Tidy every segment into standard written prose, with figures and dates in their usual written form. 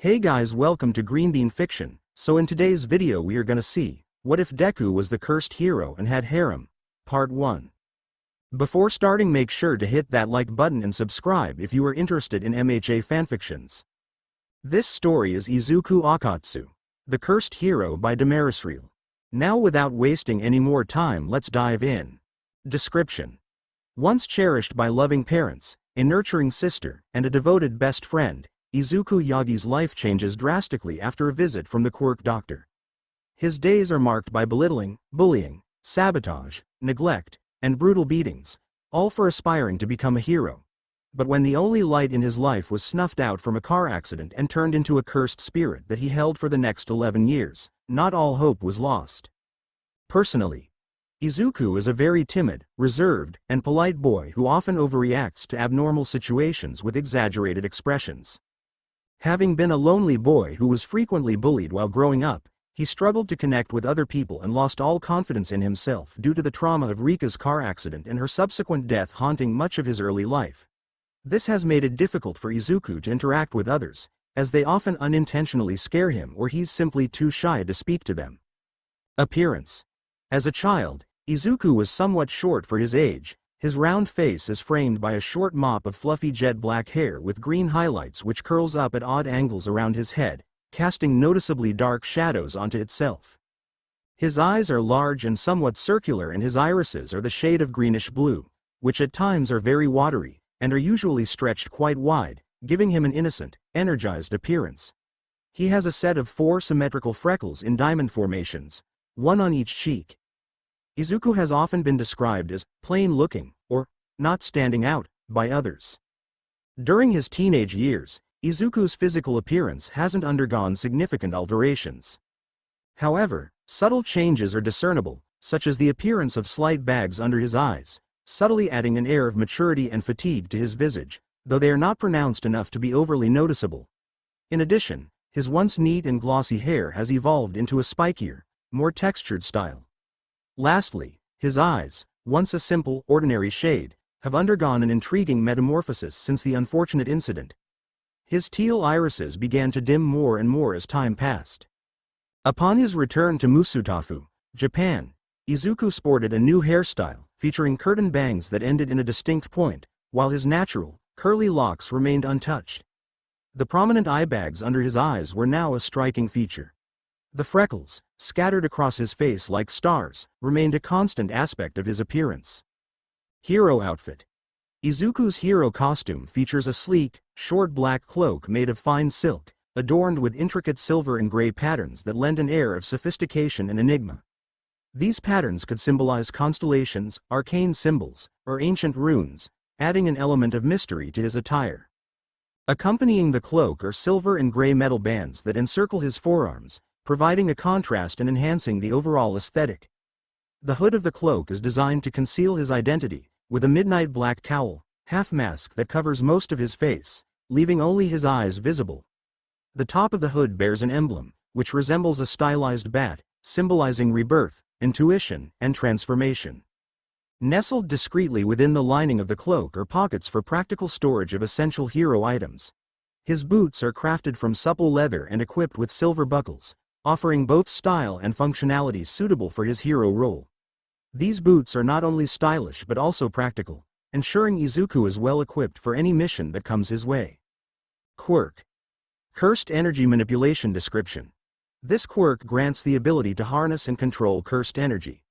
Hey guys, welcome to Green Bean Fiction. So in today's video we are gonna see, what if Deku was the cursed hero and had harem? Part 1. Before starting, make sure to hit that like button and subscribe if you are interested in MHA fanfictions. This story is Izuku Okkotsu, the cursed hero by Demerisreal. Now without wasting any more time, let's dive in. Description. Once cherished by loving parents, a nurturing sister, and a devoted best friend, Izuku Yagi's life changes drastically after a visit from the quirk doctor. His days are marked by belittling, bullying, sabotage, neglect, and brutal beatings, all for aspiring to become a hero. But when the only light in his life was snuffed out from a car accident and turned into a cursed spirit that he held for the next 11 years, not all hope was lost. Personally, Izuku is a very timid, reserved, and polite boy who often overreacts to abnormal situations with exaggerated expressions. Having been a lonely boy who was frequently bullied while growing up, he struggled to connect with other people and lost all confidence in himself due to the trauma of Rika's car accident and her subsequent death haunting much of his early life. This has made it difficult for Izuku to interact with others, as they often unintentionally scare him or he's simply too shy to speak to them. Appearance. As a child, Izuku was somewhat short for his age. His round face is framed by a short mop of fluffy jet black hair with green highlights which curls up at odd angles around his head, casting noticeably dark shadows onto itself. His eyes are large and somewhat circular, and his irises are the shade of greenish blue, which at times are very watery, and are usually stretched quite wide, giving him an innocent, energized appearance. He has a set of 4 symmetrical freckles in diamond formations, one on each cheek. Izuku has often been described as plain-looking, or not standing out, by others. During his teenage years, Izuku's physical appearance hasn't undergone significant alterations. However, subtle changes are discernible, such as the appearance of slight bags under his eyes, subtly adding an air of maturity and fatigue to his visage, though they are not pronounced enough to be overly noticeable. In addition, his once neat and glossy hair has evolved into a spikier, more textured style. Lastly, his eyes, once a simple, ordinary shade, have undergone an intriguing metamorphosis since the unfortunate incident. His teal irises began to dim more and more as time passed. Upon his return to Musutafu, Japan, Izuku sported a new hairstyle, featuring curtain bangs that ended in a distinct point, while his natural, curly locks remained untouched. The prominent eye bags under his eyes were now a striking feature. The freckles, scattered across his face like stars, remained a constant aspect of his appearance. Hero outfit. Izuku's hero costume features a sleek, short black cloak made of fine silk, adorned with intricate silver and gray patterns that lend an air of sophistication and enigma. These patterns could symbolize constellations, arcane symbols, or ancient runes, adding an element of mystery to his attire. Accompanying the cloak are silver and gray metal bands that encircle his forearms, providing a contrast and enhancing the overall aesthetic. The hood of the cloak is designed to conceal his identity, with a midnight black cowl, half-mask that covers most of his face, leaving only his eyes visible. The top of the hood bears an emblem, which resembles a stylized bat, symbolizing rebirth, intuition, and transformation. Nestled discreetly within the lining of the cloak are pockets for practical storage of essential hero items. His boots are crafted from supple leather and equipped with silver buckles, offering both style and functionality suitable for his hero role. These boots are not only stylish but also practical, ensuring Izuku is well equipped for any mission that comes his way. Quirk. Cursed energy manipulation description. This quirk grants the ability to harness and control cursed energy.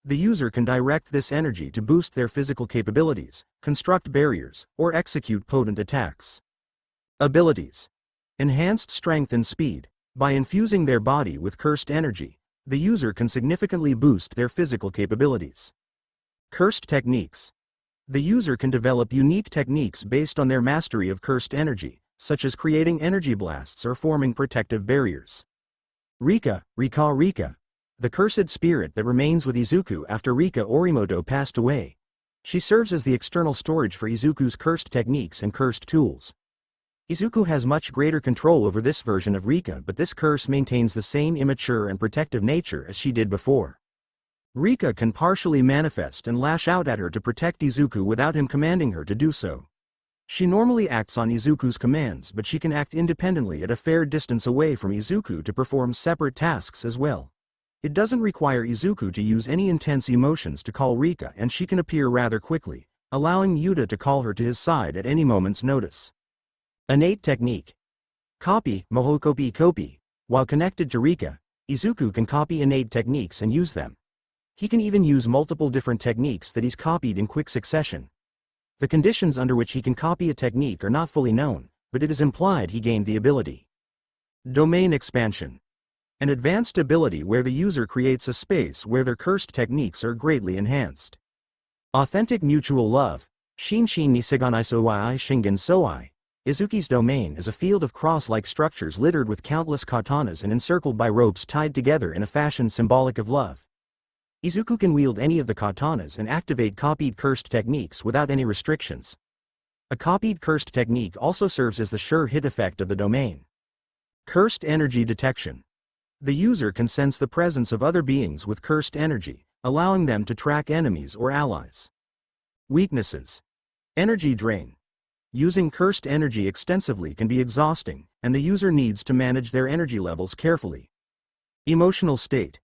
The user can direct this energy to boost their physical capabilities, construct barriers, or execute potent attacks. Abilities. Enhanced strength and speed. By infusing their body with cursed energy, the user can significantly boost their physical capabilities. Cursed techniques. The user can develop unique techniques based on their mastery of cursed energy, such as creating energy blasts or forming protective barriers. Rika, Rika. The cursed spirit that remains with Izuku after Rika Orimoto passed away. She serves as the external storage for Izuku's cursed techniques and cursed tools. Izuku has much greater control over this version of Rika, but this curse maintains the same immature and protective nature as she did before. Rika can partially manifest and lash out at her to protect Izuku without him commanding her to do so. She normally acts on Izuku's commands, but she can act independently at a fair distance away from Izuku to perform separate tasks as well. It doesn't require Izuku to use any intense emotions to call Rika, and she can appear rather quickly, allowing Yuta to call her to his side at any moment's notice. Innate technique. Copy, Mohokopi. While connected to Rika, Izuku can copy innate techniques and use them. He can even use multiple different techniques that he's copied in quick succession. The conditions under which he can copy a technique are not fully known, but it is implied he gained the ability. Domain expansion. An advanced ability where the user creates a space where their cursed techniques are greatly enhanced. Authentic mutual love. Shinshin ni Seganai Sowai Shingen Sowai. Izuki's domain is a field of cross-like structures littered with countless katanas and encircled by ropes tied together in a fashion symbolic of love. Izuku can wield any of the katanas and activate copied cursed techniques without any restrictions. A copied cursed technique also serves as the sure hit effect of the domain. Cursed energy detection. The user can sense the presence of other beings with cursed energy, allowing them to track enemies or allies. Weaknesses. Energy drain. Using cursed energy extensively can be exhausting, and the user needs to manage their energy levels carefully. Emotional state.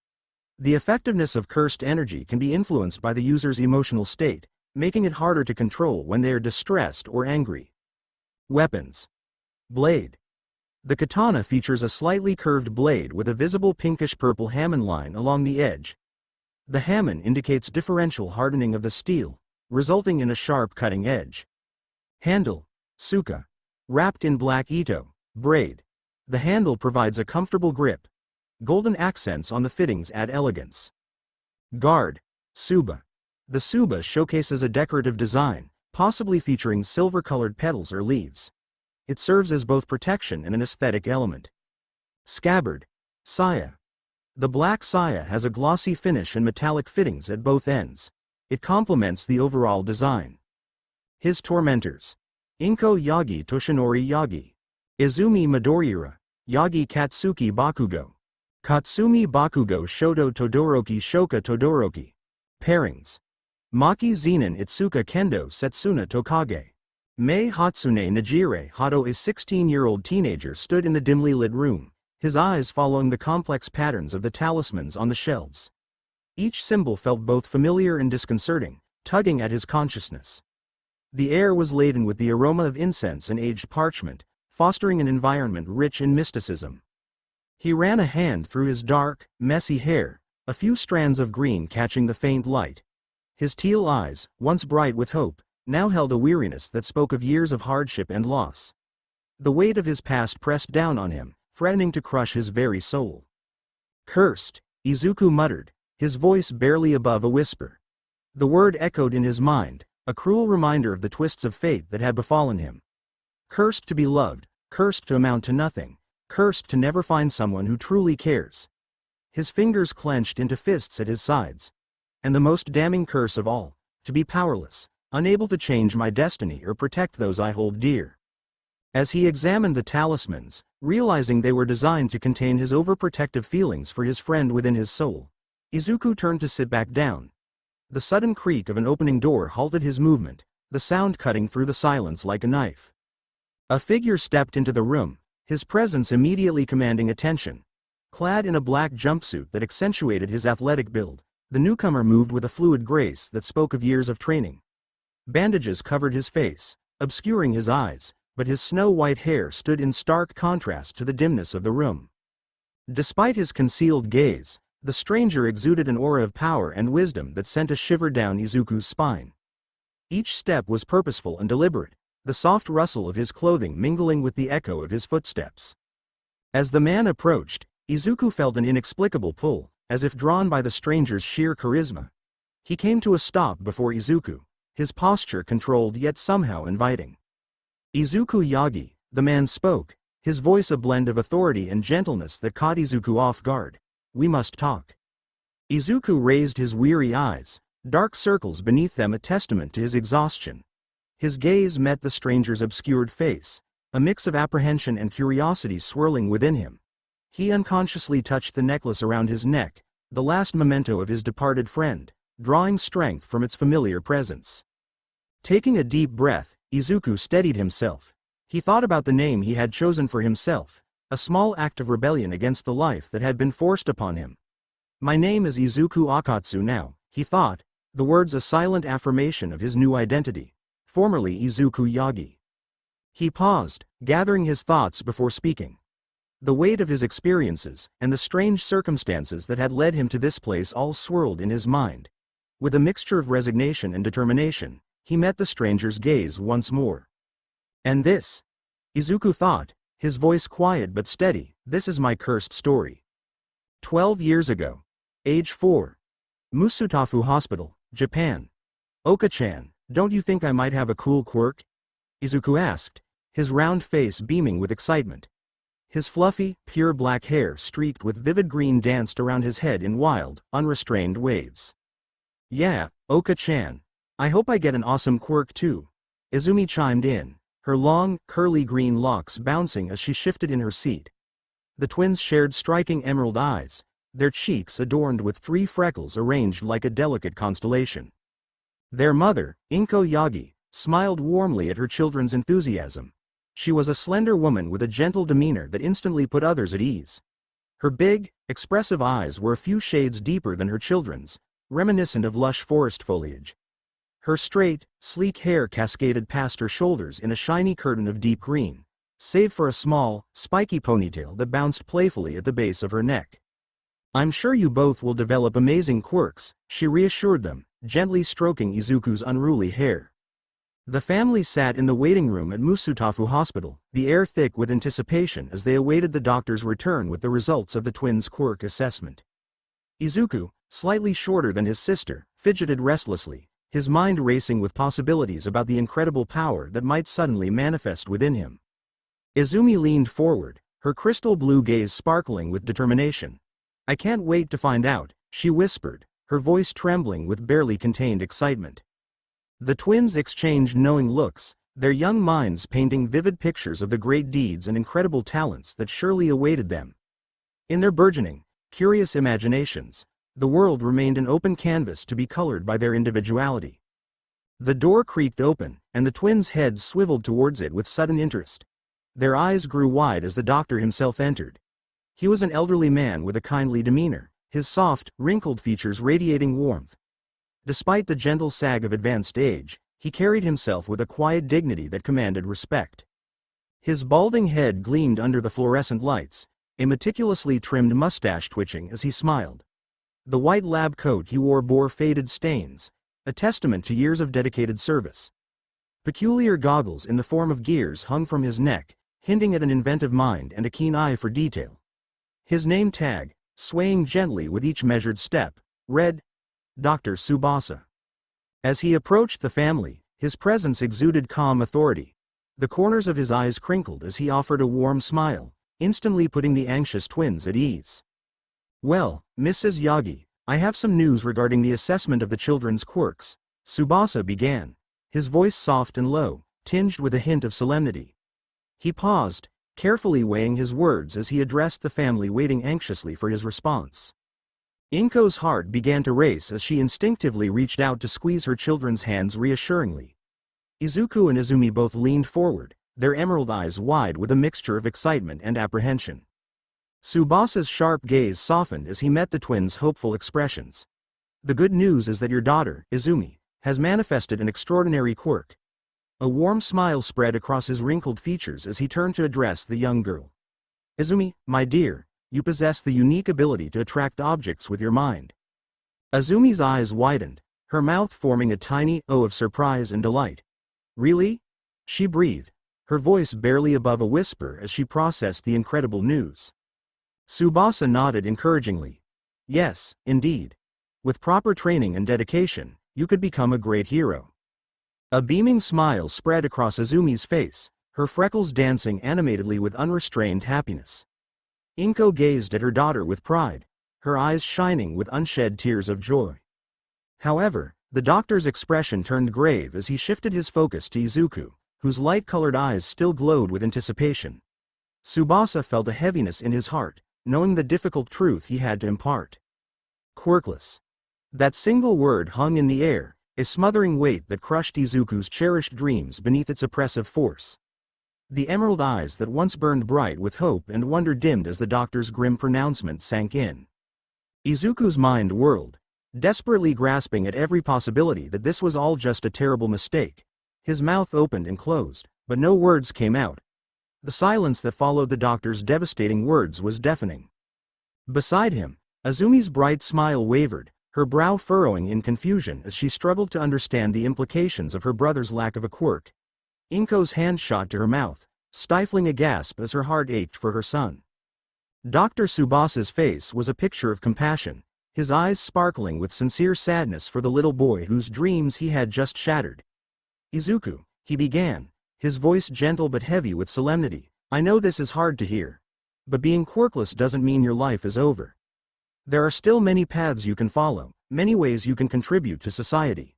The effectiveness of cursed energy can be influenced by the user's emotional state, making it harder to control when they are distressed or angry. Weapons. Blade. The katana features a slightly curved blade with a visible pinkish-purple hamon line along the edge. The hamon indicates differential hardening of the steel, resulting in a sharp cutting edge. Handle. Suka. Wrapped in black ito, braid. The handle provides a comfortable grip. Golden accents on the fittings add elegance. Guard. Tsuba. The tsuba showcases a decorative design, possibly featuring silver-colored petals or leaves. It serves as both protection and an aesthetic element. Scabbard. Saya. The black saya has a glossy finish and metallic fittings at both ends. It complements the overall design. His tormentors. Inko Yagi Toshinori Yagi. Izumi Midoriya. Yagi Katsuki Bakugo. Katsumi Bakugo Shoto Todoroki Shoka Todoroki. Pairings. Maki Zenin Itsuka Kendo Setsuna Tokage. Mei Hatsune Najire Hato. A 16-year-old teenager stood in the dimly lit room, his eyes following the complex patterns of the talismans on the shelves. Each symbol felt both familiar and disconcerting, tugging at his consciousness. The air was laden with the aroma of incense and aged parchment, fostering an environment rich in mysticism. He ran a hand through his dark, messy hair, a few strands of green catching the faint light. His teal eyes, once bright with hope, now held a weariness that spoke of years of hardship and loss. The weight of his past pressed down on him, threatening to crush his very soul. Cursed, Izuku muttered, his voice barely above a whisper. The word echoed in his mind, a cruel reminder of the twists of fate that had befallen him. Cursed to be loved, cursed to amount to nothing, cursed to never find someone who truly cares. His fingers clenched into fists at his sides. And the most damning curse of all, to be powerless, unable to change my destiny or protect those I hold dear. As he examined the talismans, realizing they were designed to contain his overprotective feelings for his friend within his soul, Izuku turned to sit back down. The sudden creak of an opening door halted his movement, the sound cutting through the silence like a knife. A figure stepped into the room, his presence immediately commanding attention. Clad in a black jumpsuit that accentuated his athletic build, the newcomer moved with a fluid grace that spoke of years of training. Bandages covered his face, obscuring his eyes, but his snow-white hair stood in stark contrast to the dimness of the room. Despite his concealed gaze, the stranger exuded an aura of power and wisdom that sent a shiver down Izuku's spine. Each step was purposeful and deliberate, the soft rustle of his clothing mingling with the echo of his footsteps. As the man approached, Izuku felt an inexplicable pull, as if drawn by the stranger's sheer charisma. He came to a stop before Izuku, his posture controlled yet somehow inviting. Izuku Yagi, the man spoke, his voice a blend of authority and gentleness that caught Izuku off guard. We must talk. Izuku raised his weary eyes, dark circles beneath them a testament to his exhaustion. His gaze met the stranger's obscured face, a mix of apprehension and curiosity swirling within him. He unconsciously touched the necklace around his neck, the last memento of his departed friend, drawing strength from its familiar presence. Taking a deep breath, Izuku steadied himself. He thought about the name he had chosen for himself, a small act of rebellion against the life that had been forced upon him. My name is Izuku Okkotsu now, he thought, the words a silent affirmation of his new identity, formerly Izuku Yagi. He paused, gathering his thoughts before speaking. The weight of his experiences, and the strange circumstances that had led him to this place all swirled in his mind. With a mixture of resignation and determination, he met the stranger's gaze once more. And this? Izuku thought, his voice quiet but steady, this is my cursed story. 12 years ago. Age 4. Musutafu Hospital, Japan. Oka-chan, don't you think I might have a cool quirk? Izuku asked, his round face beaming with excitement. His fluffy, pure black hair streaked with vivid green danced around his head in wild, unrestrained waves. Yeah, Oka-chan. I hope I get an awesome quirk too. Izumi chimed in, her long, curly green locks bouncing as she shifted in her seat. The twins shared striking emerald eyes, their cheeks adorned with 3 freckles arranged like a delicate constellation. Their mother, Inko Yagi, smiled warmly at her children's enthusiasm. She was a slender woman with a gentle demeanor that instantly put others at ease. Her big, expressive eyes were a few shades deeper than her children's, reminiscent of lush forest foliage. Her straight, sleek hair cascaded past her shoulders in a shiny curtain of deep green, save for a small, spiky ponytail that bounced playfully at the base of her neck. I'm sure you both will develop amazing quirks, she reassured them, gently stroking Izuku's unruly hair. The family sat in the waiting room at Musutafu Hospital, the air thick with anticipation as they awaited the doctor's return with the results of the twins' quirk assessment. Izuku, slightly shorter than his sister, fidgeted restlessly, his mind racing with possibilities about the incredible power that might suddenly manifest within him. Izumi leaned forward, her crystal blue gaze sparkling with determination. I can't wait to find out, she whispered, her voice trembling with barely contained excitement. The twins exchanged knowing looks, their young minds painting vivid pictures of the great deeds and incredible talents that surely awaited them. In their burgeoning, curious imaginations, the world remained an open canvas to be colored by their individuality. The door creaked open, and the twins' heads swiveled towards it with sudden interest. Their eyes grew wide as the doctor himself entered. He was an elderly man with a kindly demeanor, his soft, wrinkled features radiating warmth. Despite the gentle sag of advanced age, he carried himself with a quiet dignity that commanded respect. His balding head gleamed under the fluorescent lights, a meticulously trimmed mustache twitching as he smiled. The white lab coat he wore bore faded stains, a testament to years of dedicated service. Peculiar goggles in the form of gears hung from his neck, hinting at an inventive mind and a keen eye for detail. His name tag, swaying gently with each measured step, read, Dr. Tsubasa. As he approached the family, his presence exuded calm authority. The corners of his eyes crinkled as he offered a warm smile, instantly putting the anxious twins at ease. Well, Mrs. Yagi, I have some news regarding the assessment of the children's quirks, Tsubasa began, his voice soft and low, tinged with a hint of solemnity. He paused, carefully weighing his words as he addressed the family waiting anxiously for his response. Inko's heart began to race as she instinctively reached out to squeeze her children's hands reassuringly. Izuku and Izumi both leaned forward, their emerald eyes wide with a mixture of excitement and apprehension. Tsubasa's sharp gaze softened as he met the twins' hopeful expressions. The good news is that your daughter, Izumi, has manifested an extraordinary quirk. A warm smile spread across his wrinkled features as he turned to address the young girl. Izumi, my dear, you possess the unique ability to attract objects with your mind. Azumi's eyes widened, her mouth forming a tiny O of surprise and delight. Really? She breathed, her voice barely above a whisper as she processed the incredible news. Tsubasa nodded encouragingly. Yes, indeed. With proper training and dedication, you could become a great hero. A beaming smile spread across Azumi's face, her freckles dancing animatedly with unrestrained happiness. Inko gazed at her daughter with pride, her eyes shining with unshed tears of joy. However, the doctor's expression turned grave as he shifted his focus to Izuku, whose light-colored eyes still glowed with anticipation. Tsubasa felt a heaviness in his heart, knowing the difficult truth he had to impart. Quirkless. That single word hung in the air, a smothering weight that crushed Izuku's cherished dreams beneath its oppressive force. The emerald eyes that once burned bright with hope and wonder dimmed as the doctor's grim pronouncement sank in. Izuku's mind whirled, desperately grasping at every possibility that this was all just a terrible mistake. His mouth opened and closed, but no words came out. The silence that followed the doctor's devastating words was deafening. Beside him, Azumi's bright smile wavered, her brow furrowing in confusion as she struggled to understand the implications of her brother's lack of a quirk. Inko's hand shot to her mouth, stifling a gasp as her heart ached for her son. Dr. Tsubasa's face was a picture of compassion, his eyes sparkling with sincere sadness for the little boy whose dreams he had just shattered. "Izuku," he began, his voice gentle but heavy with solemnity, "I know this is hard to hear. But being quirkless doesn't mean your life is over. There are still many paths you can follow, many ways you can contribute to society."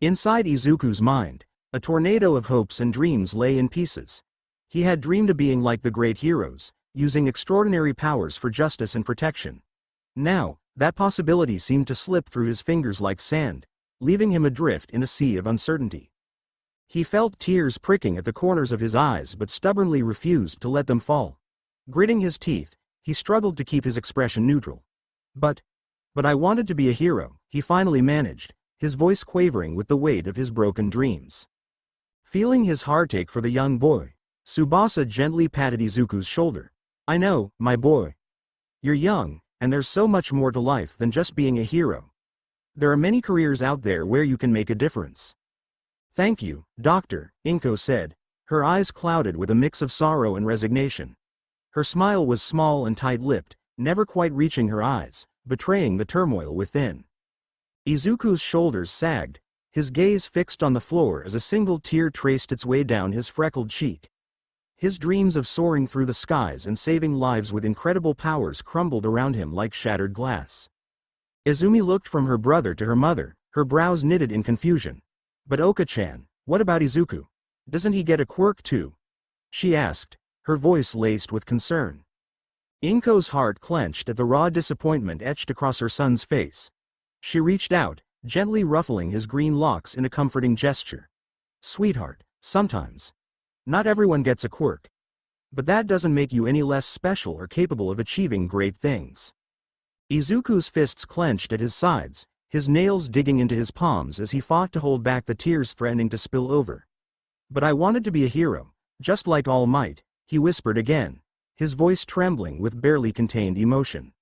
Inside Izuku's mind, a tornado of hopes and dreams lay in pieces. He had dreamed of being like the great heroes, using extraordinary powers for justice and protection. Now, that possibility seemed to slip through his fingers like sand, leaving him adrift in a sea of uncertainty. He felt tears pricking at the corners of his eyes but stubbornly refused to let them fall. Gritting his teeth, he struggled to keep his expression neutral. But I wanted to be a hero," he finally managed, his voice quavering with the weight of his broken dreams. Feeling his heartache for the young boy, Tsubasa gently patted Izuku's shoulder. "I know, my boy. You're young, and there's so much more to life than just being a hero. There are many careers out there where you can make a difference." "Thank you, Doctor," Inko said, her eyes clouded with a mix of sorrow and resignation. Her smile was small and tight-lipped, never quite reaching her eyes, betraying the turmoil within. Izuku's shoulders sagged, his gaze fixed on the floor as a single tear traced its way down his freckled cheek. His dreams of soaring through the skies and saving lives with incredible powers crumbled around him like shattered glass. Izumi looked from her brother to her mother, her brows knitted in confusion. "But Oka-chan, what about Izuku? Doesn't he get a quirk too?" she asked, her voice laced with concern. Inko's heart clenched at the raw disappointment etched across her son's face. She reached out, gently ruffling his green locks in a comforting gesture. "Sweetheart, sometimes. Not everyone gets a quirk. But that doesn't make you any less special or capable of achieving great things." Izuku's fists clenched at his sides, his nails digging into his palms as he fought to hold back the tears threatening to spill over. "But I wanted to be a hero, just like All Might," he whispered again, his voice trembling with barely contained emotion.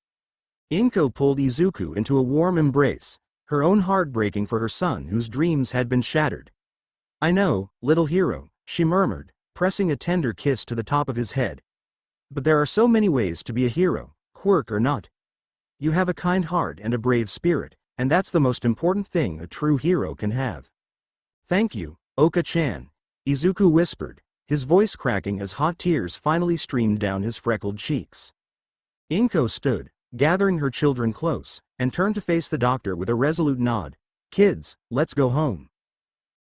Inko pulled Izuku into a warm embrace, her own heart breaking for her son whose dreams had been shattered. "I know, little hero," she murmured, pressing a tender kiss to the top of his head. "But there are so many ways to be a hero, quirk or not. You have a kind heart and a brave spirit, and that's the most important thing a true hero can have." "Thank you, Oka-chan," Izuku whispered, his voice cracking as hot tears finally streamed down his freckled cheeks. Inko stood, gathering her children close, and turned to face the doctor with a resolute nod. "Kids, let's go home."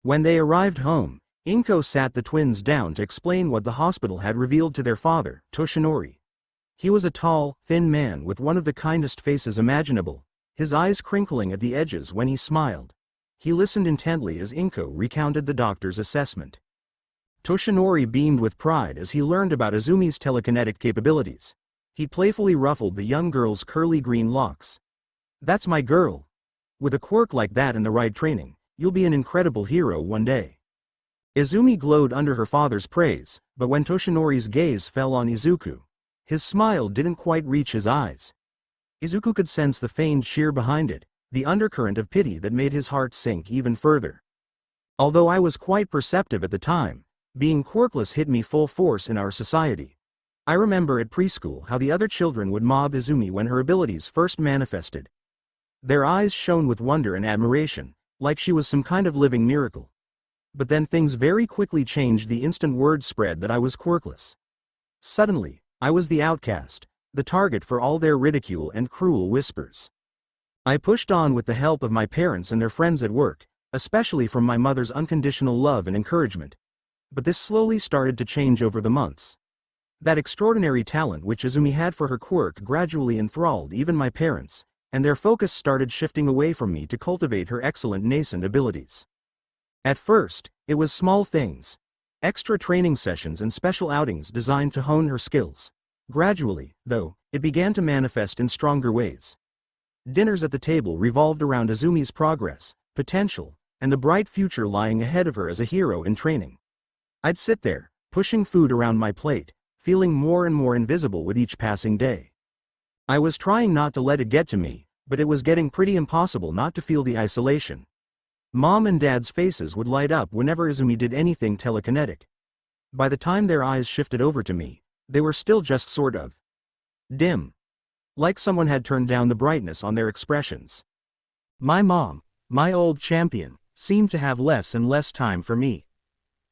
When they arrived home, Inko sat the twins down to explain what the hospital had revealed to their father, Toshinori. He was a tall, thin man with one of the kindest faces imaginable, his eyes crinkling at the edges when he smiled. He listened intently as Inko recounted the doctor's assessment. Toshinori beamed with pride as he learned about Azumi's telekinetic capabilities. He playfully ruffled the young girl's curly green locks. "That's my girl. With a quirk like that and the right training, you'll be an incredible hero one day." Izumi glowed under her father's praise, but when Toshinori's gaze fell on Izuku, his smile didn't quite reach his eyes. Izuku could sense the feigned cheer behind it, the undercurrent of pity that made his heart sink even further. "Although I was quite perceptive at the time, being quirkless hit me full force in our society. I remember at preschool how the other children would mob Izumi when her abilities first manifested. Their eyes shone with wonder and admiration, like she was some kind of living miracle. But then things very quickly changed the instant word spread that I was quirkless. Suddenly, I was the outcast, the target for all their ridicule and cruel whispers. I pushed on with the help of my parents and their friends at work, especially from my mother's unconditional love and encouragement. But this slowly started to change over the months. That extraordinary talent which Izumi had for her quirk gradually enthralled even my parents, and their focus started shifting away from me to cultivate her excellent nascent abilities. At first, it was small things. Extra training sessions and special outings designed to hone her skills. Gradually, though, it began to manifest in stronger ways. Dinners at the table revolved around Izumi's progress, potential, and the bright future lying ahead of her as a hero in training. I'd sit there, pushing food around my plate, feeling more and more invisible with each passing day. I was trying not to let it get to me, but it was getting pretty impossible not to feel the isolation. Mom and Dad's faces would light up whenever Izumi did anything telekinetic. By the time their eyes shifted over to me, they were still just sort of dim. Like someone had turned down the brightness on their expressions. My mom, my old champion, seemed to have less and less time for me.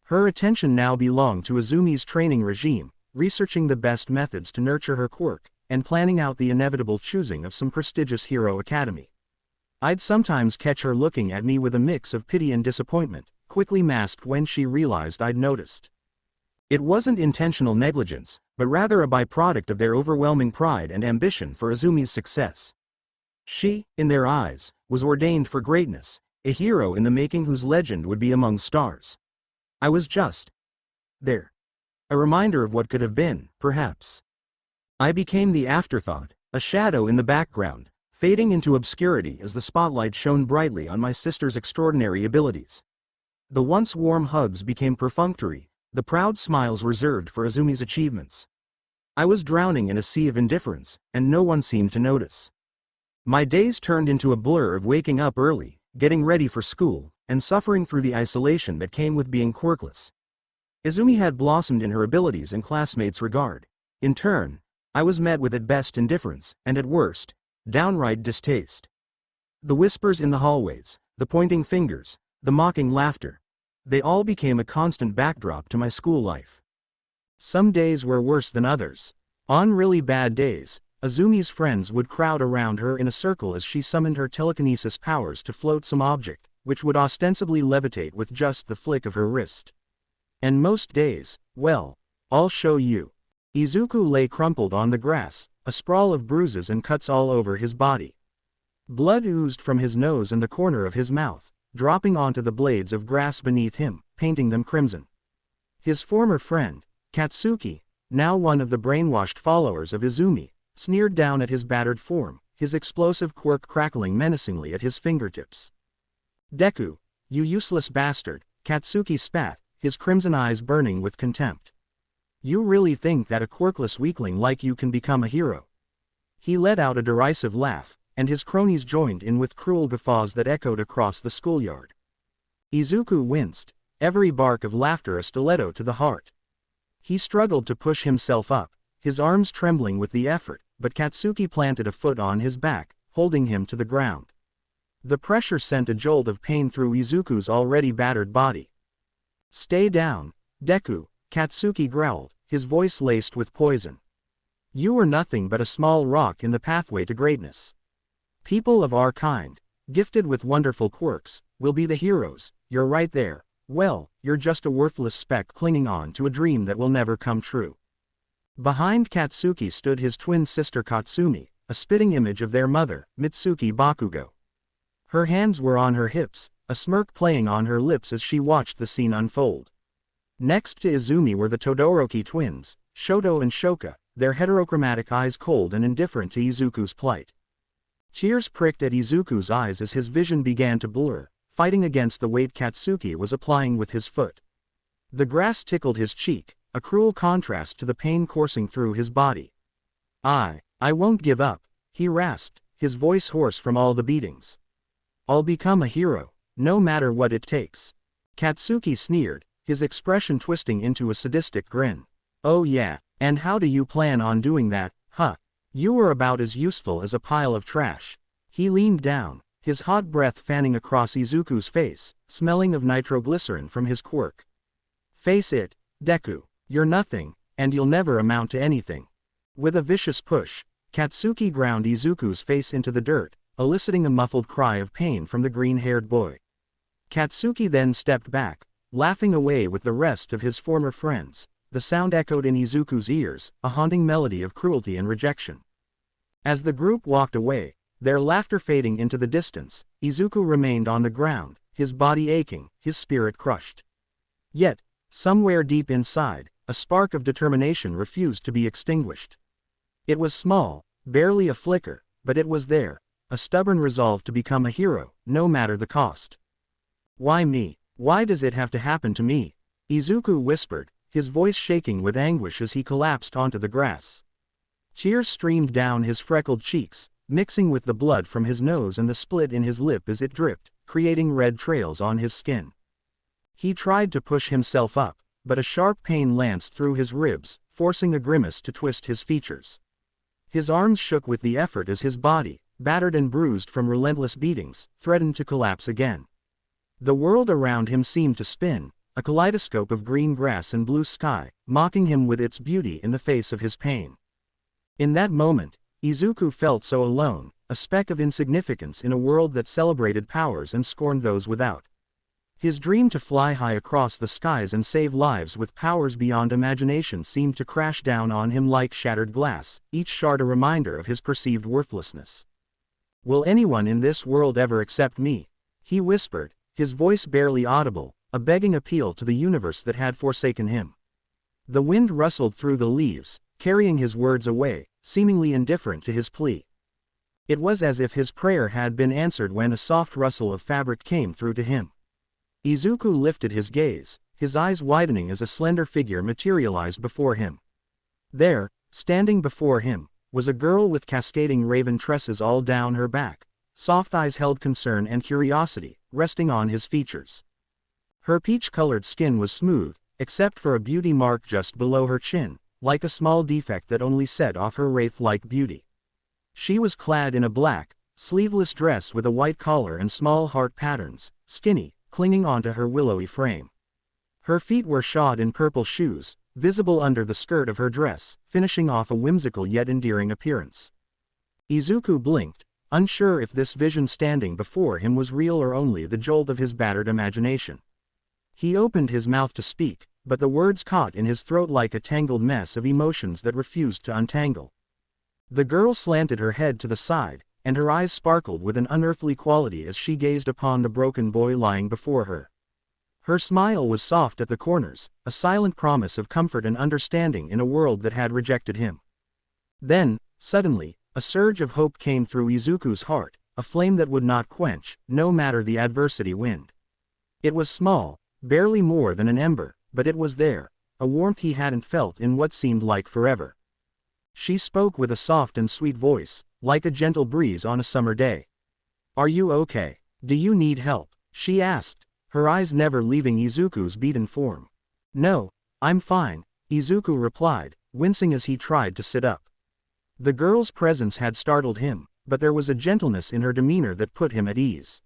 Her attention now belonged to Izumi's training regime, researching the best methods to nurture her quirk, and planning out the inevitable choosing of some prestigious hero academy. I'd sometimes catch her looking at me with a mix of pity and disappointment, quickly masked when she realized I'd noticed. It wasn't intentional negligence, but rather a byproduct of their overwhelming pride and ambition for Izumi's success. She, in their eyes, was ordained for greatness, a hero in the making whose legend would be among stars. I was just there. A reminder of what could have been, perhaps. I became the afterthought, a shadow in the background, fading into obscurity as the spotlight shone brightly on my sister's extraordinary abilities. The once warm hugs became perfunctory, the proud smiles reserved for Izumi's achievements. I was drowning in a sea of indifference, and no one seemed to notice. My days turned into a blur of waking up early, getting ready for school, and suffering through the isolation that came with being quirkless. Izumi had blossomed in her abilities and classmates' regard. In turn, I was met with at best indifference, and at worst, downright distaste. The whispers in the hallways, the pointing fingers, the mocking laughter, they all became a constant backdrop to my school life. Some days were worse than others. On really bad days, Izumi's friends would crowd around her in a circle as she summoned her telekinesis powers to float some object, which would ostensibly levitate with just the flick of her wrist. And most days, well, I'll show you. Izuku lay crumpled on the grass, a sprawl of bruises and cuts all over his body. Blood oozed from his nose and the corner of his mouth, dropping onto the blades of grass beneath him, painting them crimson. His former friend, Katsuki, now one of the brainwashed followers of Izumi, sneered down at his battered form, his explosive quirk crackling menacingly at his fingertips. "Deku, you useless bastard," Katsuki spat, his crimson eyes burning with contempt. "You really think that a quirkless weakling like you can become a hero?" He let out a derisive laugh, and his cronies joined in with cruel guffaws that echoed across the schoolyard. Izuku winced, every bark of laughter a stiletto to the heart. He struggled to push himself up, his arms trembling with the effort, but Katsuki planted a foot on his back, holding him to the ground. The pressure sent a jolt of pain through Izuku's already battered body. "Stay down, Deku," Katsuki growled, his voice laced with poison. "You are nothing but a small rock in the pathway to greatness. People of our kind, gifted with wonderful quirks, will be the heroes. You're right there. Well, you're just a worthless speck clinging on to a dream that will never come true." Behind Katsuki stood his twin sister Katsumi, a spitting image of their mother, Mitsuki Bakugo. Her hands were on her hips, a smirk playing on her lips as she watched the scene unfold. Next to Izumi were the Todoroki twins, Shoto and Shoka, their heterochromatic eyes cold and indifferent to Izuku's plight. Tears pricked at Izuku's eyes as his vision began to blur, fighting against the weight Katsuki was applying with his foot. The grass tickled his cheek, a cruel contrast to the pain coursing through his body. I won't give up," he rasped, his voice hoarse from all the beatings. "I'll become a hero, no matter what it takes." Katsuki sneered, his expression twisting into a sadistic grin. "Oh yeah, and how do you plan on doing that, huh? You are about as useful as a pile of trash." He leaned down, his hot breath fanning across Izuku's face, smelling of nitroglycerin from his quirk. "Face it, Deku, you're nothing, and you'll never amount to anything." With a vicious push, Katsuki ground Izuku's face into the dirt, eliciting a muffled cry of pain from the green-haired boy. Katsuki then stepped back, laughing away with the rest of his former friends. The sound echoed in Izuku's ears, a haunting melody of cruelty and rejection. As the group walked away, Their laughter fading into the distance, Izuku remained on the ground, his body aching, his spirit crushed. Yet, somewhere deep inside, a spark of determination refused to be extinguished. It was small, barely a flicker, but it was there, a stubborn resolve to become a hero, no matter the cost. Why me? Why does it have to happen to me? Izuku whispered, his voice shaking with anguish as he collapsed onto the grass. Tears streamed down his freckled cheeks, mixing with the blood from his nose and the split in his lip as it dripped, creating red trails on his skin. He tried to push himself up, but a sharp pain lanced through his ribs, forcing a grimace to twist his features. His arms shook with the effort as his body, battered and bruised from relentless beatings, threatened to collapse again. The world around him seemed to spin, a kaleidoscope of green grass and blue sky, mocking him with its beauty in the face of his pain. In that moment, Izuku felt so alone, a speck of insignificance in a world that celebrated powers and scorned those without. His dream to fly high across the skies and save lives with powers beyond imagination seemed to crash down on him like shattered glass, each shard a reminder of his perceived worthlessness. "Will anyone in this world ever accept me?" he whispered, his voice barely audible, a begging appeal to the universe that had forsaken him. The wind rustled through the leaves, carrying his words away, seemingly indifferent to his plea. It was as if his prayer had been answered when a soft rustle of fabric came through to him. Izuku lifted his gaze, his eyes widening as a slender figure materialized before him. There, standing before him, was a girl with cascading raven tresses all down her back. Soft eyes held concern and curiosity, resting on his features. Her peach-colored skin was smooth, except for a beauty mark just below her chin, like a small defect that only set off her wraith-like beauty. She was clad in a black, sleeveless dress with a white collar and small heart patterns, skinny, clinging onto her willowy frame. Her feet were shod in purple shoes, visible under the skirt of her dress, finishing off a whimsical yet endearing appearance. Izuku blinked, unsure if this vision standing before him was real or only the jolt of his battered imagination. He opened his mouth to speak, but the words caught in his throat like a tangled mess of emotions that refused to untangle. The girl slanted her head to the side, and her eyes sparkled with an unearthly quality as she gazed upon the broken boy lying before her. Her smile was soft at the corners, a silent promise of comfort and understanding in a world that had rejected him. Then, suddenly, a surge of hope came through Izuku's heart, a flame that would not quench, no matter the adversity wind. It was small, barely more than an ember, but it was there, a warmth he hadn't felt in what seemed like forever. She spoke with a soft and sweet voice, like a gentle breeze on a summer day. "Are you okay? Do you need help?" she asked, her eyes never leaving Izuku's beaten form. "No, I'm fine," Izuku replied, wincing as he tried to sit up. The girl's presence had startled him, but there was a gentleness in her demeanor that put him at ease.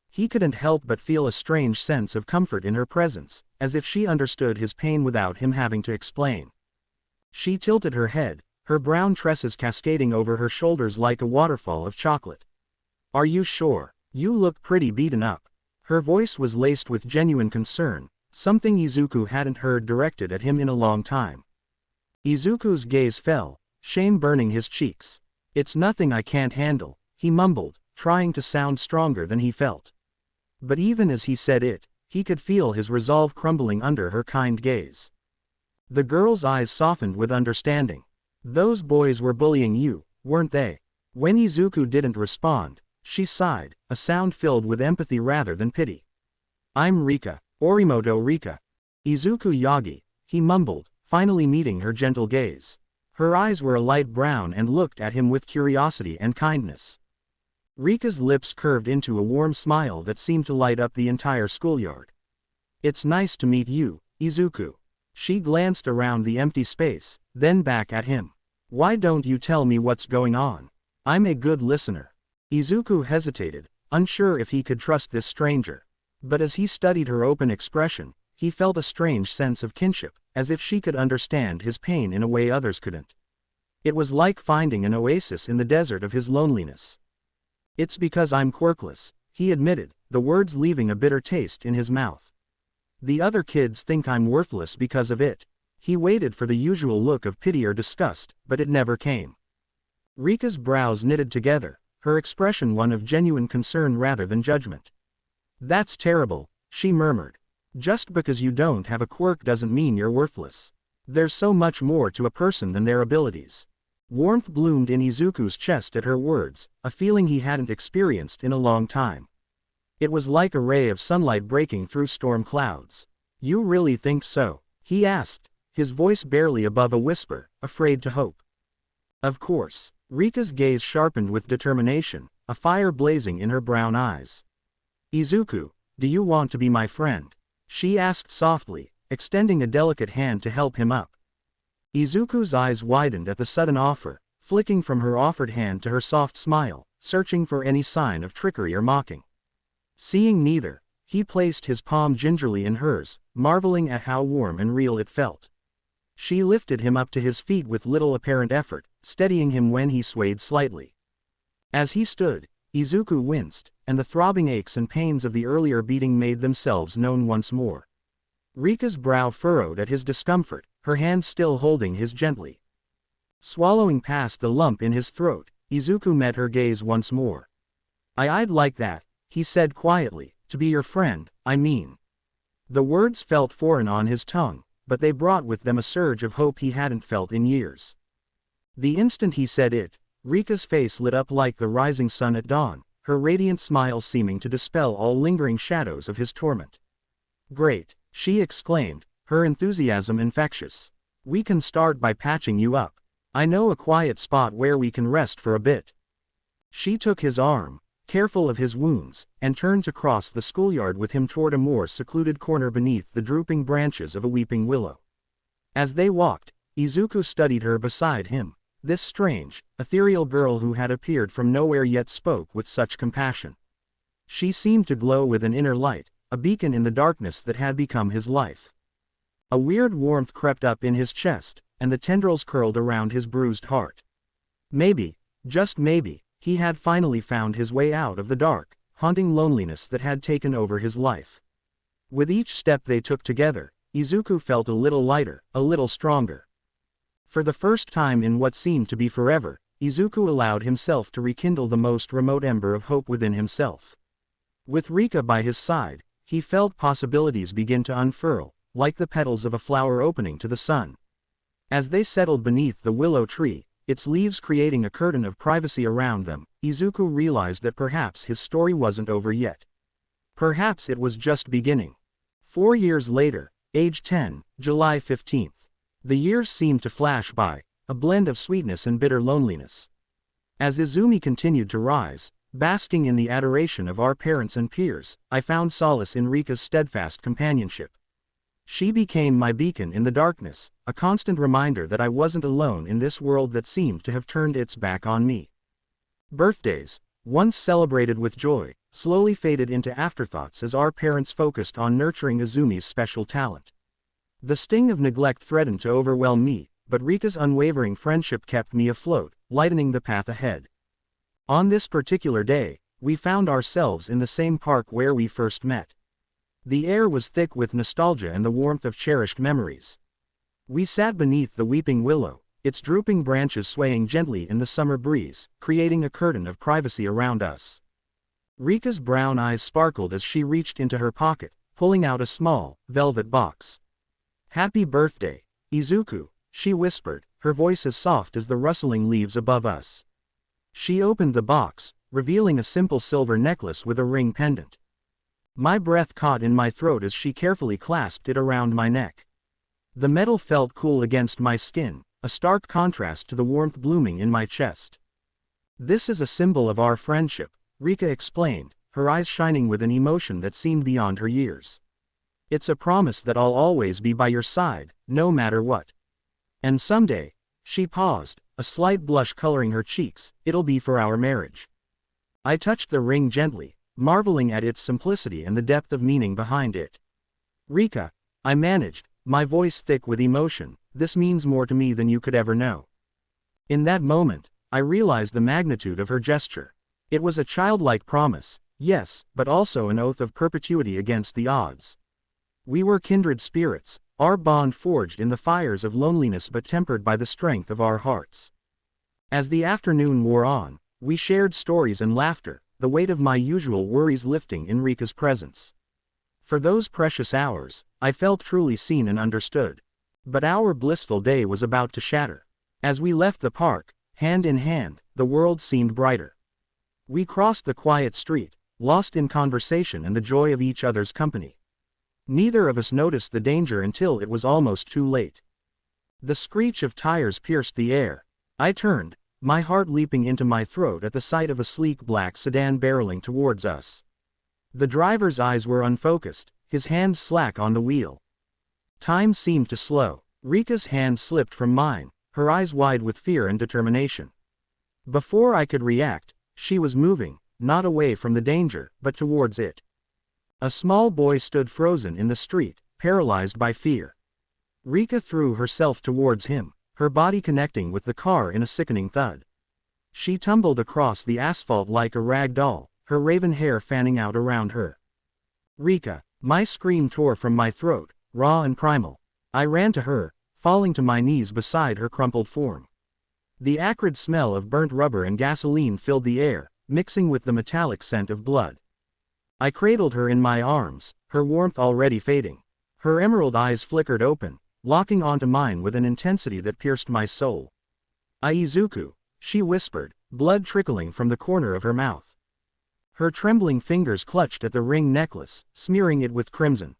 He couldn't help but feel a strange sense of comfort in her presence, as if she understood his pain without him having to explain. She tilted her head, her brown tresses cascading over her shoulders like a waterfall of chocolate. "Are you sure? You look pretty beaten up." Her voice was laced with genuine concern, something Izuku hadn't heard directed at him in a long time. Izuku's gaze fell, shame burning his cheeks. "It's nothing I can't handle," he mumbled, trying to sound stronger than he felt. But even as he said it, he could feel his resolve crumbling under her kind gaze. The girl's eyes softened with understanding. "Those boys were bullying you, weren't they?" When Izuku didn't respond, she sighed, a sound filled with empathy rather than pity. "I'm Rika, Orimoto Rika. Izuku Yagi," he mumbled, finally meeting her gentle gaze. Her eyes were a light brown and looked at him with curiosity and kindness. Rika's lips curved into a warm smile that seemed to light up the entire schoolyard. "It's nice to meet you, Izuku." She glanced around the empty space, then back at him. "Why don't you tell me what's going on? I'm a good listener." Izuku hesitated, unsure if he could trust this stranger. But as he studied her open expression, he felt a strange sense of kinship, as if she could understand his pain in a way others couldn't. It was like finding an oasis in the desert of his loneliness. "It's because I'm quirkless," he admitted, the words leaving a bitter taste in his mouth. "The other kids think I'm worthless because of it." He waited for the usual look of pity or disgust, but it never came. Rika's brows knitted together, her expression one of genuine concern rather than judgment. "That's terrible," she murmured. "Just because you don't have a quirk doesn't mean you're worthless. There's so much more to a person than their abilities." Warmth bloomed in Izuku's chest at her words, a feeling he hadn't experienced in a long time. It was like a ray of sunlight breaking through storm clouds. "You really think so?" he asked, his voice barely above a whisper, afraid to hope. "Of course." Rika's gaze sharpened with determination, a fire blazing in her brown eyes. "Izuku, do you want to be my friend?" she asked softly, extending a delicate hand to help him up. Izuku's eyes widened at the sudden offer, flicking from her offered hand to her soft smile, searching for any sign of trickery or mocking. Seeing neither, he placed his palm gingerly in hers, marveling at how warm and real it felt. She lifted him up to his feet with little apparent effort, steadying him when he swayed slightly. As he stood, Izuku winced, and the throbbing aches and pains of the earlier beating made themselves known once more. Rika's brow furrowed at his discomfort, her hand still holding his gently. Swallowing past the lump in his throat, Izuku met her gaze once more. I'd like that," he said quietly, "to be your friend, I mean." The words felt foreign on his tongue, but they brought with them a surge of hope he hadn't felt in years. The instant he said it, Rika's face lit up like the rising sun at dawn, her radiant smile seeming to dispel all lingering shadows of his torment. "Great," she exclaimed, her enthusiasm infectious. "We can start by patching you up. I know a quiet spot where we can rest for a bit." She took his arm, careful of his wounds, and turned to cross the schoolyard with him toward a more secluded corner beneath the drooping branches of a weeping willow. As they walked, Izuku studied her beside him, this strange, ethereal girl who had appeared from nowhere yet spoke with such compassion. She seemed to glow with an inner light, a beacon in the darkness that had become his life. A weird warmth crept up in his chest, and the tendrils curled around his bruised heart. Maybe, just maybe, he had finally found his way out of the dark, haunting loneliness that had taken over his life. With each step they took together, Izuku felt a little lighter, a little stronger. For the first time in what seemed to be forever, Izuku allowed himself to rekindle the most remote ember of hope within himself. With Rika by his side, he felt possibilities begin to unfurl, like the petals of a flower opening to the sun. As they settled beneath the willow tree, its leaves creating a curtain of privacy around them, Izuku realized that perhaps his story wasn't over yet. Perhaps it was just beginning. 4 years later, age 10, July 15th. The years seemed to flash by, a blend of sweetness and bitter loneliness. As Izumi continued to rise, basking in the adoration of our parents and peers, I found solace in Rika's steadfast companionship. She became my beacon in the darkness, a constant reminder that I wasn't alone in this world that seemed to have turned its back on me. Birthdays, once celebrated with joy, slowly faded into afterthoughts as our parents focused on nurturing Izumi's special talent. The sting of neglect threatened to overwhelm me, but Rika's unwavering friendship kept me afloat, lightening the path ahead. On this particular day, we found ourselves in the same park where we first met. The air was thick with nostalgia and the warmth of cherished memories. We sat beneath the weeping willow, its drooping branches swaying gently in the summer breeze, creating a curtain of privacy around us. Rika's brown eyes sparkled as she reached into her pocket, pulling out a small, velvet box. "Happy birthday, Izuku," she whispered, her voice as soft as the rustling leaves above us. She opened the box, revealing a simple silver necklace with a ring pendant. My breath caught in my throat as she carefully clasped it around my neck. The metal felt cool against my skin, a stark contrast to the warmth blooming in my chest. "This is a symbol of our friendship," Rika explained, her eyes shining with an emotion that seemed beyond her years. "It's a promise that I'll always be by your side, no matter what. And someday," she paused, a slight blush coloring her cheeks, "it'll be for our marriage." I touched the ring gently, marveling at its simplicity and the depth of meaning behind it. "Rika," I managed, my voice thick with emotion, "this means more to me than you could ever know." In that moment, I realized the magnitude of her gesture. It was a childlike promise, yes, but also an oath of perpetuity against the odds. We were kindred spirits, our bond forged in the fires of loneliness but tempered by the strength of our hearts. As the afternoon wore on, We shared stories and laughter, the weight of my usual worries lifting in Rika's presence. For those precious hours, I felt truly seen and understood. But our blissful day was about to shatter. As we left the park, hand in hand, the world seemed brighter. We crossed the quiet street, lost in conversation and the joy of each other's company. Neither of us noticed the danger until it was almost too late. The screech of tires pierced the air. I turned, my heart leaping into my throat at the sight of a sleek black sedan barreling towards us. The driver's eyes were unfocused, his hands slack on the wheel. Time seemed to slow. Rika's hand slipped from mine, her eyes wide with fear and determination. Before I could react, she was moving, not away from the danger, but towards it. A small boy stood frozen in the street, paralyzed by fear. Rika threw herself towards him, her body connecting with the car in a sickening thud. She tumbled across the asphalt like a rag doll, her raven hair fanning out around her. Rika, my scream tore from my throat, raw and primal. I ran to her, falling to my knees beside her crumpled form. The acrid smell of burnt rubber and gasoline filled the air, mixing with the metallic scent of blood. I cradled her in my arms, her warmth already fading. Her emerald eyes flickered open, locking onto mine with an intensity that pierced my soul. Izuku, she whispered, blood trickling from the corner of her mouth. Her trembling fingers clutched at the ring necklace, smearing it with crimson.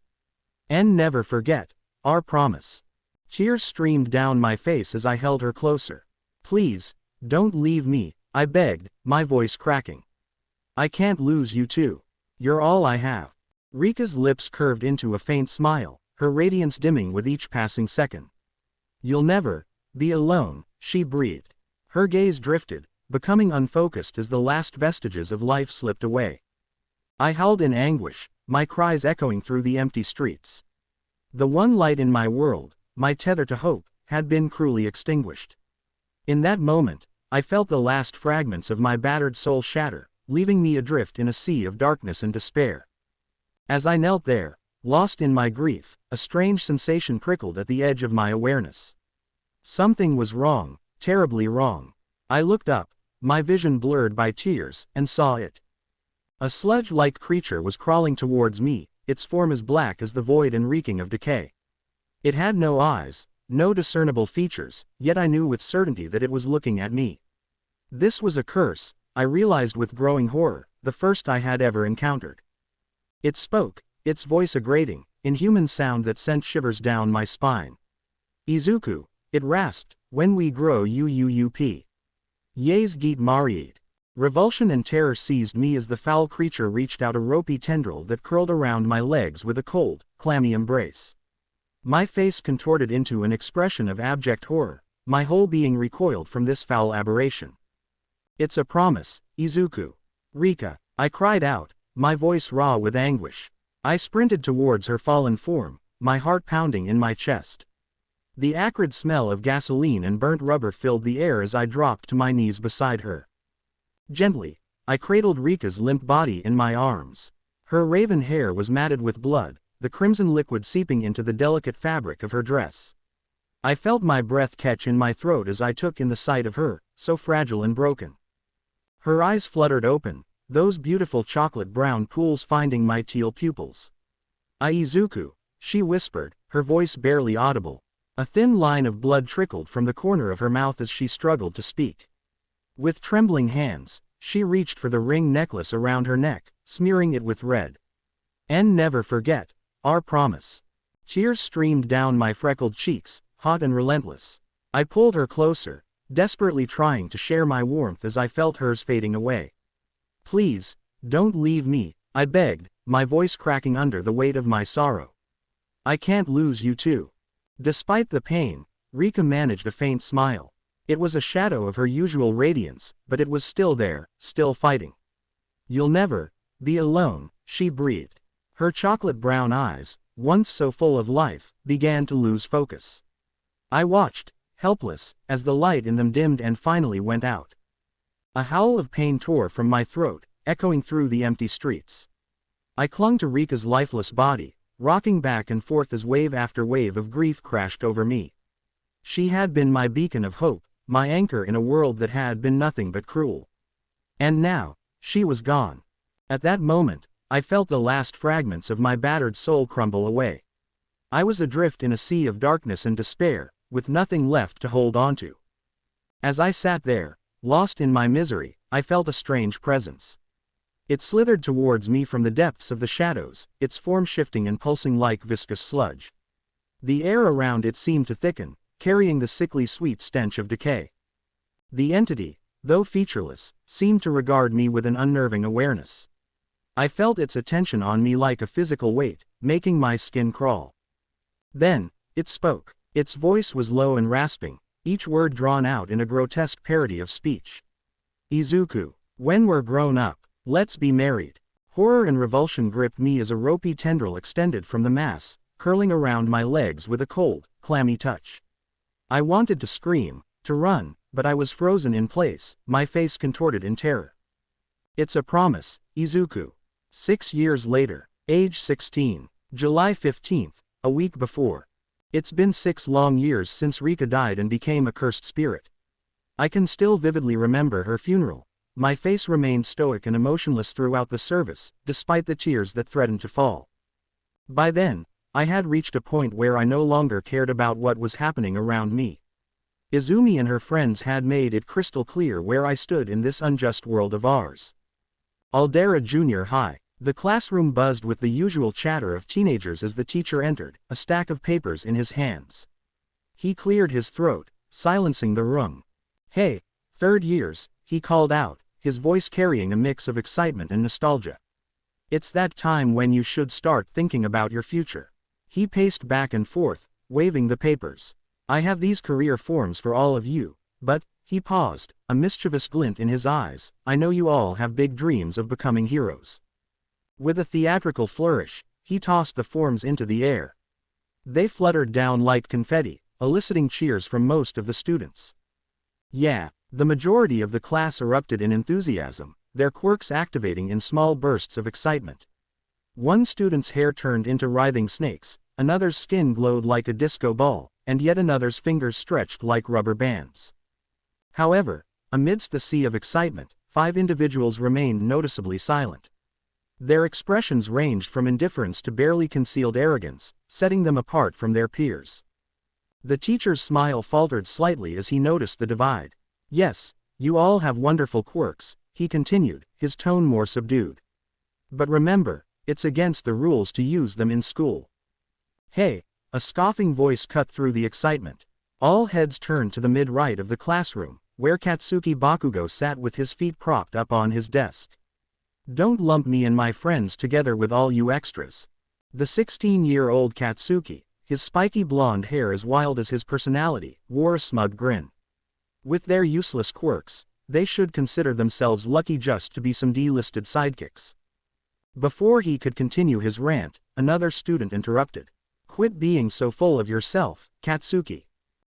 And never forget our promise. Tears streamed down my face as I held her closer. Please, don't leave me, I begged, my voice cracking. I can't lose you too. You're all I have. Rika's lips curved into a faint smile, her radiance dimming with each passing second. You'll never be alone, she breathed. Her gaze drifted, becoming unfocused as the last vestiges of life slipped away. I howled in anguish, my cries echoing through the empty streets. The one light in my world, my tether to hope, had been cruelly extinguished. In that moment, I felt the last fragments of my battered soul shatter, leaving me adrift in a sea of darkness and despair. As I knelt there, lost in my grief, a strange sensation prickled at the edge of my awareness. Something was wrong, terribly wrong. I looked up, my vision blurred by tears, and saw it. A sludge-like creature was crawling towards me, its form as black as the void and reeking of decay. It had no eyes, no discernible features, yet I knew with certainty that it was looking at me. This was a curse, I realized with growing horror, the first I had ever encountered. It spoke, its voice a grating, inhuman sound that sent shivers down my spine. Izuku, it rasped, when we grow uup. Yes geet maried. Revulsion and terror seized me as the foul creature reached out a ropey tendril that curled around my legs with a cold, clammy embrace. My face contorted into an expression of abject horror, my whole being recoiled from this foul aberration. It's a promise, Izuku. Rika, I cried out, my voice raw with anguish. I sprinted towards her fallen form, my heart pounding in my chest. The acrid smell of gasoline and burnt rubber filled the air as I dropped to my knees beside her. Gently, I cradled Rika's limp body in my arms. Her raven hair was matted with blood, the crimson liquid seeping into the delicate fabric of her dress. I felt my breath catch in my throat as I took in the sight of her, so fragile and broken. Her eyes fluttered open, those beautiful chocolate brown pools finding my teal pupils. Izuku, she whispered, her voice barely audible. A thin line of blood trickled from the corner of her mouth as she struggled to speak. With trembling hands, she reached for the ring necklace around her neck, smearing it with red. And never forget our promise. Tears streamed down my freckled cheeks, hot and relentless. I pulled her closer, desperately trying to share my warmth as I felt hers fading away. Please, don't leave me, I begged, my voice cracking under the weight of my sorrow. I can't lose you too. Despite the pain, Rika managed a faint smile. It was a shadow of her usual radiance, but it was still there, still fighting. You'll never be alone, she breathed. Her chocolate brown eyes, once so full of life, began to lose focus. I watched, helpless, as the light in them dimmed and finally went out. A howl of pain tore from my throat, echoing through the empty streets. I clung to Rika's lifeless body, rocking back and forth as wave after wave of grief crashed over me. She had been my beacon of hope, my anchor in a world that had been nothing but cruel. And now, she was gone. At that moment, I felt the last fragments of my battered soul crumble away. I was adrift in a sea of darkness and despair, with nothing left to hold onto. As I sat there, lost in my misery, I felt a strange presence. It slithered towards me from the depths of the shadows, its form shifting and pulsing like viscous sludge. The air around it seemed to thicken, carrying the sickly sweet stench of decay. The entity, though featureless, seemed to regard me with an unnerving awareness. I felt its attention on me like a physical weight, making my skin crawl. Then, it spoke. Its voice was low and rasping, each word drawn out in a grotesque parody of speech. Izuku, when we're grown up, let's be married. Horror and revulsion gripped me as a ropey tendril extended from the mass, curling around my legs with a cold, clammy touch. I wanted to scream, to run, but I was frozen in place, my face contorted in terror. It's a promise, Izuku. 6 years later, age 16, July 15th, a week before. It's been 6 long years since Rika died and became a cursed spirit. I can still vividly remember her funeral. My face remained stoic and emotionless throughout the service, despite the tears that threatened to fall. By then, I had reached a point where I no longer cared about what was happening around me. Izumi and her friends had made it crystal clear where I stood in this unjust world of ours. Aldera Junior High. The classroom buzzed with the usual chatter of teenagers as the teacher entered, a stack of papers in his hands. He cleared his throat, silencing the room. "Hey, third years," he called out, his voice carrying a mix of excitement and nostalgia. "It's that time when you should start thinking about your future." He paced back and forth, waving the papers. "I have these career forms for all of you, but," he paused, a mischievous glint in his eyes, "I know you all have big dreams of becoming heroes." With a theatrical flourish, he tossed the forms into the air. They fluttered down like confetti, eliciting cheers from most of the students. Yeah, the majority of the class erupted in enthusiasm, their quirks activating in small bursts of excitement. One student's hair turned into writhing snakes, another's skin glowed like a disco ball, and yet another's fingers stretched like rubber bands. However, amidst the sea of excitement, 5 individuals remained noticeably silent. Their expressions ranged from indifference to barely concealed arrogance, setting them apart from their peers. The teacher's smile faltered slightly as he noticed the divide. "Yes, you all have wonderful quirks," he continued, his tone more subdued. "But remember, it's against the rules to use them in school." "Hey," a scoffing voice cut through the excitement. All heads turned to the mid-right of the classroom, where Katsuki Bakugo sat with his feet propped up on his desk. "Don't lump me and my friends together with all you extras." The 16-year-old Katsuki, his spiky blonde hair as wild as his personality, wore a smug grin. With their useless quirks, they should consider themselves lucky just to be some delisted sidekicks. Before he could continue his rant, another student interrupted. "Quit being so full of yourself, Katsuki."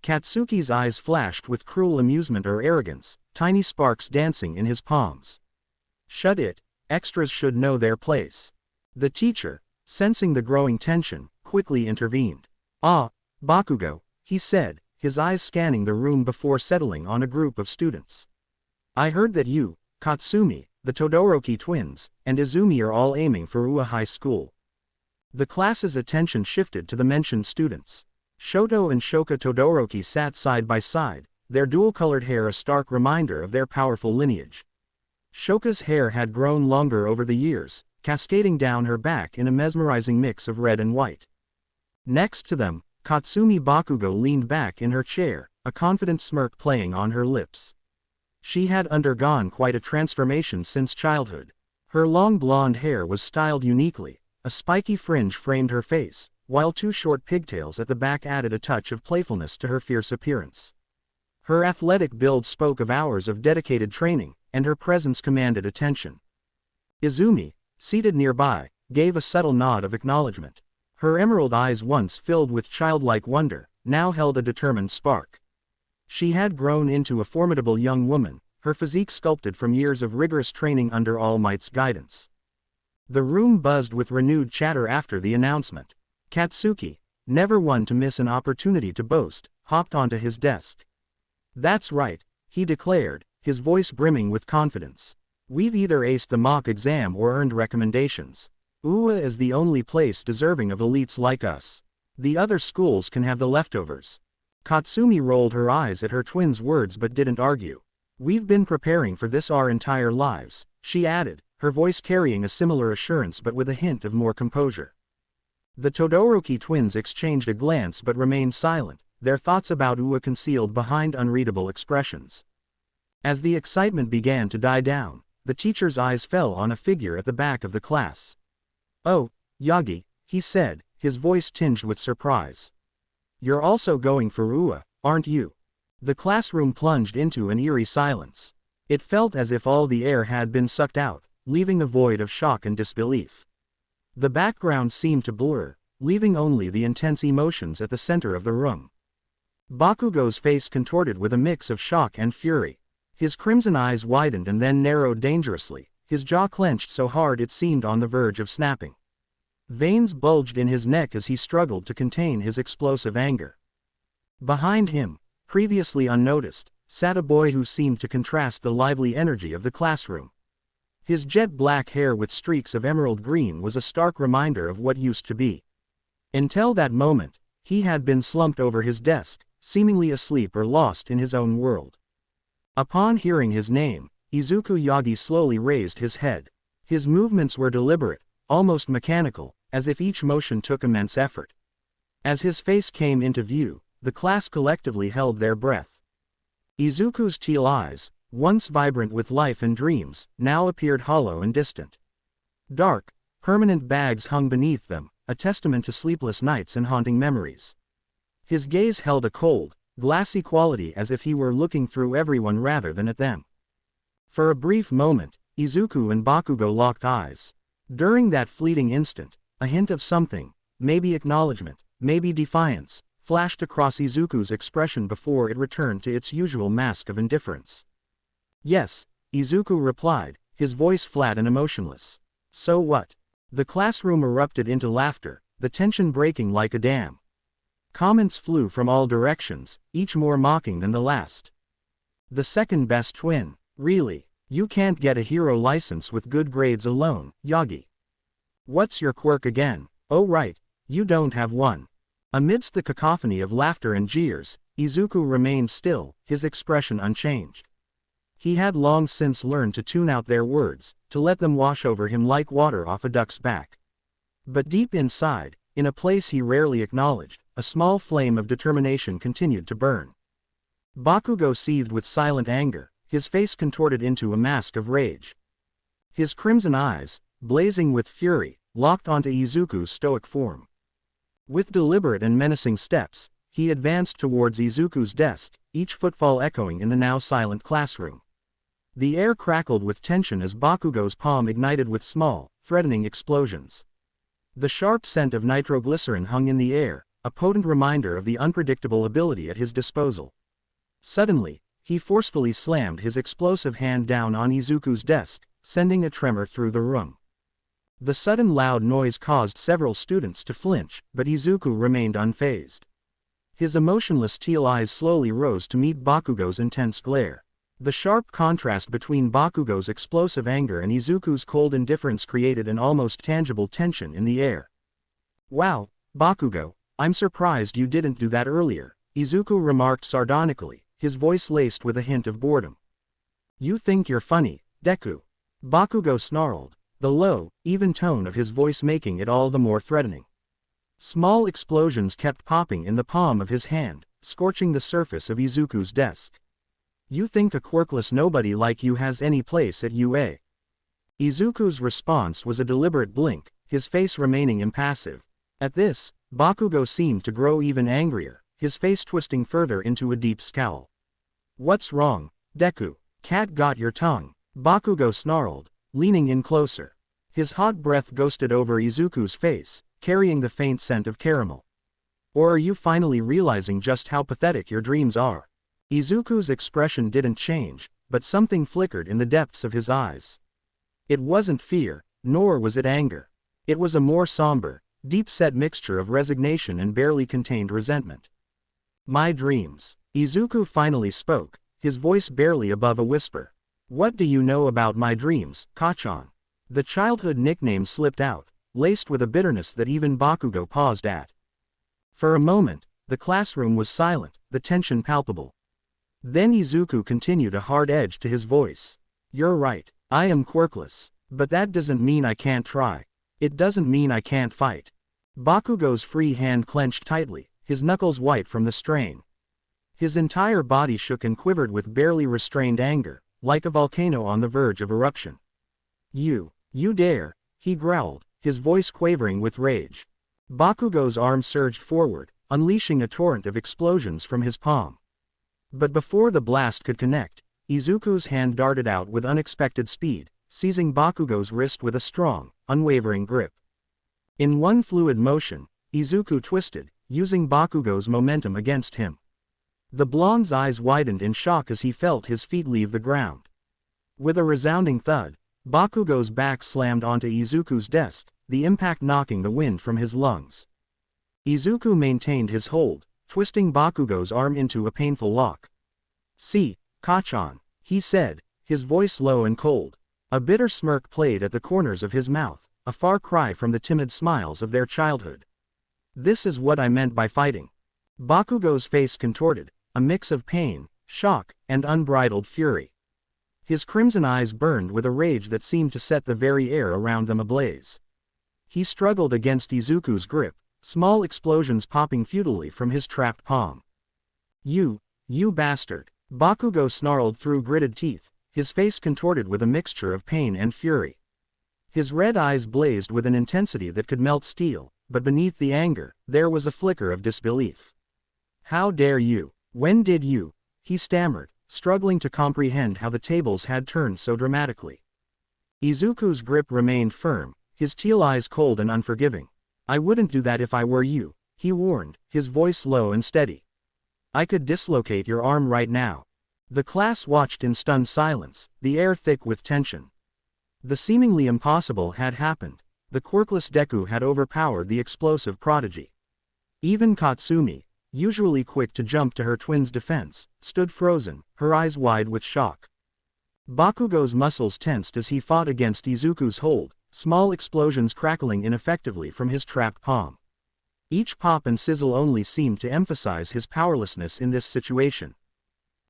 Katsuki's eyes flashed with cruel amusement or arrogance, tiny sparks dancing in his palms. "Shut it. Extras should know their place." The teacher, sensing the growing tension, quickly intervened. "Ah, Bakugo," he said, his eyes scanning the room before settling on a group of students. "I heard that you, Katsumi, the Todoroki twins, and Izumi are all aiming for Ua High School." The class's attention shifted to the mentioned students. Shoto and Shoka Todoroki sat side by side, their dual-colored hair a stark reminder of their powerful lineage. Shoka's hair had grown longer over the years, cascading down her back in a mesmerizing mix of red and white. Next to them, Katsumi Bakugo leaned back in her chair, a confident smirk playing on her lips. She had undergone quite a transformation since childhood. Her long blonde hair was styled uniquely, a spiky fringe framed her face, while 2 short pigtails at the back added a touch of playfulness to her fierce appearance. Her athletic build spoke of hours of dedicated training, and her presence commanded attention. Izumi, seated nearby, gave a subtle nod of acknowledgement. Her emerald eyes, once filled with childlike wonder, now held a determined spark. She had grown into a formidable young woman, her physique sculpted from years of rigorous training under All Might's guidance. The room buzzed with renewed chatter after the announcement. Katsuki, never one to miss an opportunity to boast, hopped onto his desk. "That's right," he declared, his voice brimming with confidence. We've either aced the mock exam or earned recommendations. UA is the only place deserving of elites like us. The other schools can have the leftovers. Katsumi rolled her eyes at her twin's words but didn't argue. We've been preparing for this our entire lives, she added, her voice carrying a similar assurance but with a hint of more composure. The Todoroki twins exchanged a glance but remained silent, their thoughts about UA concealed behind unreadable expressions. As the excitement began to die down, the teacher's eyes fell on a figure at the back of the class. "Oh, Yagi," he said, his voice tinged with surprise. "You're also going for UA, aren't you?" The classroom plunged into an eerie silence. It felt as if all the air had been sucked out, leaving a void of shock and disbelief. The background seemed to blur, leaving only the intense emotions at the center of the room. Bakugo's face contorted with a mix of shock and fury. His crimson eyes widened and then narrowed dangerously, his jaw clenched so hard it seemed on the verge of snapping. Veins bulged in his neck as he struggled to contain his explosive anger. Behind him, previously unnoticed, sat a boy who seemed to contrast the lively energy of the classroom. His jet black hair with streaks of emerald green was a stark reminder of what used to be. Until that moment, he had been slumped over his desk, seemingly asleep or lost in his own world. Upon hearing his name, Izuku Yagi slowly raised his head. His movements were deliberate, almost mechanical, as if each motion took immense effort. As his face came into view, the class collectively held their breath. Izuku's teal eyes, once vibrant with life and dreams, now appeared hollow and distant. Dark, permanent bags hung beneath them, a testament to sleepless nights and haunting memories. His gaze held a cold, glassy quality as if he were looking through everyone rather than at them. For a brief moment, Izuku and Bakugo locked eyes. During that fleeting instant, a hint of something, maybe acknowledgement, maybe defiance, flashed across Izuku's expression before it returned to its usual mask of indifference. "Yes," Izuku replied, his voice flat and emotionless. "So what?" The classroom erupted into laughter, the tension breaking like a dam. Comments flew from all directions, each more mocking than the last. "The second best twin, really? You can't get a hero license with good grades alone, Yagi. What's your quirk again? Oh right, you don't have one." Amidst the cacophony of laughter and jeers, Izuku remained still, his expression unchanged. He had long since learned to tune out their words, to let them wash over him like water off a duck's back. But deep inside, in a place he rarely acknowledged, a small flame of determination continued to burn. Bakugo seethed with silent anger, his face contorted into a mask of rage. His crimson eyes, blazing with fury, locked onto Izuku's stoic form. With deliberate and menacing steps, he advanced towards Izuku's desk, each footfall echoing in the now silent classroom. The air crackled with tension as Bakugo's palm ignited with small, threatening explosions. The sharp scent of nitroglycerin hung in the air, a potent reminder of the unpredictable ability at his disposal. Suddenly, he forcefully slammed his explosive hand down on Izuku's desk, sending a tremor through the room. The sudden loud noise caused several students to flinch, but Izuku remained unfazed. His emotionless teal eyes slowly rose to meet Bakugo's intense glare. The sharp contrast between Bakugo's explosive anger and Izuku's cold indifference created an almost tangible tension in the air. "Wow, Bakugo, I'm surprised you didn't do that earlier," Izuku remarked sardonically, his voice laced with a hint of boredom. "You think you're funny, Deku?" Bakugo snarled, the low, even tone of his voice making it all the more threatening. Small explosions kept popping in the palm of his hand, scorching the surface of Izuku's desk. "You think a quirkless nobody like you has any place at UA?" Izuku's response was a deliberate blink, his face remaining impassive. At this, Bakugo seemed to grow even angrier, his face twisting further into a deep scowl. "What's wrong, Deku? Cat got your tongue?" Bakugo snarled, leaning in closer. His hot breath ghosted over Izuku's face, carrying the faint scent of caramel. "Or are you finally realizing just how pathetic your dreams are?" Izuku's expression didn't change, but something flickered in the depths of his eyes. It wasn't fear, nor was it anger. It was a more somber, deep-set mixture of resignation and barely contained resentment. "My dreams." Izuku finally spoke, his voice barely above a whisper. What do you know about my dreams, Kachan? The childhood nickname slipped out, laced with a bitterness that even Bakugo paused at. For a moment, the classroom was silent, the tension palpable. Then Izuku continued, a hard edge to his voice. You're right, I am quirkless, but that doesn't mean I can't try. It doesn't mean I can't fight. Bakugo's free hand clenched tightly, his knuckles white from the strain. His entire body shook and quivered with barely restrained anger, like a volcano on the verge of eruption. You dare, he growled, his voice quavering with rage. Bakugo's arm surged forward, unleashing a torrent of explosions from his palm. But before the blast could connect, Izuku's hand darted out with unexpected speed, seizing Bakugo's wrist with a strong, unwavering grip. In one fluid motion, Izuku twisted, using Bakugo's momentum against him. The blonde's eyes widened in shock as he felt his feet leave the ground. With a resounding thud, Bakugo's back slammed onto Izuku's desk, the impact knocking the wind from his lungs. Izuku maintained his hold, twisting Bakugo's arm into a painful lock. See, Kachan, he said, his voice low and cold. A bitter smirk played at the corners of his mouth, a far cry from the timid smiles of their childhood. This is what I meant by fighting. Bakugo's face contorted, a mix of pain, shock, and unbridled fury. His crimson eyes burned with a rage that seemed to set the very air around them ablaze. He struggled against Izuku's grip, small explosions popping futilely from his trapped palm. You bastard! Bakugo snarled through gritted teeth, his face contorted with a mixture of pain and fury. His red eyes blazed with an intensity that could melt steel, but beneath the anger, there was a flicker of disbelief. How dare you? When did you? He stammered, struggling to comprehend how the tables had turned so dramatically. Izuku's grip remained firm, his teal eyes cold and unforgiving. I wouldn't do that if I were you, he warned, his voice low and steady. I could dislocate your arm right now. The class watched in stunned silence, the air thick with tension. The seemingly impossible had happened. The quirkless Deku had overpowered the explosive prodigy. Even Katsumi, usually quick to jump to her twin's defense, stood frozen, her eyes wide with shock. Bakugo's muscles tensed as he fought against Izuku's hold, small explosions crackling ineffectively from his trapped palm. Each pop and sizzle only seemed to emphasize his powerlessness in this situation.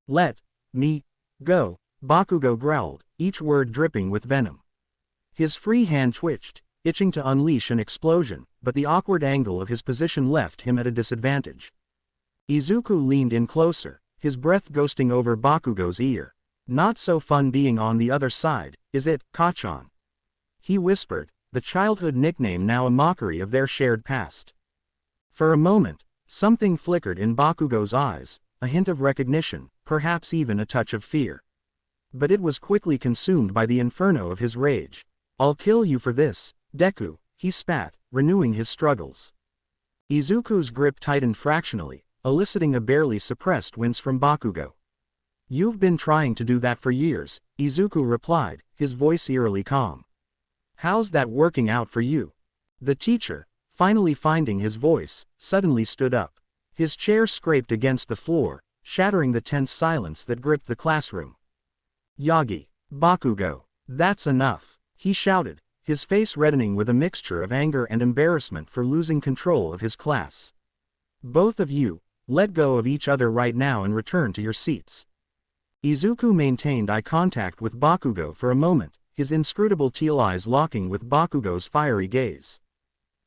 Let me go, Bakugo growled, each word dripping with venom. His free hand twitched, itching to unleash an explosion, but the awkward angle of his position left him at a disadvantage. Izuku leaned in closer, his breath ghosting over Bakugo's ear. Not so fun being on the other side, is it, Kachan? He whispered, the childhood nickname now a mockery of their shared past. For a moment, something flickered in Bakugo's eyes, a hint of recognition, perhaps even a touch of fear. But it was quickly consumed by the inferno of his rage. I'll kill you for this, Deku, he spat, renewing his struggles. Izuku's grip tightened fractionally, eliciting a barely suppressed wince from Bakugo. You've been trying to do that for years, Izuku replied, his voice eerily calm. How's that working out for you? The teacher, finally finding his voice, suddenly stood up. His chair scraped against the floor, shattering the tense silence that gripped the classroom. Yagi, Bakugo, that's enough, he shouted, his face reddening with a mixture of anger and embarrassment for losing control of his class. Both of you, let go of each other right now and return to your seats. Izuku maintained eye contact with Bakugo for a moment, his inscrutable teal eyes locking with Bakugo's fiery gaze.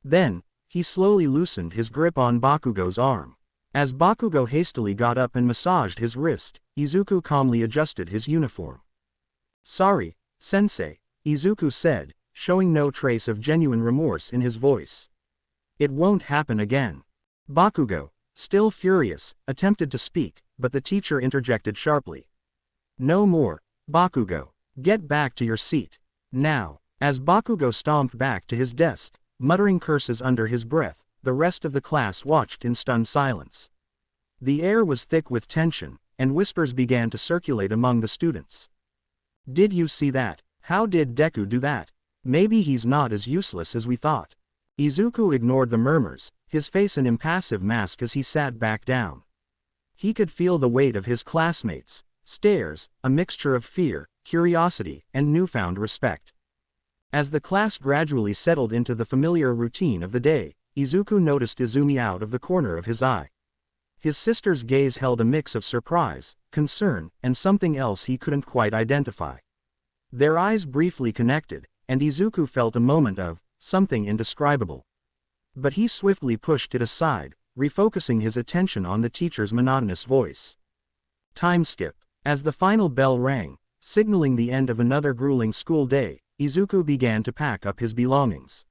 Then, he slowly loosened his grip on Bakugo's arm. As Bakugo hastily got up and massaged his wrist, Izuku calmly adjusted his uniform. Sorry, sensei, Izuku said, showing no trace of genuine remorse in his voice. It won't happen again. Bakugo, still furious, attempted to speak, but the teacher interjected sharply. No more, Bakugo. Get back to your seat. Now. As Bakugo stomped back to his desk, muttering curses under his breath, the rest of the class watched in stunned silence. The air was thick with tension, and whispers began to circulate among the students. Did you see that? How did Deku do that? Maybe he's not as useless as we thought. Izuku ignored the murmurs, his face an impassive mask as he sat back down. He could feel the weight of his classmates' stares, a mixture of fear, curiosity, and newfound respect. As the class gradually settled into the familiar routine of the day, Izuku noticed Izumi out of the corner of his eye. His sister's gaze held a mix of surprise, concern, and something else he couldn't quite identify. Their eyes briefly connected, and Izuku felt a moment of something indescribable. But he swiftly pushed it aside, refocusing his attention on the teacher's monotonous voice. Time skip. As the final bell rang, signaling the end of another grueling school day, Izuku began to pack up his belongings.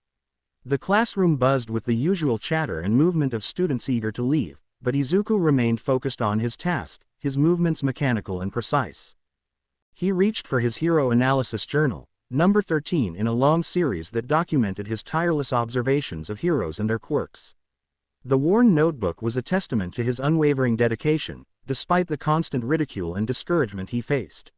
The classroom buzzed with the usual chatter and movement of students eager to leave, but Izuku remained focused on his task, his movements mechanical and precise. He reached for his hero analysis journal, number 13 in a long series that documented his tireless observations of heroes and their quirks. The worn notebook was a testament to his unwavering dedication, despite the constant ridicule and discouragement he faced.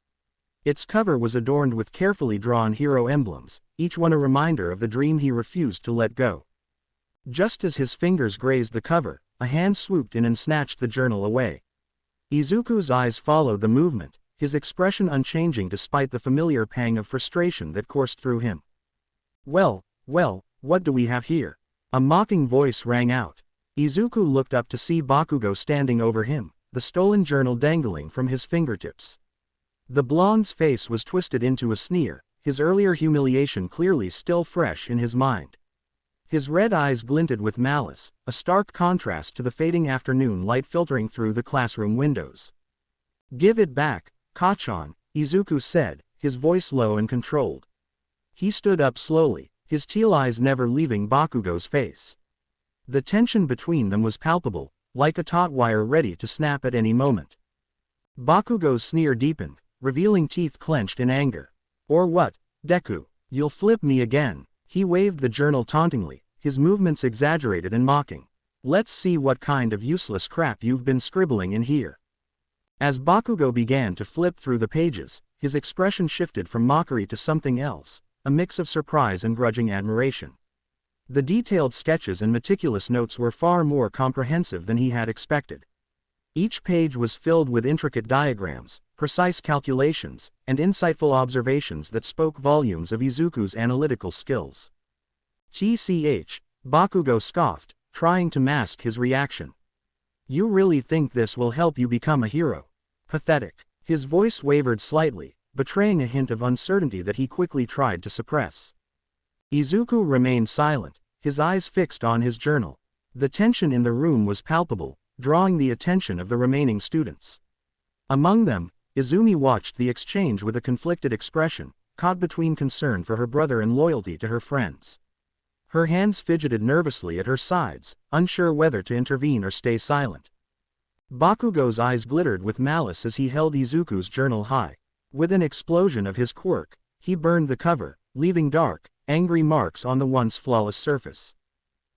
Its cover was adorned with carefully drawn hero emblems, each one a reminder of the dream he refused to let go. Just as his fingers grazed the cover, a hand swooped in and snatched the journal away. Izuku's eyes followed the movement, his expression unchanging despite the familiar pang of frustration that coursed through him. Well, what do we have here?" A mocking voice rang out. Izuku looked up to see Bakugo standing over him, the stolen journal dangling from his fingertips. The blonde's face was twisted into a sneer, his earlier humiliation clearly still fresh in his mind. His red eyes glinted with malice, a stark contrast to the fading afternoon light filtering through the classroom windows. "Give it back, Kachan," Izuku said, his voice low and controlled. He stood up slowly, his teal eyes never leaving Bakugo's face. The tension between them was palpable, like a taut wire ready to snap at any moment. Bakugo's sneer deepened, revealing teeth clenched in anger. "Or what, Deku? You'll flip me again?" He waved the journal tauntingly, his movements exaggerated and mocking. "Let's see what kind of useless crap you've been scribbling in here." As Bakugo began to flip through the pages, his expression shifted from mockery to something else, a mix of surprise and grudging admiration. The detailed sketches and meticulous notes were far more comprehensive than he had expected. Each page was filled with intricate diagrams, precise calculations, and insightful observations that spoke volumes of Izuku's analytical skills. "Tch," Bakugo scoffed, trying to mask his reaction. "You really think this will help you become a hero? Pathetic." His voice wavered slightly, betraying a hint of uncertainty that he quickly tried to suppress. Izuku remained silent, his eyes fixed on his journal. The tension in the room was palpable, drawing the attention of the remaining students. Among them, Izumi watched the exchange with a conflicted expression, caught between concern for her brother and loyalty to her friends. Her hands fidgeted nervously at her sides, unsure whether to intervene or stay silent. Bakugo's eyes glittered with malice as he held Izuku's journal high. With an explosion of his quirk, he burned the cover, leaving dark, angry marks on the once flawless surface.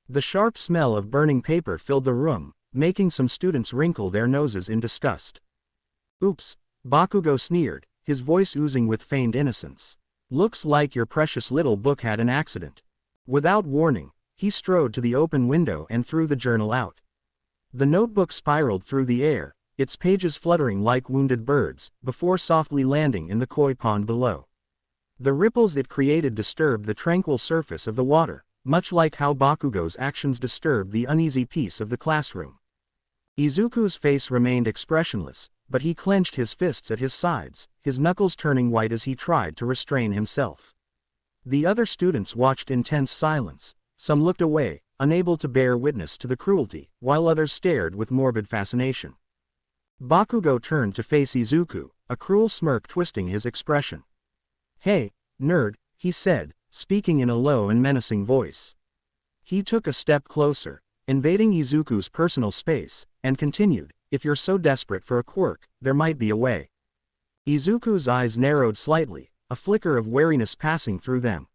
The sharp smell of burning paper filled the room, making some students wrinkle their noses in disgust. "Oops," Bakugo sneered, his voice oozing with feigned innocence. "Looks like your precious little book had an accident." Without warning, he strode to the open window and threw the journal out. The notebook spiraled through the air, its pages fluttering like wounded birds, before softly landing in the koi pond below. The ripples it created disturbed the tranquil surface of the water, much like how Bakugo's actions disturbed the uneasy peace of the classroom. Izuku's face remained expressionless, but he clenched his fists at his sides, his knuckles turning white as he tried to restrain himself. The other students watched in tense silence, some looked away, unable to bear witness to the cruelty, while others stared with morbid fascination. Bakugo turned to face Izuku, a cruel smirk twisting his expression. "Hey, nerd," he said, speaking in a low and menacing voice. He took a step closer, invading Izuku's personal space, and continued, "If you're so desperate for a quirk, there might be a way." Izuku's eyes narrowed slightly, a flicker of wariness passing through them.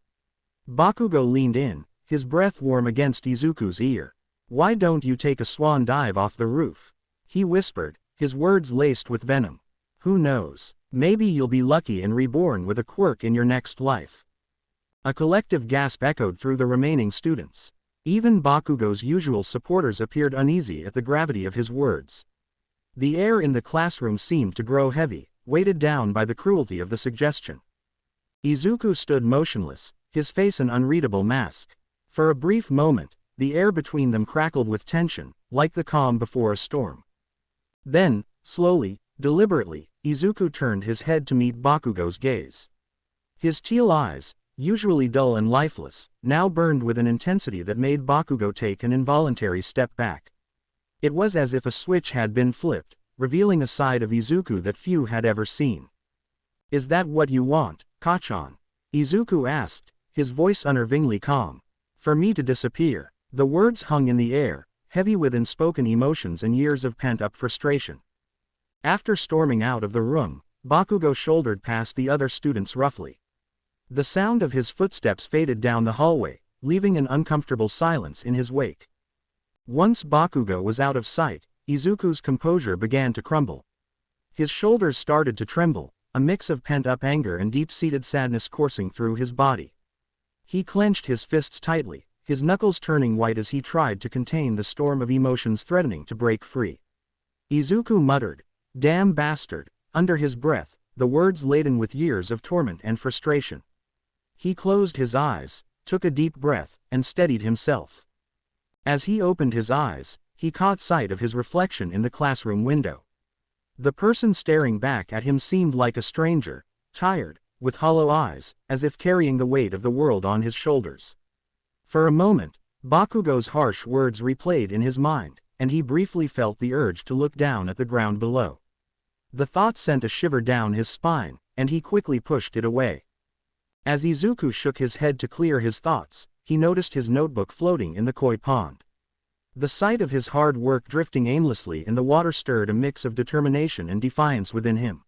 Bakugo leaned in, his breath warm against Izuku's ear. "Why don't you take a swan dive off the roof?" he whispered, his words laced with venom. "Who knows, maybe you'll be lucky and reborn with a quirk in your next life." A collective gasp echoed through the remaining students. Even Bakugo's usual supporters appeared uneasy at the gravity of his words. The air in the classroom seemed to grow heavy, weighted down by the cruelty of the suggestion. Izuku stood motionless, his face an unreadable mask. For a brief moment, the air between them crackled with tension, like the calm before a storm. Then, slowly, deliberately, Izuku turned his head to meet Bakugo's gaze. His teal eyes, usually dull and lifeless, now burned with an intensity that made Bakugo take an involuntary step back. It was as if a switch had been flipped, revealing a side of Izuku that few had ever seen. "Is that what you want, Kachan?" Izuku asked, his voice unnervingly calm. "For me to disappear?" The words hung in the air, heavy with unspoken emotions and years of pent-up frustration. After storming out of the room, Bakugo shouldered past the other students roughly. The sound of his footsteps faded down the hallway, leaving an uncomfortable silence in his wake. Once Bakugo was out of sight, Izuku's composure began to crumble. His shoulders started to tremble, a mix of pent-up anger and deep-seated sadness coursing through his body. He clenched his fists tightly, his knuckles turning white as he tried to contain the storm of emotions threatening to break free. Izuku muttered, "Damn bastard," under his breath, the words laden with years of torment and frustration. He closed his eyes, took a deep breath, and steadied himself. As he opened his eyes, he caught sight of his reflection in the classroom window. The person staring back at him seemed like a stranger, tired, with hollow eyes, as if carrying the weight of the world on his shoulders. For a moment, Bakugo's harsh words replayed in his mind, and he briefly felt the urge to look down at the ground below. The thought sent a shiver down his spine, and he quickly pushed it away. As Izuku shook his head to clear his thoughts, he noticed his notebook floating in the koi pond. The sight of his hard work drifting aimlessly in the water stirred a mix of determination and defiance within him.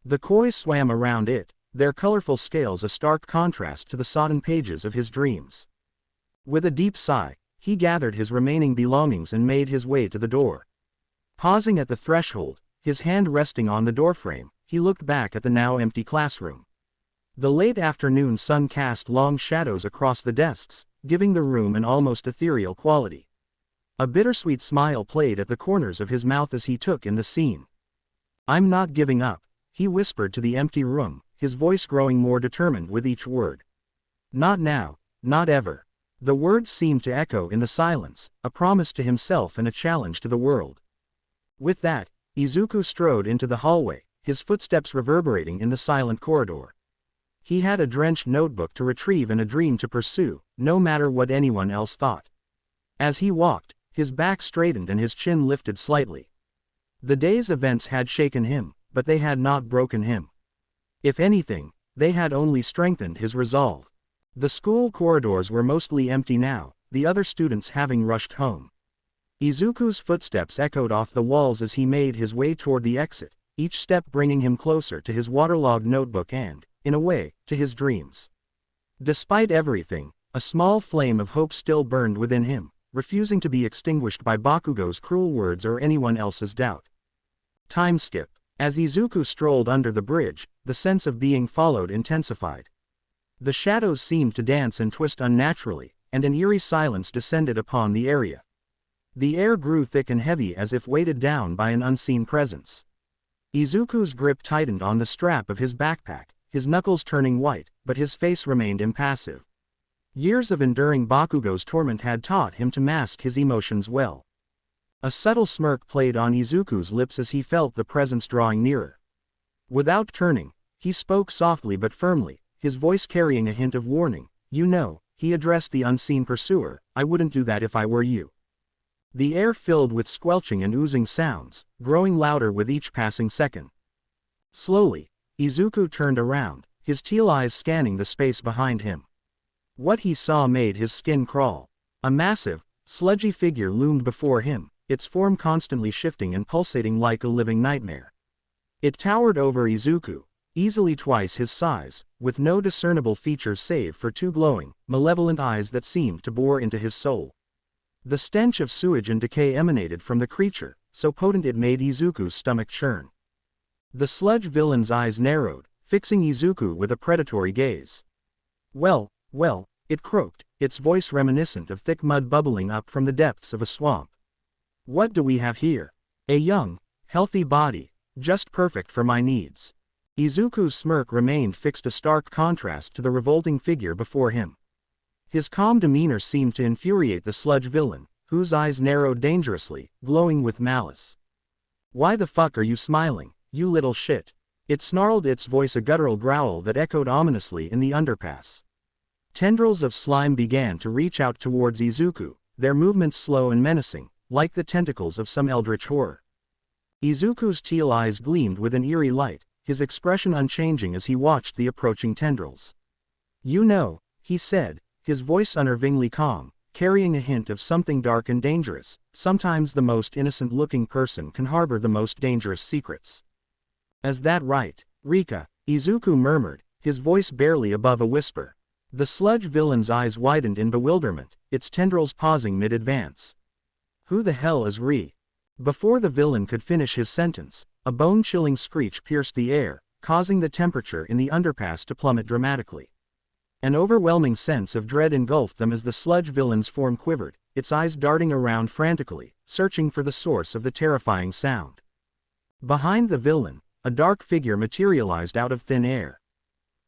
The koi swam around it, their colorful scales a stark contrast to the sodden pages of his dreams. With a deep sigh, he gathered his remaining belongings and made his way to the door. Pausing at the threshold, his hand resting on the doorframe, he looked back at the now empty classroom. The late afternoon sun cast long shadows across the desks, giving the room an almost ethereal quality. A bittersweet smile played at the corners of his mouth as he took in the scene. "I'm not giving up," he whispered to the empty room, his voice growing more determined with each word. "Not now, not ever." The words seemed to echo in the silence, a promise to himself and a challenge to the world. With that, Izuku strode into the hallway, his footsteps reverberating in the silent corridor. He had a drenched notebook to retrieve and a dream to pursue, no matter what anyone else thought. As he walked, his back straightened and his chin lifted slightly. The day's events had shaken him, but they had not broken him. If anything, they had only strengthened his resolve. The school corridors were mostly empty now, the other students having rushed home. Izuku's footsteps echoed off the walls as he made his way toward the exit, each step bringing him closer to his waterlogged notebook and, in a way, to his dreams. Despite everything, a small flame of hope still burned within him, refusing to be extinguished by Bakugo's cruel words or anyone else's doubt. Time skip. As Izuku strolled under the bridge, the sense of being followed intensified. The shadows seemed to dance and twist unnaturally, and an eerie silence descended upon the area. The air grew thick and heavy as if weighted down by an unseen presence. Izuku's grip tightened on the strap of his backpack, his knuckles turning white, but his face remained impassive. Years of enduring Bakugo's torment had taught him to mask his emotions well. A subtle smirk played on Izuku's lips as he felt the presence drawing nearer. Without turning, he spoke softly but firmly, his voice carrying a hint of warning. "You know," he addressed the unseen pursuer, "I wouldn't do that if I were you." The air filled with squelching and oozing sounds, growing louder with each passing second. Slowly, Izuku turned around, his teal eyes scanning the space behind him. What he saw made his skin crawl. A massive, sludgy figure loomed before him, its form constantly shifting and pulsating like a living nightmare. It towered over Izuku, easily twice his size, with no discernible features save for two glowing, malevolent eyes that seemed to bore into his soul. The stench of sewage and decay emanated from the creature, so potent it made Izuku's stomach churn. The sludge villain's eyes narrowed, fixing Izuku with a predatory gaze. Well, it croaked, its voice reminiscent of thick mud bubbling up from the depths of a swamp. "What do we have here?" A young, healthy body, Just perfect for my needs. Izuku's smirk remained fixed, a stark contrast to the revolting figure before him. His calm demeanor seemed to infuriate the sludge villain, whose eyes narrowed dangerously, glowing with malice. "Why the fuck are you smiling, you little shit?" It snarled, its voice a guttural growl that echoed ominously in the underpass. Tendrils of slime began to reach out towards Izuku, their movements slow and menacing, like the tentacles of some eldritch horror. Izuku's teal eyes gleamed with an eerie light, his expression unchanging as he watched the approaching tendrils. "You know," he said, his voice unnervingly calm, carrying a hint of something dark and dangerous. "Sometimes the most innocent-looking person can harbor the most dangerous secrets." "Is that right, Rika?" Izuku murmured, his voice barely above a whisper. The sludge villain's eyes widened in bewilderment, its tendrils pausing mid-advance. "Who the hell is Ri?" Before the villain could finish his sentence, a bone-chilling screech pierced the air, causing the temperature in the underpass to plummet dramatically. An overwhelming sense of dread engulfed them as the sludge villain's form quivered, its eyes darting around frantically, searching for the source of the terrifying sound. Behind the villain, a dark figure materialized out of thin air.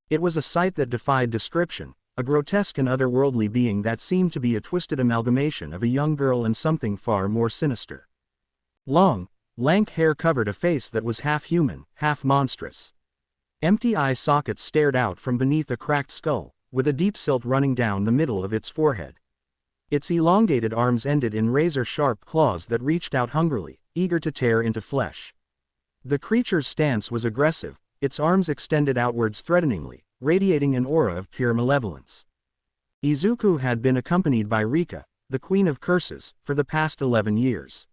It was a sight that defied description, a grotesque and otherworldly being that seemed to be a twisted amalgamation of a young girl and something far more sinister. Long, lank hair covered a face that was half human, half monstrous. Empty eye sockets stared out from beneath a cracked skull, with a deep silt running down the middle of its forehead. Its elongated arms ended in razor-sharp claws that reached out hungrily, eager to tear into flesh. The creature's stance was aggressive, its arms extended outwards threateningly, radiating an aura of pure malevolence. Izuku had been accompanied by Rika, the Queen of Curses, for the past 11 years.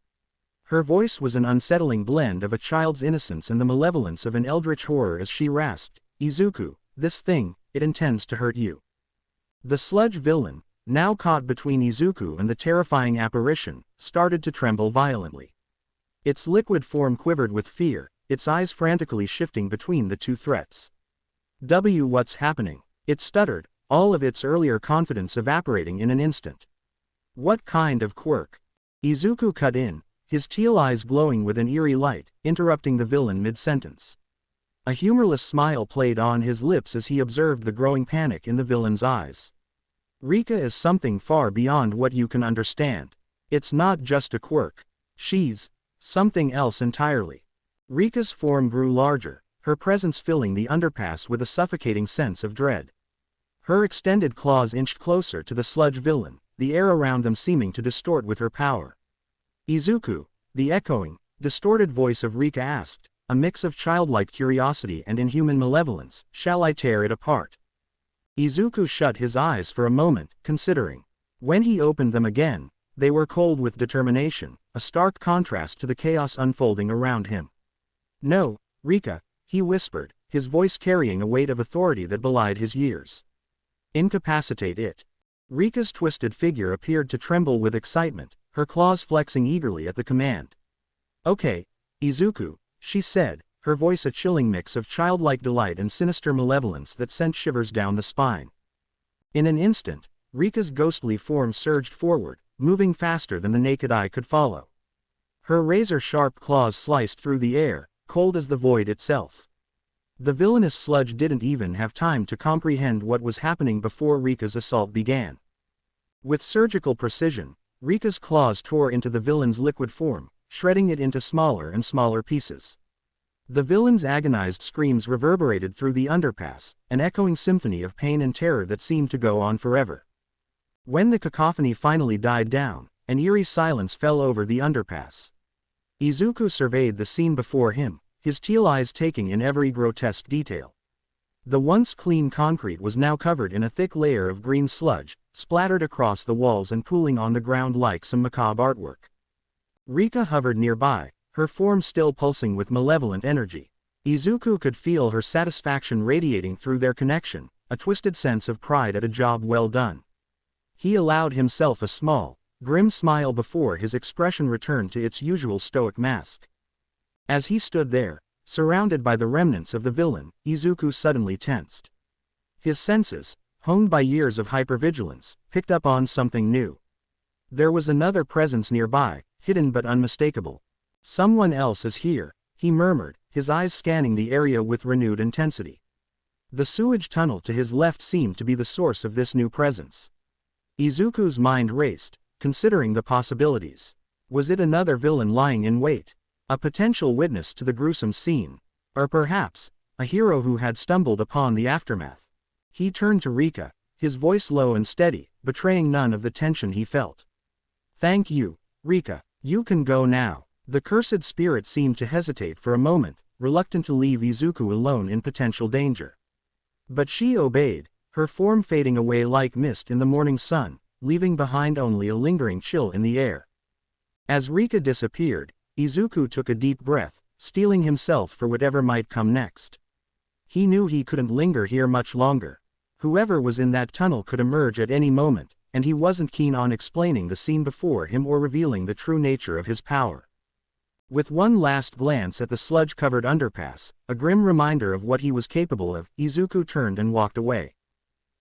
Her voice was an unsettling blend of a child's innocence and the malevolence of an eldritch horror as she rasped, "Izuku, this thing, it intends to hurt you." The sludge villain, now caught between Izuku and the terrifying apparition, started to tremble violently. Its liquid form quivered with fear, its eyes frantically shifting between the two threats. What's happening?" It stuttered, all of its earlier confidence evaporating in an instant. "What kind of quirk?" Izuku cut in, his teal eyes glowing with an eerie light, interrupting the villain mid-sentence. A humorless smile played on his lips as he observed the growing panic in the villain's eyes. "Rika is something far beyond what you can understand. It's not just a quirk. She's something else entirely." Rika's form grew larger, her presence filling the underpass with a suffocating sense of dread. Her extended claws inched closer to the sludge villain, the air around them seeming to distort with her power. "Izuku," the echoing, distorted voice of Rika asked, a mix of childlike curiosity and inhuman malevolence, "shall I tear it apart?" Izuku shut his eyes for a moment, considering. When he opened them again, they were cold with determination, a stark contrast to the chaos unfolding around him. "No, Rika," he whispered, his voice carrying a weight of authority that belied his years. "Incapacitate it." Rika's twisted figure appeared to tremble with excitement, her claws flexing eagerly at the command. "Okay, Izuku," she said, her voice a chilling mix of childlike delight and sinister malevolence that sent shivers down the spine. In an instant, Rika's ghostly form surged forward, moving faster than the naked eye could follow. Her razor-sharp claws sliced through the air, cold as the void itself. The villainous sludge didn't even have time to comprehend what was happening before Rika's assault began. With surgical precision, Rika's claws tore into the villain's liquid form, shredding it into smaller and smaller pieces. The villain's agonized screams reverberated through the underpass, an echoing symphony of pain and terror that seemed to go on forever. When the cacophony finally died down, an eerie silence fell over the underpass. Izuku surveyed the scene before him, his teal eyes taking in every grotesque detail. The once clean concrete was now covered in a thick layer of green sludge, splattered across the walls and pooling on the ground like some macabre artwork. Rika hovered nearby, her form still pulsing with malevolent energy. Izuku could feel her satisfaction radiating through their connection, a twisted sense of pride at a job well done. He allowed himself a small, grim smile before his expression returned to its usual stoic mask. As he stood there, surrounded by the remnants of the villain, Izuku suddenly tensed. His senses, honed by years of hypervigilance, picked up on something new. There was another presence nearby, hidden but unmistakable. "Someone else is here," he murmured, his eyes scanning the area with renewed intensity. The sewage tunnel to his left seemed to be the source of this new presence. Izuku's mind raced, considering the possibilities. Was it another villain lying in wait? A potential witness to the gruesome scene? Or perhaps, a hero who had stumbled upon the aftermath? He turned to Rika, his voice low and steady, betraying none of the tension he felt. "Thank you, Rika. You can go now." The cursed spirit seemed to hesitate for a moment, reluctant to leave Izuku alone in potential danger. But she obeyed, her form fading away like mist in the morning sun, leaving behind only a lingering chill in the air. As Rika disappeared, Izuku took a deep breath, steeling himself for whatever might come next. He knew he couldn't linger here much longer. Whoever was in that tunnel could emerge at any moment, and he wasn't keen on explaining the scene before him or revealing the true nature of his power. With one last glance at the sludge-covered underpass, a grim reminder of what he was capable of, Izuku turned and walked away.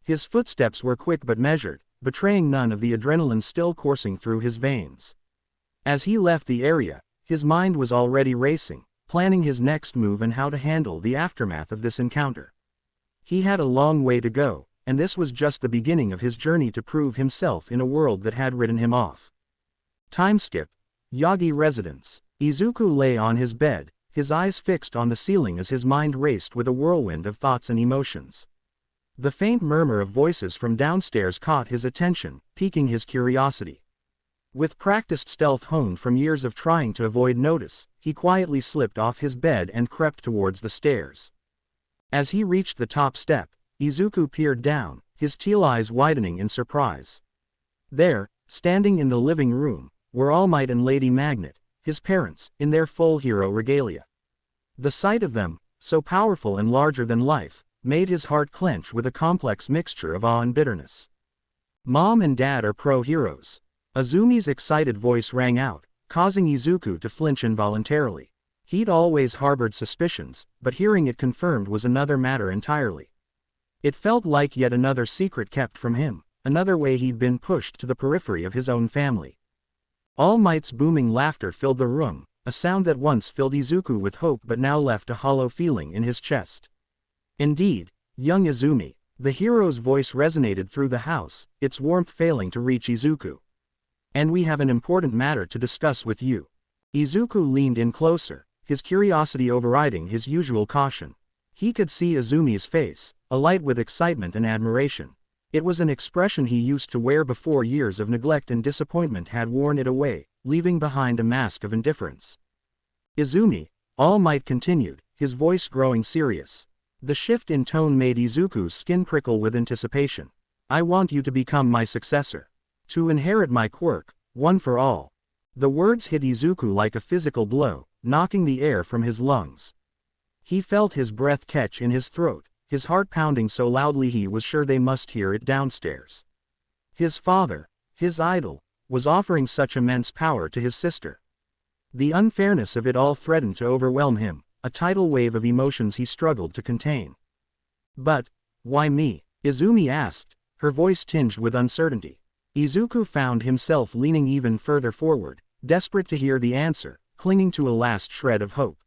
His footsteps were quick but measured, betraying none of the adrenaline still coursing through his veins. As he left the area, his mind was already racing, planning his next move and how to handle the aftermath of this encounter. He had a long way to go, and this was just the beginning of his journey to prove himself in a world that had written him off. Time skip. Yagi residence. Izuku lay on his bed, his eyes fixed on the ceiling as his mind raced with a whirlwind of thoughts and emotions. The faint murmur of voices from downstairs caught his attention, piquing his curiosity. With practiced stealth honed from years of trying to avoid notice, he quietly slipped off his bed and crept towards the stairs. As he reached the top step, Izuku peered down, his teal eyes widening in surprise. There, standing in the living room, were All Might and Lady Magnet, his parents, in their full hero regalia. The sight of them, so powerful and larger than life, made his heart clench with a complex mixture of awe and bitterness. "Mom and Dad are pro-heroes." Azumi's excited voice rang out, causing Izuku to flinch involuntarily. He'd always harbored suspicions, but hearing it confirmed was another matter entirely. It felt like yet another secret kept from him, another way he'd been pushed to the periphery of his own family. All Might's booming laughter filled the room, a sound that once filled Izuku with hope but now left a hollow feeling in his chest. "Indeed, young Izumi," the hero's voice resonated through the house, its warmth failing to reach Izuku. "And we have an important matter to discuss with you." Izuku leaned in closer, his curiosity overriding his usual caution. He could see Izumi's face, alight with excitement and admiration. It was an expression he used to wear before years of neglect and disappointment had worn it away, leaving behind a mask of indifference. "Izumi," All Might continued, his voice growing serious. The shift in tone made Izuku's skin prickle with anticipation. "I want you to become my successor. To inherit my quirk, one for all." The words hit Izuku like a physical blow, knocking the air from his lungs. He felt his breath catch in his throat, his heart pounding so loudly he was sure they must hear it downstairs. His father, his idol, was offering such immense power to his sister. The unfairness of it all threatened to overwhelm him, a tidal wave of emotions he struggled to contain. "But, why me?" Izumi asked, her voice tinged with uncertainty. Izuku found himself leaning even further forward, desperate to hear the answer, clinging to a last shred of hope.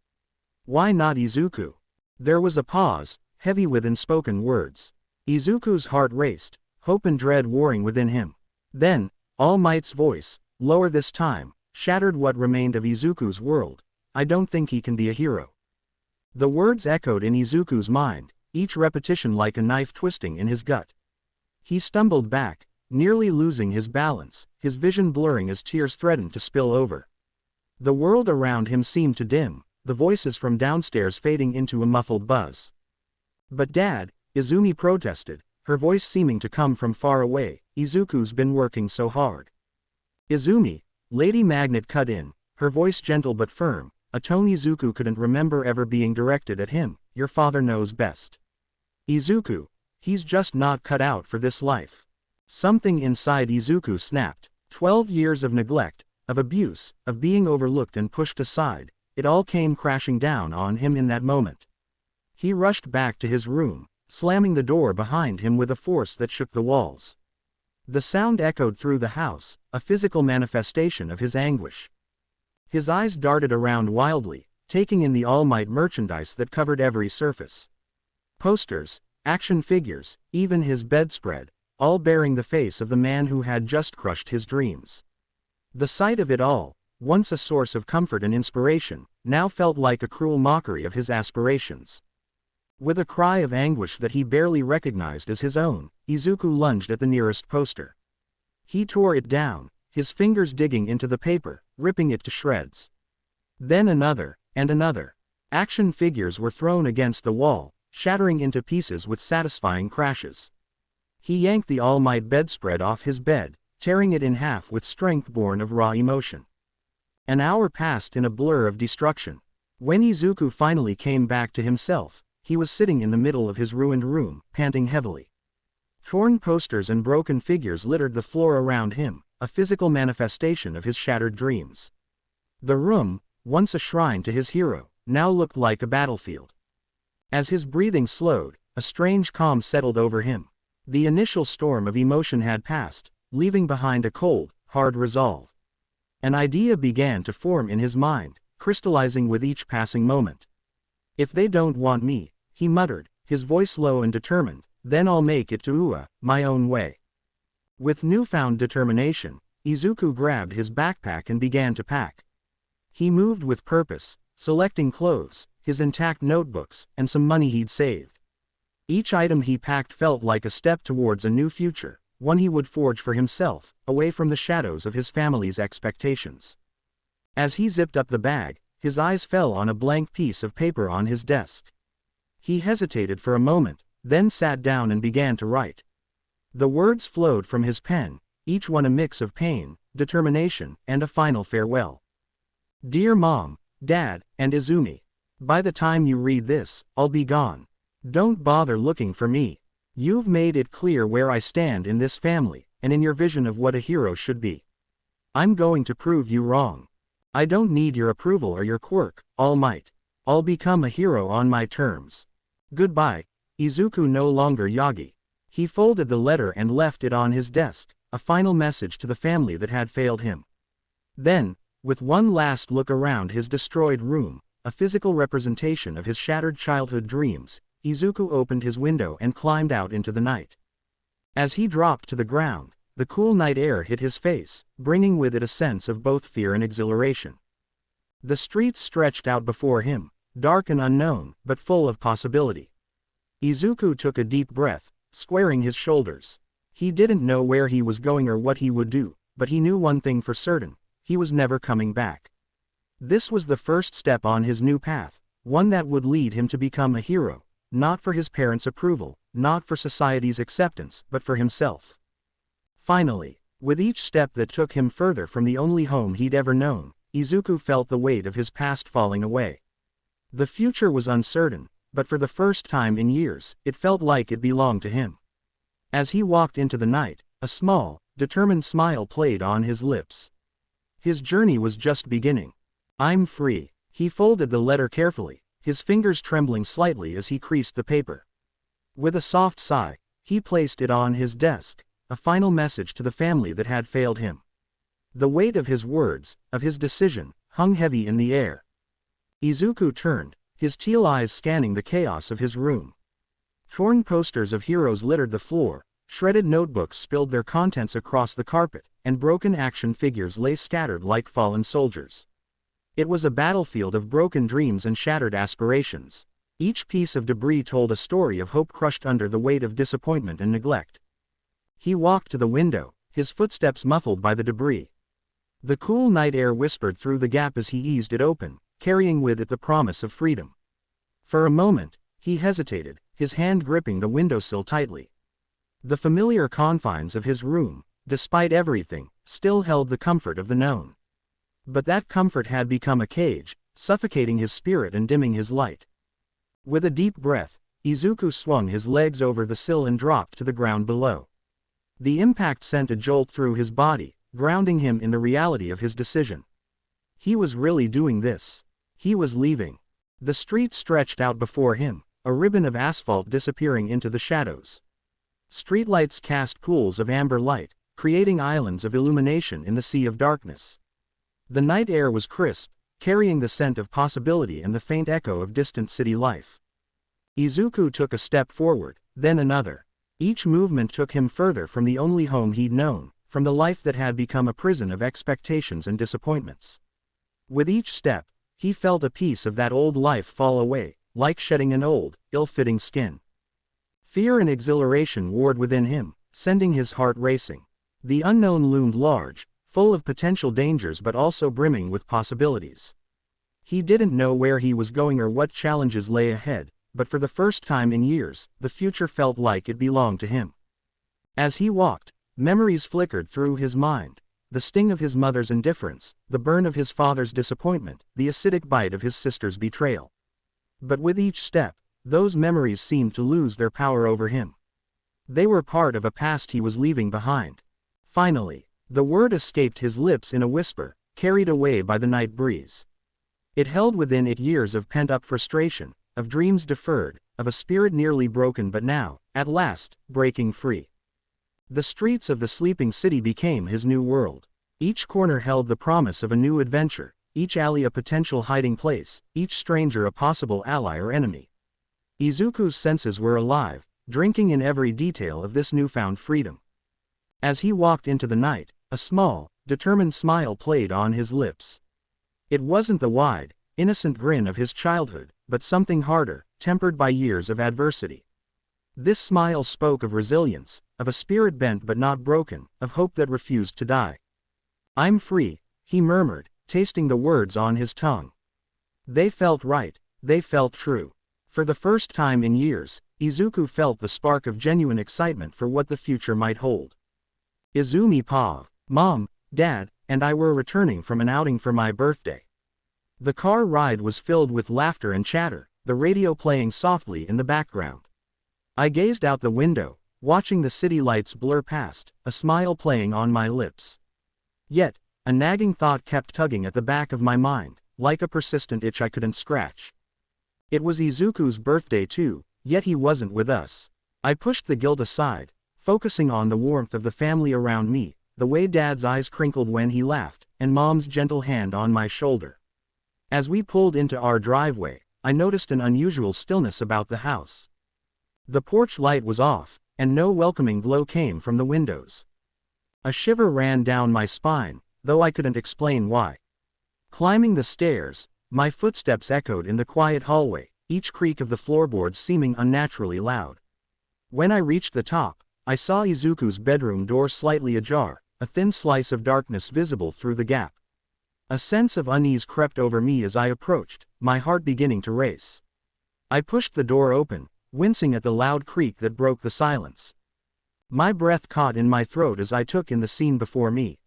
"Why not Izuku?" There was a pause, heavy with unspoken words. Izuku's heart raced, hope and dread warring within him. Then, All Might's voice, lower this time, shattered what remained of Izuku's world. "I don't think he can be a hero." The words echoed in Izuku's mind, each repetition like a knife twisting in his gut. He stumbled back, nearly losing his balance, his vision blurring as tears threatened to spill over. The world around him seemed to dim, the voices from downstairs fading into a muffled buzz. "But Dad," Izumi protested, her voice seeming to come from far away, "Izuku's been working so hard." "Izumi," Lady Magnet cut in, her voice gentle but firm, a tone Izuku couldn't remember ever being directed at him. "Your father knows best. Izuku, he's just not cut out for this life." Something inside Izuku snapped. 12 years of neglect, of abuse, of being overlooked and pushed aside, it all came crashing down on him in that moment. He rushed back to his room, slamming the door behind him with a force that shook the walls. The sound echoed through the house, a physical manifestation of his anguish. His eyes darted around wildly, taking in the All Might merchandise that covered every surface. Posters, action figures, even his bedspread, all bearing the face of the man who had just crushed his dreams. The sight of it all, once a source of comfort and inspiration, now felt like a cruel mockery of his aspirations. With a cry of anguish that he barely recognized as his own, Izuku lunged at the nearest poster. He tore it down, his fingers digging into the paper, ripping it to shreds. Then another, and another. Action figures were thrown against the wall, shattering into pieces with satisfying crashes. He yanked the All Might bedspread off his bed, tearing it in half with strength born of raw emotion. An hour passed in a blur of destruction. When Izuku finally came back to himself, he was sitting in the middle of his ruined room, panting heavily. Torn posters and broken figures littered the floor around him, a physical manifestation of his shattered dreams. The room, once a shrine to his hero, now looked like a battlefield. As his breathing slowed, a strange calm settled over him. The initial storm of emotion had passed, leaving behind a cold, hard resolve. An idea began to form in his mind, crystallizing with each passing moment. "If they don't want me," he muttered, his voice low and determined, "then I'll make it to Ua, my own way." With newfound determination, Izuku grabbed his backpack and began to pack. He moved with purpose, selecting clothes, his intact notebooks, and some money he'd saved. Each item he packed felt like a step towards a new future, one he would forge for himself, away from the shadows of his family's expectations. As he zipped up the bag, his eyes fell on a blank piece of paper on his desk. He hesitated for a moment, then sat down and began to write. The words flowed from his pen, each one a mix of pain, determination, and a final farewell. "Dear Mom, Dad, and Izumi. By the time you read this, I'll be gone. Don't bother looking for me. You've made it clear where I stand in this family, and in your vision of what a hero should be. I'm going to prove you wrong. I don't need your approval or your quirk, All Might. I'll become a hero on my terms. Goodbye, Izuku, no longer Yagi." He folded the letter and left it on his desk, a final message to the family that had failed him. Then, with one last look around his destroyed room, a physical representation of his shattered childhood dreams, Izuku opened his window and climbed out into the night. As he dropped to the ground, the cool night air hit his face, bringing with it a sense of both fear and exhilaration. The streets stretched out before him, dark and unknown, but full of possibility. Izuku took a deep breath, squaring his shoulders. He didn't know where he was going or what he would do, but he knew one thing for certain: he was never coming back. This was the first step on his new path, one that would lead him to become a hero, not for his parents' approval, not for society's acceptance, but for himself. Finally, with each step that took him further from the only home he'd ever known, Izuku felt the weight of his past falling away. The future was uncertain, but for the first time in years, it felt like it belonged to him. As he walked into the night, a small, determined smile played on his lips. His journey was just beginning. "I'm free." He folded the letter carefully, his fingers trembling slightly as he creased the paper. With a soft sigh, he placed it on his desk, a final message to the family that had failed him. The weight of his words, of his decision, hung heavy in the air. Izuku turned, his teal eyes scanning the chaos of his room. Torn posters of heroes littered the floor, shredded notebooks spilled their contents across the carpet, and broken action figures lay scattered like fallen soldiers. It was a battlefield of broken dreams and shattered aspirations. Each piece of debris told a story of hope crushed under the weight of disappointment and neglect. He walked to the window, his footsteps muffled by the debris. The cool night air whispered through the gap as he eased it open, carrying with it the promise of freedom. For a moment, he hesitated, his hand gripping the windowsill tightly. The familiar confines of his room, despite everything, still held the comfort of the known. But that comfort had become a cage, suffocating his spirit and dimming his light. With a deep breath, Izuku swung his legs over the sill and dropped to the ground below. The impact sent a jolt through his body, grounding him in the reality of his decision. He was really doing this. He was leaving. The street stretched out before him, a ribbon of asphalt disappearing into the shadows. Streetlights cast pools of amber light, creating islands of illumination in the sea of darkness. The night air was crisp, carrying the scent of possibility and the faint echo of distant city life. Izuku took a step forward, then another. Each movement took him further from the only home he'd known, from the life that had become a prison of expectations and disappointments. With each step, he felt a piece of that old life fall away, like shedding an old, ill-fitting skin. Fear and exhilaration warred within him, sending his heart racing. The unknown loomed large, full of potential dangers but also brimming with possibilities. He didn't know where he was going or what challenges lay ahead, but for the first time in years, the future felt like it belonged to him. As he walked, memories flickered through his mind. The sting of his mother's indifference, the burn of his father's disappointment, the acidic bite of his sister's betrayal. But with each step, those memories seemed to lose their power over him. They were part of a past he was leaving behind. Finally, the word escaped his lips in a whisper, carried away by the night breeze. It held within it years of pent-up frustration, of dreams deferred, of a spirit nearly broken but now, at last, breaking free. The streets of the sleeping city became his new world. Each corner held the promise of a new adventure, each alley a potential hiding place, each stranger a possible ally or enemy. Izuku's senses were alive, drinking in every detail of this newfound freedom. As he walked into the night, a small, determined smile played on his lips. It wasn't the wide, innocent grin of his childhood, but something harder, tempered by years of adversity. This smile spoke of resilience, of a spirit bent but not broken, of hope that refused to die. "I'm free," he murmured, tasting the words on his tongue. They felt right, they felt true. For the first time in years, Izuku felt the spark of genuine excitement for what the future might hold. Izumi-pa, Mom, Dad, and I were returning from an outing for my birthday. The car ride was filled with laughter and chatter, the radio playing softly in the background. I gazed out the window, watching the city lights blur past, a smile playing on my lips. Yet, a nagging thought kept tugging at the back of my mind, like a persistent itch I couldn't scratch. It was Izuku's birthday too, yet he wasn't with us. I pushed the guilt aside, focusing on the warmth of the family around me, the way Dad's eyes crinkled when he laughed, and Mom's gentle hand on my shoulder. As we pulled into our driveway, I noticed an unusual stillness about the house. The porch light was off, and no welcoming glow came from the windows. A shiver ran down my spine, though I couldn't explain why. Climbing the stairs, my footsteps echoed in the quiet hallway, each creak of the floorboards seeming unnaturally loud. When I reached the top, I saw Izuku's bedroom door slightly ajar, a thin slice of darkness visible through the gap. A sense of unease crept over me as I approached, my heart beginning to race. I pushed the door open, wincing at the loud creak that broke the silence. My breath caught in my throat as I took in the scene before me.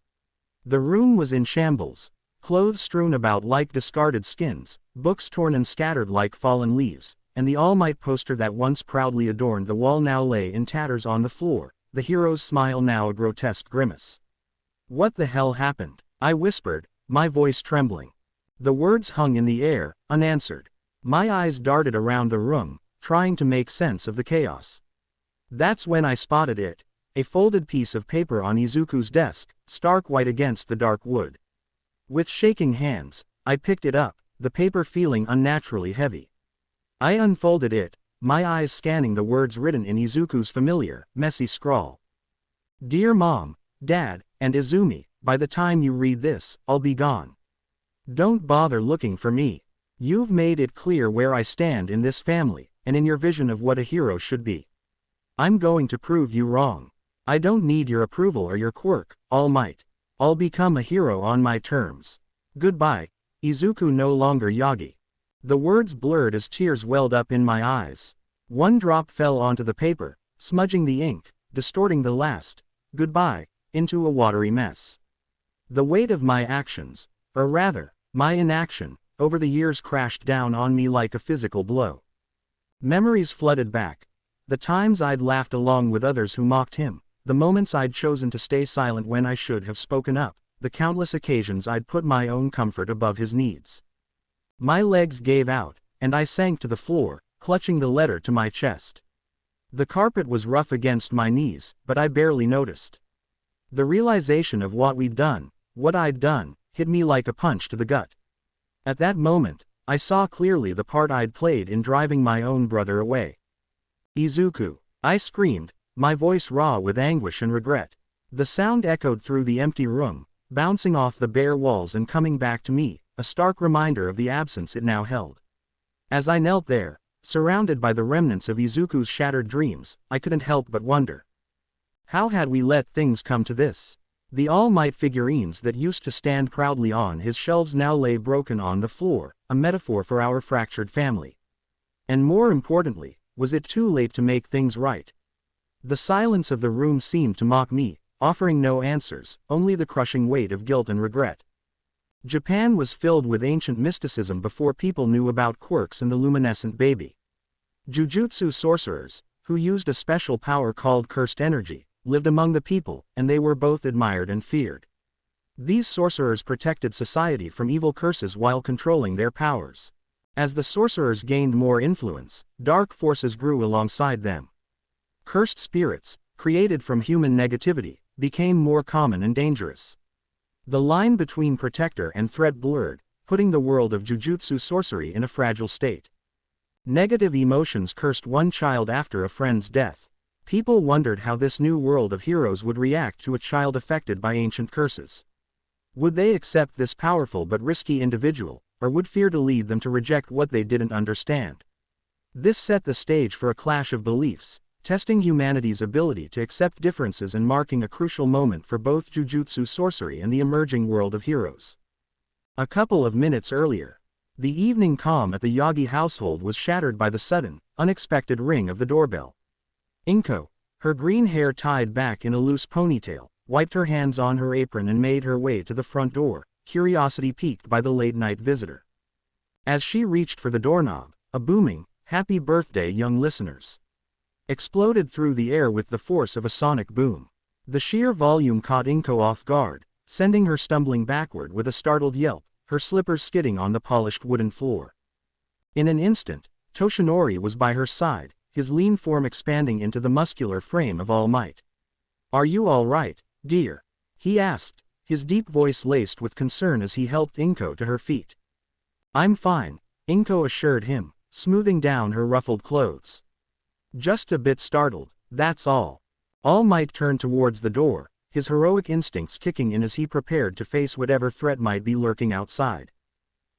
The room was in shambles, clothes strewn about like discarded skins, books torn and scattered like fallen leaves, and the All Might poster that once proudly adorned the wall now lay in tatters on the floor, the hero's smile now a grotesque grimace. "What the hell happened?" I whispered, my voice trembling. The words hung in the air, unanswered. My eyes darted around the room, trying to make sense of the chaos. That's when I spotted it, a folded piece of paper on Izuku's desk, stark white against the dark wood. With shaking hands, I picked it up, the paper feeling unnaturally heavy. I unfolded it, my eyes scanning the words written in Izuku's familiar, messy scrawl. "Dear Mom, Dad, and Izumi, by the time you read this, I'll be gone. Don't bother looking for me. You've made it clear where I stand in this family, and in your vision of what a hero should be. I'm going to prove you wrong. I don't need your approval or your quirk, All Might. I'll become a hero on my terms. Goodbye, Izuku no longer Yagi." The words blurred as tears welled up in my eyes. One drop fell onto the paper, smudging the ink, distorting the last "goodbye" into a watery mess. The weight of my actions, or rather, my inaction, over the years crashed down on me like a physical blow. Memories flooded back. The times I'd laughed along with others who mocked him, the moments I'd chosen to stay silent when I should have spoken up, the countless occasions I'd put my own comfort above his needs. My legs gave out, and I sank to the floor, clutching the letter to my chest. The carpet was rough against my knees, but I barely noticed. The realization of what we'd done, what I'd done, hit me like a punch to the gut. At that moment, I saw clearly the part I'd played in driving my own brother away. Izuku, I screamed, my voice raw with anguish and regret. The sound echoed through the empty room, bouncing off the bare walls and coming back to me, a stark reminder of the absence it now held. As I knelt there, surrounded by the remnants of Izuku's shattered dreams, I couldn't help but wonder. How had we let things come to this? The All Might figurines that used to stand proudly on his shelves now lay broken on the floor, a metaphor for our fractured family. And more importantly, was it too late to make things right? The silence of the room seemed to mock me, offering no answers, only the crushing weight of guilt and regret. Japan was filled with ancient mysticism before people knew about quirks and the luminescent baby. Jujutsu sorcerers, who used a special power called cursed energy, lived among the people, and they were both admired and feared. These sorcerers protected society from evil curses while controlling their powers. As the sorcerers gained more influence, dark forces grew alongside them. Cursed spirits, created from human negativity, became more common and dangerous. The line between protector and threat blurred, putting the world of Jujutsu sorcery in a fragile state. Negative emotions cursed one child after a friend's death. People wondered how this new world of heroes would react to a child affected by ancient curses. Would they accept this powerful but risky individual, or would fear to lead them to reject what they didn't understand? This set the stage for a clash of beliefs, testing humanity's ability to accept differences and marking a crucial moment for both Jujutsu sorcery and the emerging world of heroes. A couple of minutes earlier, the evening calm at the Yagi household was shattered by the sudden, unexpected ring of the doorbell. Inko, her green hair tied back in a loose ponytail, wiped her hands on her apron and made her way to the front door, curiosity piqued by the late-night visitor. As she reached for the doorknob, a booming, "Happy birthday, young listeners!" exploded through the air with the force of a sonic boom. The sheer volume caught Inko off guard, sending her stumbling backward with a startled yelp, her slippers skidding on the polished wooden floor. In an instant, Toshinori was by her side, his lean form expanding into the muscular frame of All Might. "Are you all right, dear?" he asked, his deep voice laced with concern as he helped Inko to her feet. "I'm fine," Inko assured him, smoothing down her ruffled clothes. "Just a bit startled, that's all." All Might turned towards the door, his heroic instincts kicking in as he prepared to face whatever threat might be lurking outside.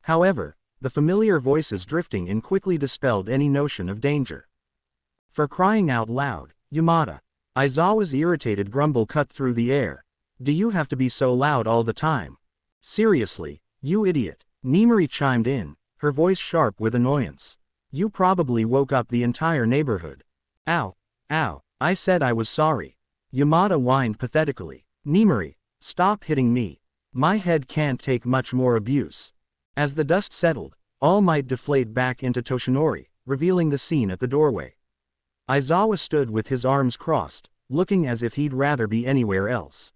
However, the familiar voices drifting in quickly dispelled any notion of danger. "For crying out loud, Yamada!" Aizawa's irritated grumble cut through the air. "Do you have to be so loud all the time? Seriously, you idiot!" Nimari chimed in, her voice sharp with annoyance. "You probably woke up the entire neighborhood." "Ow, ow, I said I was sorry." Yamada whined pathetically. "Nimari, stop hitting me. My head can't take much more abuse." As the dust settled, All Might deflated back into Toshinori, revealing the scene at the doorway. Aizawa stood with his arms crossed, looking as if he'd rather be anywhere else.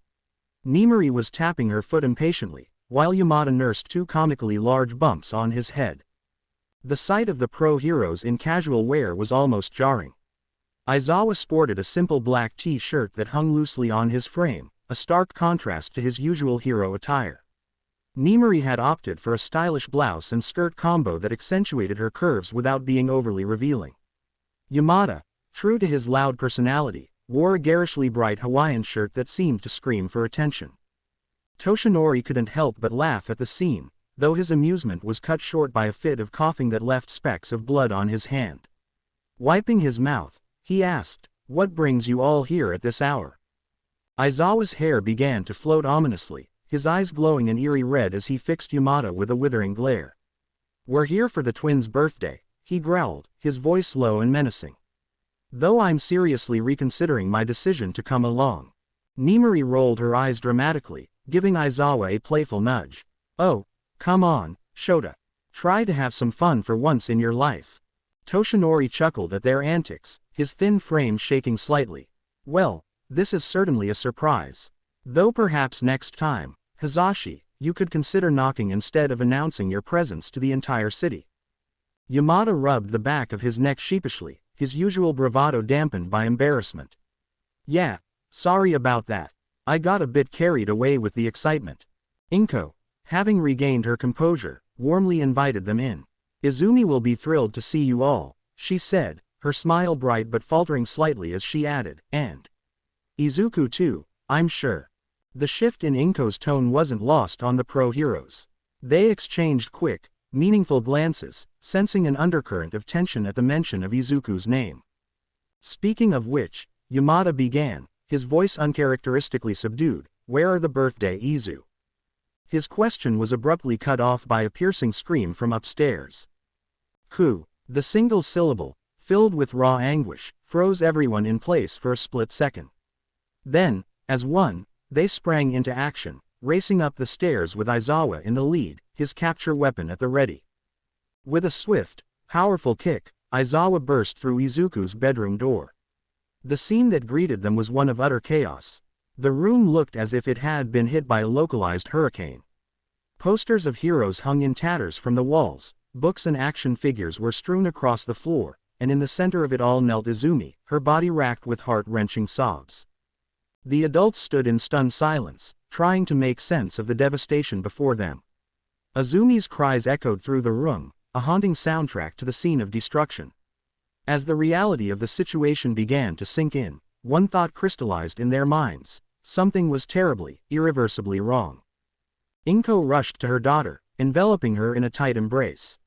Nimari was tapping her foot impatiently, while Yamada nursed two comically large bumps on his head. The sight of the pro-heroes in casual wear was almost jarring. Aizawa sported a simple black t-shirt that hung loosely on his frame, a stark contrast to his usual hero attire. Nimari had opted for a stylish blouse and skirt combo that accentuated her curves without being overly revealing. Yamada, true to his loud personality, wore a garishly bright Hawaiian shirt that seemed to scream for attention. Toshinori couldn't help but laugh at the scene, though his amusement was cut short by a fit of coughing that left specks of blood on his hand. Wiping his mouth, he asked, "What brings you all here at this hour?" Aizawa's hair began to float ominously, his eyes glowing an eerie red as he fixed Yamada with a withering glare. "We're here for the twins' birthday," he growled, his voice low and menacing. "Though I'm seriously reconsidering my decision to come along." Nimari rolled her eyes dramatically, giving Aizawa a playful nudge. "Oh, come on, Shota. Try to have some fun for once in your life." Toshinori chuckled at their antics, his thin frame shaking slightly. "Well, this is certainly a surprise. Though perhaps next time, Hazashi, you could consider knocking instead of announcing your presence to the entire city." Yamada rubbed the back of his neck sheepishly, his usual bravado dampened by embarrassment. "Yeah, sorry about that. I got a bit carried away with the excitement." Inko, having regained her composure, warmly invited them in. "Izumi will be thrilled to see you all," she said, her smile bright but faltering slightly as she added, "and Izuku too, I'm sure." The shift in Inko's tone wasn't lost on the pro-heroes. They exchanged quick, meaningful glances, sensing an undercurrent of tension at the mention of Izuku's name. "Speaking of which," Yamada began, his voice uncharacteristically subdued, "where are the birthday Izu?" His question was abruptly cut off by a piercing scream from upstairs. "Ku." The single syllable, filled with raw anguish, froze everyone in place for a split second. Then, as one, they sprang into action, racing up the stairs with Aizawa in the lead, his capture weapon at the ready. With a swift, powerful kick, Aizawa burst through Izuku's bedroom door. The scene that greeted them was one of utter chaos. The room looked as if it had been hit by a localized hurricane. Posters of heroes hung in tatters from the walls, books and action figures were strewn across the floor, and in the center of it all knelt Izumi, her body racked with heart-wrenching sobs. The adults stood in stunned silence, trying to make sense of the devastation before them. Izumi's cries echoed through the room, a haunting soundtrack to the scene of destruction. As the reality of the situation began to sink in, one thought crystallized in their minds: something was terribly, irreversibly wrong. Inko rushed to her daughter, enveloping her in a tight embrace.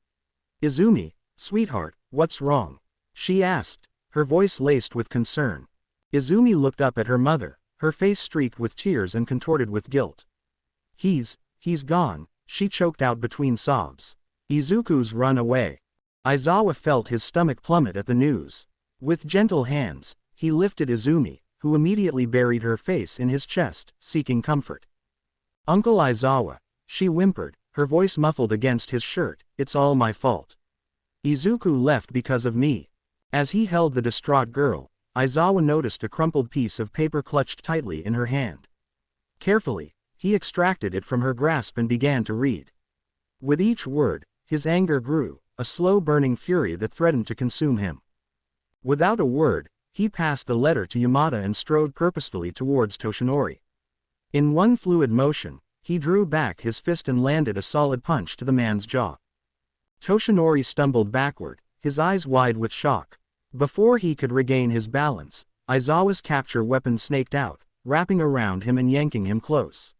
"Izumi, sweetheart, what's wrong?" she asked, her voice laced with concern. Izumi looked up at her mother, her face streaked with tears and contorted with guilt. He's gone," she choked out between sobs. "Izuku's run away." Aizawa felt his stomach plummet at the news. With gentle hands, he lifted Izumi, who immediately buried her face in his chest, seeking comfort. "Uncle Aizawa," she whimpered, her voice muffled against his shirt, "it's all my fault. Izuku left because of me." As he held the distraught girl, Aizawa noticed a crumpled piece of paper clutched tightly in her hand. Carefully, he extracted it from her grasp and began to read. With each word, his anger grew, a slow-burning fury that threatened to consume him. Without a word, he passed the letter to Yamada and strode purposefully towards Toshinori. In one fluid motion, he drew back his fist and landed a solid punch to the man's jaw. Toshinori stumbled backward, his eyes wide with shock. Before he could regain his balance, Aizawa's capture weapon snaked out, wrapping around him and yanking him close.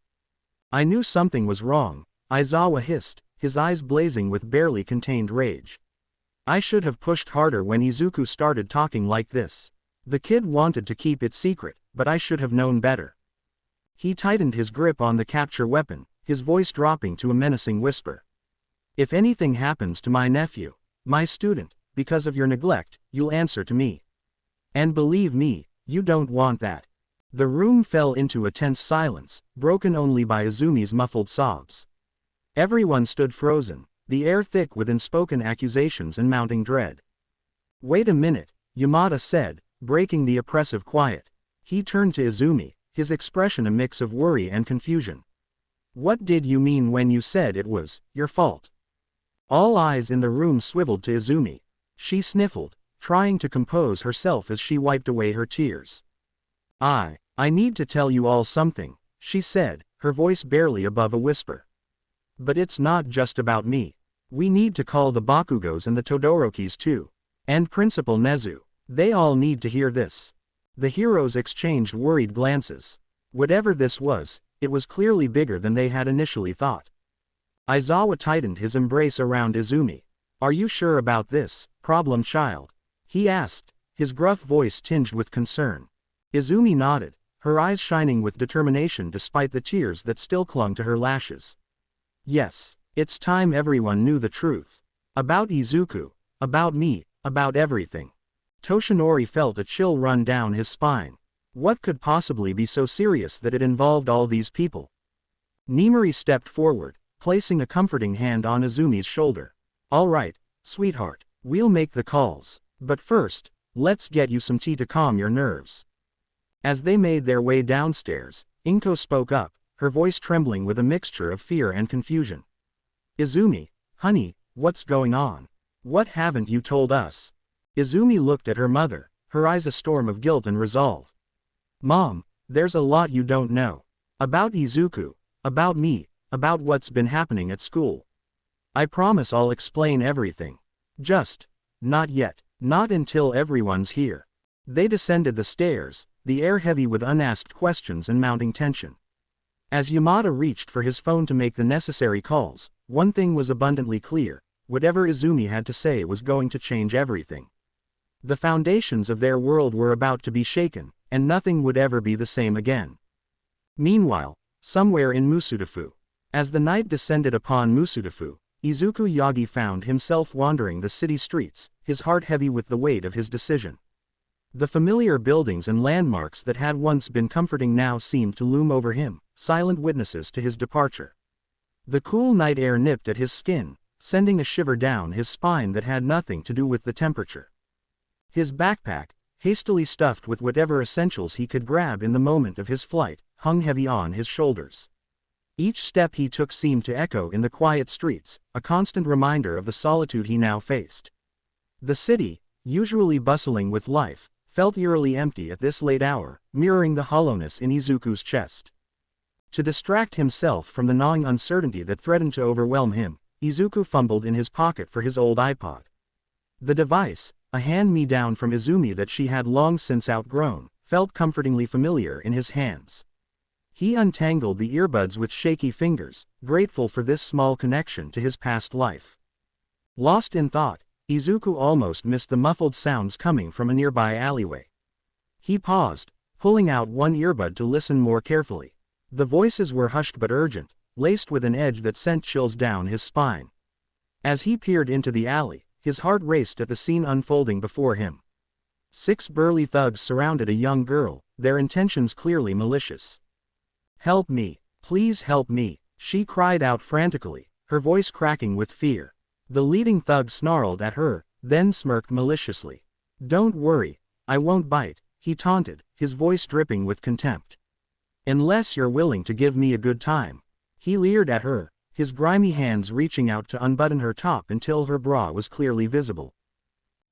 "I knew something was wrong," Aizawa hissed, his eyes blazing with barely contained rage. "I should have pushed harder when Izuku started talking like this. The kid wanted to keep it secret, but I should have known better." He tightened his grip on the capture weapon, his voice dropping to a menacing whisper. "If anything happens to my nephew, my student, because of your neglect, you'll answer to me. And believe me, you don't want that." The room fell into a tense silence, broken only by Izumi's muffled sobs. Everyone stood frozen, the air thick with unspoken accusations and mounting dread. "Wait a minute," Yamada said, breaking the oppressive quiet. He turned to Izumi, his expression a mix of worry and confusion. "What did you mean when you said it was your fault?" All eyes in the room swiveled to Izumi. She sniffled, trying to compose herself as she wiped away her tears. I need to tell you all something," she said, her voice barely above a whisper. "But it's not just about me. We need to call the Bakugos and the Todorokis too. And Principal Nezu. They all need to hear this." The heroes exchanged worried glances. Whatever this was, it was clearly bigger than they had initially thought. Aizawa tightened his embrace around Izumi. "Are you sure about this, problem child?" he asked, his gruff voice tinged with concern. Izumi nodded, her eyes shining with determination despite the tears that still clung to her lashes. "Yes, it's time everyone knew the truth. About Izuku, about me, about everything." Toshinori felt a chill run down his spine. What could possibly be so serious that it involved all these people? Nimari stepped forward, placing a comforting hand on Izumi's shoulder. "All right, sweetheart, we'll make the calls, but first, let's get you some tea to calm your nerves." As they made their way downstairs, Inko spoke up, her voice trembling with a mixture of fear and confusion. "Izumi, honey, what's going on? What haven't you told us?" Izumi looked at her mother, her eyes a storm of guilt and resolve. "Mom, there's a lot you don't know. About Izuku, about me, about what's been happening at school." I promise I'll explain everything. Just, not yet, not until everyone's here. They descended the stairs, the air heavy with unasked questions and mounting tension. As Yamada reached for his phone to make the necessary calls, one thing was abundantly clear: whatever Izumi had to say was going to change everything. The foundations of their world were about to be shaken, and nothing would ever be the same again. Meanwhile, somewhere in Musudafu, as the night descended upon Musudafu, Izuku Yagi found himself wandering the city streets, his heart heavy with the weight of his decision. The familiar buildings and landmarks that had once been comforting now seemed to loom over him, silent witnesses to his departure. The cool night air nipped at his skin, sending a shiver down his spine that had nothing to do with the temperature. His backpack, hastily stuffed with whatever essentials he could grab in the moment of his flight, hung heavy on his shoulders. Each step he took seemed to echo in the quiet streets, a constant reminder of the solitude he now faced. The city, usually bustling with life, felt eerily empty at this late hour, mirroring the hollowness in Izuku's chest. To distract himself from the gnawing uncertainty that threatened to overwhelm him, Izuku fumbled in his pocket for his old iPod. The device, a hand-me-down from Izumi that she had long since outgrown, felt comfortingly familiar in his hands. He untangled the earbuds with shaky fingers, grateful for this small connection to his past life. Lost in thought, Izuku almost missed the muffled sounds coming from a nearby alleyway. He paused, pulling out one earbud to listen more carefully. The voices were hushed but urgent, laced with an edge that sent chills down his spine. As he peered into the alley, his heart raced at the scene unfolding before him. 6 burly thugs surrounded a young girl, their intentions clearly malicious. "Help me, please help me," she cried out frantically, her voice cracking with fear. The leading thug snarled at her, then smirked maliciously. "Don't worry, I won't bite," he taunted, his voice dripping with contempt. "Unless you're willing to give me a good time." He leered at her, his grimy hands reaching out to unbutton her top until her bra was clearly visible.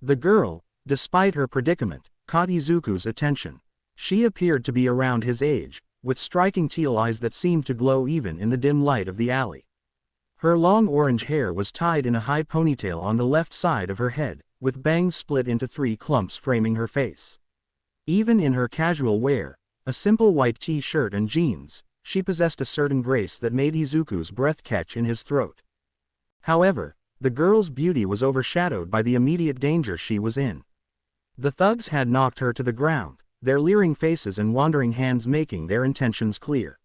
The girl, despite her predicament, caught Izuku's attention. She appeared to be around his age, with striking teal eyes that seemed to glow even in the dim light of the alley. Her long orange hair was tied in a high ponytail on the left side of her head, with bangs split into 3 clumps framing her face. Even in her casual wear, a simple white t-shirt and jeans, she possessed a certain grace that made Izuku's breath catch in his throat. However, the girl's beauty was overshadowed by the immediate danger she was in. The thugs had knocked her to the ground, their leering faces and wandering hands making their intentions clear.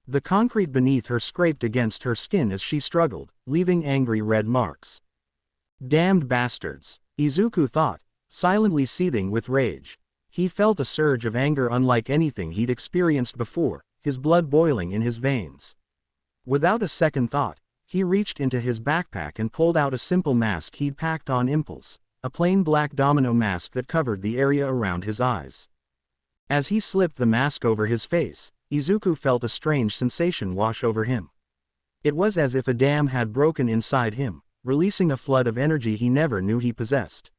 The concrete beneath her scraped against her skin as she struggled, leaving angry red marks. Damned bastards, Izuku thought, silently seething with rage. He felt a surge of anger unlike anything he'd experienced before, his blood boiling in his veins. Without a second thought, he reached into his backpack and pulled out a simple mask he'd packed on impulse, a plain black domino mask that covered the area around his eyes. As he slipped the mask over his face, Izuku felt a strange sensation wash over him. It was as if a dam had broken inside him, releasing a flood of energy he never knew he possessed.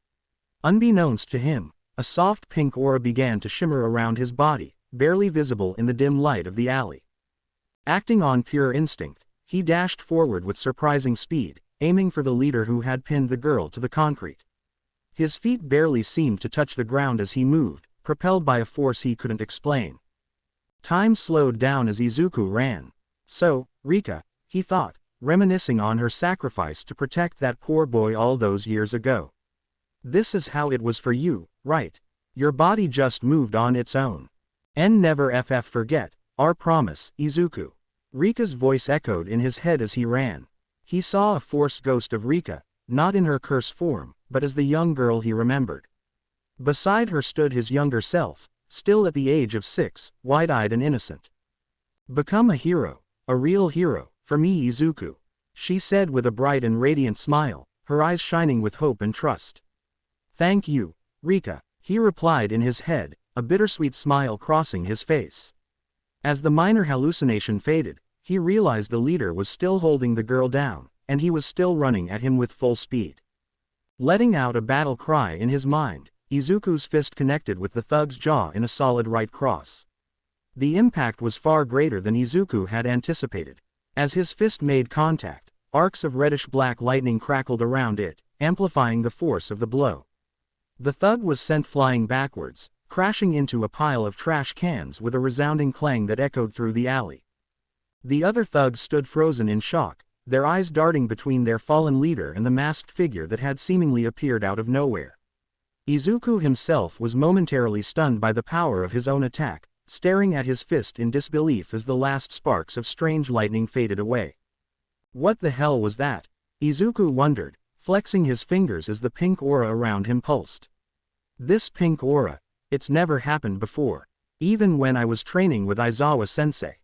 Unbeknownst to him, a soft pink aura began to shimmer around his body, barely visible in the dim light of the alley. Acting on pure instinct, he dashed forward with surprising speed, aiming for the leader who had pinned the girl to the concrete. His feet barely seemed to touch the ground as he moved, propelled by a force he couldn't explain. Time slowed down as Izuku ran. So, Rika, he thought, reminiscing on her sacrifice to protect that poor boy all those years ago. This is how it was for you, right? Your body just moved on its own. And never forget our promise, Izuku. Rika's voice echoed in his head as he ran. He saw a forced ghost of Rika, not in her curse form, but as the young girl he remembered. Beside her stood his younger self, still at the age of 6, wide-eyed and innocent. "Become a hero, a real hero, for me Izuku," she said with a bright and radiant smile, her eyes shining with hope and trust. "Thank you, Rika," he replied in his head, a bittersweet smile crossing his face. As the minor hallucination faded, he realized the leader was still holding the girl down, and he was still running at him with full speed. Letting out a battle cry in his mind, Izuku's fist connected with the thug's jaw in a solid right cross. The impact was far greater than Izuku had anticipated. As his fist made contact, arcs of reddish-black lightning crackled around it, amplifying the force of the blow. The thug was sent flying backwards, crashing into a pile of trash cans with a resounding clang that echoed through the alley. The other thugs stood frozen in shock, their eyes darting between their fallen leader and the masked figure that had seemingly appeared out of nowhere. Izuku himself was momentarily stunned by the power of his own attack, staring at his fist in disbelief as the last sparks of strange lightning faded away. What the hell was that? Izuku wondered, flexing his fingers as the pink aura around him pulsed. This pink aura, it's never happened before, even when I was training with Aizawa-sensei.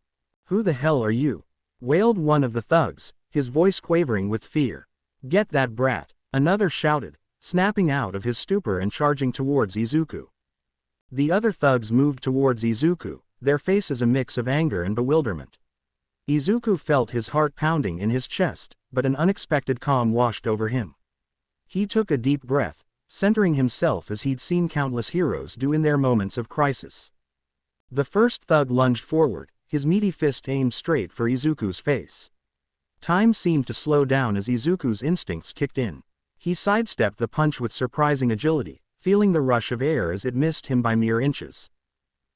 Who the hell are you? Wailed one of the thugs, his voice quavering with fear. Get that brat, another shouted, snapping out of his stupor and charging towards Izuku. The other thugs moved towards Izuku, their faces a mix of anger and bewilderment. Izuku felt his heart pounding in his chest, but an unexpected calm washed over him. He took a deep breath, centering himself as he'd seen countless heroes do in their moments of crisis. The first thug lunged forward, his meaty fist aimed straight for Izuku's face. Time seemed to slow down as Izuku's instincts kicked in. He sidestepped the punch with surprising agility, feeling the rush of air as it missed him by mere inches.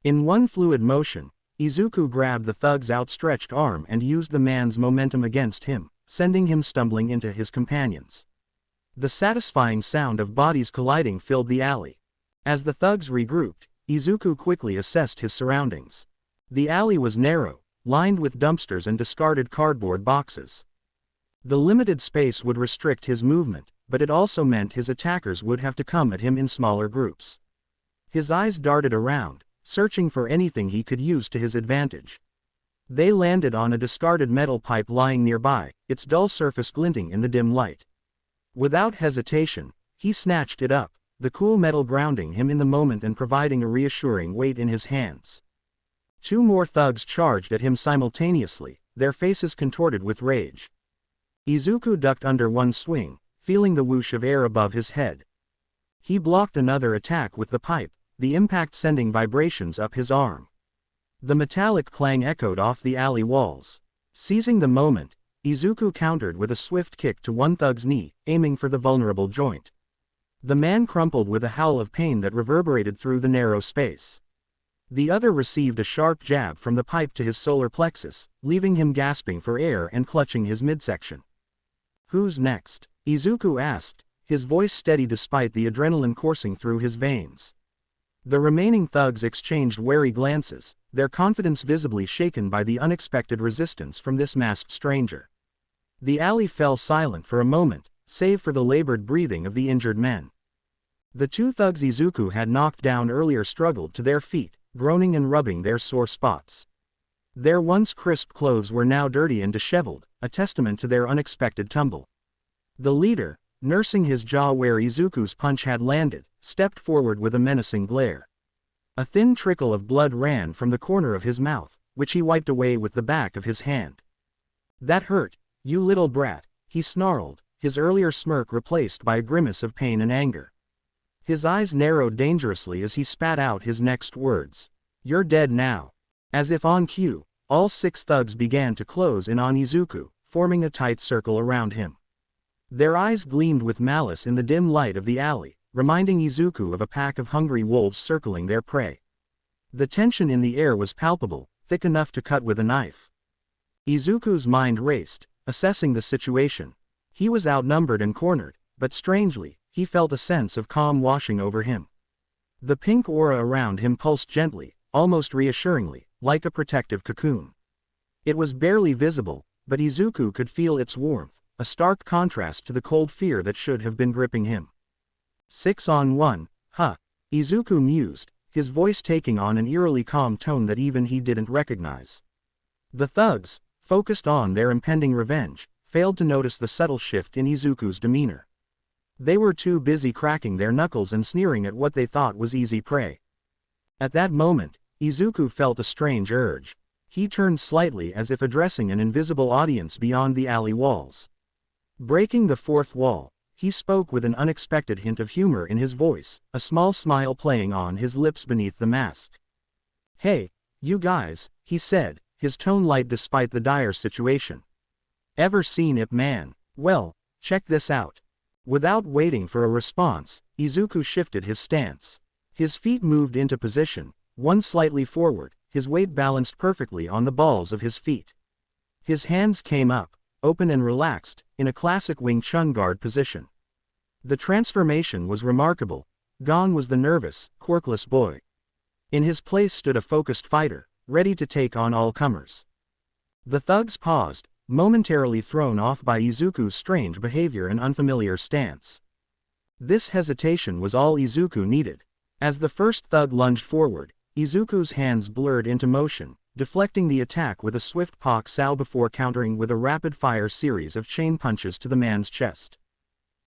In one fluid motion, Izuku grabbed the thug's outstretched arm and used the man's momentum against him, sending him stumbling into his companions. The satisfying sound of bodies colliding filled the alley. As the thugs regrouped, Izuku quickly assessed his surroundings. The alley was narrow, lined with dumpsters and discarded cardboard boxes. The limited space would restrict his movement, but it also meant his attackers would have to come at him in smaller groups. His eyes darted around, searching for anything he could use to his advantage. They landed on a discarded metal pipe lying nearby, its dull surface glinting in the dim light. Without hesitation, he snatched it up, the cool metal grounding him in the moment and providing a reassuring weight in his hands. Two more thugs charged at him simultaneously, their faces contorted with rage. Izuku ducked under one swing, feeling the whoosh of air above his head. He blocked another attack with the pipe, the impact sending vibrations up his arm. The metallic clang echoed off the alley walls. Seizing the moment, Izuku countered with a swift kick to one thug's knee, aiming for the vulnerable joint. The man crumpled with a howl of pain that reverberated through the narrow space. The other received a sharp jab from the pipe to his solar plexus, leaving him gasping for air and clutching his midsection. Who's next? Izuku asked, his voice steady despite the adrenaline coursing through his veins. The remaining thugs exchanged wary glances, their confidence visibly shaken by the unexpected resistance from this masked stranger. The alley fell silent for a moment, save for the labored breathing of the injured men. The two thugs Izuku had knocked down earlier struggled to their feet, groaning and rubbing their sore spots. Their once crisp clothes were now dirty and disheveled, a testament to their unexpected tumble. The leader, nursing his jaw where Izuku's punch had landed, stepped forward with a menacing glare. A thin trickle of blood ran from the corner of his mouth, which he wiped away with the back of his hand. That hurt, you little brat, he snarled, his earlier smirk replaced by a grimace of pain and anger. His eyes narrowed dangerously as he spat out his next words. You're dead now. As if on cue, all six thugs began to close in on Izuku, forming a tight circle around him. Their eyes gleamed with malice in the dim light of the alley, reminding Izuku of a pack of hungry wolves circling their prey. The tension in the air was palpable, thick enough to cut with a knife. Izuku's mind raced, assessing the situation. He was outnumbered and cornered, but strangely, he felt a sense of calm washing over him. The pink aura around him pulsed gently, almost reassuringly, like a protective cocoon. It was barely visible, but Izuku could feel its warmth, a stark contrast to the cold fear that should have been gripping him. 6-on-1, huh? Izuku mused, his voice taking on an eerily calm tone that even he didn't recognize. The thugs, focused on their impending revenge, failed to notice the subtle shift in Izuku's demeanor. They were too busy cracking their knuckles and sneering at what they thought was easy prey. At that moment, Izuku felt a strange urge. He turned slightly as if addressing an invisible audience beyond the alley walls. Breaking the fourth wall, he spoke with an unexpected hint of humor in his voice, a small smile playing on his lips beneath the mask. Hey, you guys, he said, his tone light despite the dire situation. Ever seen Ip Man? Well, check this out. Without waiting for a response, Izuku shifted his stance. His feet moved into position, one slightly forward, his weight balanced perfectly on the balls of his feet. His hands came up, open and relaxed, in a classic Wing Chun guard position. The transformation was remarkable. Gone was the nervous, quirkless boy. In his place stood a focused fighter, ready to take on all comers. The thugs paused, momentarily thrown off by Izuku's strange behavior and unfamiliar stance. This hesitation was all Izuku needed. As the first thug lunged forward, Izuku's hands blurred into motion, deflecting the attack with a swift pak sao before countering with a rapid-fire series of chain punches to the man's chest.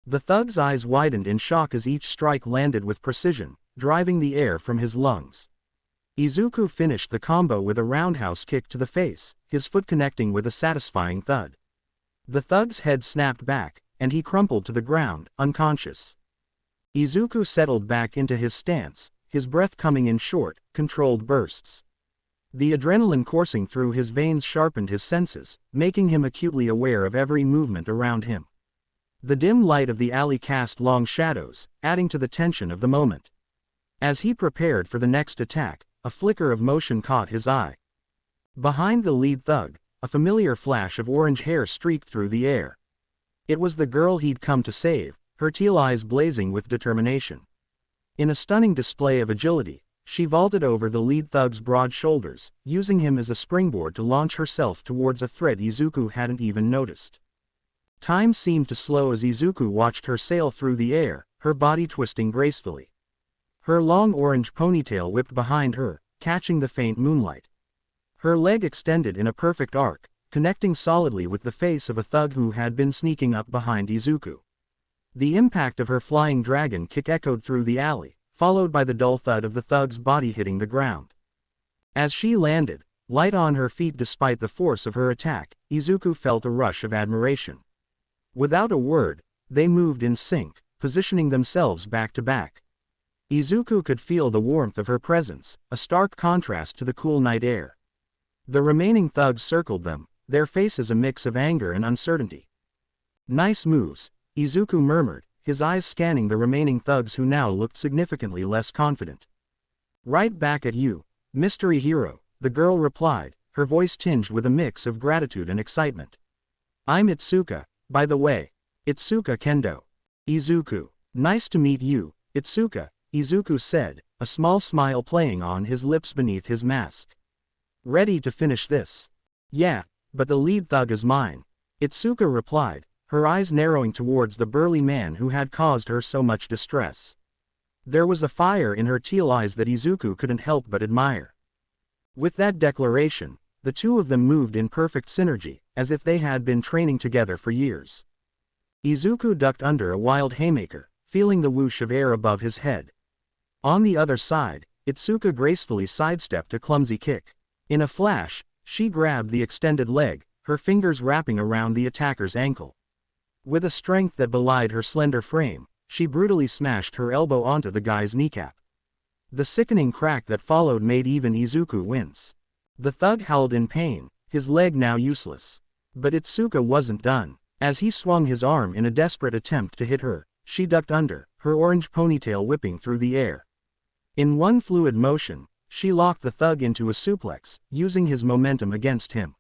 The thug's eyes widened in shock as each strike landed with precision, driving the air from his lungs. Izuku finished the combo with a roundhouse kick to the face, his foot connecting with a satisfying thud. The thug's head snapped back, and he crumpled to the ground, unconscious. Izuku settled back into his stance, his breath coming in short, controlled bursts. The adrenaline coursing through his veins sharpened his senses, making him acutely aware of every movement around him. The dim light of the alley cast long shadows, adding to the tension of the moment. As he prepared for the next attack, a flicker of motion caught his eye. Behind the lead thug, a familiar flash of orange hair streaked through the air. It was the girl he'd come to save, her teal eyes blazing with determination. In a stunning display of agility, she vaulted over the lead thug's broad shoulders, using him as a springboard to launch herself towards a threat Izuku hadn't even noticed. Time seemed to slow as Izuku watched her sail through the air, her body twisting gracefully. Her long orange ponytail whipped behind her, catching the faint moonlight. Her leg extended in a perfect arc, connecting solidly with the face of a thug who had been sneaking up behind Izuku. The impact of her flying dragon kick echoed through the alley, followed by the dull thud of the thug's body hitting the ground. As she landed, light on her feet despite the force of her attack, Izuku felt a rush of admiration. Without a word, they moved in sync, positioning themselves back to back. Izuku could feel the warmth of her presence, a stark contrast to the cool night air. The remaining thugs circled them, their faces a mix of anger and uncertainty. "Nice moves," Izuku murmured, his eyes scanning the remaining thugs who now looked significantly less confident. "Right back at you, mystery hero," the girl replied, her voice tinged with a mix of gratitude and excitement. "I'm Itsuka, by the way. Itsuka Kendo." "Izuku. Nice to meet you, Itsuka," Izuku said, a small smile playing on his lips beneath his mask. "Ready to finish this?" "Yeah, but the lead thug is mine," Itsuka replied, her eyes narrowing towards the burly man who had caused her so much distress. There was a fire in her teal eyes that Izuku couldn't help but admire. With that declaration, the two of them moved in perfect synergy, as if they had been training together for years. Izuku ducked under a wild haymaker, feeling the whoosh of air above his head. On the other side, Itsuka gracefully sidestepped a clumsy kick. In a flash, she grabbed the extended leg, her fingers wrapping around the attacker's ankle. With a strength that belied her slender frame, she brutally smashed her elbow onto the guy's kneecap. The sickening crack that followed made even Izuku wince. The thug howled in pain, his leg now useless. But Itsuka wasn't done. As he swung his arm in a desperate attempt to hit her, she ducked under, her orange ponytail whipping through the air. In one fluid motion, she locked the thug into a suplex, using his momentum against him.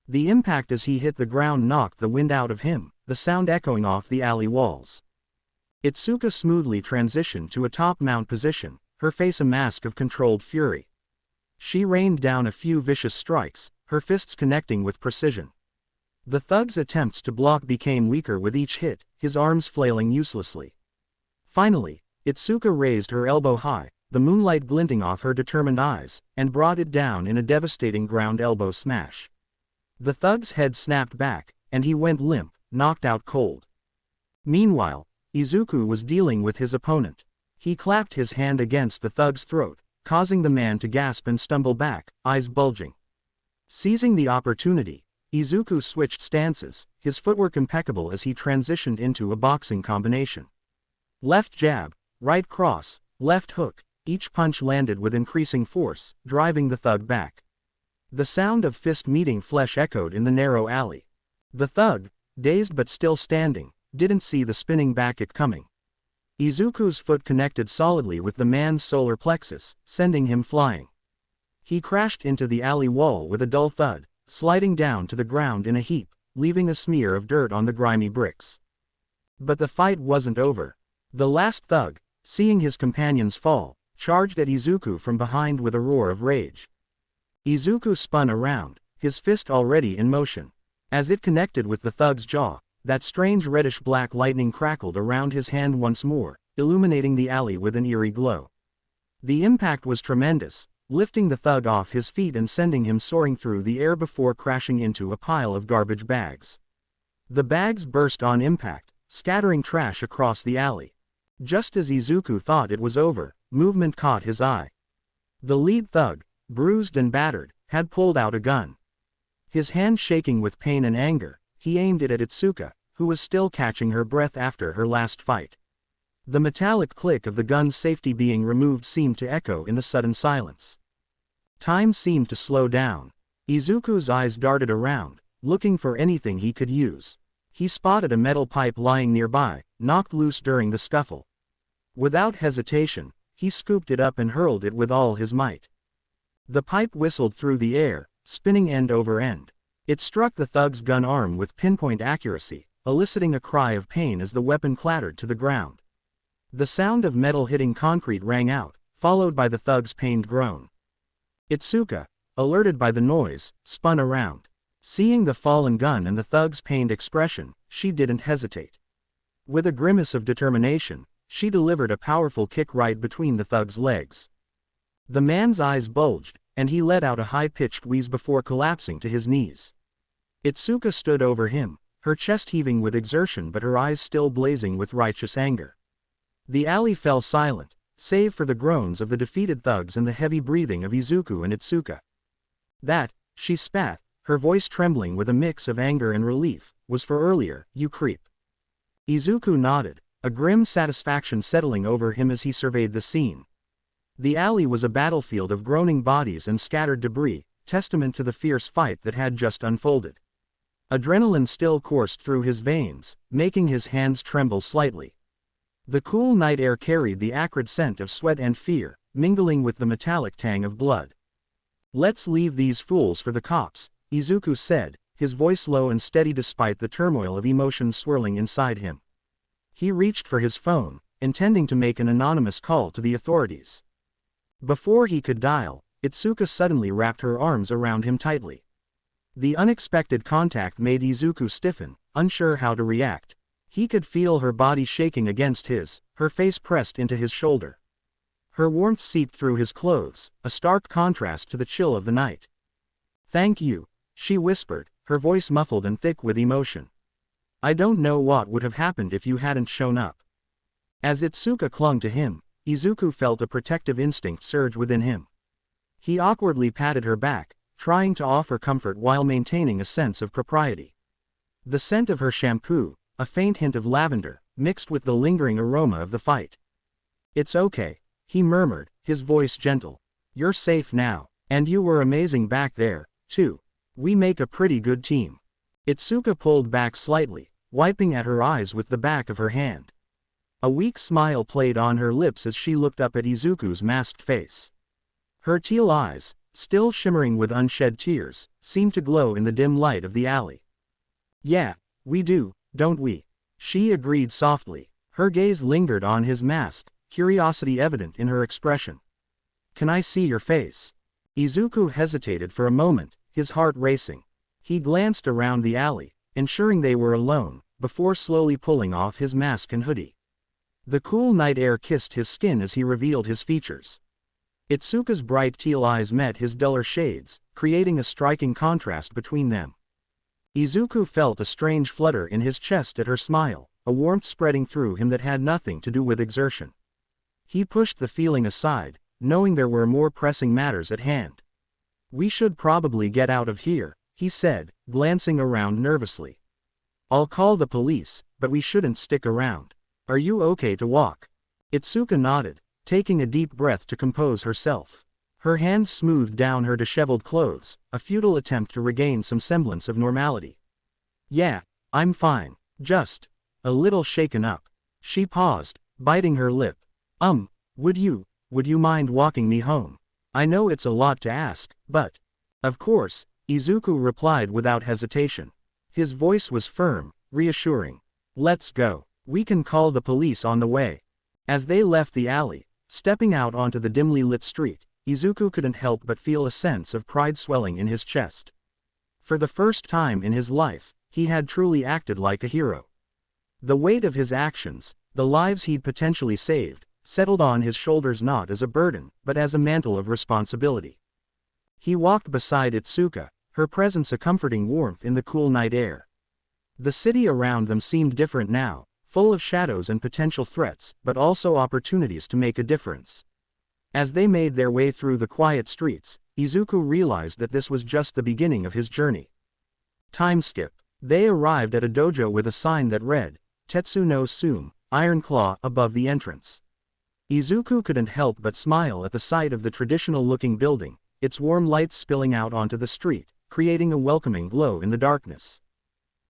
The impact as he hit the ground knocked the wind out of him, the sound echoing off the alley walls. Itsuka smoothly transitioned to a top mount position, her face a mask of controlled fury. She rained down a few vicious strikes, her fists connecting with precision. The thug's attempts to block became weaker with each hit, his arms flailing uselessly. Finally, Itsuka raised her elbow high, the moonlight glinting off her determined eyes, and brought it down in a devastating ground elbow smash. The thug's head snapped back, and he went limp, knocked out cold. Meanwhile, Izuku was dealing with his opponent. He clapped his hand against the thug's throat, causing the man to gasp and stumble back, eyes bulging. Seizing the opportunity, Izuku switched stances, his footwork impeccable as he transitioned into a boxing combination. Left jab, right cross, left hook, each punch landed with increasing force, driving the thug back. The sound of fist meeting flesh echoed in the narrow alley. The thug, dazed but still standing, didn't see the spinning back coming. Izuku's foot connected solidly with the man's solar plexus, sending him flying. He crashed into the alley wall with a dull thud, sliding down to the ground in a heap, leaving a smear of dirt on the grimy bricks. But the fight wasn't over. The last thug, seeing his companions fall, charged at Izuku from behind with a roar of rage. Izuku spun around, his fist already in motion. As it connected with the thug's jaw, that strange reddish-black lightning crackled around his hand once more, illuminating the alley with an eerie glow. The impact was tremendous, lifting the thug off his feet and sending him soaring through the air before crashing into a pile of garbage bags. The bags burst on impact, scattering trash across the alley. Just as Izuku thought it was over, movement caught his eye. The lead thug, bruised and battered, had pulled out a gun. His hand shaking with pain and anger, he aimed it at Itsuka, who was still catching her breath after her last fight. The metallic click of the gun's safety being removed seemed to echo in the sudden silence. Time seemed to slow down. Izuku's eyes darted around, looking for anything he could use. He spotted a metal pipe lying nearby, knocked loose during the scuffle. Without hesitation, he scooped it up and hurled it with all his might. The pipe whistled through the air, spinning end over end. It struck the thug's gun arm with pinpoint accuracy, eliciting a cry of pain as the weapon clattered to the ground. The sound of metal hitting concrete rang out, followed by the thug's pained groan. Itsuka, alerted by the noise, spun around. Seeing the fallen gun and the thug's pained expression, she didn't hesitate. With a grimace of determination, she delivered a powerful kick right between the thug's legs. The man's eyes bulged, and he let out a high-pitched wheeze before collapsing to his knees. Itsuka stood over him, her chest heaving with exertion but her eyes still blazing with righteous anger. The alley fell silent, save for the groans of the defeated thugs and the heavy breathing of Izuku and Itsuka. That, she spat, her voice trembling with a mix of anger and relief, was for earlier, you creep. Izuku nodded, a grim satisfaction settling over him as he surveyed the scene. The alley was a battlefield of groaning bodies and scattered debris, testament to the fierce fight that had just unfolded. Adrenaline still coursed through his veins, making his hands tremble slightly. The cool night air carried the acrid scent of sweat and fear, mingling with the metallic tang of blood. Let's leave these fools for the cops, Izuku said, his voice low and steady despite the turmoil of emotions swirling inside him. He reached for his phone, intending to make an anonymous call to the authorities. Before he could dial, Itsuka suddenly wrapped her arms around him tightly. The unexpected contact made Izuku stiffen, unsure how to react. He could feel her body shaking against his, her face pressed into his shoulder. Her warmth seeped through his clothes, a stark contrast to the chill of the night. "Thank you," she whispered, her voice muffled and thick with emotion. "I don't know what would have happened if you hadn't shown up." As Itsuka clung to him, Izuku felt a protective instinct surge within him. He awkwardly patted her back, trying to offer comfort while maintaining a sense of propriety. The scent of her shampoo, a faint hint of lavender, mixed with the lingering aroma of the fight. "It's okay," he murmured, his voice gentle. "You're safe now, and you were amazing back there, too. We make a pretty good team." Itsuka pulled back slightly, wiping at her eyes with the back of her hand. A weak smile played on her lips as she looked up at Izuku's masked face. Her teal eyes, still shimmering with unshed tears, seemed to glow in the dim light of the alley. "Yeah, we do, don't we?" she agreed softly. Her gaze lingered on his mask, curiosity evident in her expression. "Can I see your face?" Izuku hesitated for a moment, his heart racing. He glanced around the alley, ensuring they were alone, before slowly pulling off his mask and hoodie. The cool night air kissed his skin as he revealed his features. Itsuka's bright teal eyes met his duller shades, creating a striking contrast between them. Izuku felt a strange flutter in his chest at her smile, a warmth spreading through him that had nothing to do with exertion. He pushed the feeling aside, knowing there were more pressing matters at hand. "We should probably get out of here," he said, glancing around nervously. "I'll call the police, but we shouldn't stick around. Are you okay to walk?" Itsuka nodded, taking a deep breath to compose herself. Her hand smoothed down her disheveled clothes, a futile attempt to regain some semblance of normality. Yeah, I'm fine. Just a little shaken up. She paused, biting her lip. Would you mind walking me home? I know it's a lot to ask, but. Of course, Izuku replied without hesitation. His voice was firm, reassuring. Let's go. We can call the police on the way. As they left the alley, stepping out onto the dimly lit street, Izuku couldn't help but feel a sense of pride swelling in his chest. For the first time in his life, he had truly acted like a hero. The weight of his actions, the lives he'd potentially saved, settled on his shoulders not as a burden, but as a mantle of responsibility. He walked beside Itsuka, her presence a comforting warmth in the cool night air. The city around them seemed different now, full of shadows and potential threats, but also opportunities to make a difference. As they made their way through the quiet streets, Izuku realized that this was just the beginning of his journey. Time skip. They arrived at a dojo with a sign that read, Tetsu no Sume, Iron Claw, above the entrance. Izuku couldn't help but smile at the sight of the traditional-looking building, its warm lights spilling out onto the street, creating a welcoming glow in the darkness.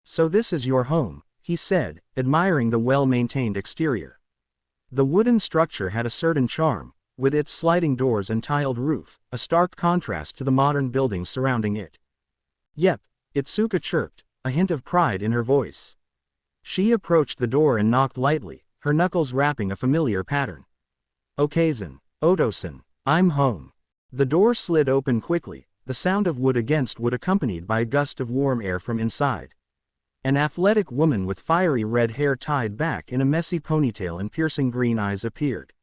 So this is your home, he said, admiring the well-maintained exterior. The wooden structure had a certain charm, with its sliding doors and tiled roof, a stark contrast to the modern buildings surrounding it. Yep, Itsuka chirped, a hint of pride in her voice. She approached the door and knocked lightly, her knuckles rapping a familiar pattern. Okazen, Otosan, I'm home. The door slid open quickly, the sound of wood against wood accompanied by a gust of warm air from inside. An athletic woman with fiery red hair tied back in a messy ponytail and piercing green eyes appeared.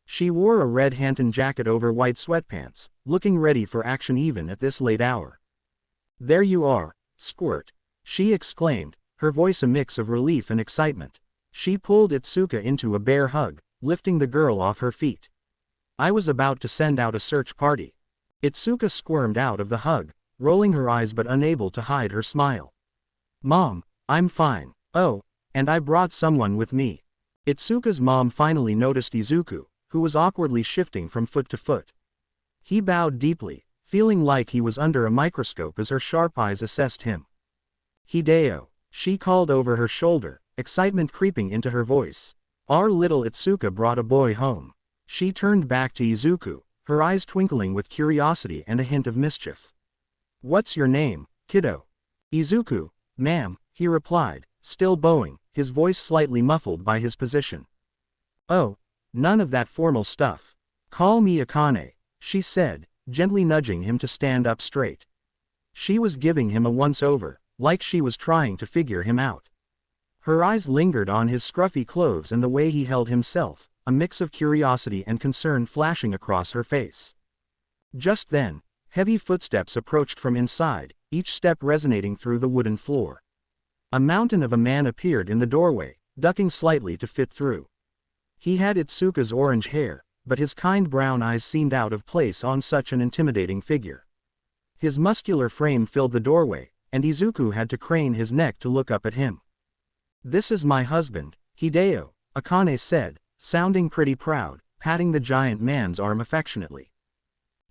She wore a red Hanton jacket over white sweatpants, looking ready for action even at this late hour. There you are, Squirt, she exclaimed, her voice a mix of relief and excitement. She pulled Itsuka into a bear hug, lifting the girl off her feet. I was about to send out a search party. Itsuka squirmed out of the hug, rolling her eyes but unable to hide her smile. Mom, I'm fine. Oh, and I brought someone with me. Itsuka's mom finally noticed Izuku, who was awkwardly shifting from foot to foot. He bowed deeply, feeling like he was under a microscope as her sharp eyes assessed him. Hideo, she called over her shoulder, excitement creeping into her voice. Our little Itsuka brought a boy home. She turned back to Izuku, her eyes twinkling with curiosity and a hint of mischief. What's your name, kiddo? Izuku, ma'am, he replied, still bowing, his voice slightly muffled by his position. Oh, none of that formal stuff. Call me Akane, she said, gently nudging him to stand up straight. She was giving him a once-over, like she was trying to figure him out. Her eyes lingered on his scruffy clothes and the way he held himself, a mix of curiosity and concern flashing across her face. Just then, heavy footsteps approached from inside, each step resonating through the wooden floor. A mountain of a man appeared in the doorway, ducking slightly to fit through. He had Itsuka's orange hair, but his kind brown eyes seemed out of place on such an intimidating figure. His muscular frame filled the doorway, and Izuku had to crane his neck to look up at him. This is my husband, Hideo, Akane said, sounding pretty proud, patting the giant man's arm affectionately.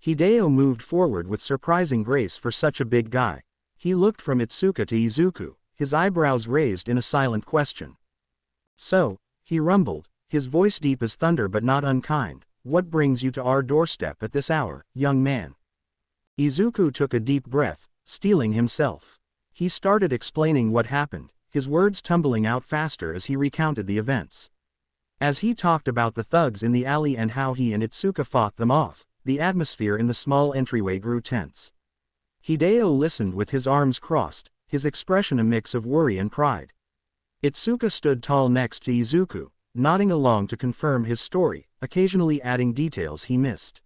Hideo moved forward with surprising grace for such a big guy. He looked from Itsuka to Izuku, his eyebrows raised in a silent question. So, he rumbled, his voice deep as thunder but not unkind, what brings you to our doorstep at this hour, young man? Izuku took a deep breath, steeling himself. He started explaining what happened, his words tumbling out faster as he recounted the events. As he talked about the thugs in the alley and how he and Itsuka fought them off, the atmosphere in the small entryway grew tense. Hideo listened with his arms crossed, his expression a mix of worry and pride. Itsuka stood tall next to Izuku, nodding along to confirm his story, occasionally adding details he missed.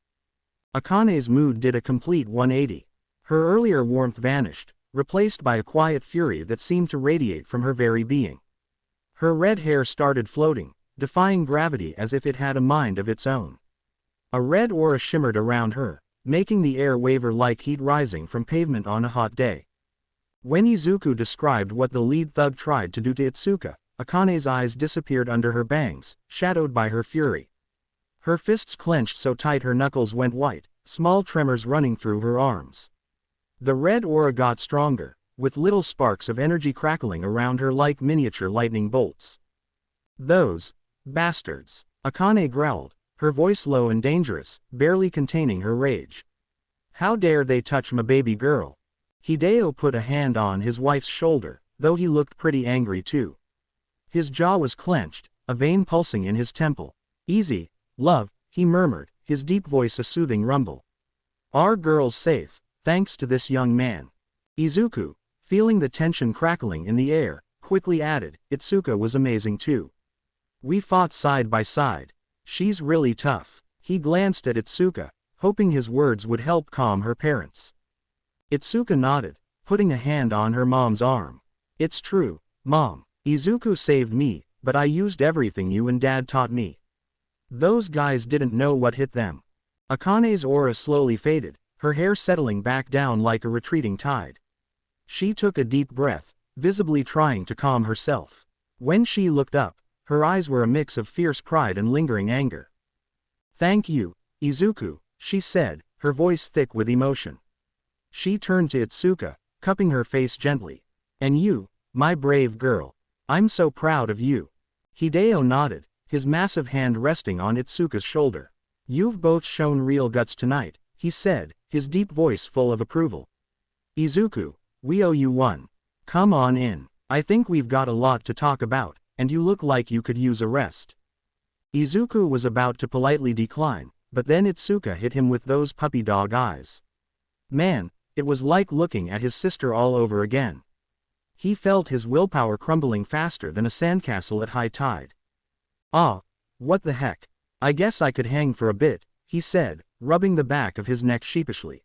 Akane's mood did a complete 180. Her earlier warmth vanished, replaced by a quiet fury that seemed to radiate from her very being. Her red hair started floating, defying gravity as if it had a mind of its own. A red aura shimmered around her, making the air waver like heat rising from pavement on a hot day. When Izuku described what the lead thug tried to do to Itsuka, Akane's eyes disappeared under her bangs, shadowed by her fury. Her fists clenched so tight her knuckles went white, small tremors running through her arms. The red aura got stronger, with little sparks of energy crackling around her like miniature lightning bolts. "Those bastards," Akane growled, her voice low and dangerous, barely containing her rage. "How dare they touch my baby girl?" Hideo put a hand on his wife's shoulder, though he looked pretty angry too. His jaw was clenched, a vein pulsing in his temple. "Easy, love," he murmured, his deep voice a soothing rumble. "Our girl's safe, thanks to this young man." Izuku, feeling the tension crackling in the air, quickly added, "Itsuka was amazing too. We fought side by side. She's really tough." He glanced at Itsuka, hoping his words would help calm her parents. Itsuka nodded, putting a hand on her mom's arm. "It's true, Mom. Izuku saved me, but I used everything you and Dad taught me. Those guys didn't know what hit them." Akane's aura slowly faded, her hair settling back down like a retreating tide. She took a deep breath, visibly trying to calm herself. When she looked up, her eyes were a mix of fierce pride and lingering anger. "Thank you, Izuku," she said, her voice thick with emotion. She turned to Itsuka, cupping her face gently. "And you, my brave girl. I'm so proud of you." Hideo nodded, his massive hand resting on Itsuka's shoulder. "You've both shown real guts tonight," he said, his deep voice full of approval. "Izuku, we owe you one. Come on in. I think we've got a lot to talk about, and you look like you could use a rest." Izuku was about to politely decline, but then Itsuka hit him with those puppy dog eyes. Man, it was like looking at his sister all over again. He felt his willpower crumbling faster than a sandcastle at high tide. "Ah, what the heck? I guess I could hang for a bit," he said, rubbing the back of his neck sheepishly.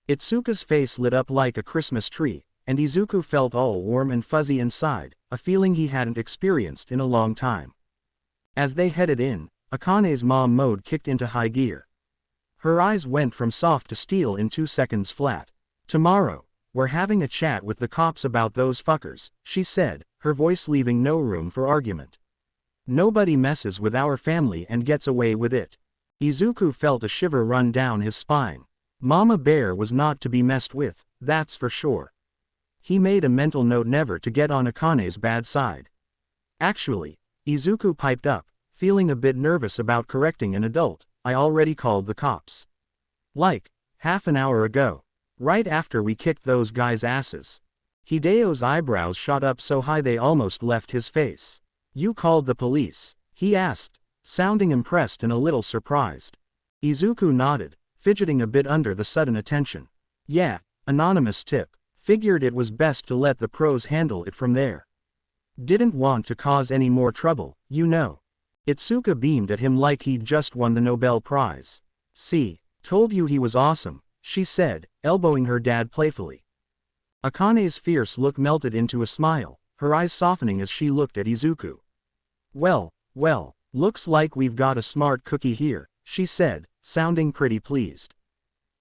Itsuka's face lit up like a Christmas tree, and Izuku felt all warm and fuzzy inside, a feeling he hadn't experienced in a long time. As they headed in, Akane's mom mode kicked into high gear. Her eyes went from soft to steel in 2 seconds flat. "Tomorrow, we're having a chat with the cops about those fuckers," she said, her voice leaving no room for argument. "Nobody messes with our family and gets away with it." Izuku felt a shiver run down his spine. Mama Bear was not to be messed with, that's for sure. He made a mental note never to get on Akane's bad side. "Actually," Izuku piped up, feeling a bit nervous about correcting an adult, "I already called the cops. Like, half an hour ago. Right after we kicked those guys' asses." Hideo's eyebrows shot up so high they almost left his face. "You called the police?" he asked, sounding impressed and a little surprised. Izuku nodded, fidgeting a bit under the sudden attention. "Yeah, anonymous tip. Figured it was best to let the pros handle it from there. Didn't want to cause any more trouble, you know." Itsuka beamed at him like he'd just won the Nobel Prize. "See, told you he was awesome," she said, elbowing her dad playfully. Akane's fierce look melted into a smile, her eyes softening as she looked at Izuku. Well, looks like we've got a smart cookie here," she said, sounding pretty pleased.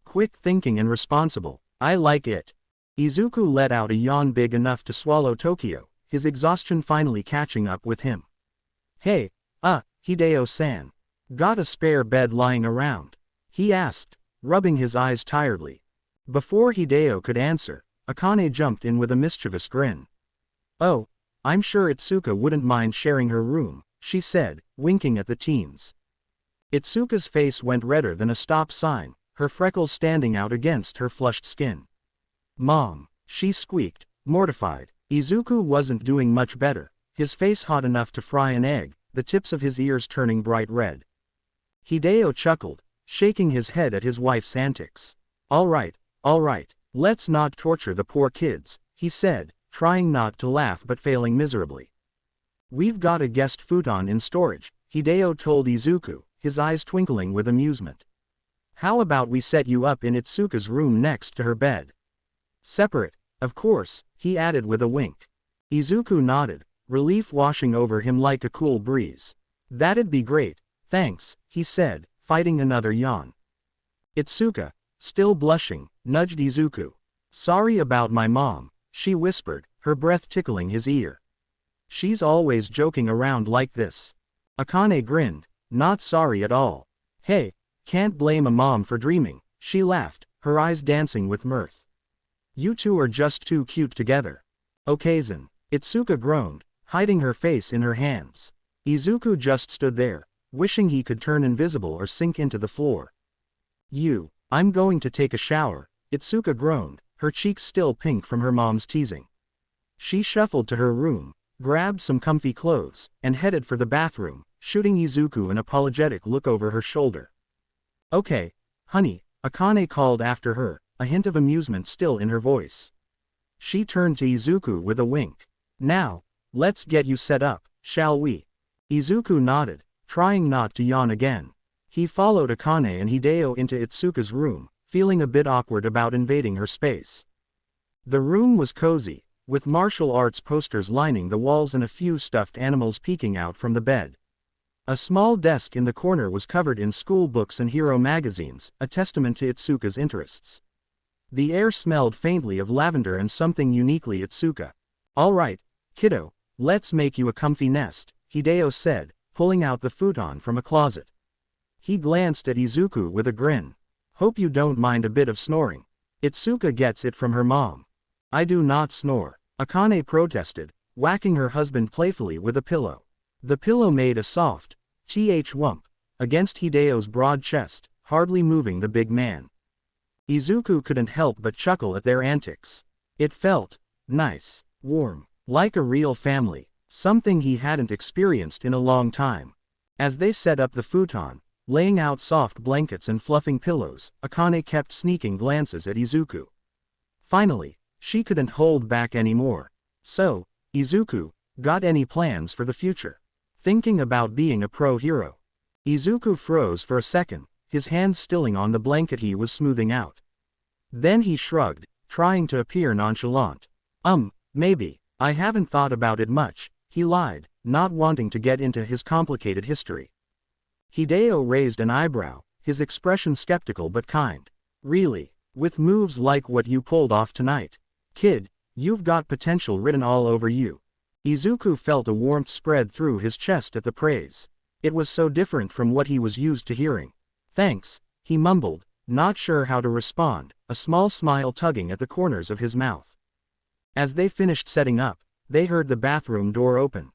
"Quick thinking and responsible, I like it." Izuku let out a yawn big enough to swallow Tokyo, his exhaustion finally catching up with him. "Hey, Hideo-san. Got a spare bed lying around?" he asked, rubbing his eyes tiredly. Before Hideo could answer, Akane jumped in with a mischievous grin. "Oh, I'm sure Itsuka wouldn't mind sharing her room," she said, winking at the teens. Itsuka's face went redder than a stop sign, her freckles standing out against her flushed skin. "Mom," she squeaked, mortified. Izuku wasn't doing much better, his face hot enough to fry an egg, the tips of his ears turning bright red. Hideo chuckled, shaking his head at his wife's antics. All right, let's not torture the poor kids," he said, trying not to laugh but failing miserably. "We've got a guest futon in storage," Hideo told Izuku, his eyes twinkling with amusement. "How about we set you up in Itsuka's room next to her bed? Separate, of course," he added with a wink. Izuku nodded, relief washing over him like a cool breeze. "That'd be great, thanks," he said, fighting another yawn. Itsuka, still blushing, nudged Izuku. "Sorry about my mom," she whispered, her breath tickling his ear. "She's always joking around like this." Akane grinned, "Not sorry at all. Hey, can't blame a mom for dreaming," she laughed, her eyes dancing with mirth. You two are just too cute together. Okazen. Itsuka groaned, hiding her face in her hands. Izuku just stood there, wishing he could turn invisible or sink into the floor. I'm going to take a shower, Itsuka groaned, her cheeks still pink from her mom's teasing. She shuffled to her room, grabbed some comfy clothes, and headed for the bathroom, shooting Izuku an apologetic look over her shoulder. Okay, honey, Akane called after her, a hint of amusement still in her voice. She turned to Izuku with a wink. Now, let's get you set up, shall we? Izuku nodded, trying not to yawn again. He followed Akane and Hideo into Itsuka's room, feeling a bit awkward about invading her space. The room was cozy, with martial arts posters lining the walls and a few stuffed animals peeking out from the bed. A small desk in the corner was covered in school books and hero magazines, a testament to Itsuka's interests. The air smelled faintly of lavender and something uniquely Itsuka. All right, kiddo, let's make you a comfy nest, Hideo said, pulling out the futon from a closet. He glanced at Izuku with a grin. Hope you don't mind a bit of snoring. Itsuka gets it from her mom. I do not snore, Akane protested, whacking her husband playfully with a pillow. The pillow made a soft, whump, against Hideo's broad chest, hardly moving the big man. Izuku couldn't help but chuckle at their antics. It felt nice, warm, like a real family, something he hadn't experienced in a long time. As they set up the futon, laying out soft blankets and fluffing pillows, Akane kept sneaking glances at Izuku. Finally, she couldn't hold back anymore. So, Izuku, got any plans for the future? Thinking about being a pro hero? Izuku froze for a second, his hands stilling on the blanket he was smoothing out. Then he shrugged, trying to appear nonchalant. Maybe, I haven't thought about it much, he lied, not wanting to get into his complicated history. Hideo raised an eyebrow, his expression skeptical but kind. Really, with moves like what you pulled off tonight? Kid, you've got potential written all over you. Izuku felt a warmth spread through his chest at the praise. It was so different from what he was used to hearing. Thanks, he mumbled, not sure how to respond, a small smile tugging at the corners of his mouth. As they finished setting up, they heard the bathroom door open.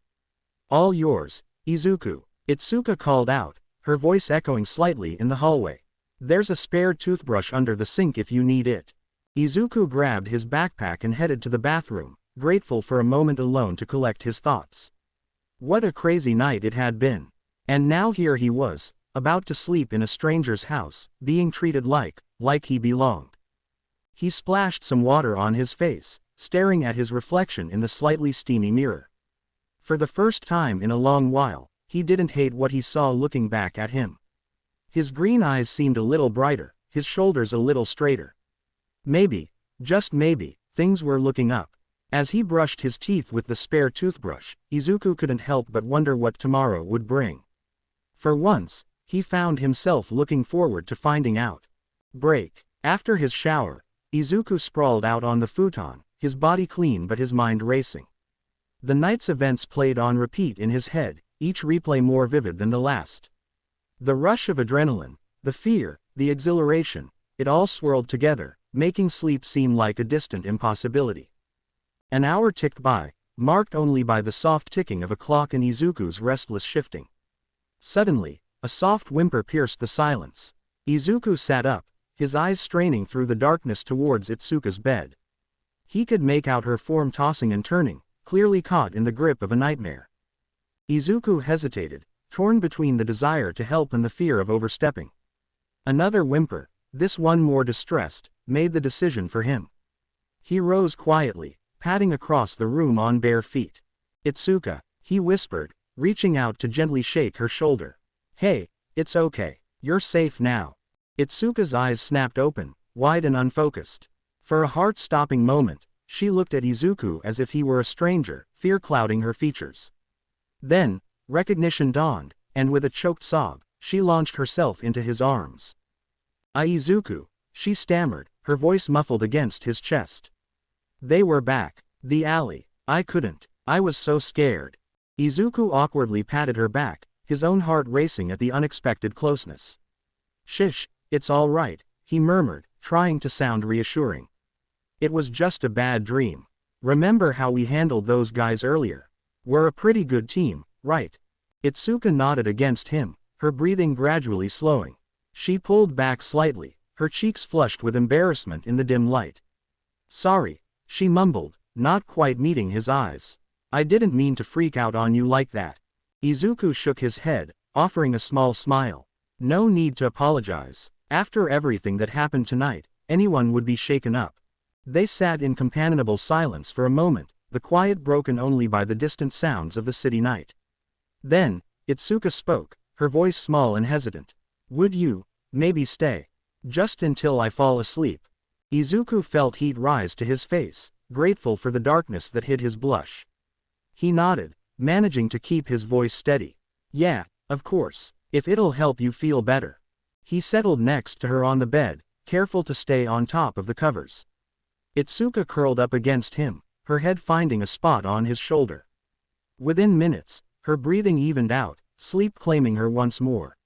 All yours, Izuku, Itsuka called out, her voice echoing slightly in the hallway. There's a spare toothbrush under the sink if you need it. Izuku grabbed his backpack and headed to the bathroom, grateful for a moment alone to collect his thoughts. What a crazy night it had been. And now here he was, about to sleep in a stranger's house, being treated like he belonged. He splashed some water on his face, staring at his reflection in the slightly steamy mirror. For the first time in a long while, he didn't hate what he saw looking back at him. His green eyes seemed a little brighter, his shoulders a little straighter. Maybe, just maybe, things were looking up. As he brushed his teeth with the spare toothbrush, Izuku couldn't help but wonder what tomorrow would bring. For once, he found himself looking forward to finding out. Break. After his shower, Izuku sprawled out on the futon, his body clean but his mind racing. The night's events played on repeat in his head, each replay more vivid than the last. The rush of adrenaline, the fear, the exhilaration, it all swirled together, making sleep seem like a distant impossibility. An hour ticked by, marked only by the soft ticking of a clock and Izuku's restless shifting. Suddenly, a soft whimper pierced the silence. Izuku sat up, his eyes straining through the darkness towards Itsuka's bed. He could make out her form tossing and turning, clearly caught in the grip of a nightmare. Izuku hesitated, torn between the desire to help and the fear of overstepping. Another whimper, this one more distressed, made the decision for him. He rose quietly, padding across the room on bare feet. Itsuka, he whispered, reaching out to gently shake her shoulder. Hey, it's okay, you're safe now. Itsuka's eyes snapped open, wide and unfocused. For a heart-stopping moment, she looked at Izuku as if he were a stranger, fear clouding her features. Then, recognition dawned, and with a choked sob, she launched herself into his arms. Izuku, she stammered, her voice muffled against his chest. They were back. The alley. I couldn't. I was so scared. Izuku awkwardly patted her back, his own heart racing at the unexpected closeness. Shish, it's all right, he murmured, trying to sound reassuring. It was just a bad dream. Remember how we handled those guys earlier? We're a pretty good team, right? Itsuka nodded against him, her breathing gradually slowing. She pulled back slightly, her cheeks flushed with embarrassment in the dim light. Sorry, she mumbled, not quite meeting his eyes. I didn't mean to freak out on you like that. Izuku shook his head, offering a small smile. No need to apologize. After everything that happened tonight, anyone would be shaken up. They sat in companionable silence for a moment, the quiet broken only by the distant sounds of the city night. Then, Itsuka spoke, her voice small and hesitant. Would you, maybe stay? Just until I fall asleep. Izuku felt heat rise to his face, grateful for the darkness that hid his blush. He nodded, managing to keep his voice steady. Yeah, of course, if it'll help you feel better. He settled next to her on the bed, careful to stay on top of the covers. Itsuka curled up against him, her head finding a spot on his shoulder. Within minutes, her breathing evened out, sleep claiming her once more.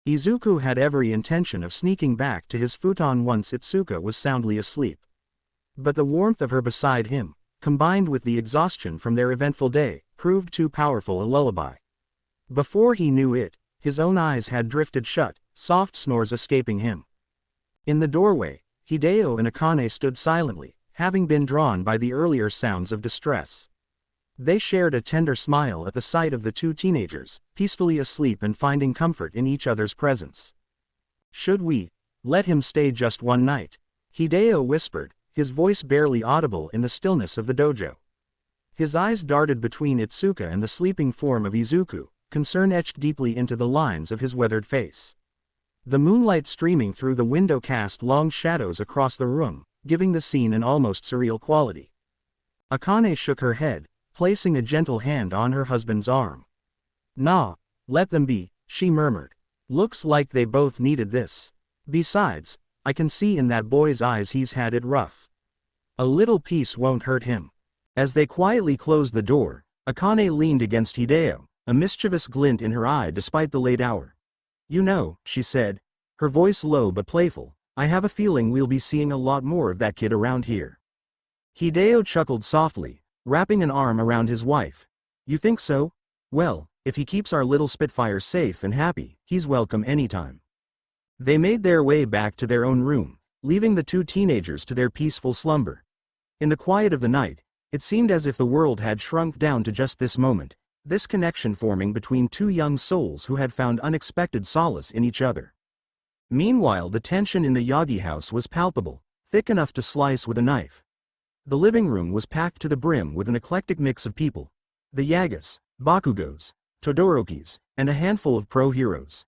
Izuku had every intention of sneaking back to his futon once Itsuka was soundly asleep. But the warmth of her beside him, combined with the exhaustion from their eventful day, proved too powerful a lullaby. Before he knew it, his own eyes had drifted shut, soft snores escaping him. In the doorway, Hideo and Akane stood silently, having been drawn by the earlier sounds of distress. They shared a tender smile at the sight of the two teenagers, peacefully asleep and finding comfort in each other's presence. Should we let him stay just one night? Hideo whispered, his voice barely audible in the stillness of the dojo. His eyes darted between Itsuka and the sleeping form of Izuku, concern etched deeply into the lines of his weathered face. The moonlight streaming through the window cast long shadows across the room, giving the scene an almost surreal quality. Akane shook her head, placing a gentle hand on her husband's arm. Nah, let them be, she murmured. Looks like they both needed this. Besides, I can see in that boy's eyes he's had it rough. A little peace won't hurt him. As they quietly closed the door, Akane leaned against Hideo, a mischievous glint in her eye despite the late hour. You know, she said, her voice low but playful, I have a feeling we'll be seeing a lot more of that kid around here. Hideo chuckled softly, wrapping an arm around his wife. You think so? Well, if he keeps our little Spitfire safe and happy, he's welcome anytime. They made their way back to their own room, leaving the two teenagers to their peaceful slumber. In the quiet of the night, it seemed as if the world had shrunk down to just this moment, this connection forming between two young souls who had found unexpected solace in each other. Meanwhile, the tension in the Yagi house was palpable, thick enough to slice with a knife. The living room was packed to the brim with an eclectic mix of people. The Yagas, Bakugos, Todorokis, and a handful of pro-heroes.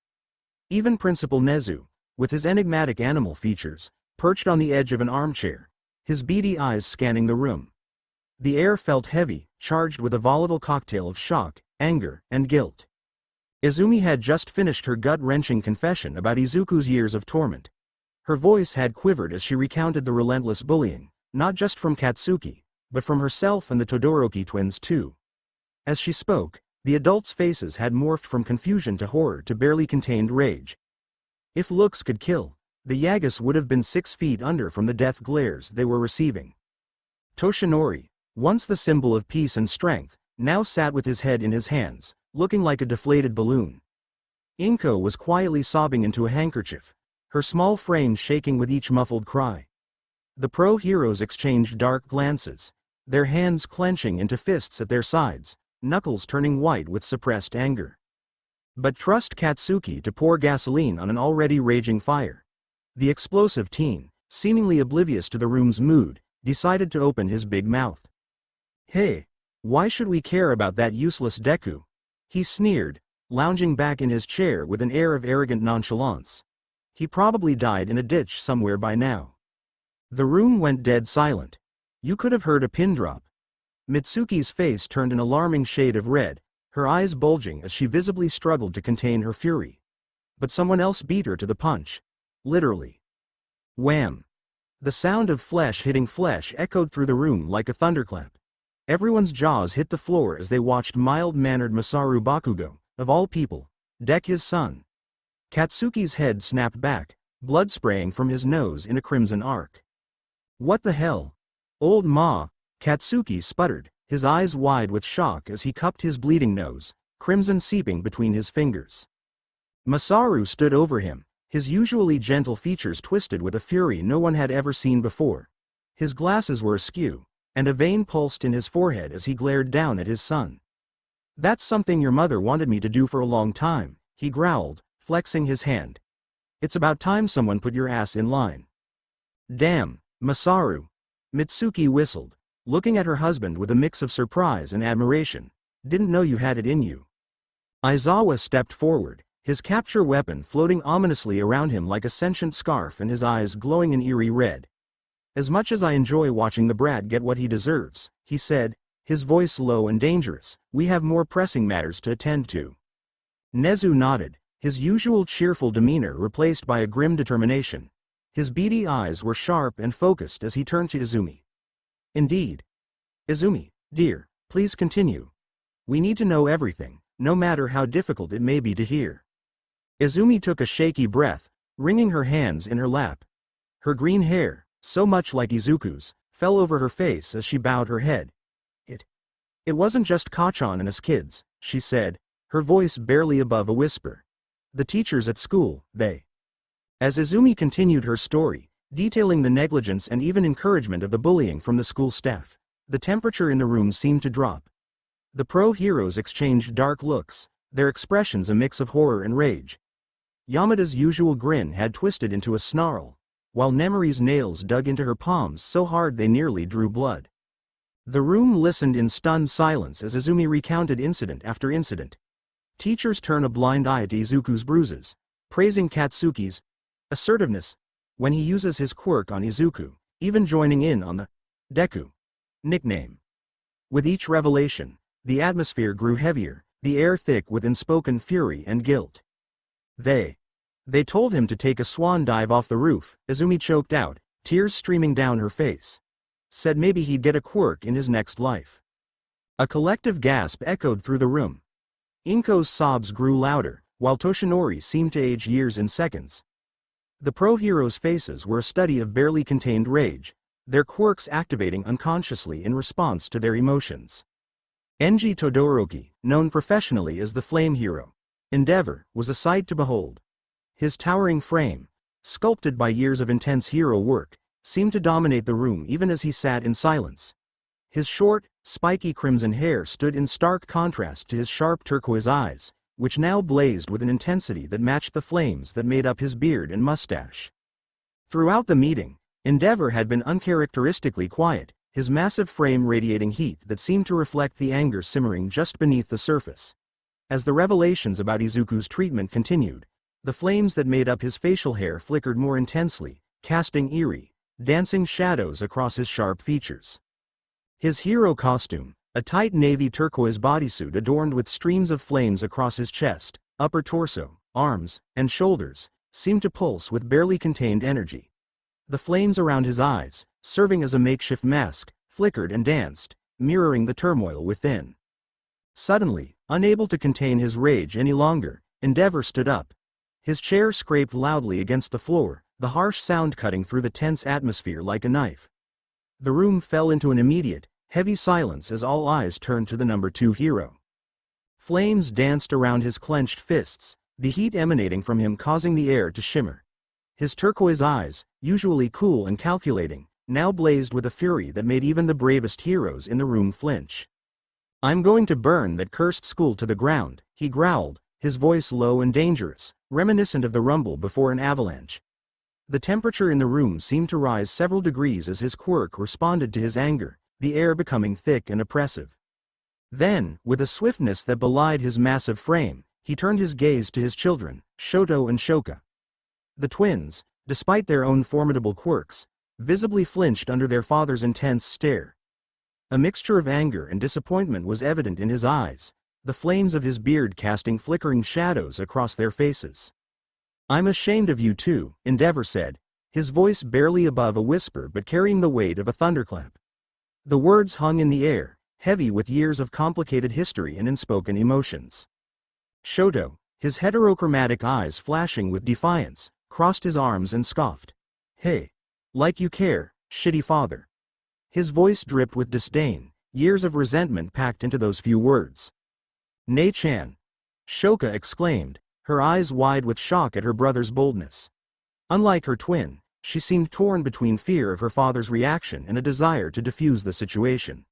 Even Principal Nezu, with his enigmatic animal features, perched on the edge of an armchair, his beady eyes scanning the room. The air felt heavy, charged with a volatile cocktail of shock, anger, and guilt. Izumi had just finished her gut-wrenching confession about Izuku's years of torment. Her voice had quivered as she recounted the relentless bullying, not just from Katsuki, but from herself and the Todoroki twins too. As she spoke, the adults' faces had morphed from confusion to horror to barely contained rage. If looks could kill, the Yagas would have been 6 feet under from the death glares they were receiving. Toshinori, once the symbol of peace and strength, now sat with his head in his hands, looking like a deflated balloon. Inko was quietly sobbing into a handkerchief, her small frame shaking with each muffled cry. The pro-heroes exchanged dark glances, their hands clenching into fists at their sides, knuckles turning white with suppressed anger. But trust Katsuki to pour gasoline on an already raging fire. The explosive teen, seemingly oblivious to the room's mood, decided to open his big mouth. Hey, why should we care about that useless Deku? He sneered, lounging back in his chair with an air of arrogant nonchalance. He probably died in a ditch somewhere by now. The room went dead silent. You could have heard a pin drop. Mitsuki's face turned an alarming shade of red, her eyes bulging as she visibly struggled to contain her fury. But someone else beat her to the punch. Literally. Wham! The sound of flesh hitting flesh echoed through the room like a thunderclap. Everyone's jaws hit the floor as they watched mild-mannered Masaru Bakugo, of all people, deck his son. Katsuki's head snapped back, blood spraying from his nose in a crimson arc. What the hell? Old Ma, Katsuki sputtered, his eyes wide with shock as he cupped his bleeding nose, crimson seeping between his fingers. Masaru stood over him, his usually gentle features twisted with a fury no one had ever seen before. His glasses were askew, and a vein pulsed in his forehead as he glared down at his son. "That's something your mother wanted me to do for a long time," he growled, flexing his hand. "It's about time someone put your ass in line." "Damn, Masaru." Mitsuki whistled, looking at her husband with a mix of surprise and admiration. "Didn't know you had it in you." Aizawa stepped forward, his capture weapon floating ominously around him like a sentient scarf and his eyes glowing an eerie red. "As much as I enjoy watching the brat get what he deserves," he said, his voice low and dangerous, "we have more pressing matters to attend to." Nezu nodded, his usual cheerful demeanor replaced by a grim determination. His beady eyes were sharp and focused as he turned to Izumi. "Indeed. Izumi, dear, please continue. We need to know everything, no matter how difficult it may be to hear." Izumi took a shaky breath, wringing her hands in her lap. Her green hair, so much like Izuku's, fell over her face as she bowed her head. It wasn't just Kachan and us kids," she said, her voice barely above a whisper. "The teachers at school, they..." As Izumi continued her story, detailing the negligence and even encouragement of the bullying from the school staff, the temperature in the room seemed to drop. The pro-heroes exchanged dark looks, their expressions a mix of horror and rage. Yamada's usual grin had twisted into a snarl, while Nemori's nails dug into her palms so hard they nearly drew blood. The room listened in stunned silence as Izumi recounted incident after incident. Teachers turn a blind eye to Izuku's bruises, praising Katsuki's assertiveness when he uses his quirk on Izuku, even joining in on the Deku nickname. With each revelation, the atmosphere grew heavier, the air thick with unspoken fury and guilt. They told him to take a swan dive off the roof," Izumi choked out, tears streaming down her face. "Said maybe he'd get a quirk in his next life." A collective gasp echoed through the room. Inko's sobs grew louder, while Toshinori seemed to age years in seconds. The pro-heroes' faces were a study of barely contained rage, their quirks activating unconsciously in response to their emotions. Enji Todoroki, known professionally as the Flame Hero, Endeavor, was a sight to behold. His towering frame, sculpted by years of intense hero work, seemed to dominate the room even as he sat in silence. His short, spiky crimson hair stood in stark contrast to his sharp turquoise eyes, which now blazed with an intensity that matched the flames that made up his beard and mustache. Throughout the meeting, Endeavor had been uncharacteristically quiet, his massive frame radiating heat that seemed to reflect the anger simmering just beneath the surface. As the revelations about Izuku's treatment continued, the flames that made up his facial hair flickered more intensely, casting eerie, dancing shadows across his sharp features. His hero costume, a tight navy turquoise bodysuit adorned with streams of flames across his chest, upper torso, arms, and shoulders, seemed to pulse with barely contained energy. The flames around his eyes, serving as a makeshift mask, flickered and danced, mirroring the turmoil within. Suddenly, unable to contain his rage any longer, Endeavor stood up. His chair scraped loudly against the floor, the harsh sound cutting through the tense atmosphere like a knife. The room fell into an immediate, heavy silence as all eyes turned to the number 2 hero. Flames danced around his clenched fists, the heat emanating from him causing the air to shimmer. His turquoise eyes, usually cool and calculating, now blazed with a fury that made even the bravest heroes in the room flinch. "I'm going to burn that cursed school to the ground," he growled, his voice low and dangerous, reminiscent of the rumble before an avalanche. The temperature in the room seemed to rise several degrees as his quirk responded to his anger, the air becoming thick and oppressive. Then, with a swiftness that belied his massive frame, he turned his gaze to his children, Shoto and Shoka. The twins, despite their own formidable quirks, visibly flinched under their father's intense stare. A mixture of anger and disappointment was evident in his eyes, the flames of his beard casting flickering shadows across their faces. "I'm ashamed of you too," Endeavor said, his voice barely above a whisper but carrying the weight of a thunderclap. The words hung in the air, heavy with years of complicated history and unspoken emotions. Shoto, his heterochromatic eyes flashing with defiance, crossed his arms and scoffed. "Hey. Like you care, shitty father." His voice dripped with disdain, years of resentment packed into those few words. "Nei-chan!" Shoka exclaimed, her eyes wide with shock at her brother's boldness. Unlike her twin, she seemed torn between fear of her father's reaction and a desire to defuse the situation.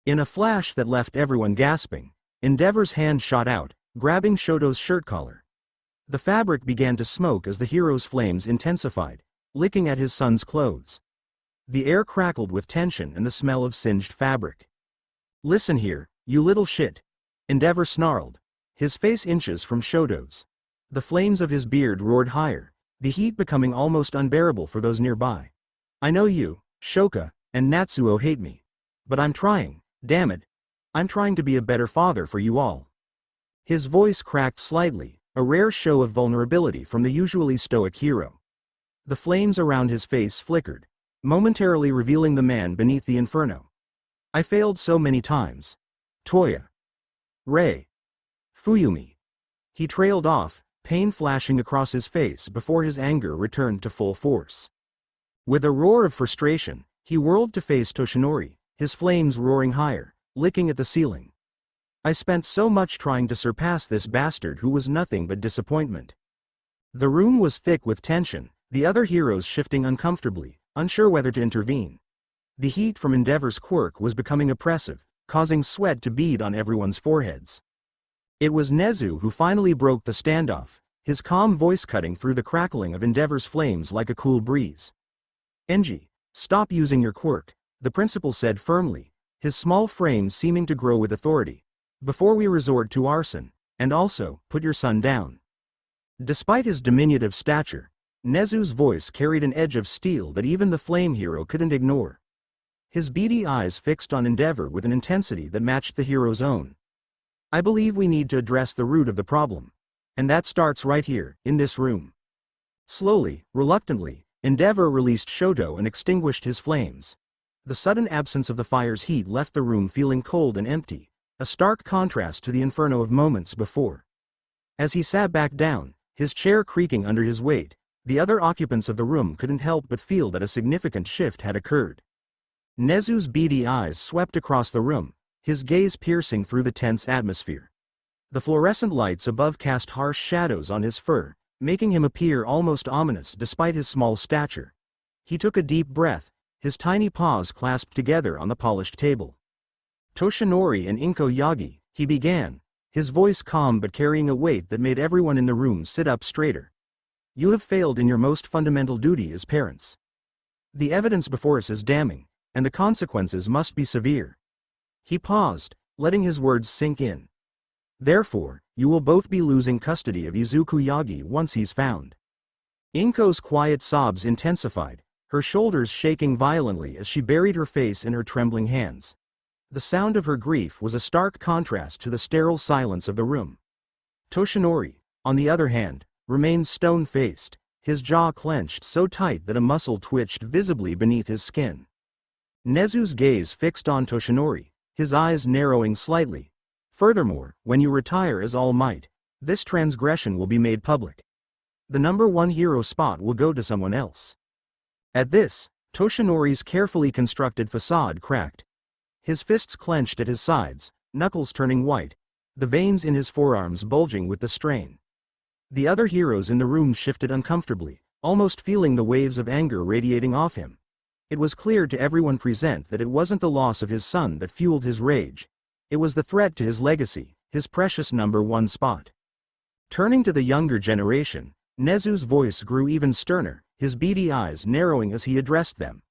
In a flash that left everyone gasping, Endeavor's hand shot out, grabbing Shoto's shirt collar. The fabric began to smoke as the hero's flames intensified, licking at his son's clothes. The air crackled with tension and the smell of singed fabric. "Listen here, you little shit," Endeavor snarled, his face inches from Shoto's. The flames of his beard roared higher, the heat becoming almost unbearable for those nearby. "I know you, Shoka, and Natsuo hate me. But I'm trying, damn it. I'm trying to be a better father for you all." His voice cracked slightly, a rare show of vulnerability from the usually stoic hero. The flames around his face flickered, momentarily revealing the man beneath the inferno. "I failed so many times. Toya. Rei. Fuyumi." He trailed off, pain flashing across his face before his anger returned to full force. With a roar of frustration, he whirled to face Toshinori, his flames roaring higher, licking at the ceiling. "I spent so much trying to surpass this bastard who was nothing but disappointment." The room was thick with tension, the other heroes shifting uncomfortably, unsure whether to intervene. The heat from Endeavor's quirk was becoming oppressive, causing sweat to bead on everyone's foreheads. It was Nezu who finally broke the standoff, his calm voice cutting through the crackling of Endeavor's flames like a cool breeze. "Enji, stop using your quirk," the principal said firmly, his small frame seeming to grow with authority. "Before we resort to arson, and also, put your son down." Despite his diminutive stature, Nezu's voice carried an edge of steel that even the flame hero couldn't ignore. His beady eyes fixed on Endeavor with an intensity that matched the hero's own. "I believe we need to address the root of the problem. And that starts right here, in this room." Slowly, reluctantly, Endeavor released Shoto and extinguished his flames. The sudden absence of the fire's heat left the room feeling cold and empty, a stark contrast to the inferno of moments before. As he sat back down, his chair creaking under his weight, the other occupants of the room couldn't help but feel that a significant shift had occurred. Nezu's beady eyes swept across the room, his gaze piercing through the tense atmosphere. The fluorescent lights above cast harsh shadows on his fur, making him appear almost ominous despite his small stature. He took a deep breath, his tiny paws clasped together on the polished table. "Toshinori and Inko Yagi," he began, his voice calm but carrying a weight that made everyone in the room sit up straighter. "You have failed in your most fundamental duty as parents. The evidence before us is damning, and the consequences must be severe." He paused, letting his words sink in. "Therefore, you will both be losing custody of Izuku Yagi once he's found." Inko's quiet sobs intensified, her shoulders shaking violently as she buried her face in her trembling hands. The sound of her grief was a stark contrast to the sterile silence of the room. Toshinori, on the other hand, remained stone-faced, his jaw clenched so tight that a muscle twitched visibly beneath his skin. Nezu's gaze fixed on Toshinori, his eyes narrowing slightly. "Furthermore, when you retire as All Might, this transgression will be made public. The #1 hero spot will go to someone else." At this, Toshinori's carefully constructed facade cracked. His fists clenched at his sides, knuckles turning white, the veins in his forearms bulging with the strain. The other heroes in the room shifted uncomfortably, almost feeling the waves of anger radiating off him. It was clear to everyone present that it wasn't the loss of his son that fueled his rage. It was the threat to his legacy, his precious #1 spot. Turning to the younger generation, Nezu's voice grew even sterner, his beady eyes narrowing as he addressed them.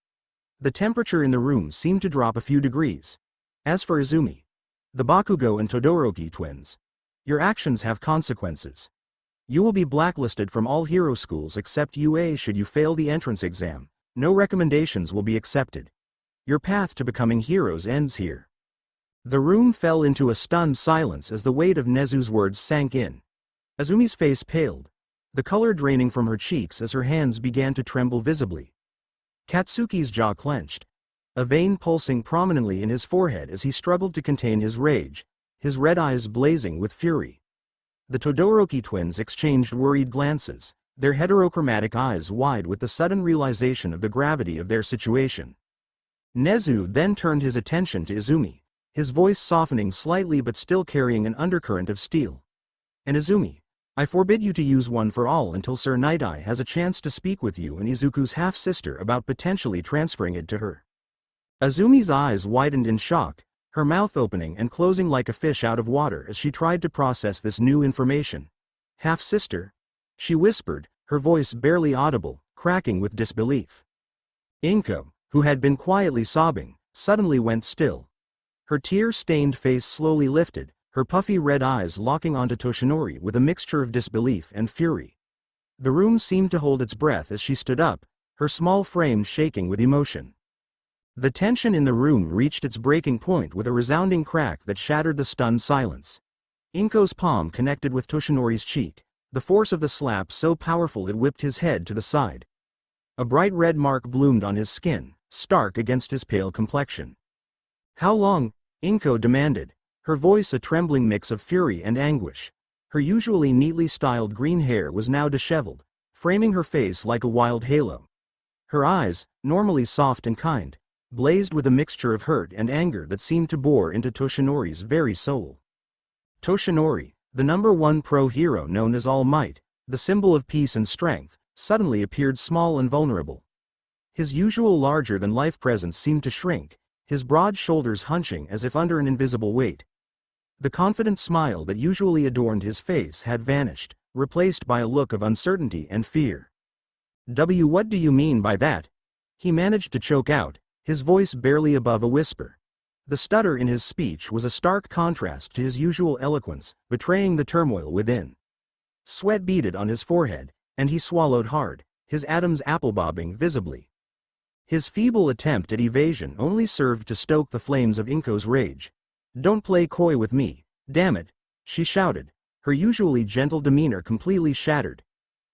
The temperature in the room seemed to drop a few degrees. "As for Izumi, the Bakugo and Todoroki twins, your actions have consequences. You will be blacklisted from all hero schools except UA should you fail the entrance exam. No recommendations will be accepted. Your path to becoming heroes ends here." The room fell into a stunned silence as the weight of Nezu's words sank in. Azumi's face paled, the color draining from her cheeks as her hands began to tremble visibly. Katsuki's jaw clenched, a vein pulsing prominently in his forehead as he struggled to contain his rage, his red eyes blazing with fury. The Todoroki twins exchanged worried glances, their heterochromatic eyes wide with the sudden realization of the gravity of their situation. Nezu then turned his attention to Izumi, his voice softening slightly but still carrying an undercurrent of steel. "And Izumi, I forbid you to use one for all until Sir Night-Eye has a chance to speak with you and Izuku's half-sister about potentially transferring it to her." Izumi's eyes widened in shock, her mouth opening and closing like a fish out of water as she tried to process this new information. "Half-sister?" she whispered, her voice barely audible, cracking with disbelief. Inko, who had been quietly sobbing, suddenly went still. Her tear-stained face slowly lifted, her puffy red eyes locking onto Toshinori with a mixture of disbelief and fury. The room seemed to hold its breath as she stood up, her small frame shaking with emotion. The tension in the room reached its breaking point with a resounding crack that shattered the stunned silence. Inko's palm connected with Toshinori's cheek, the force of the slap so powerful it whipped his head to the side. A bright red mark bloomed on his skin, stark against his pale complexion. "How long?" Inko demanded, her voice a trembling mix of fury and anguish. Her usually neatly styled green hair was now disheveled, framing her face like a wild halo. Her eyes, normally soft and kind, blazed with a mixture of hurt and anger that seemed to bore into Toshinori's very soul. Toshinori, the #1 pro-hero known as All Might, the symbol of peace and strength, suddenly appeared small and vulnerable. His usual larger-than-life presence seemed to shrink, his broad shoulders hunching as if under an invisible weight. The confident smile that usually adorned his face had vanished, replaced by a look of uncertainty and fear. What do you mean by that?" he managed to choke out, his voice barely above a whisper. The stutter in his speech was a stark contrast to his usual eloquence, betraying the turmoil within. Sweat beaded on his forehead, and he swallowed hard, his Adam's apple bobbing visibly. His feeble attempt at evasion only served to stoke the flames of Inko's rage. "Don't play coy with me, damn it," she shouted, her usually gentle demeanor completely shattered.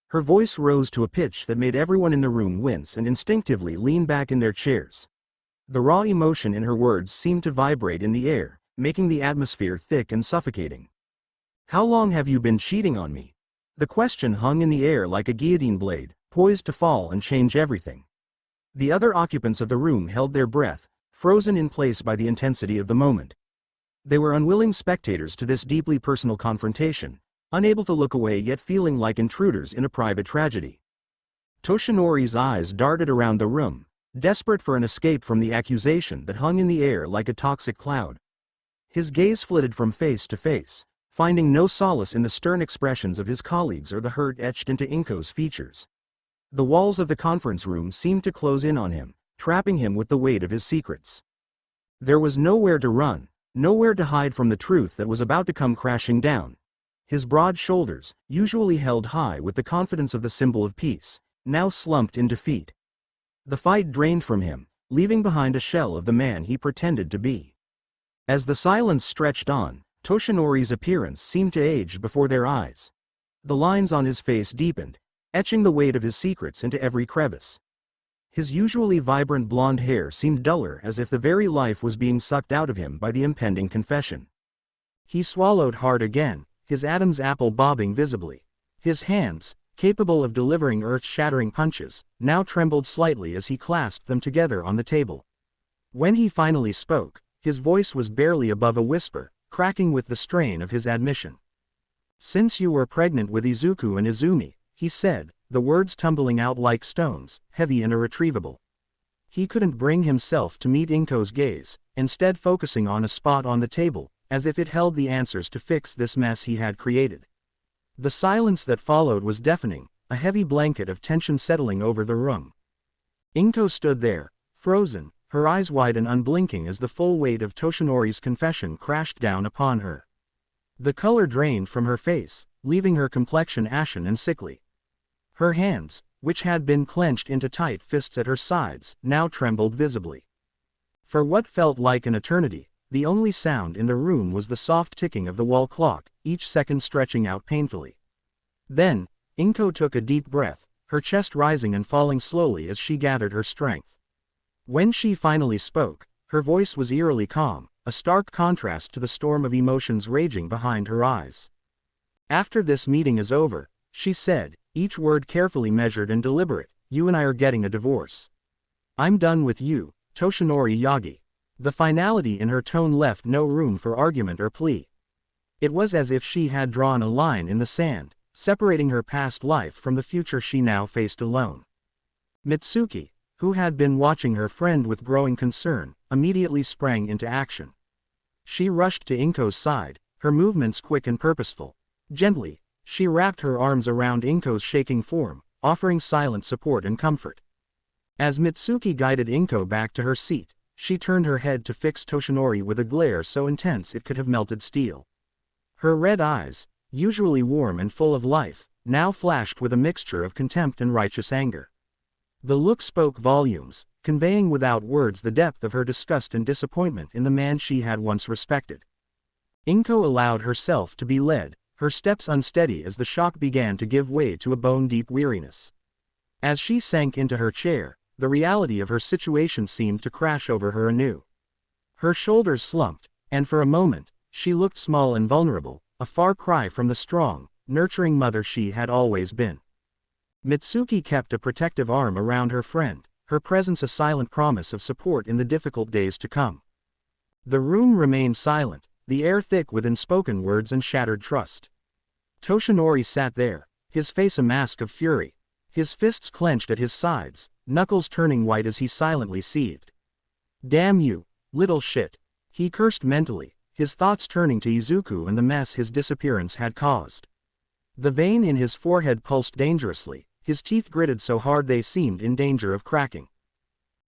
Her voice rose to a pitch that made everyone in the room wince and instinctively lean back in their chairs. The raw emotion in her words seemed to vibrate in the air, making the atmosphere thick and suffocating. "How long have you been cheating on me?" The question hung in the air like a guillotine blade, poised to fall and change everything. The other occupants of the room held their breath, frozen in place by the intensity of the moment. They were unwilling spectators to this deeply personal confrontation, unable to look away yet feeling like intruders in a private tragedy. Toshinori's eyes darted around the room, desperate for an escape from the accusation that hung in the air like a toxic cloud. His gaze flitted from face to face, finding no solace in the stern expressions of his colleagues or the hurt etched into Inko's features. The walls of the conference room seemed to close in on him, trapping him with the weight of his secrets. There was nowhere to run, nowhere to hide from the truth that was about to come crashing down. His broad shoulders, usually held high with the confidence of the symbol of peace, now slumped in defeat. The fight drained from him, leaving behind a shell of the man he pretended to be. As the silence stretched on, Toshinori's appearance seemed to age before their eyes. The lines on his face deepened, etching the weight of his secrets into every crevice. His usually vibrant blonde hair seemed duller as if the very life was being sucked out of him by the impending confession. He swallowed hard again, his Adam's apple bobbing visibly. His hands, capable of delivering earth-shattering punches, now trembled slightly as he clasped them together on the table. When he finally spoke, his voice was barely above a whisper, cracking with the strain of his admission. "Since you were pregnant with Izuku and Izumi," he said, the words tumbling out like stones, heavy and irretrievable. He couldn't bring himself to meet Inko's gaze, instead focusing on a spot on the table, as if it held the answers to fix this mess he had created. The silence that followed was deafening, a heavy blanket of tension settling over the room. Inko stood there, frozen, her eyes wide and unblinking as the full weight of Toshinori's confession crashed down upon her. The color drained from her face, leaving her complexion ashen and sickly. Her hands, which had been clenched into tight fists at her sides, now trembled visibly. For what felt like an eternity, the only sound in the room was the soft ticking of the wall clock, each second stretching out painfully. Then, Inko took a deep breath, her chest rising and falling slowly as she gathered her strength. When she finally spoke, her voice was eerily calm, a stark contrast to the storm of emotions raging behind her eyes. "After this meeting is over," she said, each word carefully measured and deliberate, "you and I are getting a divorce. I'm done with you, Toshinori Yagi. The finality in her tone left no room for argument or plea. It was as if she had drawn a line in the sand, separating her past life from the future she now faced alone. Mitsuki, who had been watching her friend with growing concern, immediately sprang into action. She rushed to Inko's side, her movements quick and purposeful. Gently, she wrapped her arms around Inko's shaking form, offering silent support and comfort. As Mitsuki guided Inko back to her seat, she turned her head to fix Toshinori with a glare so intense it could have melted steel. Her red eyes, usually warm and full of life, now flashed with a mixture of contempt and righteous anger. The look spoke volumes, conveying without words the depth of her disgust and disappointment in the man she had once respected. Inko allowed herself to be led, her steps unsteady as the shock began to give way to a bone-deep weariness. As she sank into her chair, the reality of her situation seemed to crash over her anew. Her shoulders slumped, and for a moment, she looked small and vulnerable, a far cry from the strong, nurturing mother she had always been. Mitsuki kept a protective arm around her friend, her presence a silent promise of support in the difficult days to come. The room remained silent, the air thick with unspoken words and shattered trust. Toshinori sat there, his face a mask of fury, his fists clenched at his sides, knuckles turning white as he silently seethed. "Damn you, little shit," he cursed mentally, his thoughts turning to Izuku and the mess his disappearance had caused. The vein in his forehead pulsed dangerously, his teeth gritted so hard they seemed in danger of cracking.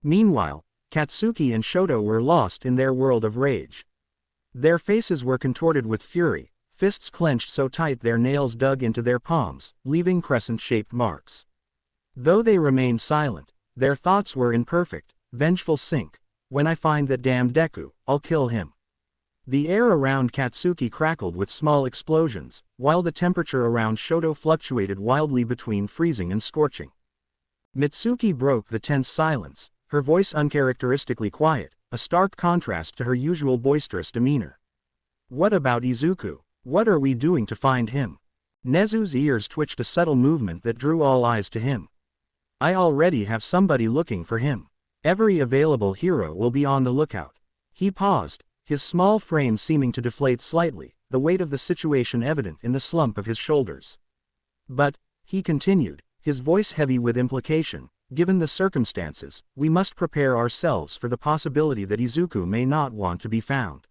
Meanwhile, Katsuki and Shoto were lost in their world of rage. Their faces were contorted with fury, fists clenched so tight their nails dug into their palms, leaving crescent-shaped marks. Though they remained silent, their thoughts were in perfect, vengeful sync. "When I find that damn Deku, I'll kill him." The air around Katsuki crackled with small explosions, while the temperature around Shoto fluctuated wildly between freezing and scorching. Mitsuki broke the tense silence, her voice uncharacteristically quiet, a stark contrast to her usual boisterous demeanor. "What about Izuku? What are we doing to find him?" Nezu's ears twitched a subtle movement that drew all eyes to him. "I already have somebody looking for him. Every available hero will be on the lookout." He paused, his small frame seeming to deflate slightly, the weight of the situation evident in the slump of his shoulders. "But," he continued, his voice heavy with implication, "given the circumstances, we must prepare ourselves for the possibility that Izuku may not want to be found."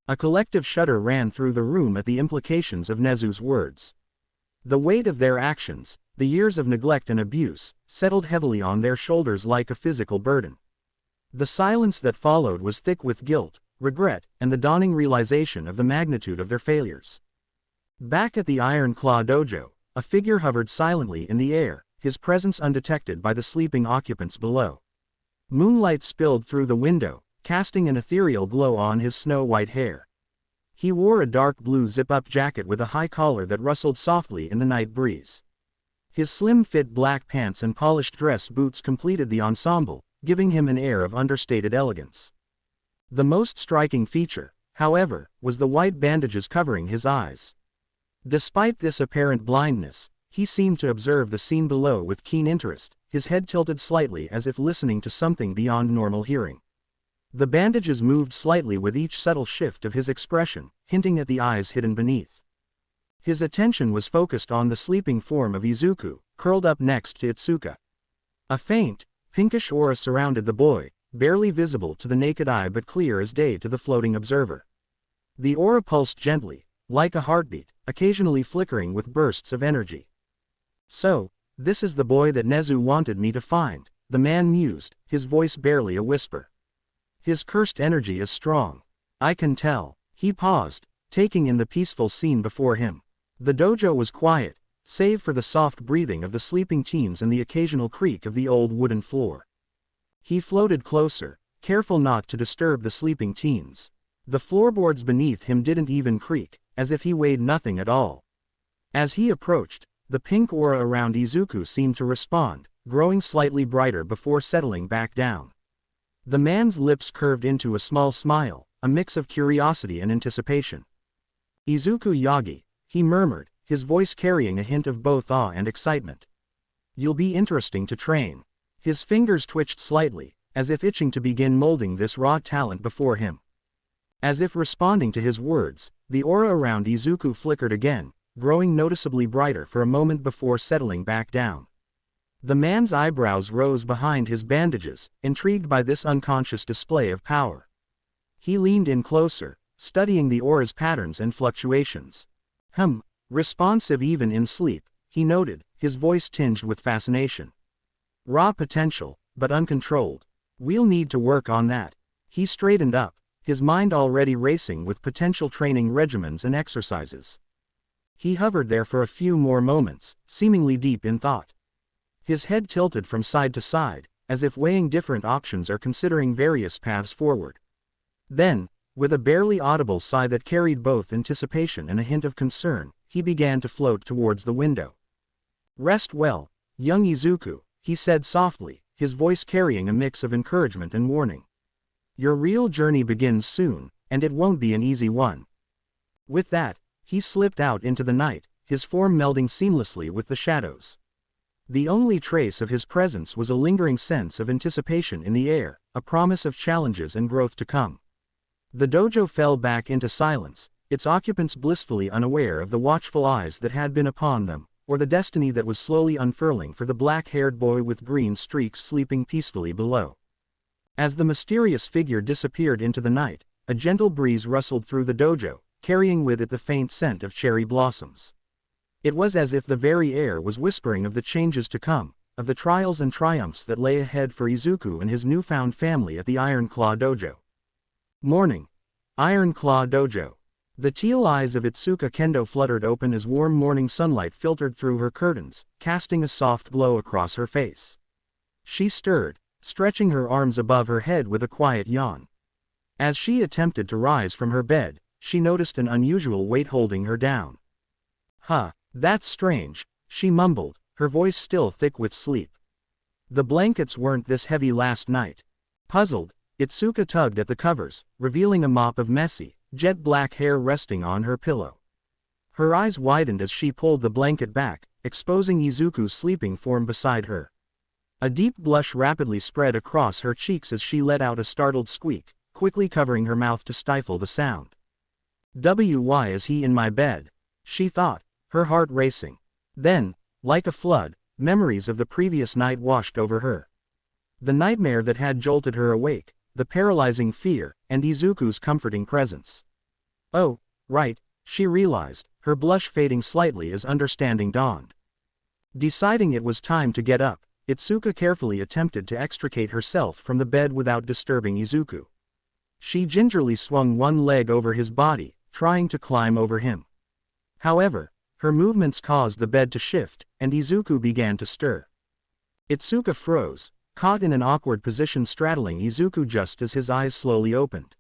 A collective shudder ran through the room at the implications of Nezu's words. The weight of their actions, the years of neglect and abuse, settled heavily on their shoulders like a physical burden. The silence that followed was thick with guilt, regret, and the dawning realization of the magnitude of their failures. Back at the Iron Claw dojo, a figure hovered silently in the air, his presence undetected by the sleeping occupants below. Moonlight spilled through the window, casting an ethereal glow on his snow-white hair. He wore a dark blue zip-up jacket with a high collar that rustled softly in the night breeze. His slim-fit black pants and polished dress boots completed the ensemble, giving him an air of understated elegance. The most striking feature, however, was the white bandages covering his eyes. Despite this apparent blindness, he seemed to observe the scene below with keen interest, his head tilted slightly as if listening to something beyond normal hearing. The bandages moved slightly with each subtle shift of his expression, hinting at the eyes hidden beneath. His attention was focused on the sleeping form of Izuku, curled up next to Itsuka. A faint, pinkish aura surrounded the boy, barely visible to the naked eye but clear as day to the floating observer. The aura pulsed gently, like a heartbeat, occasionally flickering with bursts of energy. "So, this is the boy that Nezu wanted me to find," the man mused, his voice barely a whisper. "His cursed energy is strong. I can tell." He paused, taking in the peaceful scene before him. The dojo was quiet, save for the soft breathing of the sleeping teens and the occasional creak of the old wooden floor. He floated closer, careful not to disturb the sleeping teens. The floorboards beneath him didn't even creak, as if he weighed nothing at all. As he approached, the pink aura around Izuku seemed to respond, growing slightly brighter before settling back down. The man's lips curved into a small smile, a mix of curiosity and anticipation. "Izuku Yagi," he murmured, his voice carrying a hint of both awe and excitement. "You'll be interesting to train." His fingers twitched slightly, as if itching to begin molding this raw talent before him. As if responding to his words, the aura around Izuku flickered again, growing noticeably brighter for a moment before settling back down. The man's eyebrows rose behind his bandages, intrigued by this unconscious display of power. He leaned in closer, studying the aura's patterns and fluctuations. Responsive even in sleep, he noted, his voice tinged with fascination. Raw potential, but uncontrolled. We'll need to work on that. He straightened up, his mind already racing with potential training regimens and exercises. He hovered there for a few more moments, seemingly deep in thought. His head tilted from side to side, as if weighing different options or considering various paths forward. Then, with a barely audible sigh that carried both anticipation and a hint of concern, he began to float towards the window. "Rest well, young Izuku," he said softly, his voice carrying a mix of encouragement and warning. "Your real journey begins soon, and it won't be an easy one." With that, he slipped out into the night, his form melding seamlessly with the shadows. The only trace of his presence was a lingering sense of anticipation in the air, a promise of challenges and growth to come. The dojo fell back into silence, its occupants blissfully unaware of the watchful eyes that had been upon them, or the destiny that was slowly unfurling for the black-haired boy with green streaks sleeping peacefully below. As the mysterious figure disappeared into the night, a gentle breeze rustled through the dojo, carrying with it the faint scent of cherry blossoms. It was as if the very air was whispering of the changes to come, of the trials and triumphs that lay ahead for Izuku and his newfound family at the Iron Claw Dojo. Morning. Iron Claw Dojo. The teal eyes of Itsuka Kendo fluttered open as warm morning sunlight filtered through her curtains, casting a soft glow across her face. She stirred, stretching her arms above her head with a quiet yawn. As she attempted to rise from her bed, she noticed an unusual weight holding her down. That's strange," she mumbled, her voice still thick with sleep. "The blankets weren't this heavy last night." Puzzled, Itsuka tugged at the covers, revealing a mop of messy, jet-black hair resting on her pillow. Her eyes widened as she pulled the blanket back, exposing Izuku's sleeping form beside her. A deep blush rapidly spread across her cheeks as she let out a startled squeak, quickly covering her mouth to stifle the sound. "Why is he in my bed?" she thought, her heart racing. Then, like a flood, memories of the previous night washed over her. The nightmare that had jolted her awake, the paralyzing fear, and Izuku's comforting presence. "Oh, right," she realized, her blush fading slightly as understanding dawned. Deciding it was time to get up, Itsuka carefully attempted to extricate herself from the bed without disturbing Izuku. She gingerly swung one leg over his body, trying to climb over him. However, her movements caused the bed to shift, and Izuku began to stir. Itsuka froze, caught in an awkward position straddling Izuku just as his eyes slowly opened.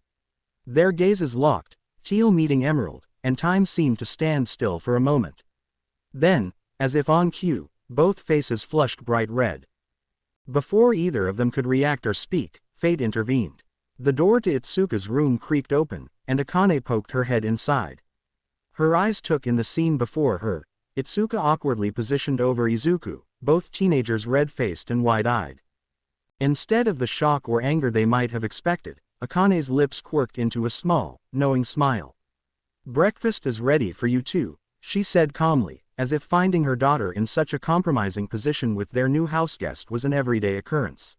Their gazes locked, teal meeting emerald, and time seemed to stand still for a moment. Then, as if on cue, both faces flushed bright red. Before either of them could react or speak, fate intervened. The door to Itsuka's room creaked open, and Akane poked her head inside. Her eyes took in the scene before her, Itsuka awkwardly positioned over Izuku, both teenagers red-faced and wide-eyed. Instead of the shock or anger they might have expected, Akane's lips quirked into a small, knowing smile. "Breakfast is ready for you two," she said calmly, as if finding her daughter in such a compromising position with their new houseguest was an everyday occurrence.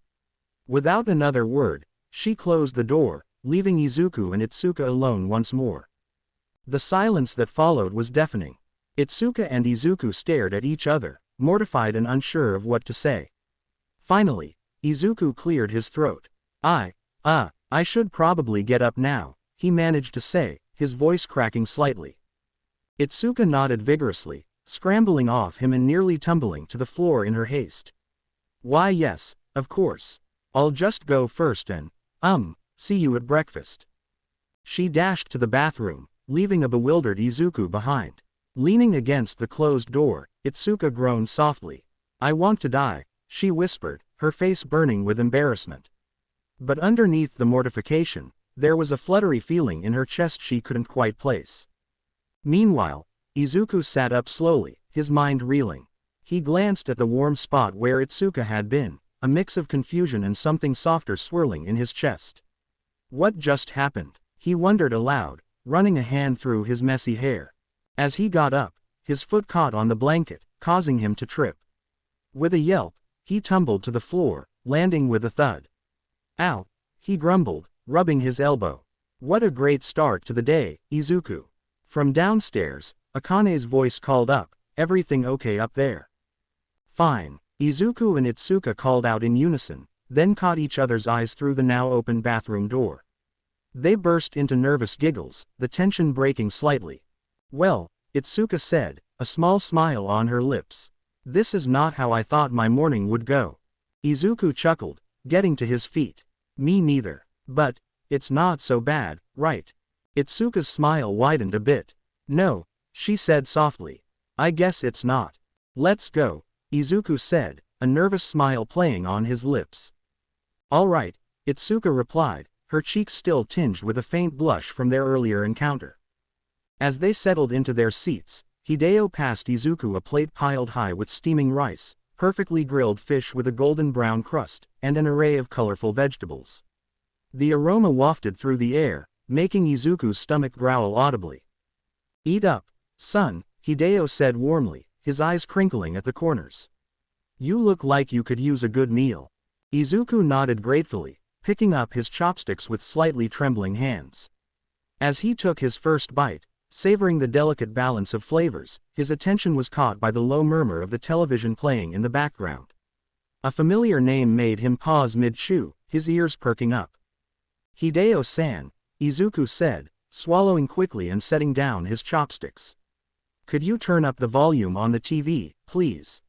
Without another word, she closed the door, leaving Izuku and Itsuka alone once more. The silence that followed was deafening. Itsuka and Izuku stared at each other, mortified and unsure of what to say. Finally, Izuku cleared his throat. I should probably get up now," he managed to say, his voice cracking slightly. Itsuka nodded vigorously, scrambling off him and nearly tumbling to the floor in her haste. "Why yes, of course. I'll just go first and, see you at breakfast." She dashed to the bathroom, leaving a bewildered Izuku behind. Leaning against the closed door, Itsuka groaned softly. "I want to die," she whispered, her face burning with embarrassment. But underneath the mortification, there was a fluttery feeling in her chest she couldn't quite place. Meanwhile, Izuku sat up slowly, his mind reeling. He glanced at the warm spot where Itsuka had been, a mix of confusion and something softer swirling in his chest. What just happened? He wondered aloud, running a hand through his messy hair. As he got up, his foot caught on the blanket, causing him to trip. With a yelp, he tumbled to the floor, landing with a thud. Ow, he grumbled, rubbing his elbow. What a great start to the day, Izuku. From downstairs, Akane's voice called up, everything okay up there? Fine, Izuku and Itsuka called out in unison, then caught each other's eyes through the now open bathroom door. They burst into nervous giggles, the tension breaking slightly. Well, Itsuka said, a small smile on her lips. This is not how I thought my morning would go. Izuku chuckled, getting to his feet. Me neither. But, it's not so bad, right? Itsuka's smile widened a bit. No, she said softly. I guess it's not. Let's go, Izuku said, a nervous smile playing on his lips. All right, Itsuka replied, her cheeks still tinged with a faint blush from their earlier encounter. As they settled into their seats, Hideo passed Izuku a plate piled high with steaming rice, perfectly grilled fish with a golden brown crust, and an array of colorful vegetables. The aroma wafted through the air, making Izuku's stomach growl audibly. Eat up, son, Hideo said warmly, his eyes crinkling at the corners. You look like you could use a good meal. Izuku nodded gratefully, picking up his chopsticks with slightly trembling hands. As he took his first bite, savoring the delicate balance of flavors, his attention was caught by the low murmur of the television playing in the background. A familiar name made him pause mid-chew, his ears perking up. Hideo-san, Izuku said, swallowing quickly and setting down his chopsticks. Could you turn up the volume on the TV, please?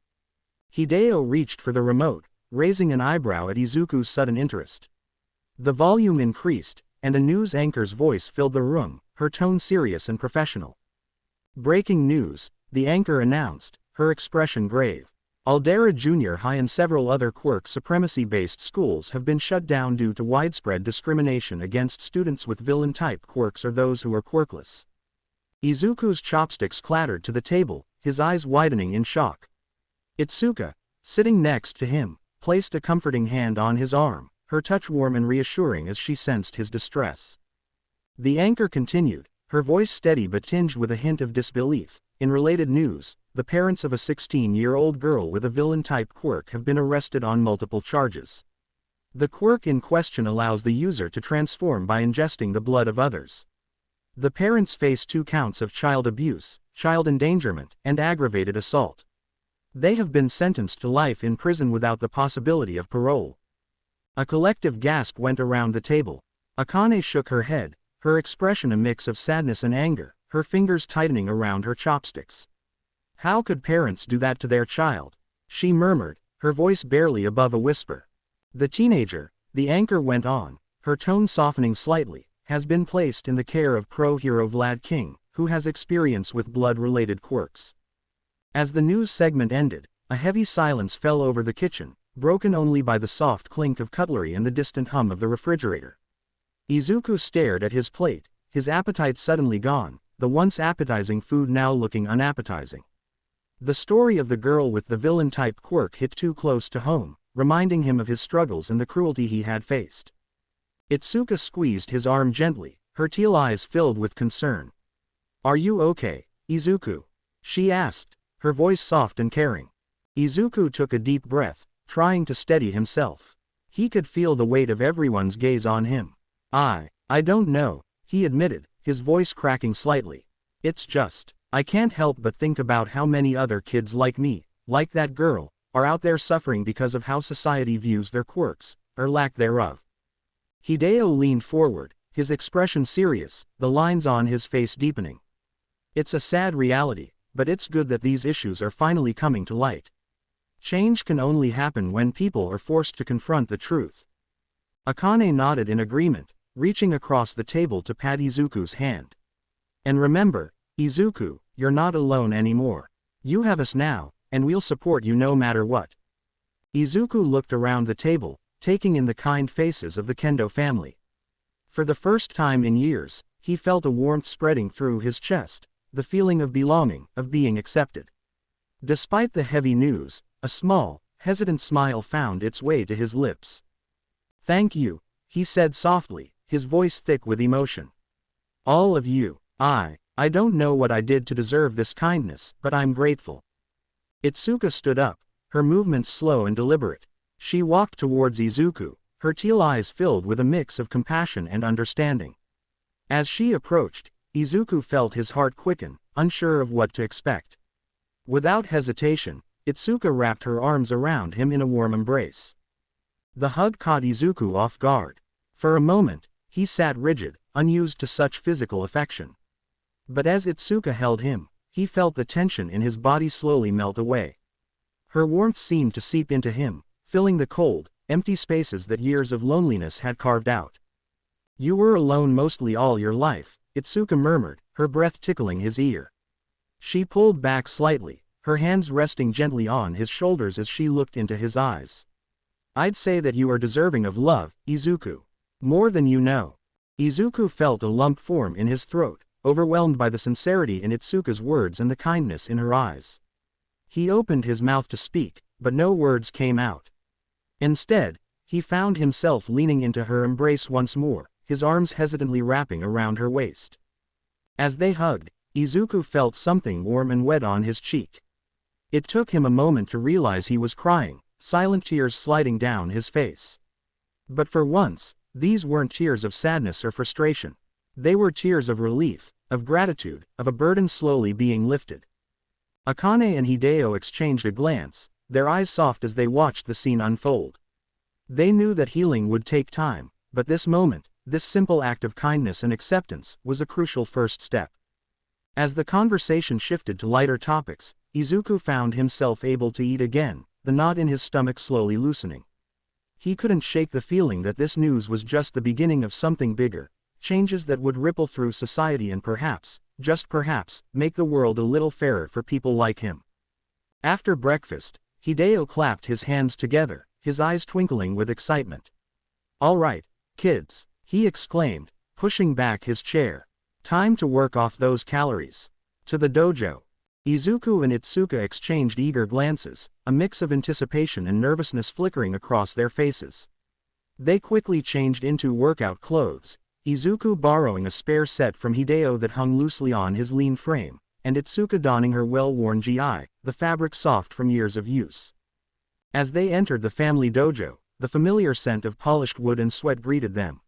Hideo reached for the remote, raising an eyebrow at Izuku's sudden interest. The volume increased, and a news anchor's voice filled the room, her tone serious and professional. Breaking news, the anchor announced, her expression grave. Aldera Junior High and several other quirk supremacy-based schools have been shut down due to widespread discrimination against students with villain-type quirks or those who are quirkless. Izuku's chopsticks clattered to the table, his eyes widening in shock. Itsuka, sitting next to him, placed a comforting hand on his arm, her touch warm and reassuring as she sensed his distress. The anchor continued, her voice steady but tinged with a hint of disbelief. In related news, the parents of a 16-year-old girl with a villain-type quirk have been arrested on multiple charges. The quirk in question allows the user to transform by ingesting the blood of others. The parents face 2 counts of child abuse, child endangerment, and aggravated assault. They have been sentenced to life in prison without the possibility of parole. A collective gasp went around the table. Akane shook her head, her expression a mix of sadness and anger, her fingers tightening around her chopsticks. How could parents do that to their child? She murmured, her voice barely above a whisper. The teenager, the anchor went on, her tone softening slightly, has been placed in the care of pro-hero Vlad King, who has experience with blood-related quirks. As the news segment ended, a heavy silence fell over the kitchen, broken only by the soft clink of cutlery and the distant hum of the refrigerator. Izuku stared at his plate, his appetite suddenly gone, the once appetizing food now looking unappetizing. The story of the girl with the villain-type quirk hit too close to home, reminding him of his struggles and the cruelty he had faced. Itsuka squeezed his arm gently, her teal eyes filled with concern. Are you okay, Izuku? She asked, her voice soft and caring. Izuku took a deep breath, trying to steady himself. He could feel the weight of everyone's gaze on him. I don't know, he admitted, his voice cracking slightly. It's just, I can't help but think about how many other kids like me, like that girl, are out there suffering because of how society views their quirks, or lack thereof. Hideo leaned forward, his expression serious, the lines on his face deepening. It's a sad reality, but it's good that these issues are finally coming to light. Change can only happen when people are forced to confront the truth. Akane nodded in agreement, reaching across the table to pat Izuku's hand. And remember, Izuku, you're not alone anymore. You have us now, and we'll support you no matter what. Izuku looked around the table, taking in the kind faces of the Kendo family. For the first time in years, he felt a warmth spreading through his chest, the feeling of belonging, of being accepted. Despite the heavy news, a small, hesitant smile found its way to his lips. "Thank you," he said softly, his voice thick with emotion. "All of you. I don't know what I did to deserve this kindness, but I'm grateful." Itsuka stood up, her movements slow and deliberate. She walked towards Izuku, her teal eyes filled with a mix of compassion and understanding. As she approached, Izuku felt his heart quicken, unsure of what to expect. Without hesitation, Itsuka wrapped her arms around him in a warm embrace. The hug caught Izuku off guard. For a moment, he sat rigid, unused to such physical affection. But as Itsuka held him, he felt the tension in his body slowly melt away. Her warmth seemed to seep into him, filling the cold, empty spaces that years of loneliness had carved out. "You were alone mostly all your life," Itsuka murmured, her breath tickling his ear. She pulled back slightly, her hands resting gently on his shoulders as she looked into his eyes. "I'd say that you are deserving of love, Izuku. More than you know." Izuku felt a lump form in his throat, overwhelmed by the sincerity in Itsuka's words and the kindness in her eyes. He opened his mouth to speak, but no words came out. Instead, he found himself leaning into her embrace once more, his arms hesitantly wrapping around her waist. As they hugged, Izuku felt something warm and wet on his cheek. It took him a moment to realize he was crying, silent tears sliding down his face. But for once, these weren't tears of sadness or frustration. They were tears of relief, of gratitude, of a burden slowly being lifted. Akane and Hideo exchanged a glance, their eyes soft as they watched the scene unfold. They knew that healing would take time, but this moment, this simple act of kindness and acceptance, was a crucial first step. As the conversation shifted to lighter topics, Izuku found himself able to eat again, the knot in his stomach slowly loosening. He couldn't shake the feeling that this news was just the beginning of something bigger, changes that would ripple through society and perhaps, just perhaps, make the world a little fairer for people like him. After breakfast, Hideo clapped his hands together, his eyes twinkling with excitement. "All right, kids," he exclaimed, pushing back his chair. "Time to work off those calories. To the dojo." Izuku and Itsuka exchanged eager glances, a mix of anticipation and nervousness flickering across their faces. They quickly changed into workout clothes, Izuku borrowing a spare set from Hideo that hung loosely on his lean frame, and Itsuka donning her well-worn gi, the fabric soft from years of use. As they entered the family dojo, the familiar scent of polished wood and sweat greeted them.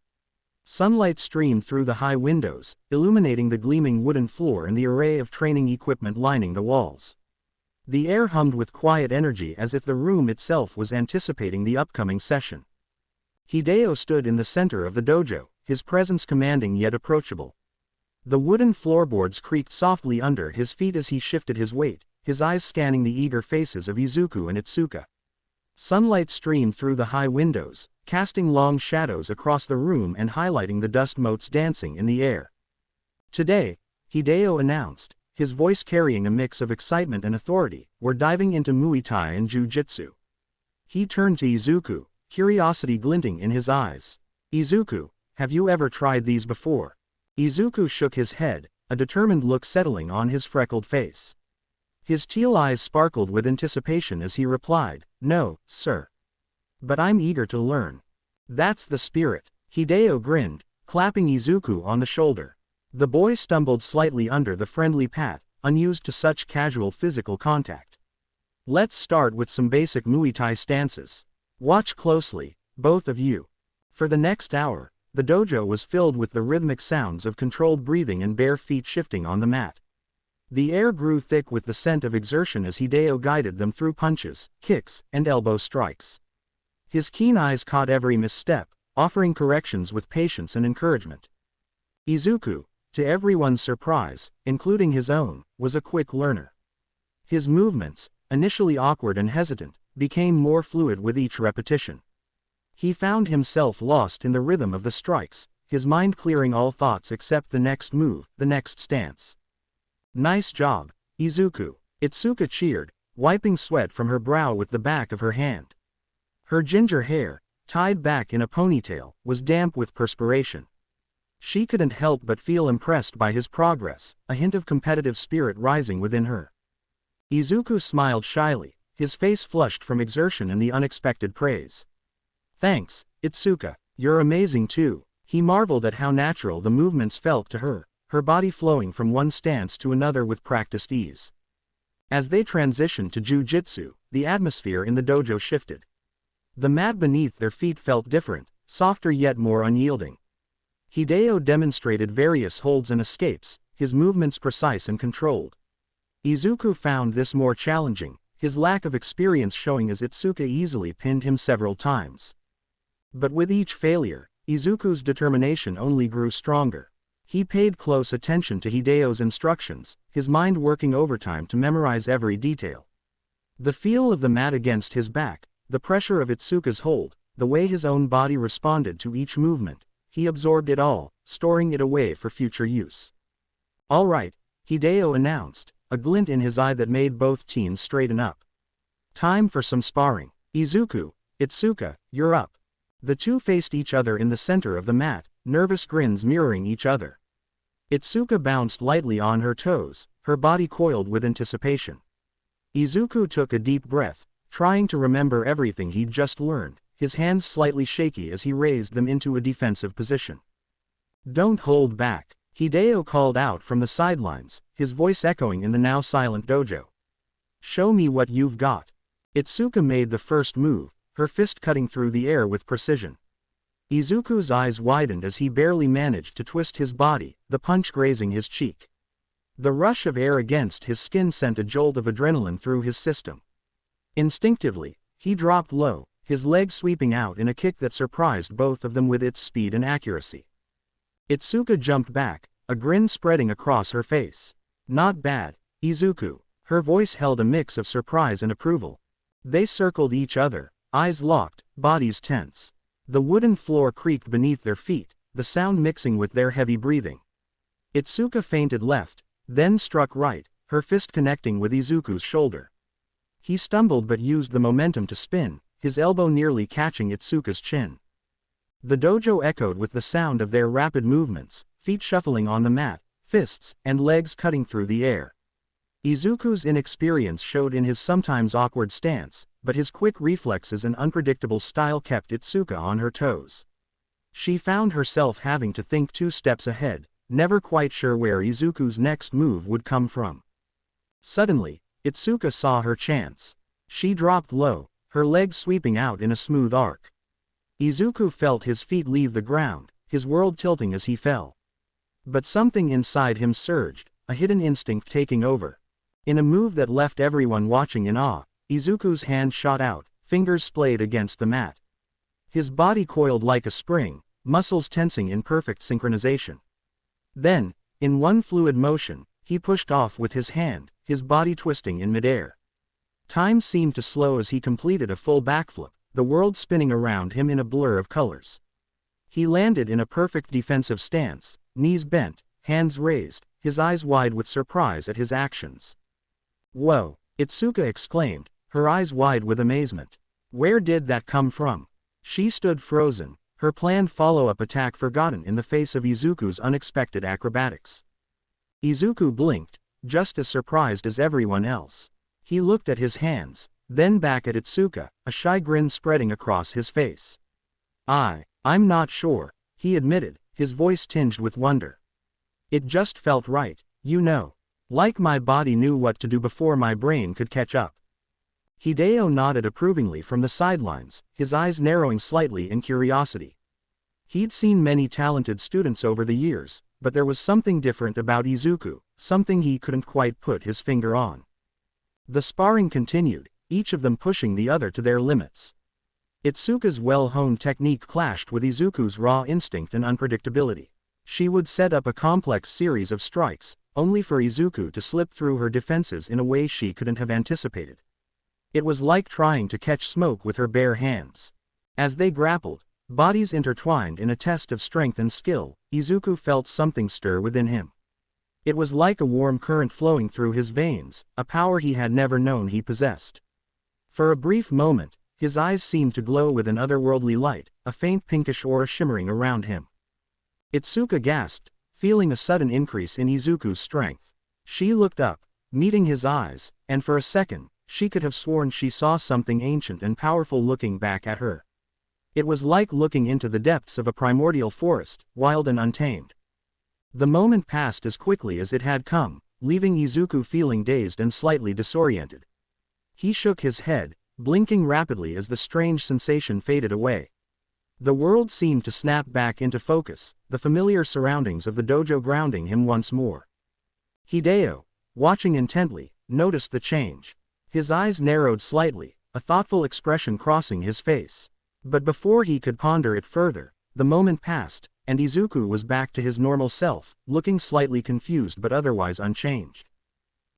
Sunlight streamed through the high windows, illuminating the gleaming wooden floor and the array of training equipment lining the walls. The air hummed with quiet energy as if the room itself was anticipating the upcoming session. Hideo stood in the center of the dojo, his presence commanding yet approachable. The wooden floorboards creaked softly under his feet as he shifted his weight, his eyes scanning the eager faces of Izuku and Itsuka. Sunlight streamed through the high windows, casting long shadows across the room and highlighting the dust motes dancing in the air. "Today," Hideo announced, his voice carrying a mix of excitement and authority, "we're diving into Muay Thai and Jujutsu." He turned to Izuku, curiosity glinting in his eyes. "Izuku, have you ever tried these before?" Izuku shook his head, a determined look settling on his freckled face. His teal eyes sparkled with anticipation as he replied, "No, sir. But I'm eager to learn." "That's the spirit," Hideo grinned, clapping Izuku on the shoulder. The boy stumbled slightly under the friendly pat, unused to such casual physical contact. "Let's start with some basic Muay Thai stances. Watch closely, both of you." For the next hour, the dojo was filled with the rhythmic sounds of controlled breathing and bare feet shifting on the mat. The air grew thick with the scent of exertion as Hideo guided them through punches, kicks, and elbow strikes. His keen eyes caught every misstep, offering corrections with patience and encouragement. Izuku, to everyone's surprise, including his own, was a quick learner. His movements, initially awkward and hesitant, became more fluid with each repetition. He found himself lost in the rhythm of the strikes, his mind clearing all thoughts except the next move, the next stance. "Nice job, Izuku," Itsuka cheered, wiping sweat from her brow with the back of her hand. Her ginger hair, tied back in a ponytail, was damp with perspiration. She couldn't help but feel impressed by his progress, a hint of competitive spirit rising within her. Izuku smiled shyly, his face flushed from exertion and the unexpected praise. "Thanks, Itsuka, you're amazing too." He marveled at how natural the movements felt to her, her body flowing from one stance to another with practiced ease. As they transitioned to Jujutsu, the atmosphere in the dojo shifted. The mat beneath their feet felt different, softer yet more unyielding. Hideo demonstrated various holds and escapes, his movements precise and controlled. Izuku found this more challenging, his lack of experience showing as Itsuka easily pinned him several times. But with each failure, Izuku's determination only grew stronger. He paid close attention to Hideo's instructions, his mind working overtime to memorize every detail. The feel of the mat against his back, the pressure of Itsuka's hold, the way his own body responded to each movement, he absorbed it all, storing it away for future use. "All right," Hideo announced, a glint in his eye that made both teens straighten up. "Time for some sparring. Izuku, Itsuka, you're up." The two faced each other in the center of the mat, nervous grins mirroring each other. Itsuka bounced lightly on her toes, her body coiled with anticipation. Izuku took a deep breath, trying to remember everything he'd just learned, his hands slightly shaky as he raised them into a defensive position. "Don't hold back," Hideo called out from the sidelines, his voice echoing in the now silent dojo. "Show me what you've got." Itsuka made the first move, her fist cutting through the air with precision. Izuku's eyes widened as he barely managed to twist his body, the punch grazing his cheek. The rush of air against his skin sent a jolt of adrenaline through his system. Instinctively, he dropped low, his leg sweeping out in a kick that surprised both of them with its speed and accuracy. Itsuka jumped back, a grin spreading across her face. "Not bad, Izuku." Her voice held a mix of surprise and approval. They circled each other, eyes locked, bodies tense. The wooden floor creaked beneath their feet, the sound mixing with their heavy breathing. Itsuka feinted left, then struck right, her fist connecting with Izuku's shoulder. He stumbled but used the momentum to spin, his elbow nearly catching Itsuka's chin. The dojo echoed with the sound of their rapid movements, feet shuffling on the mat, fists and legs cutting through the air. Izuku's inexperience showed in his sometimes awkward stance, but his quick reflexes and unpredictable style kept Itsuka on her toes. She found herself having to think 2 steps ahead, never quite sure where Izuku's next move would come from. Suddenly, Itsuka saw her chance. She dropped low, her legs sweeping out in a smooth arc. Izuku felt his feet leave the ground, his world tilting as he fell. But something inside him surged, a hidden instinct taking over. In a move that left everyone watching in awe, Izuku's hand shot out, fingers splayed against the mat. His body coiled like a spring, muscles tensing in perfect synchronization. Then, in one fluid motion, he pushed off with his hand, his body twisting in midair. Time seemed to slow as he completed a full backflip, the world spinning around him in a blur of colors. He landed in a perfect defensive stance, knees bent, hands raised, his eyes wide with surprise at his actions. "Whoa," Itsuka exclaimed, her eyes wide with amazement. Where did that come from? She stood frozen, her planned follow-up attack forgotten in the face of Izuku's unexpected acrobatics. Izuku blinked, just as surprised as everyone else. He looked at his hands, then back at Itsuka, a shy grin spreading across his face. I'm not sure," he admitted, his voice tinged with wonder. "It just felt right, you know. Like my body knew what to do before my brain could catch up." Hideo nodded approvingly from the sidelines, his eyes narrowing slightly in curiosity. He'd seen many talented students over the years, but there was something different about Izuku, something he couldn't quite put his finger on. The sparring continued, each of them pushing the other to their limits. Itsuka's well-honed technique clashed with Izuku's raw instinct and unpredictability. She would set up a complex series of strikes, only for Izuku to slip through her defenses in a way she couldn't have anticipated. It was like trying to catch smoke with her bare hands. As they grappled, bodies intertwined in a test of strength and skill, Izuku felt something stir within him. It was like a warm current flowing through his veins, a power he had never known he possessed. For a brief moment, his eyes seemed to glow with an otherworldly light, a faint pinkish aura shimmering around him. Itsuka gasped, feeling a sudden increase in Izuku's strength. She looked up, meeting his eyes, and for a second, she could have sworn she saw something ancient and powerful looking back at her. It was like looking into the depths of a primordial forest, wild and untamed. The moment passed as quickly as it had come, leaving Izuku feeling dazed and slightly disoriented. He shook his head, blinking rapidly as the strange sensation faded away. The world seemed to snap back into focus, the familiar surroundings of the dojo grounding him once more. Hideo, watching intently, noticed the change. His eyes narrowed slightly, a thoughtful expression crossing his face. But before he could ponder it further, the moment passed, and Izuku was back to his normal self, looking slightly confused but otherwise unchanged.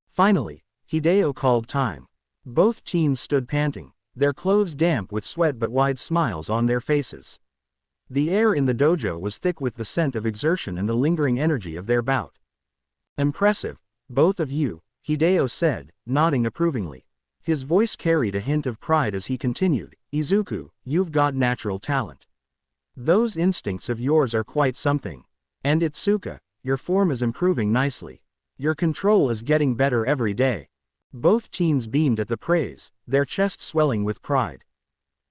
Finally, Hideo called time. Both teens stood panting, their clothes damp with sweat but wide smiles on their faces. The air in the dojo was thick with the scent of exertion and the lingering energy of their bout. "Impressive, both of you," Hideo said, nodding approvingly. His voice carried a hint of pride as he continued, "Izuku, you've got natural talent. Those instincts of yours are quite something. And Itsuka, your form is improving nicely. Your control is getting better every day." Both teens beamed at the praise, their chests swelling with pride.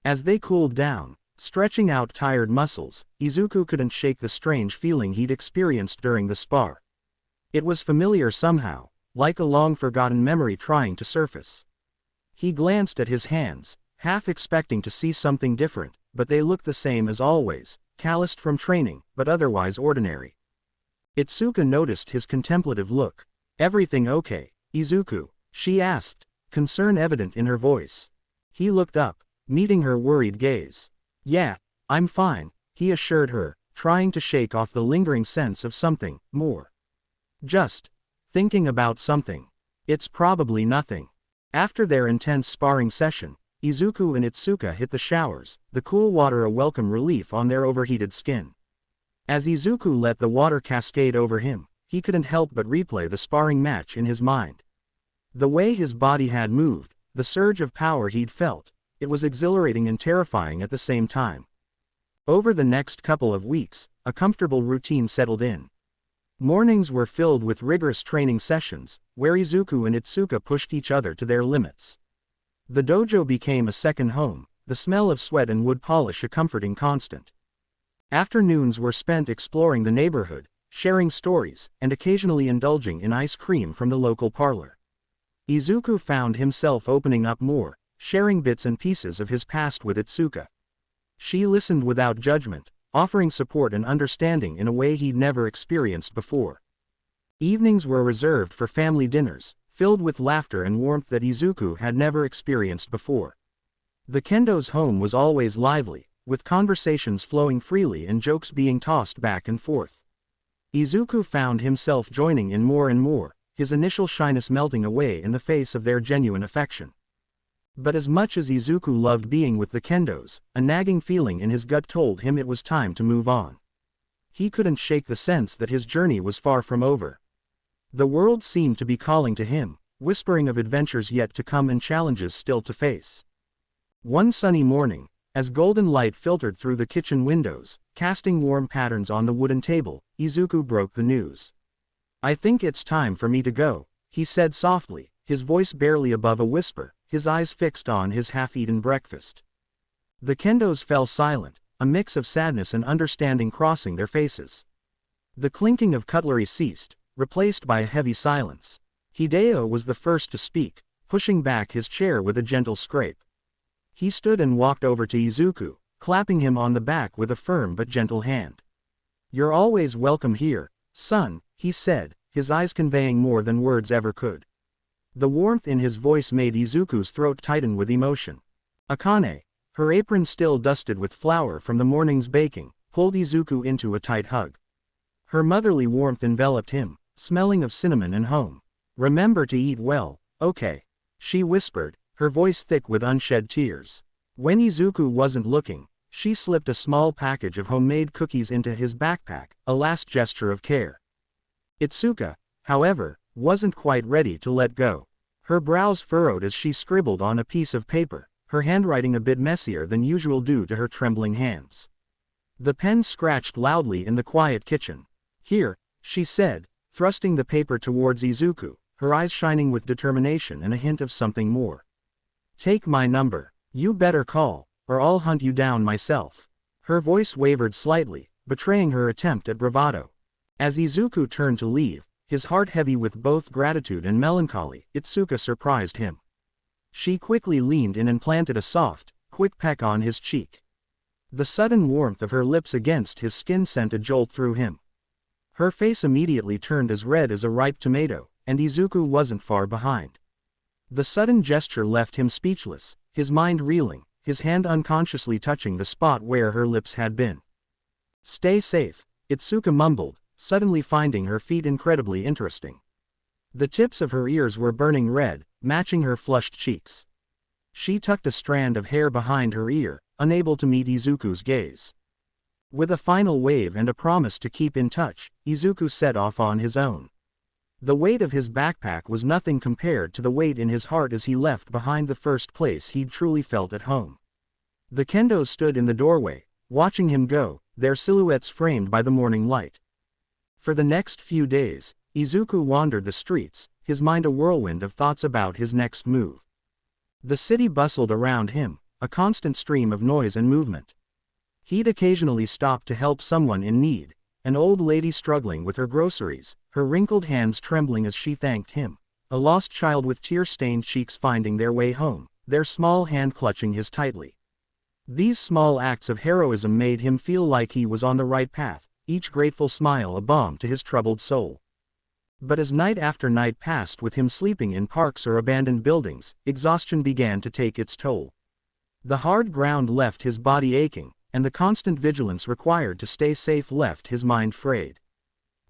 As they cooled down, stretching out tired muscles, Izuku couldn't shake the strange feeling he'd experienced during the spar. It was familiar somehow, like a long-forgotten memory trying to surface. He glanced at his hands, half expecting to see something different, but they looked the same as always, calloused from training, but otherwise ordinary. Itsuka noticed his contemplative look. "Everything okay, Izuku?" she asked, concern evident in her voice. He looked up, meeting her worried gaze. "Yeah, I'm fine," he assured her, trying to shake off the lingering sense of something more. "Just thinking about something. It's probably nothing." After their intense sparring session, Izuku and Itsuka hit the showers, the cool water a welcome relief on their overheated skin. As Izuku let the water cascade over him, he couldn't help but replay the sparring match in his mind. The way his body had moved, the surge of power he'd felt, it was exhilarating and terrifying at the same time. Over the next couple of weeks, a comfortable routine settled in. Mornings were filled with rigorous training sessions, where Izuku and Itsuka pushed each other to their limits. The dojo became a second home, the smell of sweat and wood polish a comforting constant. Afternoons were spent exploring the neighborhood, sharing stories, and occasionally indulging in ice cream from the local parlor. Izuku found himself opening up more, sharing bits and pieces of his past with Itsuka. She listened without judgment, offering support and understanding in a way he'd never experienced before. Evenings were reserved for family dinners, filled with laughter and warmth that Izuku had never experienced before. The kendo's home was always lively, with conversations flowing freely and jokes being tossed back and forth. Izuku found himself joining in more and more, his initial shyness melting away in the face of their genuine affection. But as much as Izuku loved being with the kendos, a nagging feeling in his gut told him it was time to move on. He couldn't shake the sense that his journey was far from over. The world seemed to be calling to him, whispering of adventures yet to come and challenges still to face. One sunny morning, as golden light filtered through the kitchen windows, casting warm patterns on the wooden table, Izuku broke the news. "I think it's time for me to go," he said softly, his voice barely above a whisper, his eyes fixed on his half-eaten breakfast. The kendos fell silent, a mix of sadness and understanding crossing their faces. The clinking of cutlery ceased, replaced by a heavy silence. Hideo was the first to speak, pushing back his chair with a gentle scrape. He stood and walked over to Izuku, clapping him on the back with a firm but gentle hand. "You're always welcome here, son," he said, his eyes conveying more than words ever could. The warmth in his voice made Izuku's throat tighten with emotion. Akane, her apron still dusted with flour from the morning's baking, pulled Izuku into a tight hug. Her motherly warmth enveloped him, smelling of cinnamon and home. "Remember to eat well, okay?" she whispered, her voice thick with unshed tears. When Izuku wasn't looking, she slipped a small package of homemade cookies into his backpack, a last gesture of care. Itsuka, however, wasn't quite ready to let go. Her brows furrowed as she scribbled on a piece of paper, her handwriting a bit messier than usual due to her trembling hands. The pen scratched loudly in the quiet kitchen. "Here," she said, thrusting the paper towards Izuku, her eyes shining with determination and a hint of something more. Take my number. You better call, or I'll hunt you down myself. Her voice wavered slightly, betraying her attempt at bravado. As Izuku turned to leave, his heart heavy with both gratitude and melancholy, Itsuka surprised him. She quickly leaned in and planted a soft, quick peck on his cheek. The sudden warmth of her lips against his skin sent a jolt through him. Her face immediately turned as red as a ripe tomato, and Izuku wasn't far behind. The sudden gesture left him speechless, his mind reeling, his hand unconsciously touching the spot where her lips had been. Stay safe, Itsuka mumbled, suddenly finding her feet incredibly interesting. The tips of her ears were burning red, matching her flushed cheeks. She tucked a strand of hair behind her ear, unable to meet Izuku's gaze. With a final wave and a promise to keep in touch, Izuku set off on his own. The weight of his backpack was nothing compared to the weight in his heart as he left behind the first place he'd truly felt at home. The kendos stood in the doorway, watching him go, their silhouettes framed by the morning light. For the next few days, Izuku wandered the streets, his mind a whirlwind of thoughts about his next move. The city bustled around him, a constant stream of noise and movement. He'd occasionally stop to help someone in need, an old lady struggling with her groceries, her wrinkled hands trembling as she thanked him, a lost child with tear-stained cheeks finding their way home, their small hand clutching his tightly. These small acts of heroism made him feel like he was on the right path, each grateful smile a balm to his troubled soul. But as night after night passed with him sleeping in parks or abandoned buildings, exhaustion began to take its toll. The hard ground left his body aching, and the constant vigilance required to stay safe left his mind frayed.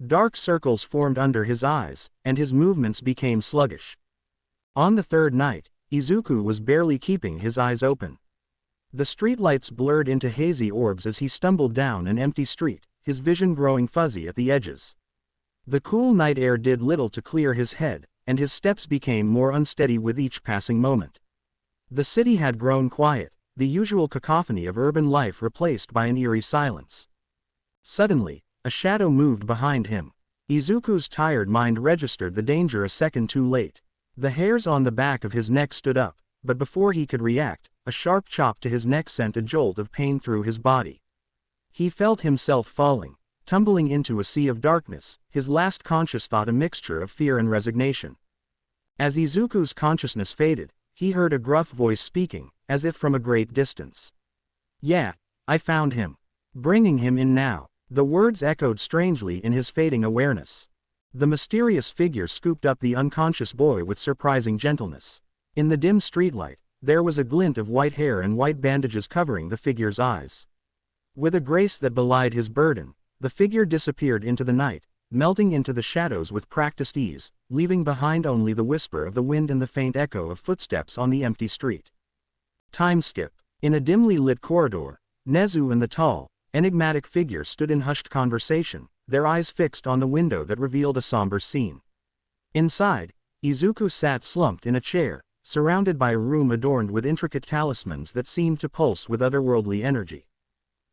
Dark circles formed under his eyes, and his movements became sluggish. On the third night, Izuku was barely keeping his eyes open. The streetlights blurred into hazy orbs as he stumbled down an empty street, his vision growing fuzzy at the edges. The cool night air did little to clear his head, and his steps became more unsteady with each passing moment. The city had grown quiet, the usual cacophony of urban life replaced by an eerie silence. Suddenly, a shadow moved behind him. Izuku's tired mind registered the danger a second too late. The hairs on the back of his neck stood up, but before he could react, a sharp chop to his neck sent a jolt of pain through his body. He felt himself falling, tumbling into a sea of darkness, his last conscious thought a mixture of fear and resignation. As Izuku's consciousness faded, he heard a gruff voice speaking, as if from a great distance. "Yeah, I found him. Bringing him in now." The words echoed strangely in his fading awareness. The mysterious figure scooped up the unconscious boy with surprising gentleness. In the dim streetlight, there was a glint of white hair and white bandages covering the figure's eyes. With a grace that belied his burden, the figure disappeared into the night, melting into the shadows with practiced ease, leaving behind only the whisper of the wind and the faint echo of footsteps on the empty street. Time skip. In a dimly lit corridor, Nezu and the tall, enigmatic figure stood in hushed conversation, their eyes fixed on the window that revealed a somber scene. Inside, Izuku sat slumped in a chair, surrounded by a room adorned with intricate talismans that seemed to pulse with otherworldly energy.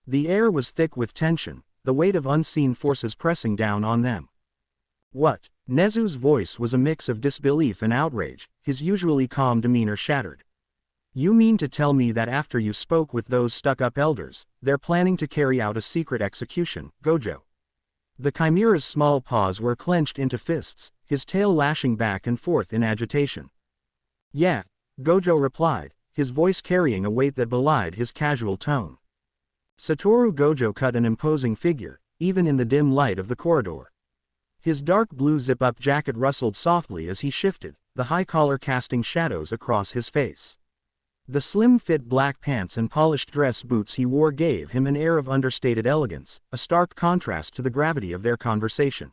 The air was thick with tension, the weight of unseen forces pressing down on them. "What?" Nezu's voice was a mix of disbelief and outrage, his usually calm demeanor shattered. "You mean to tell me that after you spoke with those stuck-up elders, they're planning to carry out a secret execution, Gojo?" The chimera's small paws were clenched into fists, his tail lashing back and forth in agitation. "Yeah," Gojo replied, his voice carrying a weight that belied his casual tone. Satoru Gojo cut an imposing figure, even in the dim light of the corridor. His dark blue zip-up jacket rustled softly as he shifted, the high collar casting shadows across his face. The slim-fit black pants and polished dress boots he wore gave him an air of understated elegance, a stark contrast to the gravity of their conversation.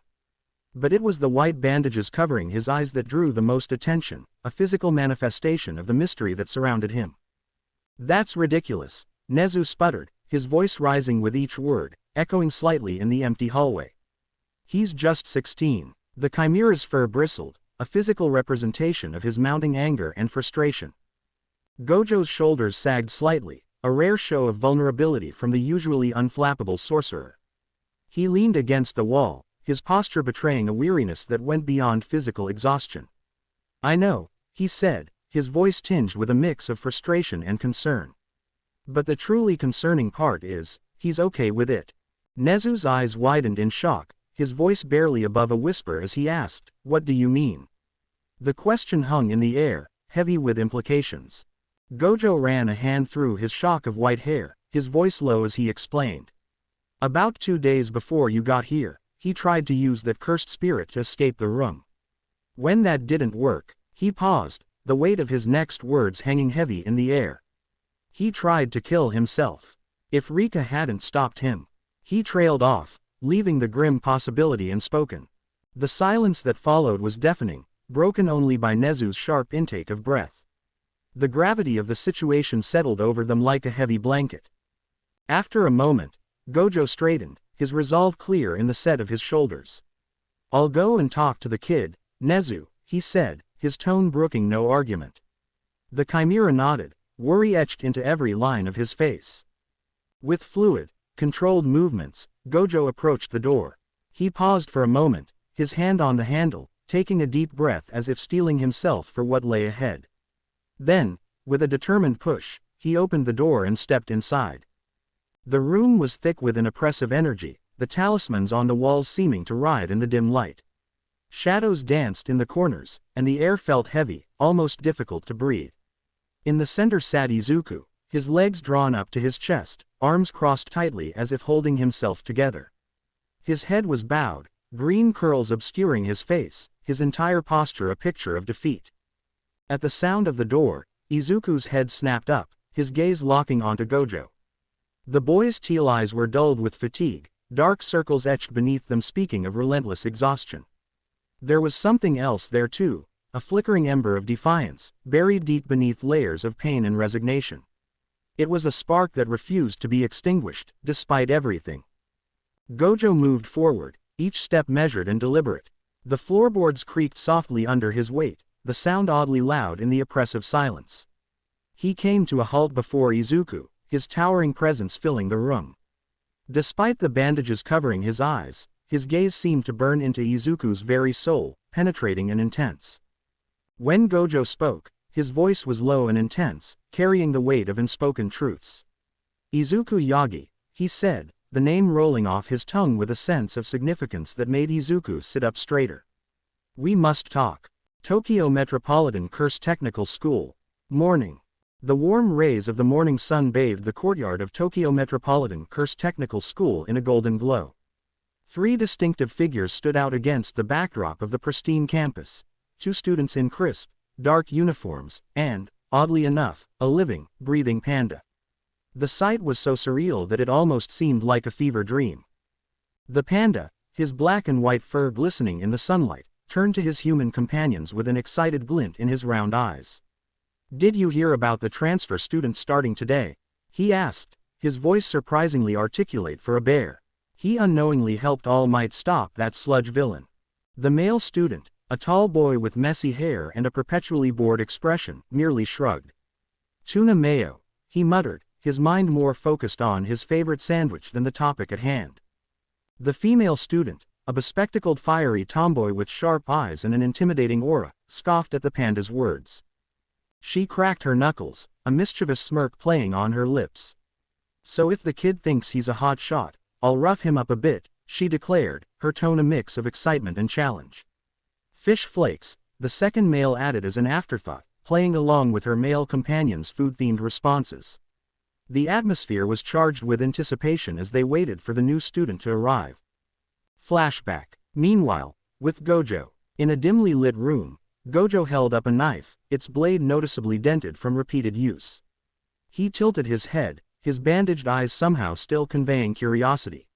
But it was the white bandages covering his eyes that drew the most attention, a physical manifestation of the mystery that surrounded him. "That's ridiculous," Nezu sputtered, his voice rising with each word, echoing slightly in the empty hallway. "He's just 16. The chimera's fur bristled, a physical representation of his mounting anger and frustration. Gojo's shoulders sagged slightly, a rare show of vulnerability from the usually unflappable sorcerer. He leaned against the wall, his posture betraying a weariness that went beyond physical exhaustion. "I know," he said, his voice tinged with a mix of frustration and concern. But the truly concerning part is, he's okay with it. Nezu's eyes widened in shock, his voice barely above a whisper as he asked, "What do you mean?" The question hung in the air, heavy with implications. Gojo ran a hand through his shock of white hair, his voice low as he explained. "About 2 days before you got here, he tried to use that cursed spirit to escape the room. When that didn't work, he paused, the weight of his next words hanging heavy in the air. He tried to kill himself. If Rika hadn't stopped him." He trailed off, leaving the grim possibility unspoken. The silence that followed was deafening, broken only by Nezu's sharp intake of breath. The gravity of the situation settled over them like a heavy blanket. After a moment, Gojo straightened, his resolve clear in the set of his shoulders. "I'll go and talk to the kid, Nezu," he said, his tone brooking no argument. The chimera nodded, worry etched into every line of his face. With fluid, controlled movements, Gojo approached the door. He paused for a moment, his hand on the handle, taking a deep breath as if steeling himself for what lay ahead. Then, with a determined push, he opened the door and stepped inside. The room was thick with an oppressive energy, the talismans on the walls seeming to writhe in the dim light. Shadows danced in the corners, and the air felt heavy, almost difficult to breathe. In the center sat Izuku, his legs drawn up to his chest, arms crossed tightly as if holding himself together. His head was bowed, green curls obscuring his face, his entire posture a picture of defeat. At the sound of the door, Izuku's head snapped up, his gaze locking onto Gojo. The boy's teal eyes were dulled with fatigue, dark circles etched beneath them speaking of relentless exhaustion. There was something else there too, a flickering ember of defiance, buried deep beneath layers of pain and resignation. It was a spark that refused to be extinguished, despite everything. Gojo moved forward, each step measured and deliberate. The floorboards creaked softly under his weight, the sound oddly loud in the oppressive silence. He came to a halt before Izuku, his towering presence filling the room. Despite the bandages covering his eyes, his gaze seemed to burn into Izuku's very soul, penetrating and intense. When Gojo spoke, his voice was low and intense, carrying the weight of unspoken truths. "Izuku Yagi," he said, the name rolling off his tongue with a sense of significance that made Izuku sit up straighter. "We must talk." Tokyo Metropolitan Curse Technical School. Morning. The warm rays of the morning sun bathed the courtyard of Tokyo Metropolitan Curse Technical School in a golden glow. 3 distinctive figures stood out against the backdrop of the pristine campus. 2 students in crisp, dark uniforms, and, oddly enough, a living, breathing panda. The sight was so surreal that it almost seemed like a fever dream. The panda, his black and white fur glistening in the sunlight, turned to his human companions with an excited glint in his round eyes. "Did you hear about the transfer student starting today?" he asked, his voice surprisingly articulate for a bear. He unknowingly helped All Might stop that sludge villain. The male student, a tall boy with messy hair and a perpetually bored expression, merely shrugged. "Tuna mayo," he muttered, his mind more focused on his favorite sandwich than the topic at hand. The female student, a bespectacled fiery tomboy with sharp eyes and an intimidating aura, scoffed at the panda's words. She cracked her knuckles, a mischievous smirk playing on her lips. "So if the kid thinks he's a hot shot, I'll rough him up a bit," she declared, her tone a mix of excitement and challenge. "Fish flakes," the second male added as an afterthought, playing along with her male companion's food-themed responses. The atmosphere was charged with anticipation as they waited for the new student to arrive. Flashback. Meanwhile, with Gojo. In a dimly lit room, Gojo held up a knife, its blade noticeably dented from repeated use. He tilted his head, his bandaged eyes somehow still conveying curiosity.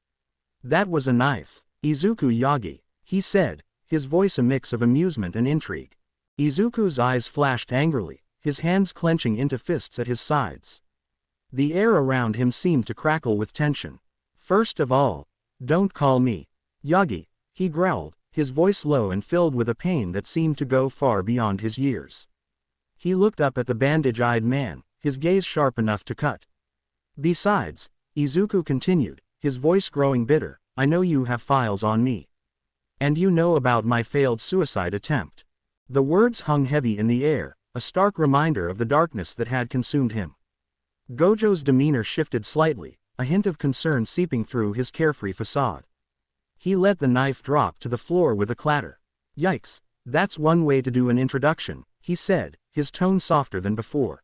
"That was a knife, Izuku Yagi," he said, his voice a mix of amusement and intrigue. Izuku's eyes flashed angrily, his hands clenching into fists at his sides. The air around him seemed to crackle with tension. "First of all, don't call me Yagi," he growled, his voice low and filled with a pain that seemed to go far beyond his years. He looked up at the bandage-eyed man, his gaze sharp enough to cut. "Besides," Izuku continued, his voice growing bitter, "I know you have files on me. And you know about my failed suicide attempt." The words hung heavy in the air, a stark reminder of the darkness that had consumed him. Gojo's demeanor shifted slightly, a hint of concern seeping through his carefree facade. He let the knife drop to the floor with a clatter. "Yikes, that's one way to do an introduction," he said, his tone softer than before.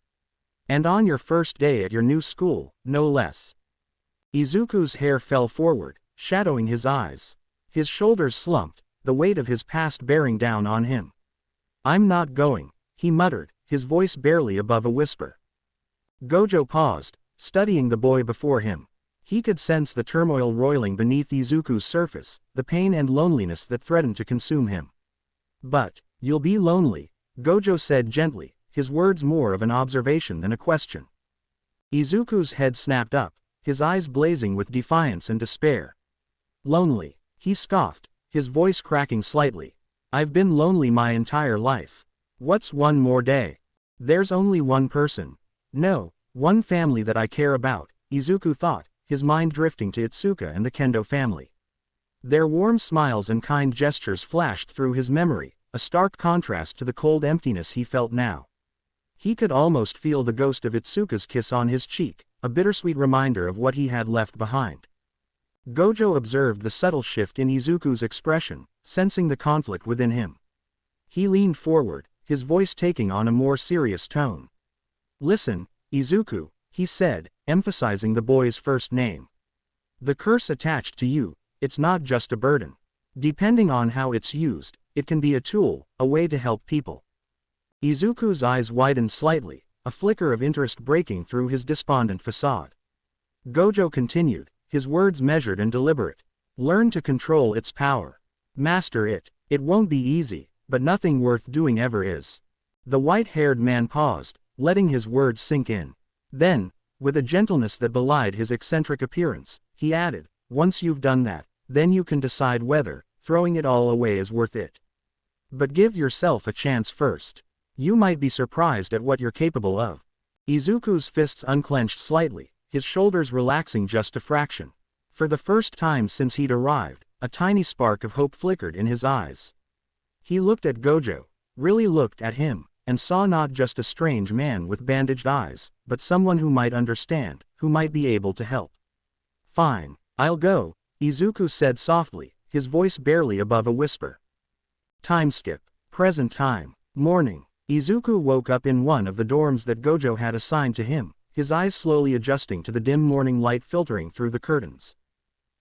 "And on your first day at your new school, no less." Izuku's hair fell forward, shadowing his eyes. His shoulders slumped, the weight of his past bearing down on him. "I'm not going," he muttered, his voice barely above a whisper. Gojo paused, studying the boy before him. He could sense the turmoil roiling beneath Izuku's surface, the pain and loneliness that threatened to consume him. "But, you'll be lonely," Gojo said gently, his words more of an observation than a question. Izuku's head snapped up, his eyes blazing with defiance and despair. "Lonely," he scoffed, his voice cracking slightly. "I've been lonely my entire life. What's one more day? There's only one person. No, one family that I care about," Izuku thought, his mind drifting to Itsuka and the Kendo family. Their warm smiles and kind gestures flashed through his memory, a stark contrast to the cold emptiness he felt now. He could almost feel the ghost of Itsuka's kiss on his cheek, a bittersweet reminder of what he had left behind. Gojo observed the subtle shift in Izuku's expression, sensing the conflict within him. He leaned forward, his voice taking on a more serious tone. "Listen, Izuku," he said, emphasizing the boy's first name. "The curse attached to you, it's not just a burden. Depending on how it's used, it can be a tool, a way to help people." Izuku's eyes widened slightly, a flicker of interest breaking through his despondent facade. Gojo continued, his words measured and deliberate. "Learn to control its power. Master it. It won't be easy, but nothing worth doing ever is." The white-haired man paused, letting his words sink in. Then, with a gentleness that belied his eccentric appearance, he added, "Once you've done that, then you can decide whether throwing it all away is worth it. But give yourself a chance first. You might be surprised at what you're capable of." Izuku's fists unclenched slightly, his shoulders relaxing just a fraction. For the first time since he'd arrived, a tiny spark of hope flickered in his eyes. He looked at Gojo, really looked at him, and saw not just a strange man with bandaged eyes, but someone who might understand, who might be able to help. "Fine, I'll go," Izuku said softly, his voice barely above a whisper. Time skip. Present time. Morning. Izuku woke up in one of the dorms that Gojo had assigned to him, his eyes slowly adjusting to the dim morning light filtering through the curtains.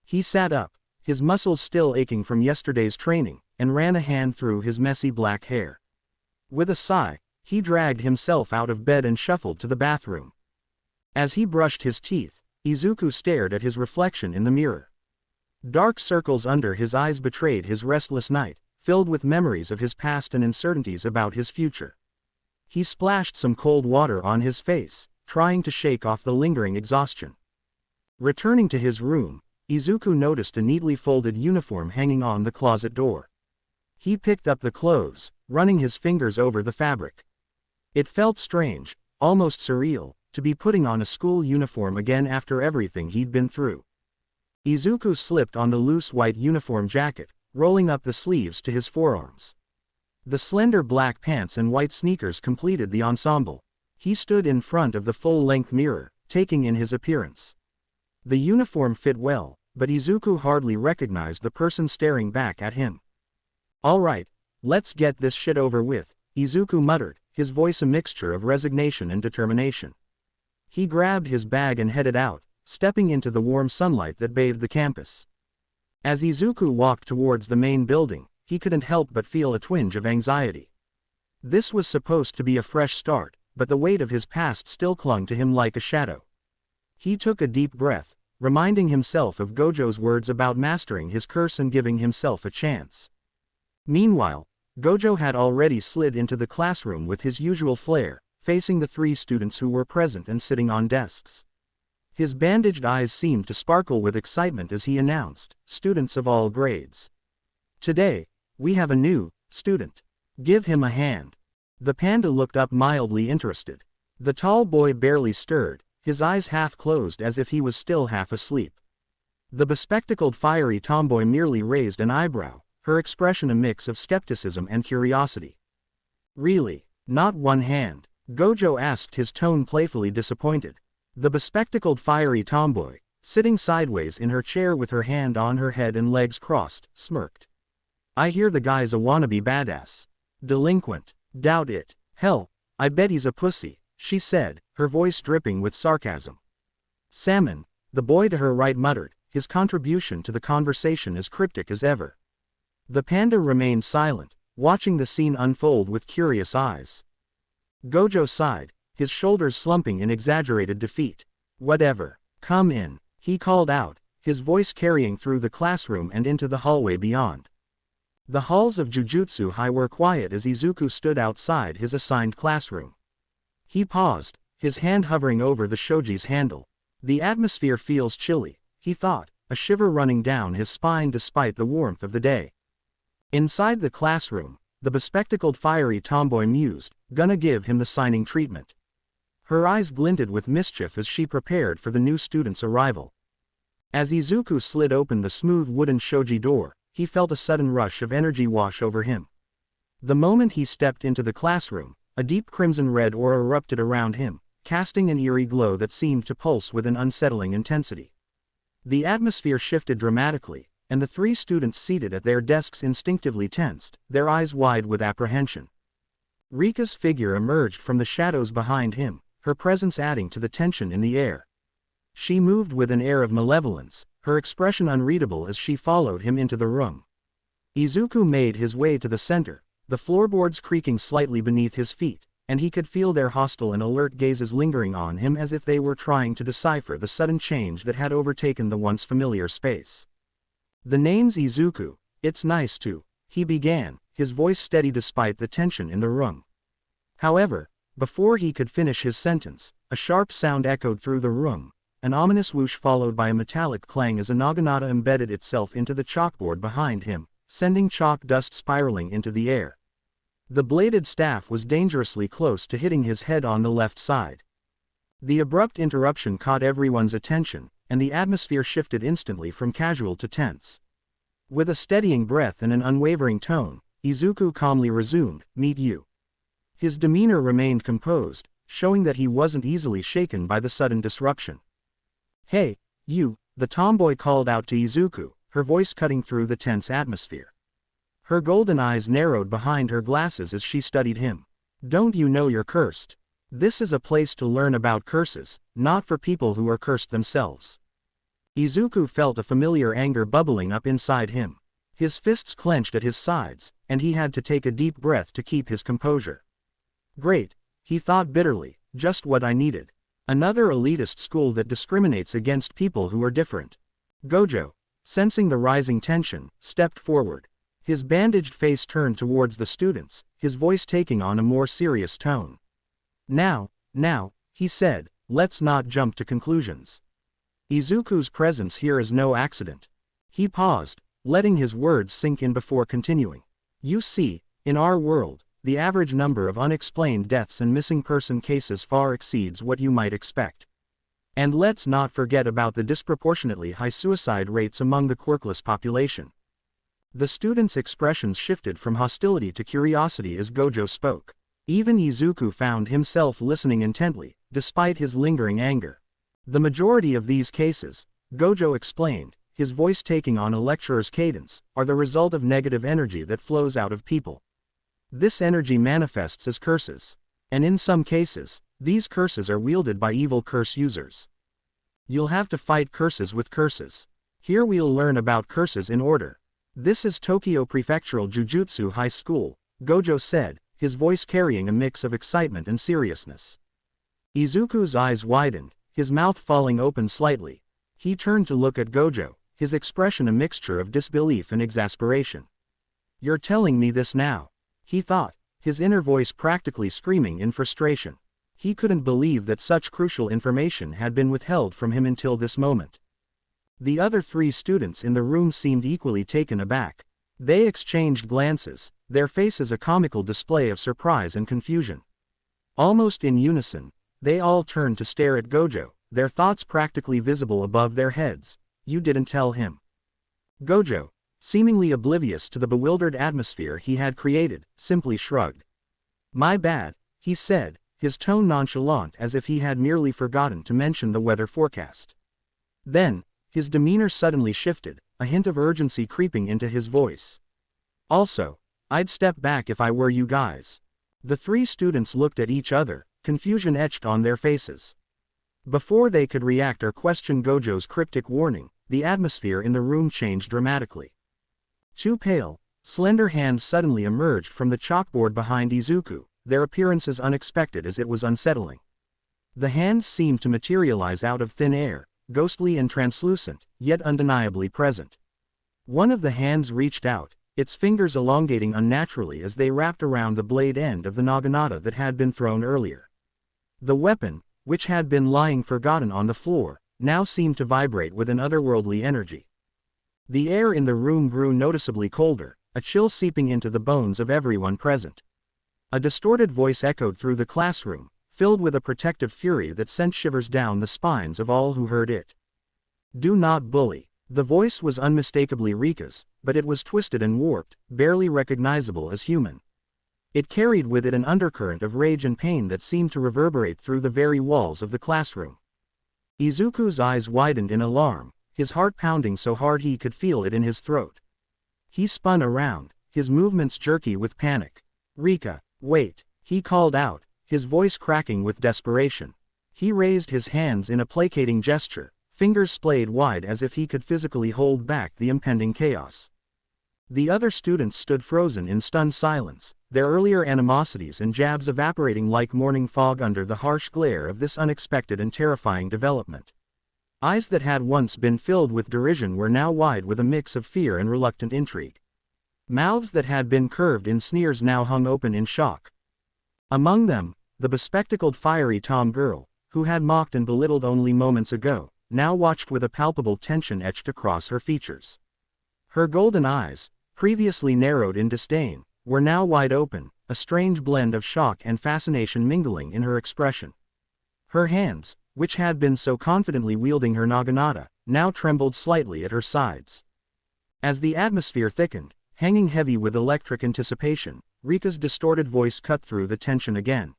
He sat up, his muscles still aching from yesterday's training, and ran a hand through his messy black hair. With a sigh, he dragged himself out of bed and shuffled to the bathroom. As he brushed his teeth, Izuku stared at his reflection in the mirror. Dark circles under his eyes betrayed his restless night, filled with memories of his past and uncertainties about his future. He splashed some cold water on his face, trying to shake off the lingering exhaustion. Returning to his room, Izuku noticed a neatly folded uniform hanging on the closet door. He picked up the clothes, running his fingers over the fabric. It felt strange, almost surreal, to be putting on a school uniform again after everything he'd been through. Izuku slipped on the loose white uniform jacket, rolling up the sleeves to his forearms. The slender black pants and white sneakers completed the ensemble. He stood in front of the full-length mirror, taking in his appearance. The uniform fit well, but Izuku hardly recognized the person staring back at him. "All right, let's get this shit over with," Izuku muttered, his voice a mixture of resignation and determination. He grabbed his bag and headed out, stepping into the warm sunlight that bathed the campus. As Izuku walked towards the main building, he couldn't help but feel a twinge of anxiety. This was supposed to be a fresh start, but the weight of his past still clung to him like a shadow. He took a deep breath, reminding himself of Gojo's words about mastering his curse and giving himself a chance. Meanwhile, Gojo had already slid into the classroom with his usual flair, facing the 3 students who were present and sitting on desks. His bandaged eyes seemed to sparkle with excitement as he announced, "Students of all grades. Today, we have a new student. Give him a hand." The panda looked up mildly interested. The tall boy barely stirred, his eyes half closed as if he was still half asleep. The bespectacled fiery tomboy merely raised an eyebrow, her expression a mix of skepticism and curiosity. "Really?" Not one hand. Gojo asked, his tone playfully disappointed. The bespectacled fiery tomboy, sitting sideways in her chair with her hand on her head and legs crossed, smirked. I hear the guy's a wannabe badass. Delinquent. Doubt it. Hell, I bet he's a pussy, she said, her voice dripping with sarcasm. Salmon, the boy to her right muttered, his contribution to the conversation as cryptic as ever. The panda remained silent, watching the scene unfold with curious eyes. Gojo sighed, his shoulders slumping in exaggerated defeat. Whatever. Come in, he called out, his voice carrying through the classroom and into the hallway beyond. The halls of Jujutsu High were quiet as Izuku stood outside his assigned classroom. He paused, his hand hovering over the shoji's handle. The atmosphere feels chilly, he thought, a shiver running down his spine despite the warmth of the day. Inside the classroom, the bespectacled fiery tomboy mused, gonna give him the signing treatment. Her eyes glinted with mischief as she prepared for the new student's arrival. As Izuku slid open the smooth wooden shoji door, he felt a sudden rush of energy wash over him. The moment he stepped into the classroom, a deep crimson-red aura erupted around him, casting an eerie glow that seemed to pulse with an unsettling intensity. The atmosphere shifted dramatically, and the three students seated at their desks instinctively tensed, their eyes wide with apprehension. Rika's figure emerged from the shadows behind him, her presence adding to the tension in the air. She moved with an air of malevolence, her expression unreadable as she followed him into the room. Izuku made his way to the center, the floorboards creaking slightly beneath his feet, and he could feel their hostile and alert gazes lingering on him as if they were trying to decipher the sudden change that had overtaken the once familiar space. The name's Izuku, it's nice to, he began, his voice steady despite the tension in the room. However, before he could finish his sentence, a sharp sound echoed through the room, an ominous whoosh followed by a metallic clang as a naginata embedded itself into the chalkboard behind him, sending chalk dust spiraling into the air. The bladed staff was dangerously close to hitting his head on the left side. The abrupt interruption caught everyone's attention, and the atmosphere shifted instantly from casual to tense. With a steadying breath and an unwavering tone, Izuku calmly resumed, "Meet you." His demeanor remained composed, showing that he wasn't easily shaken by the sudden disruption. "Hey, you," the tomboy called out to Izuku, her voice cutting through the tense atmosphere. Her golden eyes narrowed behind her glasses as she studied him. "Don't you know you're cursed? This is a place to learn about curses, not for people who are cursed themselves." Izuku felt a familiar anger bubbling up inside him. His fists clenched at his sides, and he had to take a deep breath to keep his composure. Great, he thought bitterly, just what I needed. Another elitist school that discriminates against people who are different. Gojo, sensing the rising tension, stepped forward. His bandaged face turned towards the students, his voice taking on a more serious tone. Now, he said, let's not jump to conclusions. Izuku's presence here is no accident. He paused, letting his words sink in before continuing. You see, in our world, the average number of unexplained deaths and missing person cases far exceeds what you might expect. And let's not forget about the disproportionately high suicide rates among the quirkless population. The students' expressions shifted from hostility to curiosity as Gojo spoke. Even Izuku found himself listening intently, despite his lingering anger. The majority of these cases, Gojo explained, his voice taking on a lecturer's cadence, are the result of negative energy that flows out of people. This energy manifests as curses. And in some cases, these curses are wielded by evil curse users. You'll have to fight curses with curses. Here we'll learn about curses in order. This is Tokyo Prefectural Jujutsu High School, Gojo said, his voice carrying a mix of excitement and seriousness. Izuku's eyes widened, his mouth falling open slightly. He turned to look at Gojo, his expression a mixture of disbelief and exasperation. You're telling me this now? He thought, his inner voice practically screaming in frustration. He couldn't believe that such crucial information had been withheld from him until this moment. The other three students in the room seemed equally taken aback. They exchanged glances, their faces a comical display of surprise and confusion. Almost in unison, they all turned to stare at Gojo, their thoughts practically visible above their heads. You didn't tell him. Gojo, seemingly oblivious to the bewildered atmosphere he had created, simply shrugged. My bad, he said, his tone nonchalant as if he had merely forgotten to mention the weather forecast. Then, his demeanor suddenly shifted, a hint of urgency creeping into his voice. Also, I'd step back if I were you guys. The three students looked at each other, confusion etched on their faces. Before they could react or question Gojo's cryptic warning, the atmosphere in the room changed dramatically. Two pale, slender hands suddenly emerged from the chalkboard behind Izuku, their appearance as unexpected as it was unsettling. The hands seemed to materialize out of thin air, ghostly and translucent, yet undeniably present. One of the hands reached out, its fingers elongating unnaturally as they wrapped around the blade end of the naginata that had been thrown earlier. The weapon, which had been lying forgotten on the floor, now seemed to vibrate with an otherworldly energy. The air in the room grew noticeably colder, a chill seeping into the bones of everyone present. A distorted voice echoed through the classroom, filled with a protective fury that sent shivers down the spines of all who heard it. Do not bully. The voice was unmistakably Rika's, but it was twisted and warped, barely recognizable as human. It carried with it an undercurrent of rage and pain that seemed to reverberate through the very walls of the classroom. Izuku's eyes widened in alarm, his heart pounding so hard he could feel it in his throat. He spun around, his movements jerky with panic. Rika, wait, he called out, his voice cracking with desperation. He raised his hands in a placating gesture, fingers splayed wide as if he could physically hold back the impending chaos. The other students stood frozen in stunned silence, their earlier animosities and jabs evaporating like morning fog under the harsh glare of this unexpected and terrifying development. Eyes that had once been filled with derision were now wide with a mix of fear and reluctant intrigue. Mouths that had been curved in sneers now hung open in shock. Among them, the bespectacled fiery tom girl, who had mocked and belittled only moments ago, now watched with a palpable tension etched across her features. Her golden eyes, previously narrowed in disdain, were now wide open, a strange blend of shock and fascination mingling in her expression. Her hands, which had been so confidently wielding her naginata, now trembled slightly at her sides. As the atmosphere thickened, hanging heavy with electric anticipation, Rika's distorted voice cut through the tension again.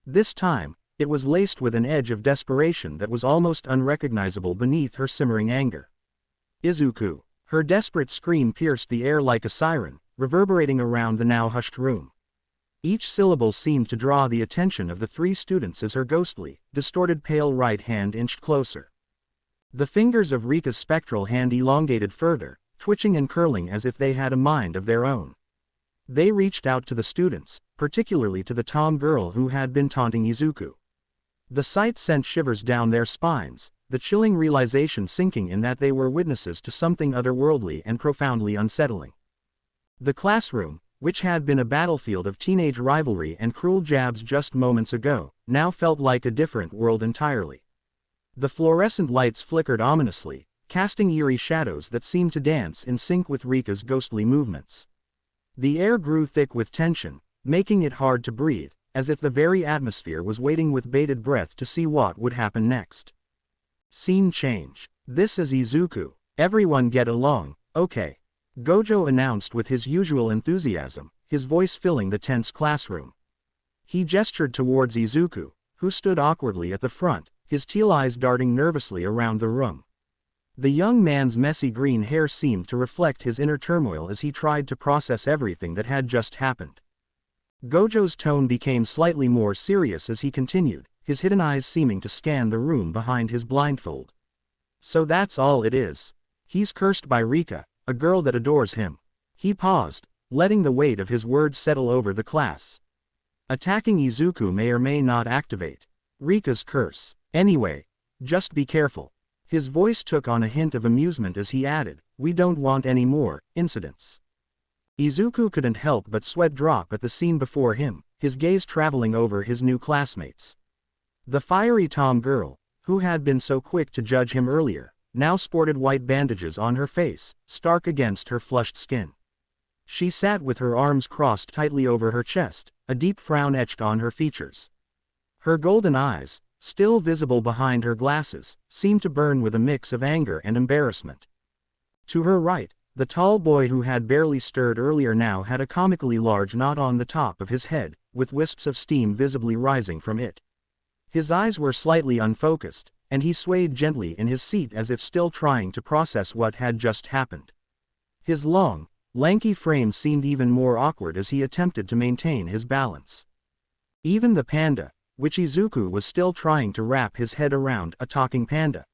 This time, it was laced with an edge of desperation that was almost unrecognizable beneath her simmering anger. Izuku. Her desperate scream pierced the air like a siren, reverberating around the now hushed room. Each syllable seemed to draw the attention of the three students as her ghostly, distorted pale right hand inched closer. The fingers of Rika's spectral hand elongated further, twitching and curling as if they had a mind of their own. They reached out to the students, particularly to the tom girl who had been taunting Izuku. The sight sent shivers down their spines, the chilling realization sinking in that they were witnesses to something otherworldly and profoundly unsettling. The classroom, which had been a battlefield of teenage rivalry and cruel jabs just moments ago, now felt like a different world entirely. The fluorescent lights flickered ominously, casting eerie shadows that seemed to dance in sync with Rika's ghostly movements. The air grew thick with tension, making it hard to breathe, as if the very atmosphere was waiting with bated breath to see what would happen next. Scene change. This is Izuku. Everyone get along, okay? Gojo announced with his usual enthusiasm, his voice filling the tense classroom. He gestured towards Izuku, who stood awkwardly at the front, his teal eyes darting nervously around the room. The young man's messy green hair seemed to reflect his inner turmoil as he tried to process everything that had just happened. Gojo's tone became slightly more serious as he continued, his hidden eyes seeming to scan the room behind his blindfold. So that's all it is. He's cursed by Rika, a girl that adores him. He paused, letting the weight of his words settle over the class. Attacking Izuku may or may not activate Rika's curse. Anyway, just be careful. His voice took on a hint of amusement as he added, we don't want any more incidents. Izuku couldn't help but sweat drop at the scene before him, his gaze traveling over his new classmates. The fiery tom girl, who had been so quick to judge him earlier, now sported white bandages on her face, stark against her flushed skin. She sat with her arms crossed tightly over her chest, a deep frown etched on her features. Her golden eyes, still visible behind her glasses, seemed to burn with a mix of anger and embarrassment. To her right, the tall boy who had barely stirred earlier now had a comically large knot on the top of his head, with wisps of steam visibly rising from it. His eyes were slightly unfocused, and he swayed gently in his seat as if still trying to process what had just happened. His long, lanky frame seemed even more awkward as he attempted to maintain his balance. Even the panda, which Izuku was still trying to wrap his head around, a talking panda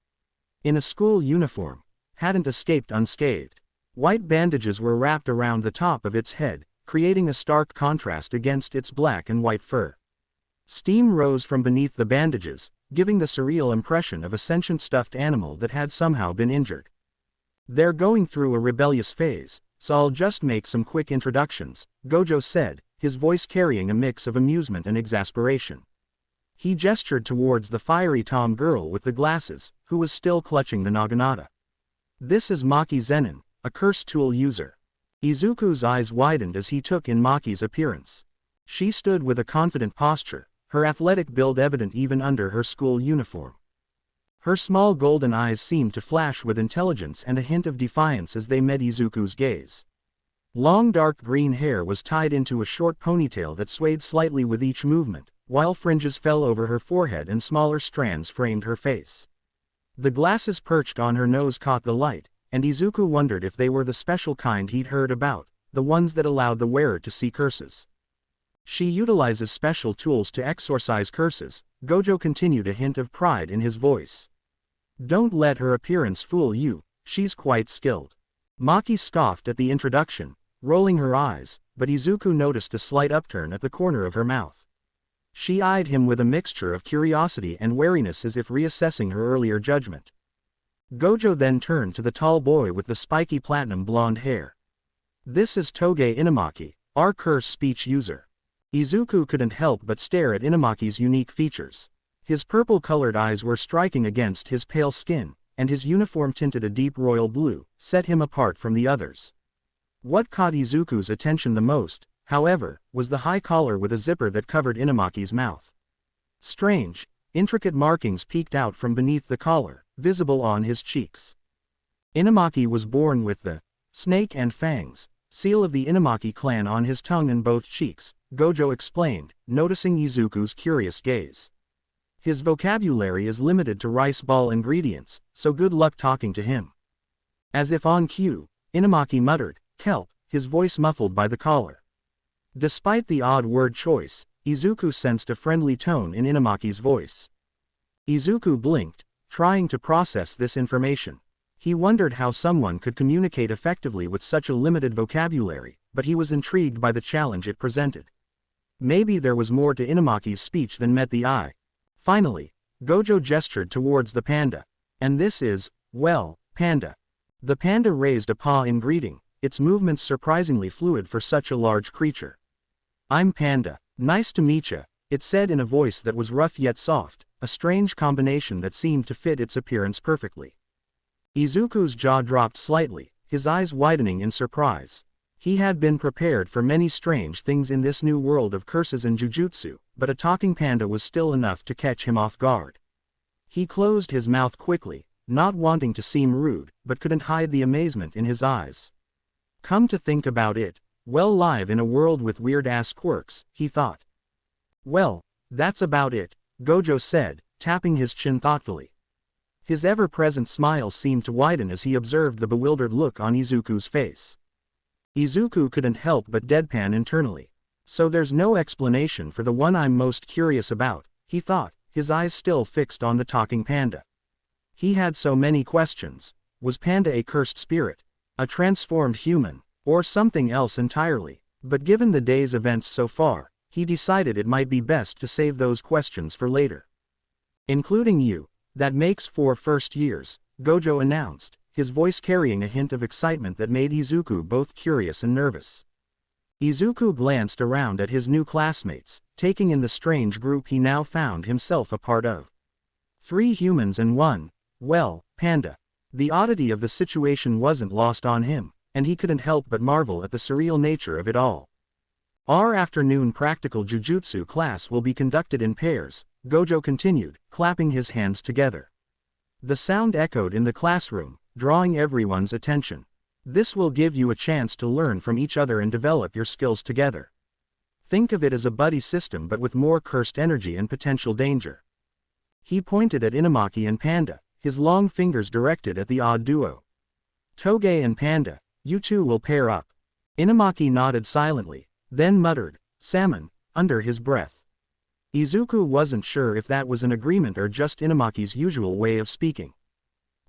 in a school uniform, hadn't escaped unscathed. White bandages were wrapped around the top of its head, creating a stark contrast against its black and white fur. Steam rose from beneath the bandages, giving the surreal impression of a sentient stuffed animal that had somehow been injured. "They're going through a rebellious phase, so I'll just make some quick introductions," Gojo said, his voice carrying a mix of amusement and exasperation. He gestured towards the fiery tom girl with the glasses, who was still clutching the naginata. "This is Maki Zenin, a curse tool user." Izuku's eyes widened as he took in Maki's appearance. She stood with a confident posture, her athletic build evident even under her school uniform. Her small golden eyes seemed to flash with intelligence and a hint of defiance as they met Izuku's gaze. Long dark green hair was tied into a short ponytail that swayed slightly with each movement, while fringes fell over her forehead and smaller strands framed her face. The glasses perched on her nose caught the light, and Izuku wondered if they were the special kind he'd heard about, the ones that allowed the wearer to see curses. "She utilizes special tools to exorcise curses," Gojo continued, a hint of pride in his voice. "Don't let her appearance fool you, she's quite skilled." Maki scoffed at the introduction, rolling her eyes, but Izuku noticed a slight upturn at the corner of her mouth. She eyed him with a mixture of curiosity and wariness as if reassessing her earlier judgment. Gojo then turned to the tall boy with the spiky platinum blonde hair. "This is Toge Inamaki, our curse speech user." Izuku couldn't help but stare at Inamaki's unique features. His purple-colored eyes were striking against his pale skin, and his uniform tinted a deep royal blue, set him apart from the others. What caught Izuku's attention the most, however, was the high collar with a zipper that covered Inamaki's mouth. Strange, intricate markings peeked out from beneath the collar, visible on his cheeks. Inamaki was born with the snake and fangs seal of the Inamaki clan on his tongue and both cheeks, Gojo explained, noticing Izuku's curious gaze. "His vocabulary is limited to rice ball ingredients, so good luck talking to him." As if on cue, Inamaki muttered, "Kelp," his voice muffled by the collar. Despite the odd word choice, Izuku sensed a friendly tone in Inamaki's voice. Izuku blinked, trying to process this information. He wondered how someone could communicate effectively with such a limited vocabulary, but he was intrigued by the challenge it presented. Maybe there was more to Inamaki's speech than met the eye. Finally, Gojo gestured towards the panda. "And this is, well, Panda." The panda raised a paw in greeting, its movements surprisingly fluid for such a large creature. "I'm Panda. Nice to meetcha," it said in a voice that was rough yet soft, a strange combination that seemed to fit its appearance perfectly. Izuku's jaw dropped slightly, his eyes widening in surprise. He had been prepared for many strange things in this new world of curses and jujutsu, but a talking panda was still enough to catch him off guard. He closed his mouth quickly, not wanting to seem rude, but couldn't hide the amazement in his eyes. Come to think about it, well, live in a world with weird-ass quirks, he thought. "Well, that's about it," Gojo said, tapping his chin thoughtfully. His ever-present smile seemed to widen as he observed the bewildered look on Izuku's face. Izuku couldn't help but deadpan internally. "So there's no explanation for the one I'm most curious about," he thought, his eyes still fixed on the talking panda. He had so many questions. Was Panda a cursed spirit, a transformed human, or something else entirely? But given the day's events so far, he decided it might be best to save those questions for later. "Including you. That makes 4 first years," Gojo announced, his voice carrying a hint of excitement that made Izuku both curious and nervous. Izuku glanced around at his new classmates, taking in the strange group he now found himself a part of. 3 humans and 1, well, panda. The oddity of the situation wasn't lost on him, and he couldn't help but marvel at the surreal nature of it all. "Our afternoon practical jujutsu class will be conducted in pairs," Gojo continued, clapping his hands together. The sound echoed in the classroom, drawing everyone's attention. "This will give you a chance to learn from each other and develop your skills together. Think of it as a buddy system but with more cursed energy and potential danger. He pointed at Inumaki and Panda, his long fingers directed at the odd duo. Toge and Panda, you two will pair up. Inumaki nodded silently, then muttered, salmon, under his breath. Izuku wasn't sure if that was an agreement or just Inumaki's usual way of speaking.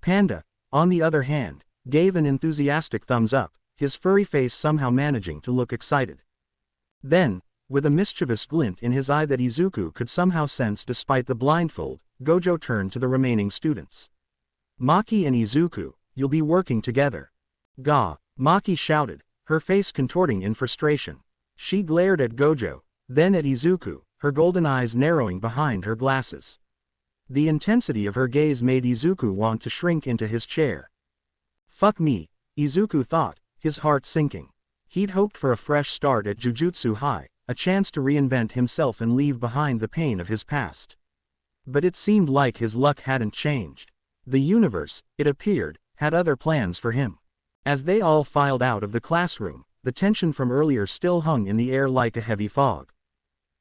Panda, on the other hand, gave an enthusiastic thumbs up, his furry face somehow managing to look excited. Then, with a mischievous glint in his eye that Izuku could somehow sense despite the blindfold, Gojo turned to the remaining students. Maki and Izuku, you'll be working together. Ga, Maki shouted, her face contorting in frustration. She glared at Gojo, then at Izuku, her golden eyes narrowing behind her glasses. The intensity of her gaze made Izuku want to shrink into his chair. Fuck me, Izuku thought, his heart sinking. He'd hoped for a fresh start at Jujutsu High, a chance to reinvent himself and leave behind the pain of his past. But it seemed like his luck hadn't changed. The universe, it appeared, had other plans for him. As they all filed out of the classroom, the tension from earlier still hung in the air like a heavy fog.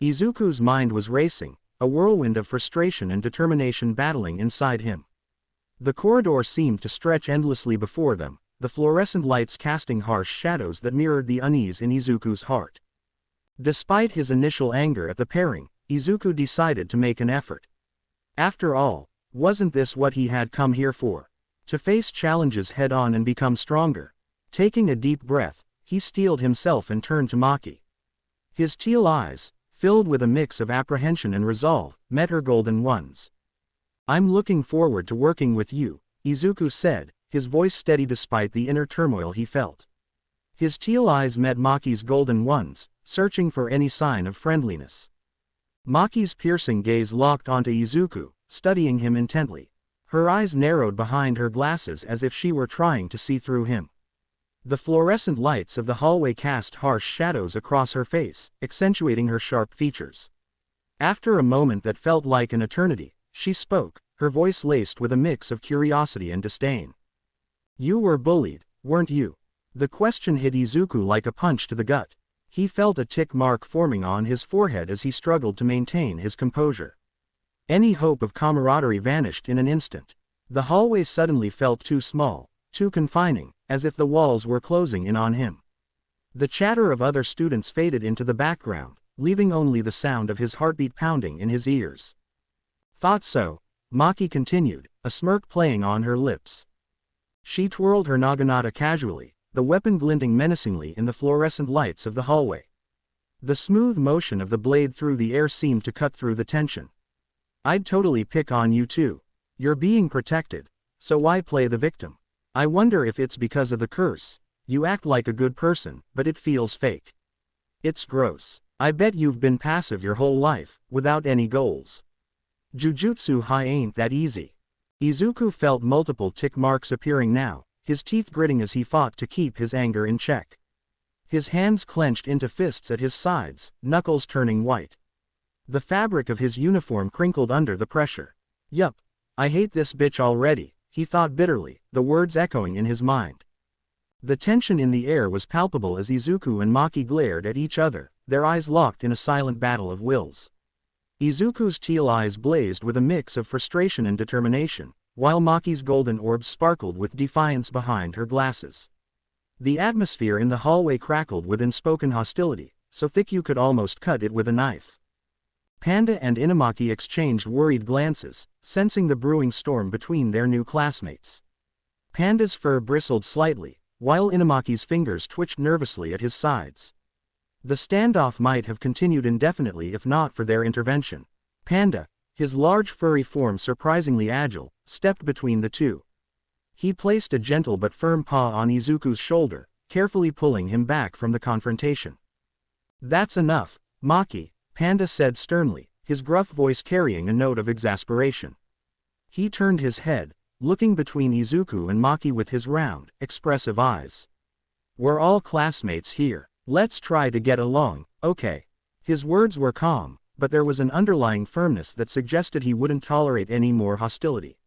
Izuku's mind was racing, a whirlwind of frustration and determination battling inside him. The corridor seemed to stretch endlessly before them, the fluorescent lights casting harsh shadows that mirrored the unease in Izuku's heart. Despite his initial anger at the pairing, Izuku decided to make an effort. After all, wasn't this what he had come here for? To face challenges head-on and become stronger. Taking a deep breath, he steeled himself and turned to Maki. His teal eyes, filled with a mix of apprehension and resolve, met her golden ones. I'm looking forward to working with you, Izuku said, his voice steady despite the inner turmoil he felt. His teal eyes met Maki's golden ones, searching for any sign of friendliness. Maki's piercing gaze locked onto Izuku, studying him intently. Her eyes narrowed behind her glasses as if she were trying to see through him. The fluorescent lights of the hallway cast harsh shadows across her face, accentuating her sharp features. After a moment that felt like an eternity, she spoke, her voice laced with a mix of curiosity and disdain. You were bullied, weren't you? The question hit Izuku like a punch to the gut. He felt a tick mark forming on his forehead as he struggled to maintain his composure. Any hope of camaraderie vanished in an instant. The hallway suddenly felt too small, too confining, as if the walls were closing in on him. The chatter of other students faded into the background, leaving only the sound of his heartbeat pounding in his ears. Thought so, Maki continued, a smirk playing on her lips. She twirled her naginata casually, the weapon glinting menacingly in the fluorescent lights of the hallway. The smooth motion of the blade through the air seemed to cut through the tension. I'd totally pick on you too. You're being protected, so why play the victim? I wonder if it's because of the curse. You act like a good person, but it feels fake. It's gross. I bet you've been passive your whole life, without any goals. Jujutsu High ain't that easy. Izuku felt multiple tick marks appearing now, his teeth gritting as he fought to keep his anger in check. His hands clenched into fists at his sides, knuckles turning white. The fabric of his uniform crinkled under the pressure. Yup, I hate this bitch already, he thought bitterly, the words echoing in his mind. The tension in the air was palpable as Izuku and Maki glared at each other, their eyes locked in a silent battle of wills. Izuku's teal eyes blazed with a mix of frustration and determination, while Maki's golden orbs sparkled with defiance behind her glasses. The atmosphere in the hallway crackled with unspoken hostility, so thick you could almost cut it with a knife. Panda and Inumaki exchanged worried glances, sensing the brewing storm between their new classmates. Panda's fur bristled slightly, while Inumaki's fingers twitched nervously at his sides. The standoff might have continued indefinitely if not for their intervention. Panda, his large furry form surprisingly agile, stepped between the two. He placed a gentle but firm paw on Izuku's shoulder, carefully pulling him back from the confrontation. That's enough, Maki, Panda said sternly, his gruff voice carrying a note of exasperation. He turned his head, looking between Izuku and Maki with his round, expressive eyes. We're all classmates here. Let's try to get along, okay? His words were calm, but there was an underlying firmness that suggested he wouldn't tolerate any more hostility.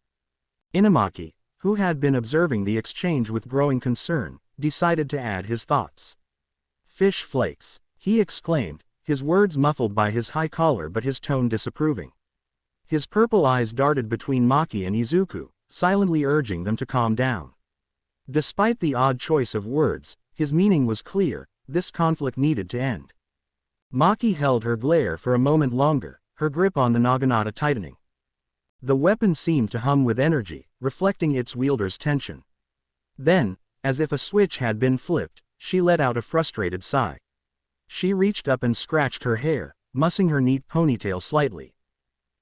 Inumaki, who had been observing the exchange with growing concern, decided to add his thoughts. Fish flakes, he exclaimed, his words muffled by his high collar but his tone disapproving. His purple eyes darted between Maki and Izuku, silently urging them to calm down. Despite the odd choice of words, his meaning was clear: this conflict needed to end. Maki held her glare for a moment longer, her grip on the naginata tightening. The weapon seemed to hum with energy, reflecting its wielder's tension. Then, as if a switch had been flipped, she let out a frustrated sigh. She reached up and scratched her hair, mussing her neat ponytail slightly.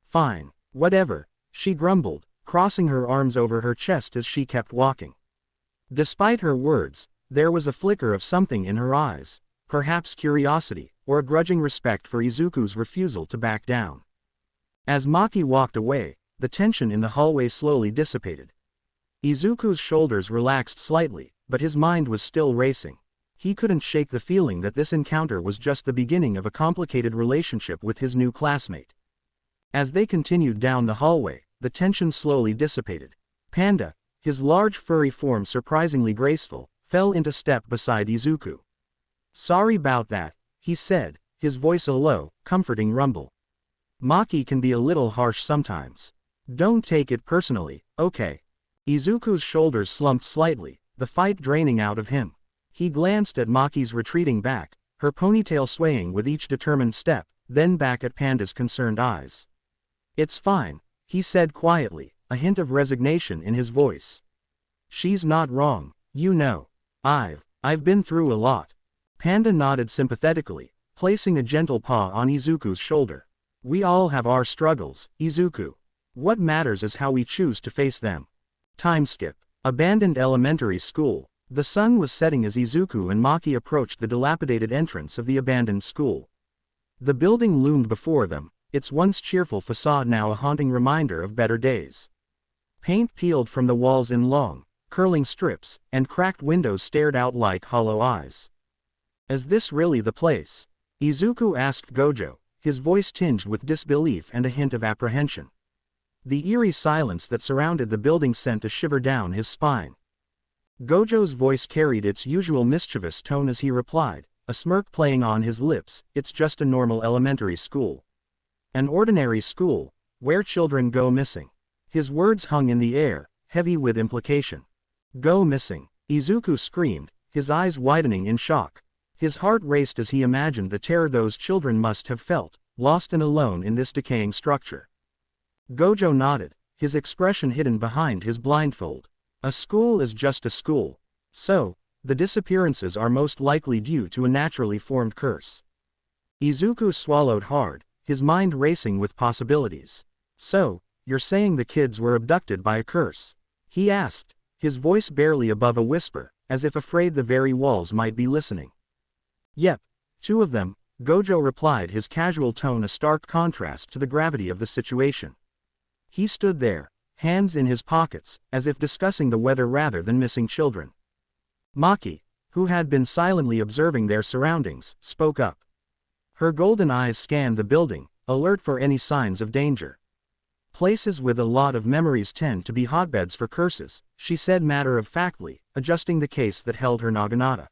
"Fine, whatever," she grumbled, crossing her arms over her chest as she kept walking. Despite her words, there was a flicker of something in her eyes, perhaps curiosity, or a grudging respect for Izuku's refusal to back down. As Maki walked away, the tension in the hallway slowly dissipated. Izuku's shoulders relaxed slightly, but his mind was still racing. He couldn't shake the feeling that this encounter was just the beginning of a complicated relationship with his new classmate. As they continued down the hallway, the tension slowly dissipated. Panda, his large furry form surprisingly graceful, fell into step beside Izuku. "Sorry about that," he said, his voice a low, comforting rumble. "Maki can be a little harsh sometimes. Don't take it personally, okay?" Izuku's shoulders slumped slightly, the fight draining out of him. He glanced at Maki's retreating back, her ponytail swaying with each determined step, then back at Panda's concerned eyes. "It's fine," he said quietly, a hint of resignation in his voice. "She's not wrong, you know. I've been through a lot." Panda nodded sympathetically, placing a gentle paw on Izuku's shoulder. "We all have our struggles, Izuku. What matters is how we choose to face them." Time skip. Abandoned elementary school. The sun was setting as Izuku and Maki approached the dilapidated entrance of the abandoned school. The building loomed before them, its once cheerful facade now a haunting reminder of better days. Paint peeled from the walls in long, curling strips, and cracked windows stared out like hollow eyes. "Is this really the place?" Izuku asked Gojo, his voice tinged with disbelief and a hint of apprehension. The eerie silence that surrounded the building sent a shiver down his spine. Gojo's voice carried its usual mischievous tone as he replied, a smirk playing on his lips, "It's just a normal elementary school. An ordinary school, where children go missing." His words hung in the air, heavy with implication. "Go missing," Izuku screamed, his eyes widening in shock. His heart raced as he imagined the terror those children must have felt, lost and alone in this decaying structure. Gojo nodded, his expression hidden behind his blindfold. "A school is just a school. So, the disappearances are most likely due to a naturally formed curse." Izuku swallowed hard, his mind racing with possibilities. "So, you're saying the kids were abducted by a curse?" he asked, his voice barely above a whisper, as if afraid the very walls might be listening. "Yep, 2 of them," Gojo replied, his casual tone a stark contrast to the gravity of the situation. He stood there, hands in his pockets, as if discussing the weather rather than missing children. Maki, who had been silently observing their surroundings, spoke up. Her golden eyes scanned the building, alert for any signs of danger. "Places with a lot of memories tend to be hotbeds for curses," she said matter-of-factly, adjusting the case that held her naginata.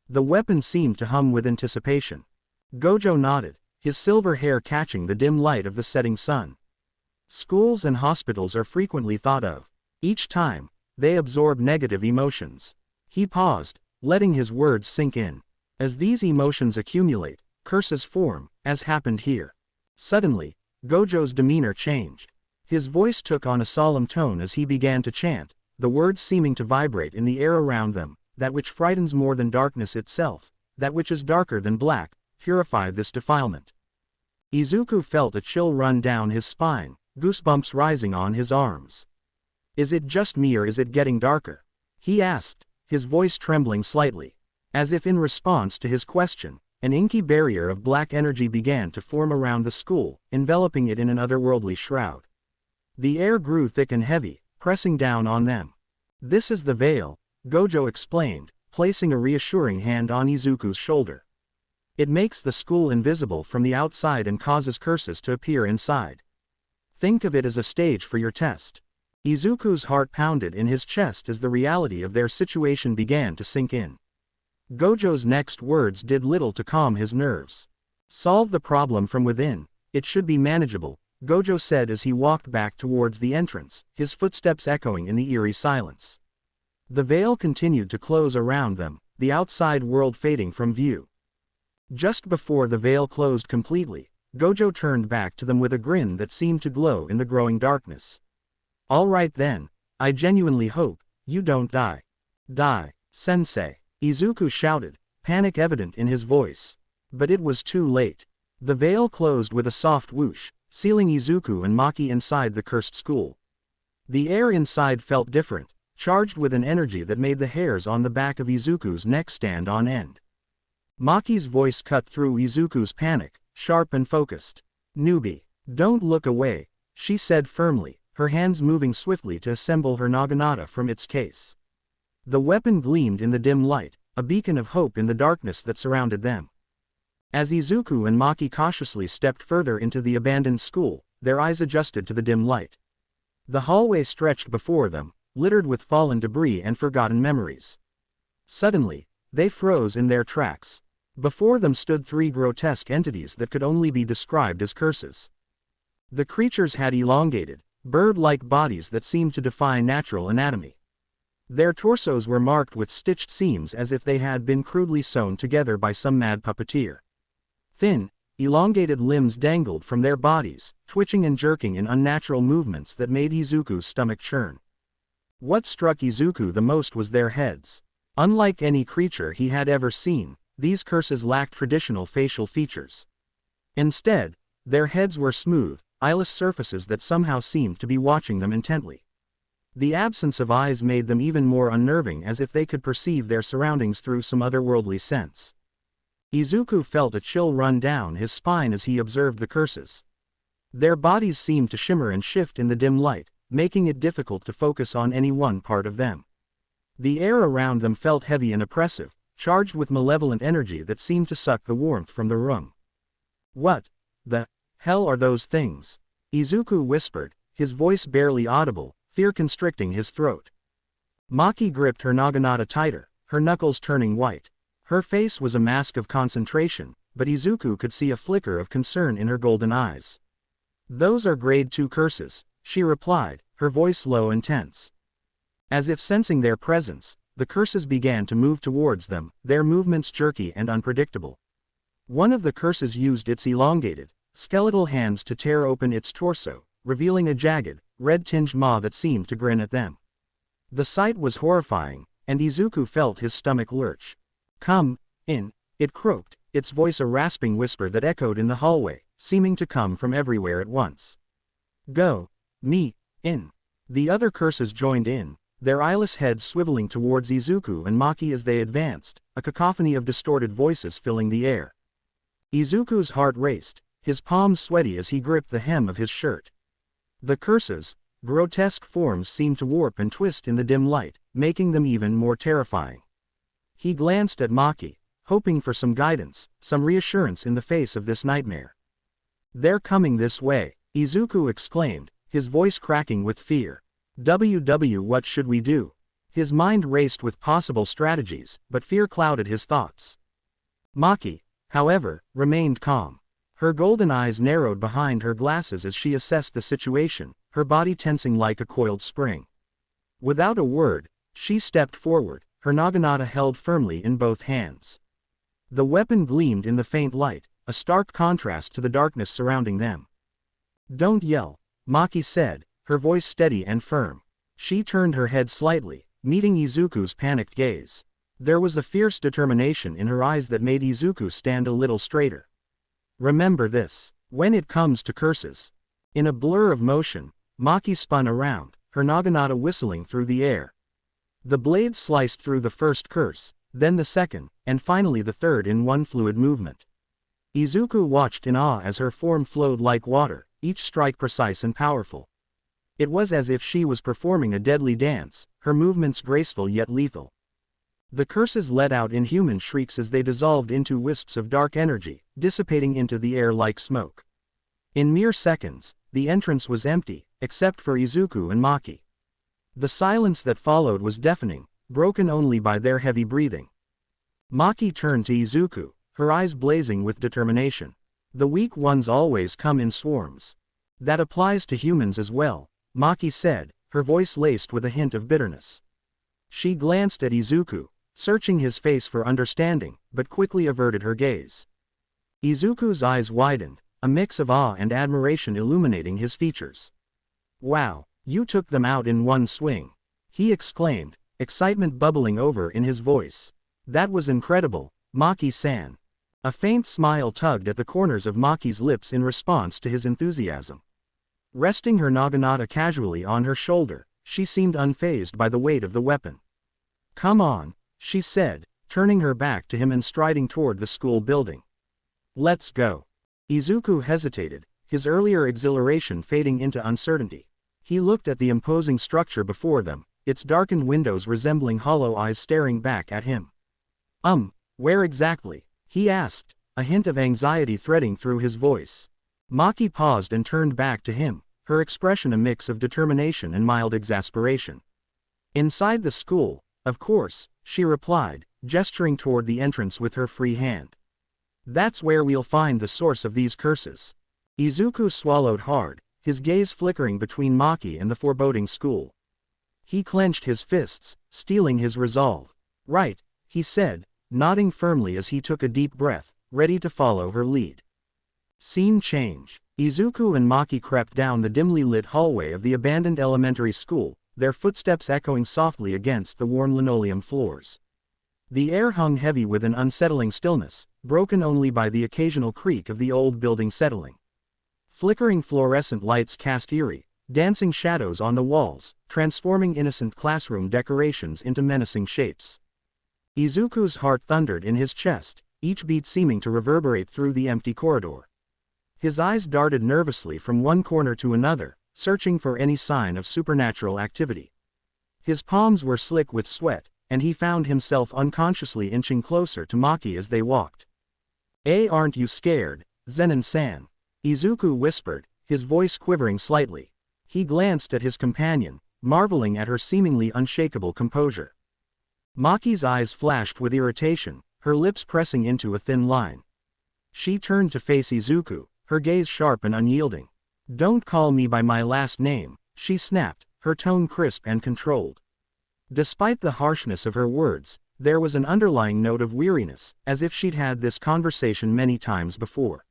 The weapon seemed to hum with anticipation. Gojo nodded, his silver hair catching the dim light of the setting sun. "Schools and hospitals are frequently thought of. Each time, they absorb negative emotions." He paused, letting his words sink in. "As these emotions accumulate, curses form, as happened here." Suddenly, Gojo's demeanor changed. His voice took on a solemn tone as he began to chant, the words seeming to vibrate in the air around them. "That which frightens more than darkness itself, that which is darker than black, purify this defilement." Izuku felt a chill run down his spine, goosebumps rising on his arms. "Is it just me or is it getting darker?" he asked, his voice trembling slightly. As if in response to his question, an inky barrier of black energy began to form around the school, enveloping it in an otherworldly shroud. The air grew thick and heavy, pressing down on them. "This is the veil," Gojo explained, placing a reassuring hand on Izuku's shoulder. "It makes the school invisible from the outside and causes curses to appear inside. Think of it as a stage for your test." Izuku's heart pounded in his chest as the reality of their situation began to sink in. Gojo's next words did little to calm his nerves. Solve the problem from within, it should be manageable, Gojo said as he walked back towards the entrance, his footsteps echoing in the eerie silence. The veil continued to close around them, the outside world fading from view. Just before the veil closed completely, Gojo turned back to them with a grin that seemed to glow in the growing darkness. All right then, I genuinely hope you don't die. Die, sensei, Izuku shouted, panic evident in his voice. But it was too late. The veil closed with a soft whoosh, sealing Izuku and Maki inside the cursed school. The air inside felt different, charged with an energy that made the hairs on the back of Izuku's neck stand on end. Maki's voice cut through Izuku's panic, sharp and focused. Newbie, don't look away, she said firmly, her hands moving swiftly to assemble her naginata from its case. The weapon gleamed in the dim light, a beacon of hope in the darkness that surrounded them. As Izuku and Maki cautiously stepped further into the abandoned school, their eyes adjusted to the dim light. The hallway stretched before them, littered with fallen debris and forgotten memories. Suddenly, they froze in their tracks. Before them stood three grotesque entities that could only be described as curses. The creatures had elongated, bird-like bodies that seemed to defy natural anatomy. Their torsos were marked with stitched seams as if they had been crudely sewn together by some mad puppeteer. Thin, elongated limbs dangled from their bodies, twitching and jerking in unnatural movements that made Izuku's stomach churn. What struck Izuku the most was their heads. Unlike any creature he had ever seen, these curses lacked traditional facial features. Instead, their heads were smooth, eyeless surfaces that somehow seemed to be watching them intently. The absence of eyes made them even more unnerving, as if they could perceive their surroundings through some otherworldly sense. Izuku felt a chill run down his spine as he observed the curses. Their bodies seemed to shimmer and shift in the dim light, making it difficult to focus on any one part of them. The air around them felt heavy and oppressive, charged with malevolent energy that seemed to suck the warmth from the room. What the hell are those things? Izuku whispered, his voice barely audible, fear constricting his throat. Maki gripped her naginata tighter, her knuckles turning white. Her face was a mask of concentration, but Izuku could see a flicker of concern in her golden eyes. Those are grade 2 curses, she replied, her voice low and tense. As if sensing their presence, the curses began to move towards them, their movements jerky and unpredictable. One of the curses used its elongated, skeletal hands to tear open its torso, revealing a jagged, red-tinged maw that seemed to grin at them. The sight was horrifying, and Izuku felt his stomach lurch. Come in, it croaked, its voice a rasping whisper that echoed in the hallway, seeming to come from everywhere at once. Go, me, in. The other curses joined in, their eyeless heads swiveling towards Izuku and Maki as they advanced, a cacophony of distorted voices filling the air. Izuku's heart raced, his palms sweaty as he gripped the hem of his shirt. The curses, grotesque forms seemed to warp and twist in the dim light, making them even more terrifying. He glanced at Maki, hoping for some guidance, some reassurance in the face of this nightmare. They're coming this way, Izuku exclaimed, his voice cracking with fear. What should we do? His mind raced with possible strategies, but fear clouded his thoughts. Maki, however, remained calm. Her golden eyes narrowed behind her glasses as she assessed the situation, her body tensing like a coiled spring. Without a word, she stepped forward, her naginata held firmly in both hands. The weapon gleamed in the faint light, a stark contrast to the darkness surrounding them. Don't yell, Maki said, her voice steady and firm. She turned her head slightly, meeting Izuku's panicked gaze. There was a fierce determination in her eyes that made Izuku stand a little straighter. Remember this, when it comes to curses. In a blur of motion, Maki spun around, her naginata whistling through the air. The blade sliced through the first curse, then the second, and finally the third in one fluid movement. Izuku watched in awe as her form flowed like water, each strike precise and powerful. It was as if she was performing a deadly dance, her movements graceful yet lethal. The curses let out inhuman shrieks as they dissolved into wisps of dark energy, dissipating into the air like smoke. In mere seconds, the entrance was empty, except for Izuku and Maki. The silence that followed was deafening, broken only by their heavy breathing. Maki turned to Izuku, her eyes blazing with determination. The weak ones always come in swarms. That applies to humans as well, Maki said, her voice laced with a hint of bitterness. She glanced at Izuku, searching his face for understanding, but quickly averted her gaze. Izuku's eyes widened, a mix of awe and admiration illuminating his features. "Wow, you took them out in one swing," he exclaimed, excitement bubbling over in his voice. "That was incredible, Maki-san." A faint smile tugged at the corners of Maki's lips in response to his enthusiasm. Resting her naginata casually on her shoulder, she seemed unfazed by the weight of the weapon. "Come on," she said, turning her back to him and striding toward the school building. "Let's go." Izuku hesitated, his earlier exhilaration fading into uncertainty. He looked at the imposing structure before them, its darkened windows resembling hollow eyes staring back at him. Where exactly?" he asked, a hint of anxiety threading through his voice. Maki paused and turned back to him, her expression a mix of determination and mild exasperation. "Inside the school, of course," she replied, gesturing toward the entrance with her free hand. "That's where we'll find the source of these curses." Izuku swallowed hard, his gaze flickering between Maki and the foreboding school. He clenched his fists, steeling his resolve. "Right," he said, nodding firmly as he took a deep breath, ready to follow her lead. Scene change. Izuku and Maki crept down the dimly lit hallway of the abandoned elementary school, their footsteps echoing softly against the worn linoleum floors. The air hung heavy with an unsettling stillness, broken only by the occasional creak of the old building settling. Flickering fluorescent lights cast eerie, dancing shadows on the walls, transforming innocent classroom decorations into menacing shapes. Izuku's heart thundered in his chest, each beat seeming to reverberate through the empty corridor. His eyes darted nervously from one corner to another, searching for any sign of supernatural activity. His palms were slick with sweat, and he found himself unconsciously inching closer to Maki as they walked. Aren't you scared, Zenin-san?" Izuku whispered, his voice quivering slightly. He glanced at his companion, marveling at her seemingly unshakable composure. Maki's eyes flashed with irritation, her lips pressing into a thin line. She turned to face Izuku, her gaze sharp and unyielding. "Don't call me by my last name," she snapped, her tone crisp and controlled. Despite the harshness of her words, there was an underlying note of weariness, as if she'd had this conversation many times before.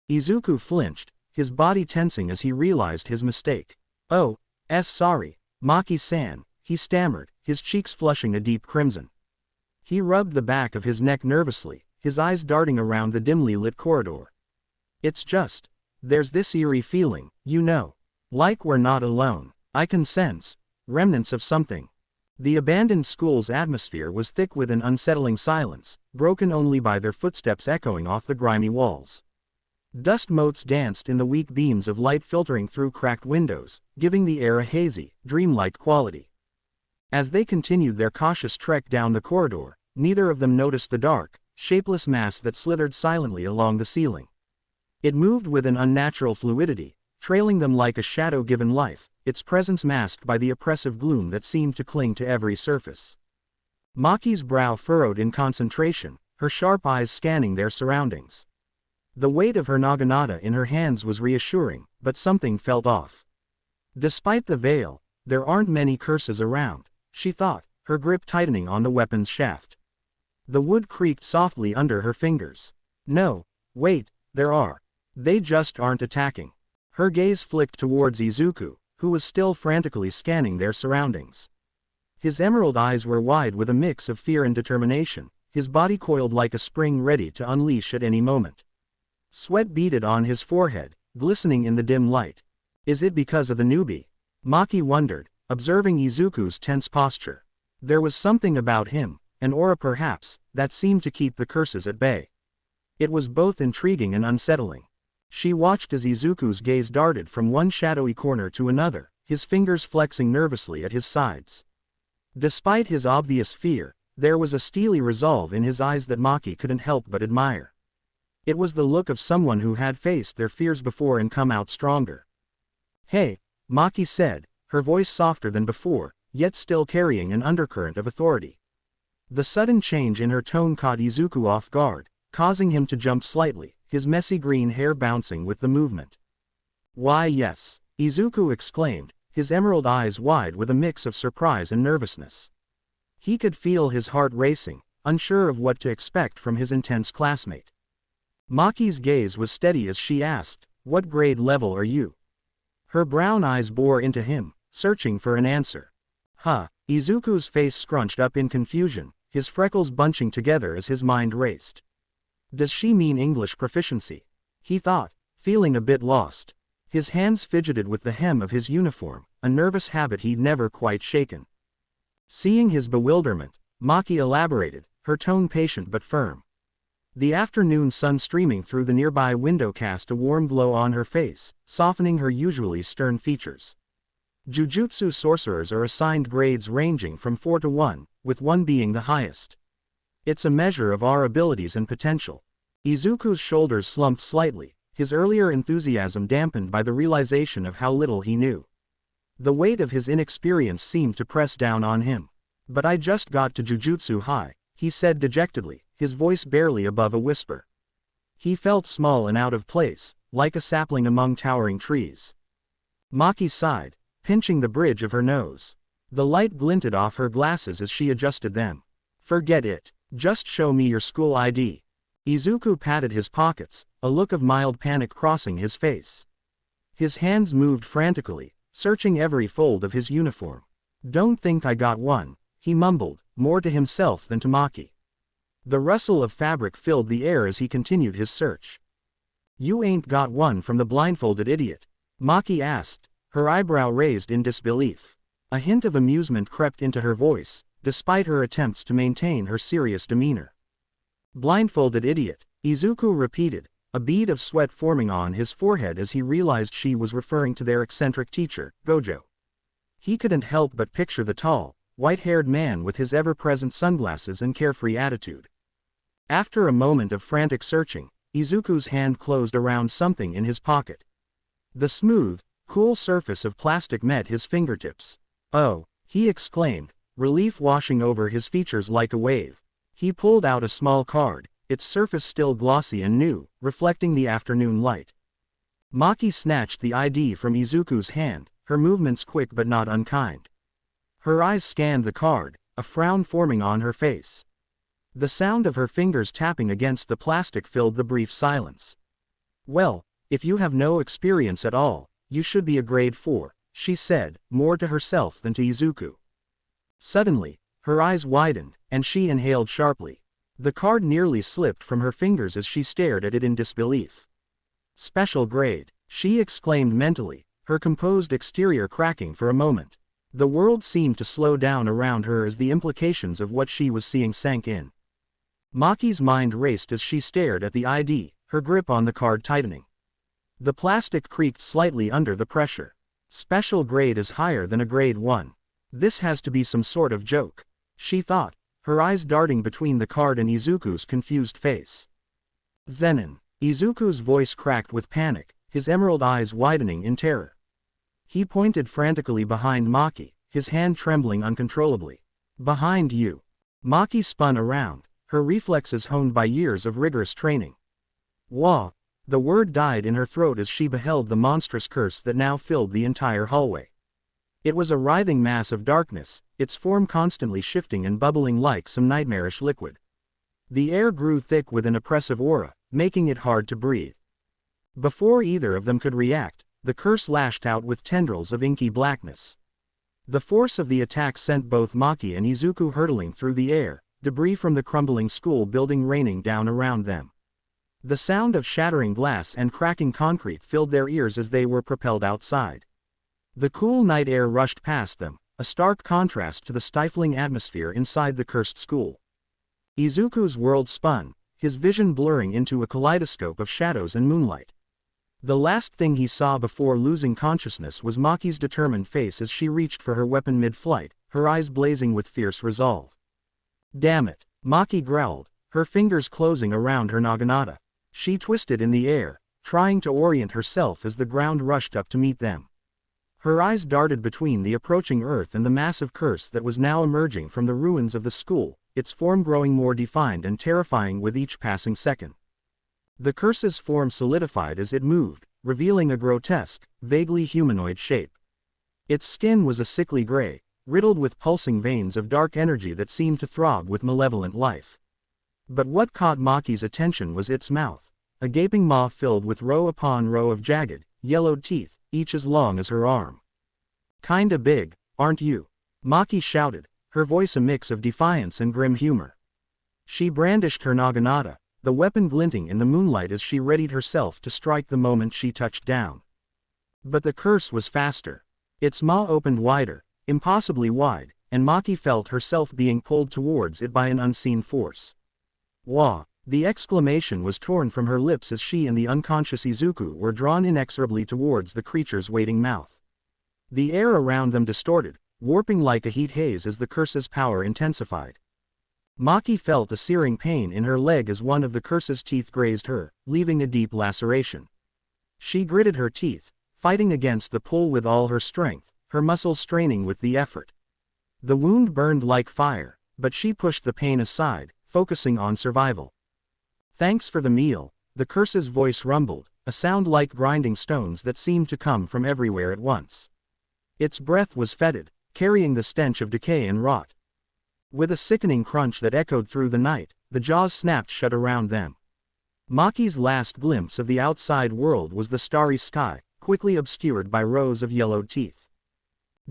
Izuku flinched, his body tensing as he realized his mistake. "Oh, sorry, Maki-san," he stammered, his cheeks flushing a deep crimson. He rubbed the back of his neck nervously, his eyes darting around the dimly lit corridor. "It's just, there's this eerie feeling, like we're not alone. I can sense remnants of something." The abandoned school's atmosphere was thick with an unsettling silence, broken only by their footsteps echoing off the grimy walls. Dust motes danced in the weak beams of light filtering through cracked windows, giving the air a hazy, dreamlike quality. As they continued their cautious trek down the corridor, neither of them noticed the dark, shapeless mass that slithered silently along the ceiling. It moved with an unnatural fluidity, trailing them like a shadow given life, its presence masked by the oppressive gloom that seemed to cling to every surface. Maki's brow furrowed in concentration, her sharp eyes scanning their surroundings. The weight of her naginata in her hands was reassuring, but something felt off. Despite the veil, there aren't many curses around, she thought, her grip tightening on the weapon's shaft. The wood creaked softly under her fingers. "No, wait, there are. They just aren't attacking." Her gaze flicked towards Izuku, who was still frantically scanning their surroundings. His emerald eyes were wide with a mix of fear and determination, his body coiled like a spring ready to unleash at any moment. Sweat beaded on his forehead, glistening in the dim light. "Is it because of the newbie?" Maki wondered, observing Izuku's tense posture. There was something about him, an aura perhaps, that seemed to keep the curses at bay. It was both intriguing and unsettling. She watched as Izuku's gaze darted from one shadowy corner to another, his fingers flexing nervously at his sides. Despite his obvious fear, there was a steely resolve in his eyes that Maki couldn't help but admire. It was the look of someone who had faced their fears before and come out stronger. "Hey," Maki said, her voice softer than before, yet still carrying an undercurrent of authority. The sudden change in her tone caught Izuku off guard, causing him to jump slightly, his messy green hair bouncing with the movement. "Why yes," Izuku exclaimed, his emerald eyes wide with a mix of surprise and nervousness. He could feel his heart racing, unsure of what to expect from his intense classmate. Maki's gaze was steady as she asked, "What grade level are you?" Her brown eyes bore into him, searching for an answer. "Huh." Izuku's face scrunched up in confusion, his freckles bunching together as his mind raced. Does she mean English proficiency? He thought, feeling a bit lost. His hands fidgeted with the hem of his uniform, a nervous habit he'd never quite shaken. Seeing his bewilderment, Maki elaborated, her tone patient but firm. The afternoon sun streaming through the nearby window cast a warm glow on her face, softening her usually stern features. Jujutsu sorcerers are assigned grades ranging from 4 to 1, with 1 being the highest. It's a measure of our abilities and potential. Izuku's shoulders slumped slightly, his earlier enthusiasm dampened by the realization of how little he knew. The weight of his inexperience seemed to press down on him. "But I just got to Jujutsu High," he said dejectedly, his voice barely above a whisper. He felt small and out of place, like a sapling among towering trees. Maki sighed, pinching the bridge of her nose. The light glinted off her glasses as she adjusted them. "Forget it. Just show me your school ID." Izuku patted his pockets, a look of mild panic crossing his face. His hands moved frantically, searching every fold of his uniform. "Don't think I got one," he mumbled, more to himself than to Maki. The rustle of fabric filled the air as he continued his search. "You ain't got one from the blindfolded idiot?" Maki asked, her eyebrow raised in disbelief. A hint of amusement crept into her voice, despite her attempts to maintain her serious demeanor. "Blindfolded idiot," Izuku repeated, a bead of sweat forming on his forehead as he realized she was referring to their eccentric teacher, Gojo. He couldn't help but picture the tall, white-haired man with his ever-present sunglasses and carefree attitude. After a moment of frantic searching, Izuku's hand closed around something in his pocket. The smooth, cool surface of plastic met his fingertips. "Oh," he exclaimed, relief washing over his features like a wave. He pulled out a small card, its surface still glossy and new, reflecting the afternoon light. Maki snatched the ID from Izuku's hand, her movements quick but not unkind. Her eyes scanned the card, a frown forming on her face. The sound of her fingers tapping against the plastic filled the brief silence. "Well, if you have no experience at all, you should be a grade 4, she said, more to herself than to Izuku. Suddenly, her eyes widened, and she inhaled sharply. The card nearly slipped from her fingers as she stared at it in disbelief. "Special grade," she exclaimed mentally, her composed exterior cracking for a moment. The world seemed to slow down around her as the implications of what she was seeing sank in. Maki's mind raced as she stared at the ID, her grip on the card tightening. The plastic creaked slightly under the pressure. Special grade is higher than a grade 1. This has to be some sort of joke, she thought, her eyes darting between the card and Izuku's confused face. "Zenin." Izuku's voice cracked with panic, his emerald eyes widening in terror. He pointed frantically behind Maki, his hand trembling uncontrollably. "Behind you." Maki spun around, her reflexes honed by years of rigorous training. "Wah." The word died in her throat as she beheld the monstrous curse that now filled the entire hallway. It was a writhing mass of darkness, its form constantly shifting and bubbling like some nightmarish liquid. The air grew thick with an oppressive aura, making it hard to breathe. Before either of them could react, the curse lashed out with tendrils of inky blackness. The force of the attack sent both Maki and Izuku hurtling through the air, debris from the crumbling school building raining down around them. The sound of shattering glass and cracking concrete filled their ears as they were propelled outside. The cool night air rushed past them, a stark contrast to the stifling atmosphere inside the cursed school. Izuku's world spun, his vision blurring into a kaleidoscope of shadows and moonlight. The last thing he saw before losing consciousness was Maki's determined face as she reached for her weapon mid-flight, her eyes blazing with fierce resolve. "Damn it," Maki growled, her fingers closing around her naginata. She twisted in the air, trying to orient herself as the ground rushed up to meet them. Her eyes darted between the approaching earth and the massive curse that was now emerging from the ruins of the school, its form growing more defined and terrifying with each passing second. The curse's form solidified as it moved, revealing a grotesque, vaguely humanoid shape. Its skin was a sickly gray, riddled with pulsing veins of dark energy that seemed to throb with malevolent life. But what caught Maki's attention was its mouth, a gaping maw filled with row upon row of jagged, yellowed teeth, each as long as her arm. "Kinda big, aren't you?" Maki shouted, her voice a mix of defiance and grim humor. She brandished her naginata, the weapon glinting in the moonlight as she readied herself to strike the moment she touched down. But the curse was faster. Its maw opened wider, impossibly wide, and Maki felt herself being pulled towards it by an unseen force. "Wah!" The exclamation was torn from her lips as she and the unconscious Izuku were drawn inexorably towards the creature's waiting mouth. The air around them distorted, warping like a heat haze as the curse's power intensified. Maki felt a searing pain in her leg as one of the curse's teeth grazed her, leaving a deep laceration. She gritted her teeth, fighting against the pull with all her strength, her muscles straining with the effort. The wound burned like fire, but she pushed the pain aside, focusing on survival. "Thanks for the meal," the curse's voice rumbled, a sound like grinding stones that seemed to come from everywhere at once. Its breath was fetid, carrying the stench of decay and rot. With a sickening crunch that echoed through the night, the jaws snapped shut around them. Maki's last glimpse of the outside world was the starry sky, quickly obscured by rows of yellowed teeth.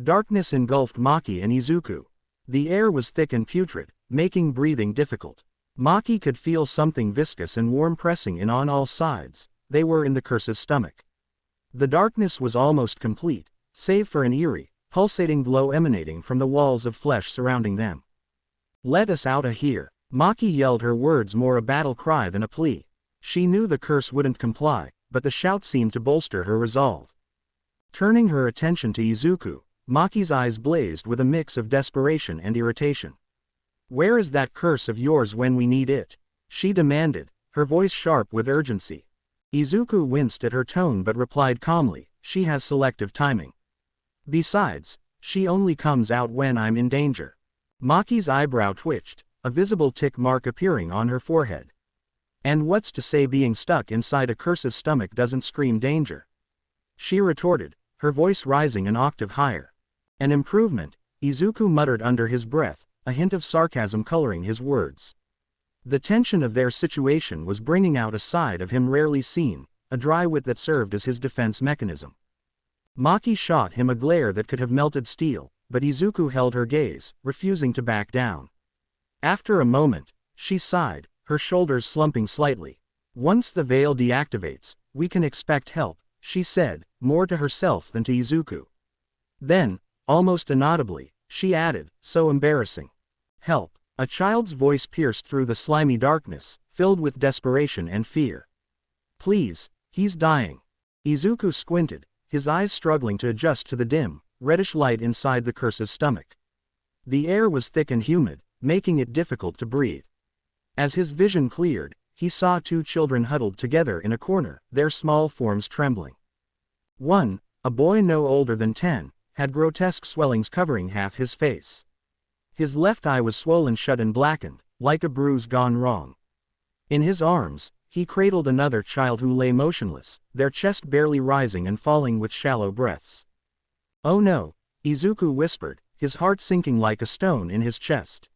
Darkness engulfed Maki and Izuku. The air was thick and putrid, making breathing difficult. Maki could feel something viscous and warm pressing in on all sides. They were in the curse's stomach. The darkness was almost complete, save for an eerie, pulsating glow emanating from the walls of flesh surrounding them. "Let us out of here," Maki yelled, her words more a battle cry than a plea. She knew the curse wouldn't comply, but the shout seemed to bolster her resolve. Turning her attention to Izuku, Maki's eyes blazed with a mix of desperation and irritation. "Where is that curse of yours when we need it?" she demanded, her voice sharp with urgency. Izuku winced at her tone but replied calmly, "She has selective timing. Besides, she only comes out when I'm in danger." Maki's eyebrow twitched, a visible tick mark appearing on her forehead. "And what's to say being stuck inside a curse's stomach doesn't scream danger?" she retorted, her voice rising an octave higher. "An improvement," Izuku muttered under his breath, a hint of sarcasm coloring his words. The tension of their situation was bringing out a side of him rarely seen, a dry wit that served as his defense mechanism. Maki shot him a glare that could have melted steel, but Izuku held her gaze, refusing to back down. After a moment, she sighed, her shoulders slumping slightly. "Once the veil deactivates, we can expect help," she said, more to herself than to Izuku. Then, almost inaudibly, she added, "So embarrassing." "Help." A child's voice pierced through the slimy darkness, filled with desperation and fear. "Please, he's dying." Izuku squinted, his eyes struggling to adjust to the dim, reddish light inside the curse's stomach. The air was thick and humid, making it difficult to breathe. As his vision cleared, he saw two children huddled together in a corner, their small forms trembling. One, a boy no older than 10, had grotesque swellings covering half his face. His left eye was swollen shut and blackened, like a bruise gone wrong. In his arms, he cradled another child who lay motionless, their chest barely rising and falling with shallow breaths. "Oh no," Izuku whispered, his heart sinking like a stone in his chest.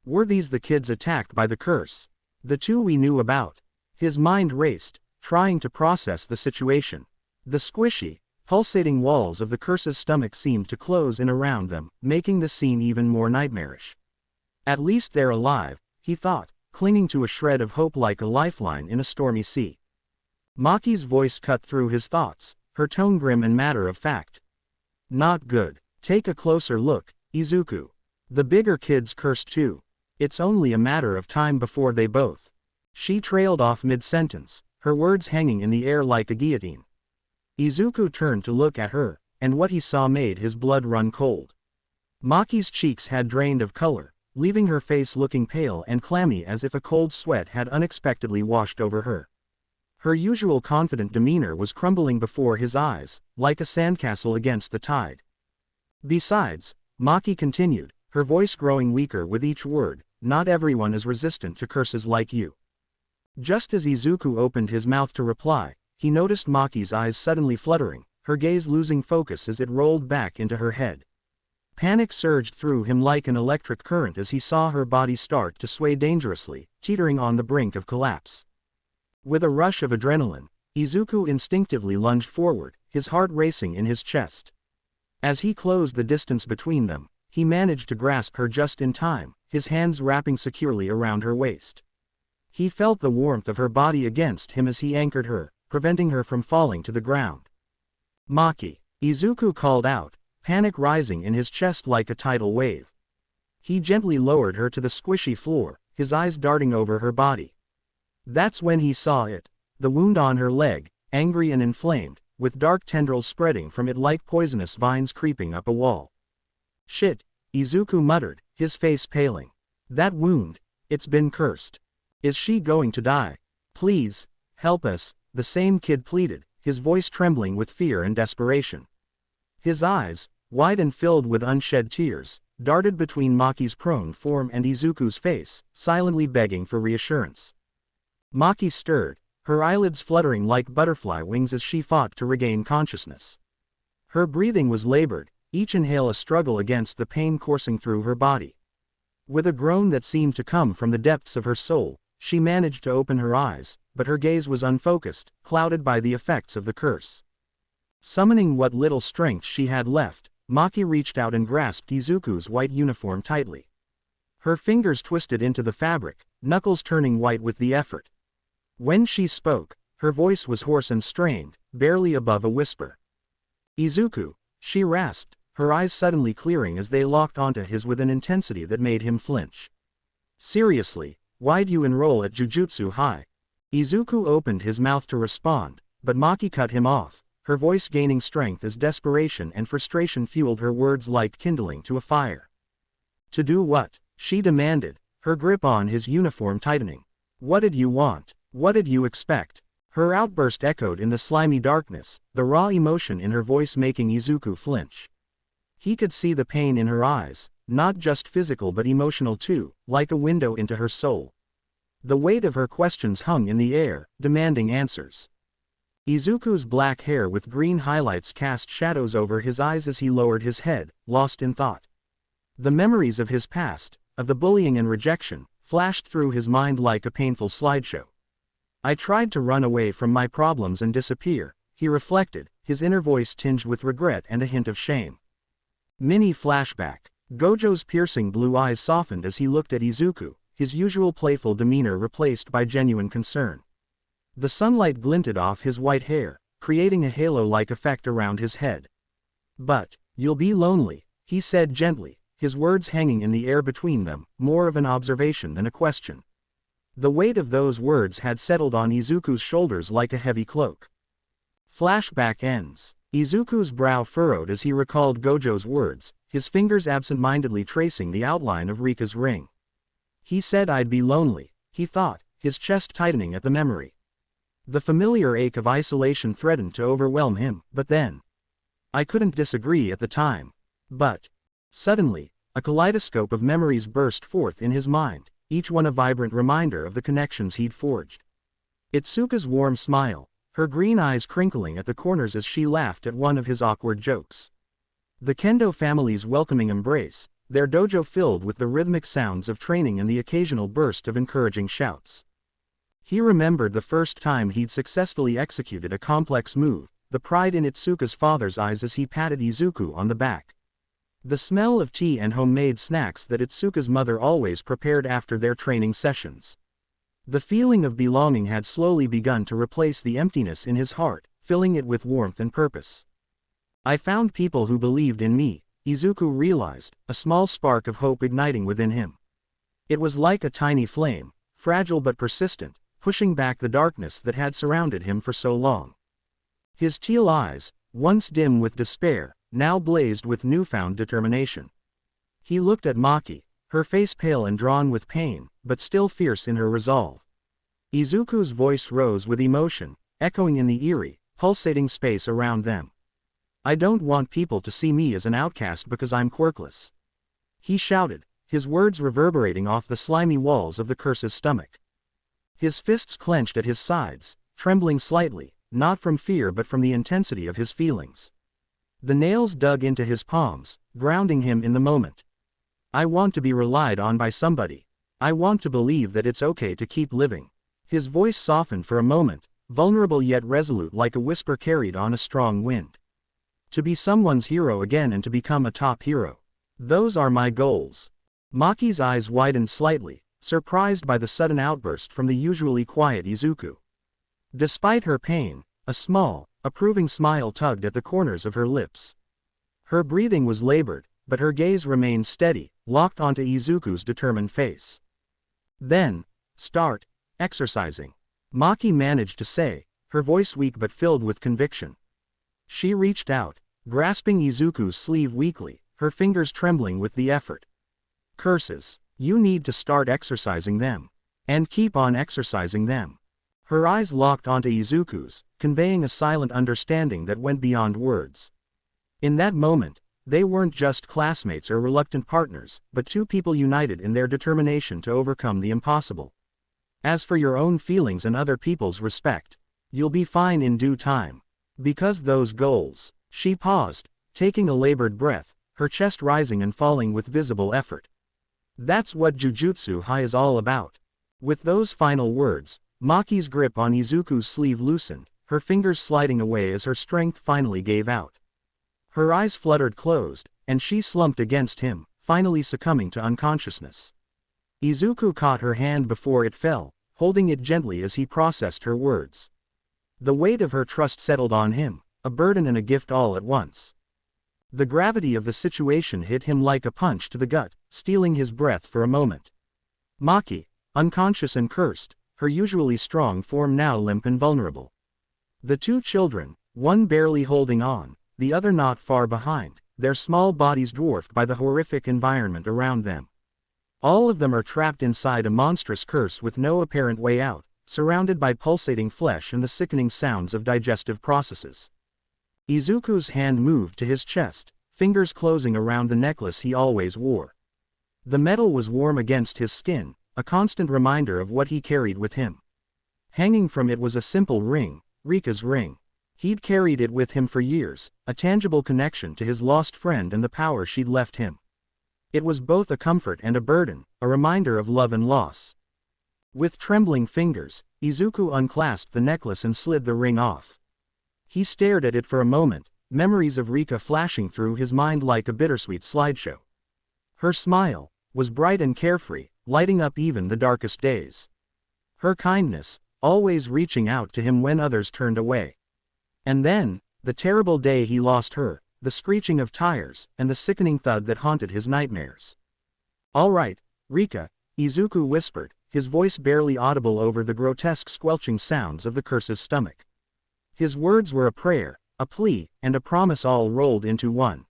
Were these the kids attacked by the curse? The two we knew about? His mind raced, trying to process the situation. The squishy, pulsating walls of the curse's stomach seemed to close in around them, making the scene even more nightmarish. At least they're alive, he thought, clinging to a shred of hope like a lifeline in a stormy sea. Maki's voice cut through his thoughts, her tone grim and matter-of-fact. "Not good. Take a closer look, Izuku. The bigger kid's cursed too. It's only a matter of time before they both." She trailed off mid-sentence, her words hanging in the air like a guillotine. Izuku turned to look at her, and what he saw made his blood run cold. Maki's cheeks had drained of color, leaving her face looking pale and clammy as if a cold sweat had unexpectedly washed over her. Her usual confident demeanor was crumbling before his eyes, like a sandcastle against the tide. "Besides," Maki continued, her voice growing weaker with each word, "not everyone is resistant to curses like you. Just as Izuku opened his mouth to reply, he noticed Maki's eyes suddenly fluttering, her gaze losing focus as it rolled back into her head. Panic surged through him like an electric current as he saw her body start to sway dangerously, teetering on the brink of collapse. With a rush of adrenaline, Izuku instinctively lunged forward, his heart racing in his chest. As he closed the distance between them, he managed to grasp her just in time, his hands wrapping securely around her waist. He felt the warmth of her body against him as he anchored her, preventing her from falling to the ground. "Maki," Izuku called out, panic rising in his chest like a tidal wave. He gently lowered her to the squishy floor, his eyes darting over her body. That's when he saw it. The wound on her leg, angry and inflamed, with dark tendrils spreading from it like poisonous vines creeping up a wall. "Shit," Izuku muttered, his face paling. "That wound, it's been cursed. Is she going to die? Please, help us," the same kid pleaded, his voice trembling with fear and desperation. His eyes, wide and filled with unshed tears, darted between Maki's prone form and Izuku's face, silently begging for reassurance. Maki stirred, her eyelids fluttering like butterfly wings as she fought to regain consciousness. Her breathing was labored, each inhale a struggle against the pain coursing through her body. With a groan that seemed to come from the depths of her soul, she managed to open her eyes, but her gaze was unfocused, clouded by the effects of the curse. Summoning what little strength she had left, Maki reached out and grasped Izuku's white uniform tightly. Her fingers twisted into the fabric, knuckles turning white with the effort. When she spoke, her voice was hoarse and strained, barely above a whisper. "Izuku," she rasped, her eyes suddenly clearing as they locked onto his with an intensity that made him flinch. "Seriously, why'd you enroll at Jujutsu High?" Izuku opened his mouth to respond, but Maki cut him off, her voice gaining strength as desperation and frustration fueled her words like kindling to a fire. "To do what?" she demanded, her grip on his uniform tightening. "What did you want? What did you expect?" Her outburst echoed in the slimy darkness, the raw emotion in her voice making Izuku flinch. He could see the pain in her eyes, not just physical but emotional too, like a window into her soul. The weight of her questions hung in the air, demanding answers. Izuku's black hair with green highlights cast shadows over his eyes as he lowered his head, lost in thought. The memories of his past, of the bullying and rejection, flashed through his mind like a painful slideshow. "I tried to run away from my problems and disappear," he reflected, his inner voice tinged with regret and a hint of shame. Mini flashback. Gojo's piercing blue eyes softened as he looked at Izuku, his usual playful demeanor replaced by genuine concern. The sunlight glinted off his white hair, creating a halo-like effect around his head. "But, you'll be lonely," he said gently, his words hanging in the air between them, more of an observation than a question. The weight of those words had settled on Izuku's shoulders like a heavy cloak. Flashback ends. Izuku's brow furrowed as he recalled Gojo's words, his fingers absent-mindedly tracing the outline of Rika's ring. "He said I'd be lonely," he thought, his chest tightening at the memory. The familiar ache of isolation threatened to overwhelm him, but then. "I couldn't disagree at the time. But." Suddenly, a kaleidoscope of memories burst forth in his mind, each one a vibrant reminder of the connections he'd forged. Itsuka's warm smile, her green eyes crinkling at the corners as she laughed at one of his awkward jokes. The Kendo family's welcoming embrace, their dojo filled with the rhythmic sounds of training and the occasional burst of encouraging shouts. He remembered the first time he'd successfully executed a complex move, the pride in Itsuka's father's eyes as he patted Izuku on the back. The smell of tea and homemade snacks that Itsuka's mother always prepared after their training sessions. The feeling of belonging had slowly begun to replace the emptiness in his heart, filling it with warmth and purpose. "I found people who believed in me," Izuku realized, a small spark of hope igniting within him. It was like a tiny flame, fragile but persistent, pushing back the darkness that had surrounded him for so long. His teal eyes, once dim with despair, now blazed with newfound determination. He looked at Maki, her face pale and drawn with pain, but still fierce in her resolve. Izuku's voice rose with emotion, echoing in the eerie, pulsating space around them. "I don't want people to see me as an outcast because I'm quirkless," he shouted, his words reverberating off the slimy walls of the curse's stomach. His fists clenched at his sides, trembling slightly, not from fear but from the intensity of his feelings. The nails dug into his palms, grounding him in the moment. I want to be relied on by somebody. I want to believe that it's okay to keep living. His voice softened for a moment, vulnerable yet resolute like a whisper carried on a strong wind. To be someone's hero again and to become a top hero. Those are my goals. Maki's eyes widened slightly, surprised by the sudden outburst from the usually quiet Izuku. Despite her pain, a small, approving smile tugged at the corners of her lips. Her breathing was labored, but her gaze remained steady, locked onto Izuku's determined face. Then, start exercising. Maki managed to say, her voice weak but filled with conviction. She reached out, grasping Izuku's sleeve weakly, her fingers trembling with the effort. Curses. You need to start exercising them. And keep on exercising them. Her eyes locked onto Izuku's, conveying a silent understanding that went beyond words. In that moment, they weren't just classmates or reluctant partners, but two people united in their determination to overcome the impossible. As for your own feelings and other people's respect, you'll be fine in due time. Because those goals. She paused, taking a labored breath, her chest rising and falling with visible effort. That's what Jujutsu High is all about. With those final words, Maki's grip on Izuku's sleeve loosened, her fingers sliding away as her strength finally gave out. Her eyes fluttered closed, and she slumped against him, finally succumbing to unconsciousness. Izuku caught her hand before it fell, holding it gently as he processed her words. The weight of her trust settled on him, a burden and a gift all at once. The gravity of the situation hit him like a punch to the gut, stealing his breath for a moment. Maki, unconscious and cursed, her usually strong form now limp and vulnerable. The two children, one barely holding on, the other not far behind, their small bodies dwarfed by the horrific environment around them. All of them are trapped inside a monstrous curse with no apparent way out, surrounded by pulsating flesh and the sickening sounds of digestive processes. Izuku's hand moved to his chest, fingers closing around the necklace he always wore. The metal was warm against his skin, a constant reminder of what he carried with him. Hanging from it was a simple ring, Rika's ring. He'd carried it with him for years, a tangible connection to his lost friend and the power she'd left him. It was both a comfort and a burden, a reminder of love and loss. With trembling fingers, Izuku unclasped the necklace and slid the ring off. He stared at it for a moment, memories of Rika flashing through his mind like a bittersweet slideshow. Her smile was bright and carefree, lighting up even the darkest days. Her kindness, always reaching out to him when others turned away. And then, the terrible day he lost her, the screeching of tires, and the sickening thud that haunted his nightmares. "All right, Rika," Izuku whispered, his voice barely audible over the grotesque squelching sounds of the curse's stomach. His words were a prayer, a plea, and a promise all rolled into one.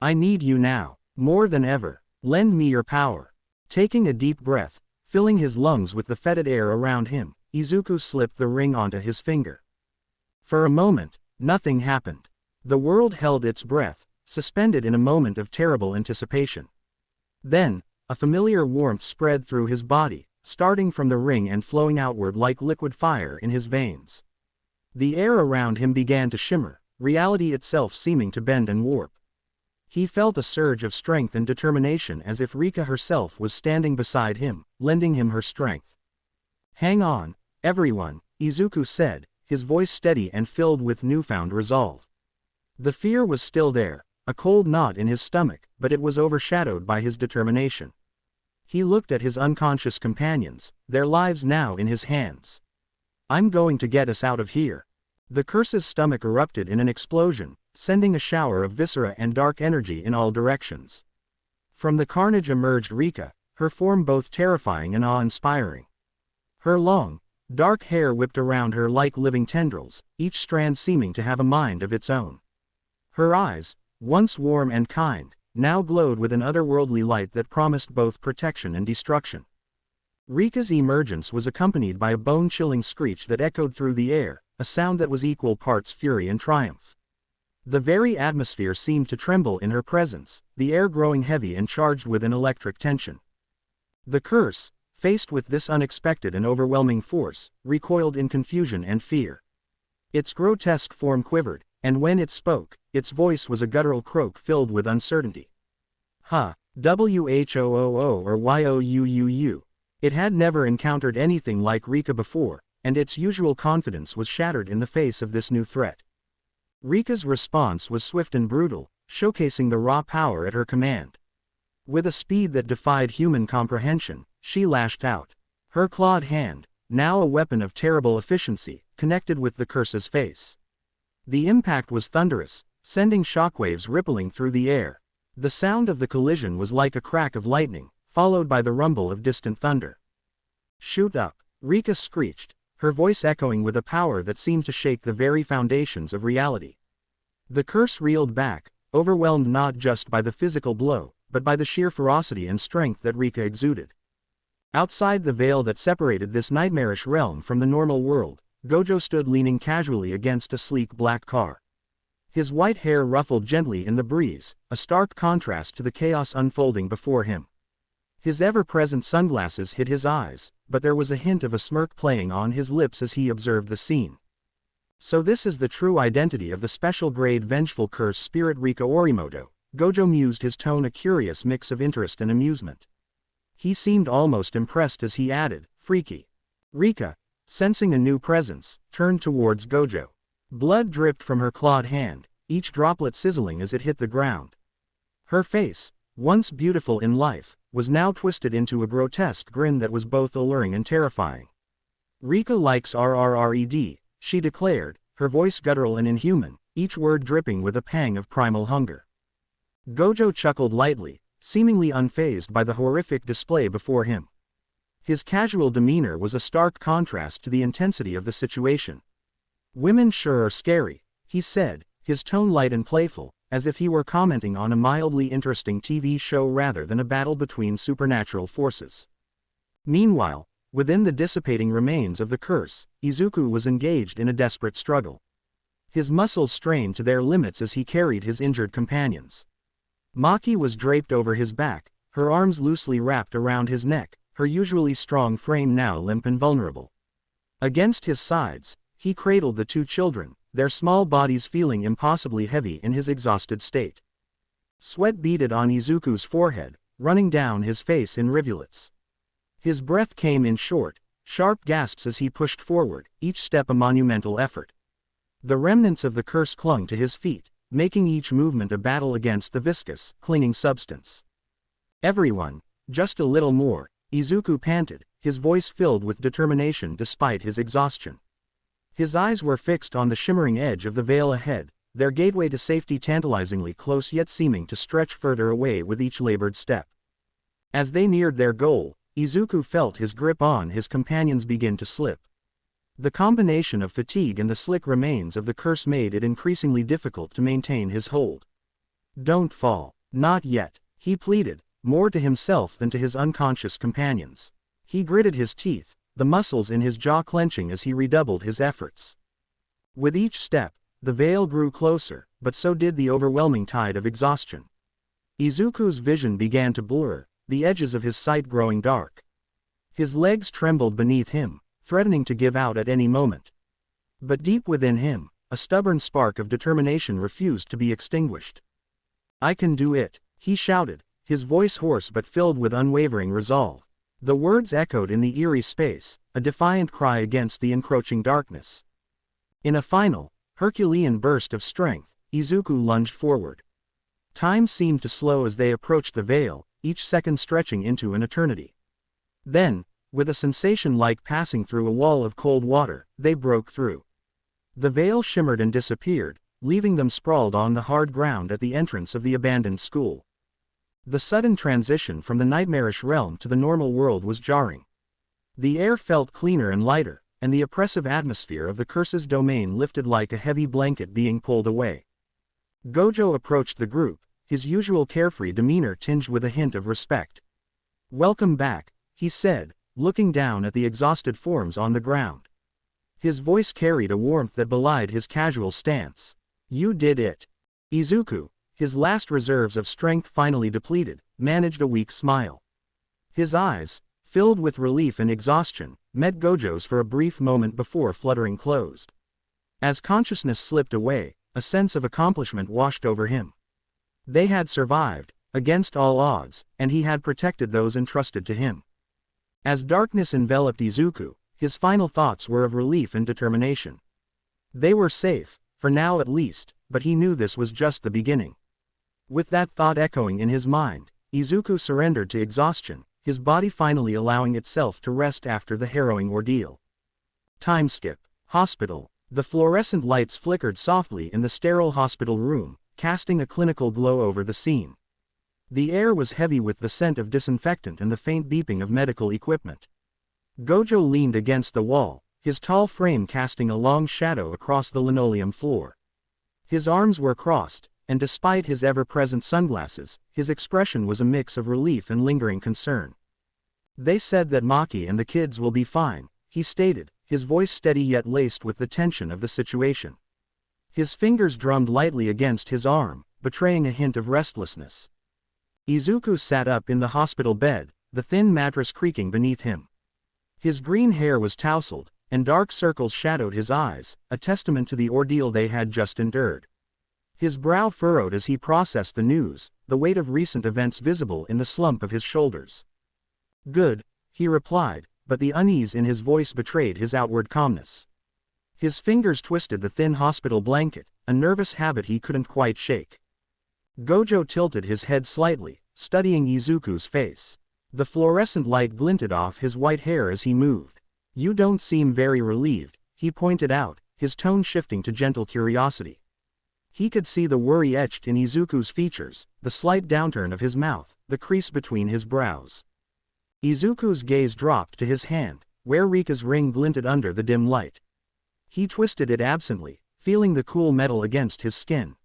"I need you now, more than ever. Lend me your power." Taking a deep breath, filling his lungs with the fetid air around him, Izuku slipped the ring onto his finger. For a moment, nothing happened. The world held its breath, suspended in a moment of terrible anticipation. Then, a familiar warmth spread through his body, starting from the ring and flowing outward like liquid fire in his veins. The air around him began to shimmer, reality itself seeming to bend and warp. He felt a surge of strength and determination as if Rika herself was standing beside him, lending him her strength. "Hang on, everyone," Izuku said, his voice steady and filled with newfound resolve. The fear was still there, a cold knot in his stomach, but it was overshadowed by his determination. He looked at his unconscious companions, their lives now in his hands. "I'm going to get us out of here." The curse's stomach erupted in an explosion, sending a shower of viscera and dark energy in all directions. From the carnage emerged Rika, her form both terrifying and awe-inspiring. Her long, dark hair whipped around her like living tendrils, each strand seeming to have a mind of its own. Her eyes, once warm and kind, now glowed with an otherworldly light that promised both protection and destruction. Rika's emergence was accompanied by a bone-chilling screech that echoed through the air, a sound that was equal parts fury and triumph. The very atmosphere seemed to tremble in her presence, the air growing heavy and charged with an electric tension. The curse, faced with this unexpected and overwhelming force, recoiled in confusion and fear. Its grotesque form quivered, and when it spoke, its voice was a guttural croak filled with uncertainty. Ha, whooo or youu. It had never encountered anything like Rika before, and its usual confidence was shattered in the face of this new threat. Rika's response was swift and brutal, showcasing the raw power at her command. With a speed that defied human comprehension, she lashed out. Her clawed hand, now a weapon of terrible efficiency, connected with the curse's face. The impact was thunderous, sending shockwaves rippling through the air. The sound of the collision was like a crack of lightning, followed by the rumble of distant thunder. "Shoot up," Rika screeched, her voice echoing with a power that seemed to shake the very foundations of reality. The curse reeled back, overwhelmed not just by the physical blow, but by the sheer ferocity and strength that Rika exuded. Outside the veil that separated this nightmarish realm from the normal world, Gojo stood leaning casually against a sleek black car. His white hair ruffled gently in the breeze, a stark contrast to the chaos unfolding before him. His ever-present sunglasses hid his eyes, but there was a hint of a smirk playing on his lips as he observed the scene. So this is the true identity of the special-grade vengeful curse spirit Rika Orimoto, Gojo mused, his tone a curious mix of interest and amusement. He seemed almost impressed as he added, "Freaky." Rika, sensing a new presence, turned towards Gojo. Blood dripped from her clawed hand, each droplet sizzling as it hit the ground. Her face, once beautiful in life, was now twisted into a grotesque grin that was both alluring and terrifying. "Rika likes RRRED, she declared, her voice guttural and inhuman, each word dripping with a pang of primal hunger. Gojo chuckled lightly, seemingly unfazed by the horrific display before him. His casual demeanor was a stark contrast to the intensity of the situation. "Women sure are scary," he said, his tone light and playful, as if he were commenting on a mildly interesting TV show rather than a battle between supernatural forces. Meanwhile, within the dissipating remains of the curse, Izuku was engaged in a desperate struggle. His muscles strained to their limits as he carried his injured companions. Maki was draped over his back, her arms loosely wrapped around his neck, her usually strong frame now limp and vulnerable. Against his sides, he cradled the two children, their small bodies feeling impossibly heavy in his exhausted state. Sweat beaded on Izuku's forehead, running down his face in rivulets. His breath came in short, sharp gasps as he pushed forward, each step a monumental effort. The remnants of the curse clung to his feet, making each movement a battle against the viscous, clinging substance. "Everyone, just a little more," Izuku panted, his voice filled with determination despite his exhaustion. His eyes were fixed on the shimmering edge of the veil ahead, their gateway to safety tantalizingly close yet seeming to stretch further away with each labored step. As they neared their goal, Izuku felt his grip on his companions begin to slip. The combination of fatigue and the slick remains of the curse made it increasingly difficult to maintain his hold. "Don't fall, not yet," he pleaded, more to himself than to his unconscious companions. He gritted his teeth, the muscles in his jaw clenching as he redoubled his efforts. With each step, the veil grew closer, but so did the overwhelming tide of exhaustion. Izuku's vision began to blur, the edges of his sight growing dark. His legs trembled beneath him, threatening to give out at any moment. But deep within him, a stubborn spark of determination refused to be extinguished. "I can do it," he shouted, his voice hoarse but filled with unwavering resolve. The words echoed in the eerie space, a defiant cry against the encroaching darkness. In a final, Herculean burst of strength, Izuku lunged forward. Time seemed to slow as they approached the veil, each second stretching into an eternity. Then, with a sensation like passing through a wall of cold water, they broke through. The veil shimmered and disappeared, leaving them sprawled on the hard ground at the entrance of the abandoned school. The sudden transition from the nightmarish realm to the normal world was jarring. The air felt cleaner and lighter, and the oppressive atmosphere of the curse's domain lifted like a heavy blanket being pulled away. Gojo approached the group, his usual carefree demeanor tinged with a hint of respect. "Welcome back," he said, looking down at the exhausted forms on the ground. His voice carried a warmth that belied his casual stance. "You did it." Izuku, his last reserves of strength finally depleted, managed a weak smile. His eyes, filled with relief and exhaustion, met Gojo's for a brief moment before fluttering closed. As consciousness slipped away, a sense of accomplishment washed over him. They had survived, against all odds, and he had protected those entrusted to him. As darkness enveloped Izuku, his final thoughts were of relief and determination. They were safe, for now at least, but he knew this was just the beginning. With that thought echoing in his mind, Izuku surrendered to exhaustion, his body finally allowing itself to rest after the harrowing ordeal. Time skip. Hospital. The fluorescent lights flickered softly in the sterile hospital room, casting a clinical glow over the scene. The air was heavy with the scent of disinfectant and the faint beeping of medical equipment. Gojo leaned against the wall, his tall frame casting a long shadow across the linoleum floor. His arms were crossed, and despite his ever-present sunglasses, his expression was a mix of relief and lingering concern. "They said that Maki and the kids will be fine," he stated, his voice steady yet laced with the tension of the situation. His fingers drummed lightly against his arm, betraying a hint of restlessness. Izuku sat up in the hospital bed, the thin mattress creaking beneath him. His green hair was tousled, and dark circles shadowed his eyes, a testament to the ordeal they had just endured. His brow furrowed as he processed the news, the weight of recent events visible in the slump of his shoulders. "Good," he replied, but the unease in his voice betrayed his outward calmness. His fingers twisted the thin hospital blanket, a nervous habit he couldn't quite shake. Gojo tilted his head slightly, studying Izuku's face. The fluorescent light glinted off his white hair as he moved. "You don't seem very relieved," he pointed out, his tone shifting to gentle curiosity. He could see the worry etched in Izuku's features, the slight downturn of his mouth, the crease between his brows. Izuku's gaze dropped to his hand, where Rika's ring glinted under the dim light. He twisted it absently, feeling the cool metal against his skin.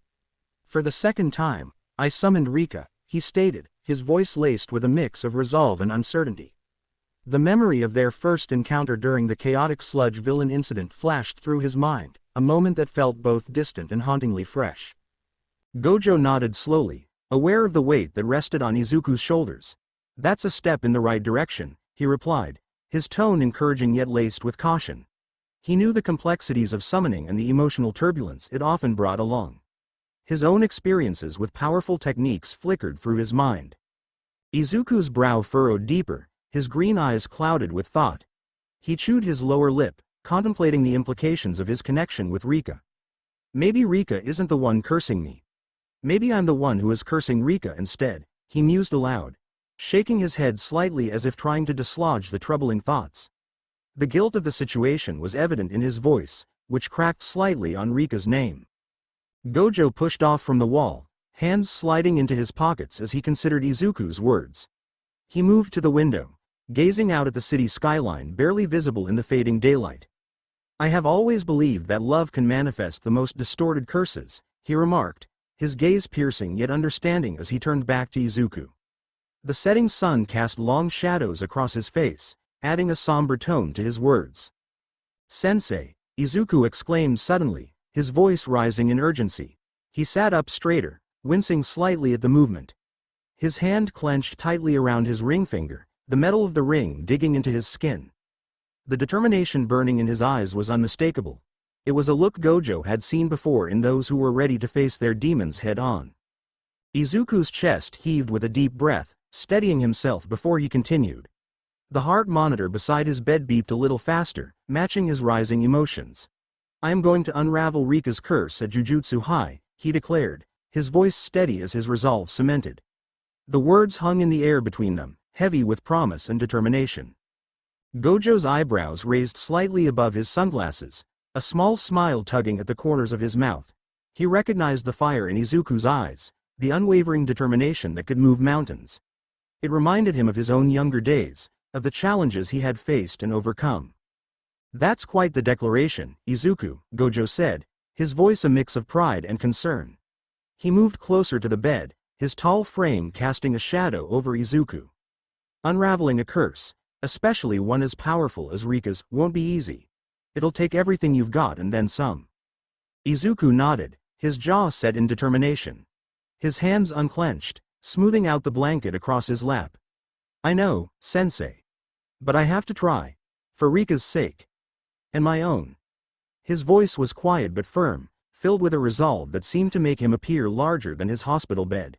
"For the second time, I summoned Rika," he stated, his voice laced with a mix of resolve and uncertainty. The memory of their first encounter during the chaotic sludge villain incident flashed through his mind, a moment that felt both distant and hauntingly fresh. Gojo nodded slowly, aware of the weight that rested on Izuku's shoulders. "That's a step in the right direction," he replied, his tone encouraging yet laced with caution. He knew the complexities of summoning and the emotional turbulence it often brought along. His own experiences with powerful techniques flickered through his mind. Izuku's brow furrowed deeper, his green eyes clouded with thought. He chewed his lower lip, contemplating the implications of his connection with Rika. "Maybe Rika isn't the one cursing me. Maybe I'm the one who is cursing Rika instead," he mused aloud, shaking his head slightly as if trying to dislodge the troubling thoughts. The guilt of the situation was evident in his voice, which cracked slightly on Rika's name. Gojo pushed off from the wall, hands sliding into his pockets as he considered Izuku's words. He moved to the window, gazing out at the city skyline barely visible in the fading daylight. "I have always believed that love can manifest the most distorted curses," he remarked, his gaze piercing yet understanding as he turned back to Izuku. The setting sun cast long shadows across his face, adding a somber tone to his words. "Sensei," Izuku exclaimed suddenly, his voice rising in urgency. He sat up straighter, wincing slightly at the movement. His hand clenched tightly around his ring finger, the metal of the ring digging into his skin. The determination burning in his eyes was unmistakable. It was a look Gojo had seen before in those who were ready to face their demons head-on. Izuku's chest heaved with a deep breath, steadying himself before he continued. The heart monitor beside his bed beeped a little faster, matching his rising emotions. "I am going to unravel Rika's curse at Jujutsu High," he declared, his voice steady as his resolve cemented. The words hung in the air between them, heavy with promise and determination. Gojo's eyebrows raised slightly above his sunglasses, a small smile tugging at the corners of his mouth. He recognized the fire in Izuku's eyes, the unwavering determination that could move mountains. It reminded him of his own younger days, of the challenges he had faced and overcome. "That's quite the declaration, Izuku," Gojo said, his voice a mix of pride and concern. He moved closer to the bed, his tall frame casting a shadow over Izuku. "Unraveling a curse, especially one as powerful as Rika's, won't be easy. It'll take everything you've got and then some." Izuku nodded, his jaw set in determination. His hands unclenched, smoothing out the blanket across his lap. "I know, sensei." But I have to try. For Rika's sake. And my own. His voice was quiet but firm, filled with a resolve that seemed to make him appear larger than his hospital bed.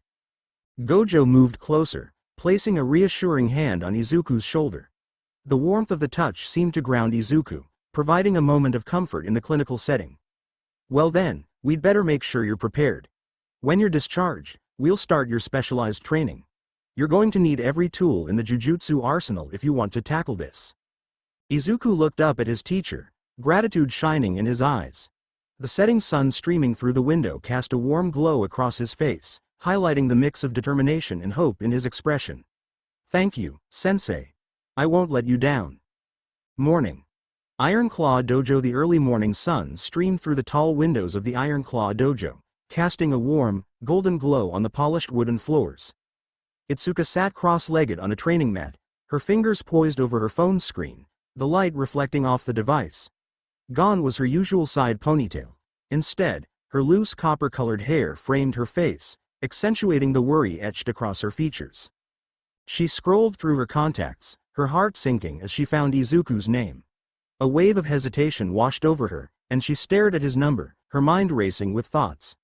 Gojo moved closer, placing a reassuring hand on Izuku's shoulder. The warmth of the touch seemed to ground Izuku, providing a moment of comfort in the clinical setting. Well then, we'd better make sure you're prepared. When you're discharged, we'll start your specialized training. You're going to need every tool in the Jujutsu arsenal if you want to tackle this. Izuku looked up at his teacher, gratitude shining in his eyes. The setting sun streaming through the window cast a warm glow across his face, highlighting the mix of determination and hope in his expression. Thank you, Sensei. I won't let you down. Morning. Iron Claw Dojo. The early morning sun streamed through the tall windows of the Iron Claw Dojo, casting a warm, golden glow on the polished wooden floors. Itsuka sat cross-legged on a training mat, her fingers poised over her phone screen, the light reflecting off the device. Gone was her usual side ponytail. Instead, her loose copper-colored hair framed her face, accentuating the worry etched across her features. She scrolled through her contacts, her heart sinking as she found Izuku's name. A wave of hesitation washed over her, and she stared at his number, her mind racing with thoughts.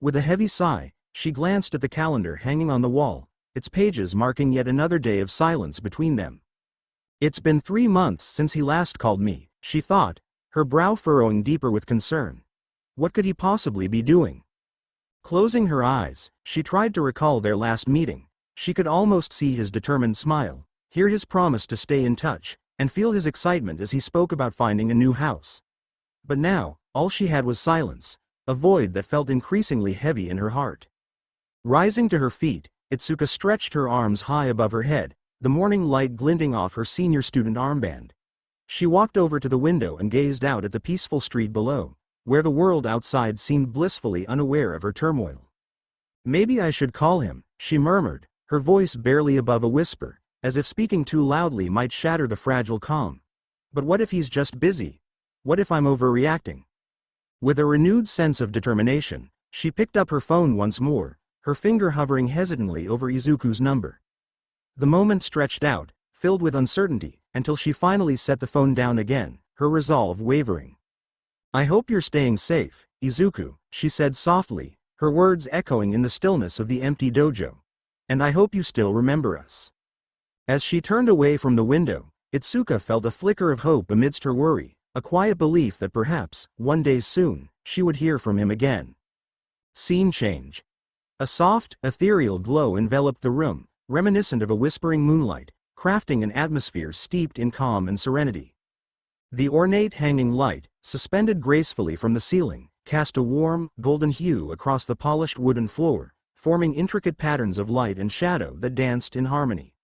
With a heavy sigh, she glanced at the calendar hanging on the wall, its pages marking yet another day of silence between them. It's been 3 months since he last called me, she thought, her brow furrowing deeper with concern. What could he possibly be doing? Closing her eyes, she tried to recall their last meeting. She could almost see his determined smile, hear his promise to stay in touch, and feel his excitement as he spoke about finding a new house. But now, all she had was silence, a void that felt increasingly heavy in her heart. Rising to her feet, Itsuka stretched her arms high above her head, the morning light glinting off her senior student armband. She walked over to the window and gazed out at the peaceful street below, where the world outside seemed blissfully unaware of her turmoil. Maybe I should call him, she murmured, her voice barely above a whisper, as if speaking too loudly might shatter the fragile calm. But what if he's just busy? What if I'm overreacting? With a renewed sense of determination, she picked up her phone once more, her finger hovering hesitantly over Izuku's number. The moment stretched out, filled with uncertainty, until she finally set the phone down again, her resolve wavering. I hope you're staying safe, Izuku, she said softly, her words echoing in the stillness of the empty dojo. And I hope you still remember us. As she turned away from the window, Itsuka felt a flicker of hope amidst her worry, a quiet belief that perhaps, one day soon, she would hear from him again. Scene change. A soft, ethereal glow enveloped the room, reminiscent of a whispering moonlight, crafting an atmosphere steeped in calm and serenity. The ornate hanging light, suspended gracefully from the ceiling, cast a warm, golden hue across the polished wooden floor, forming intricate patterns of light and shadow that danced in harmony.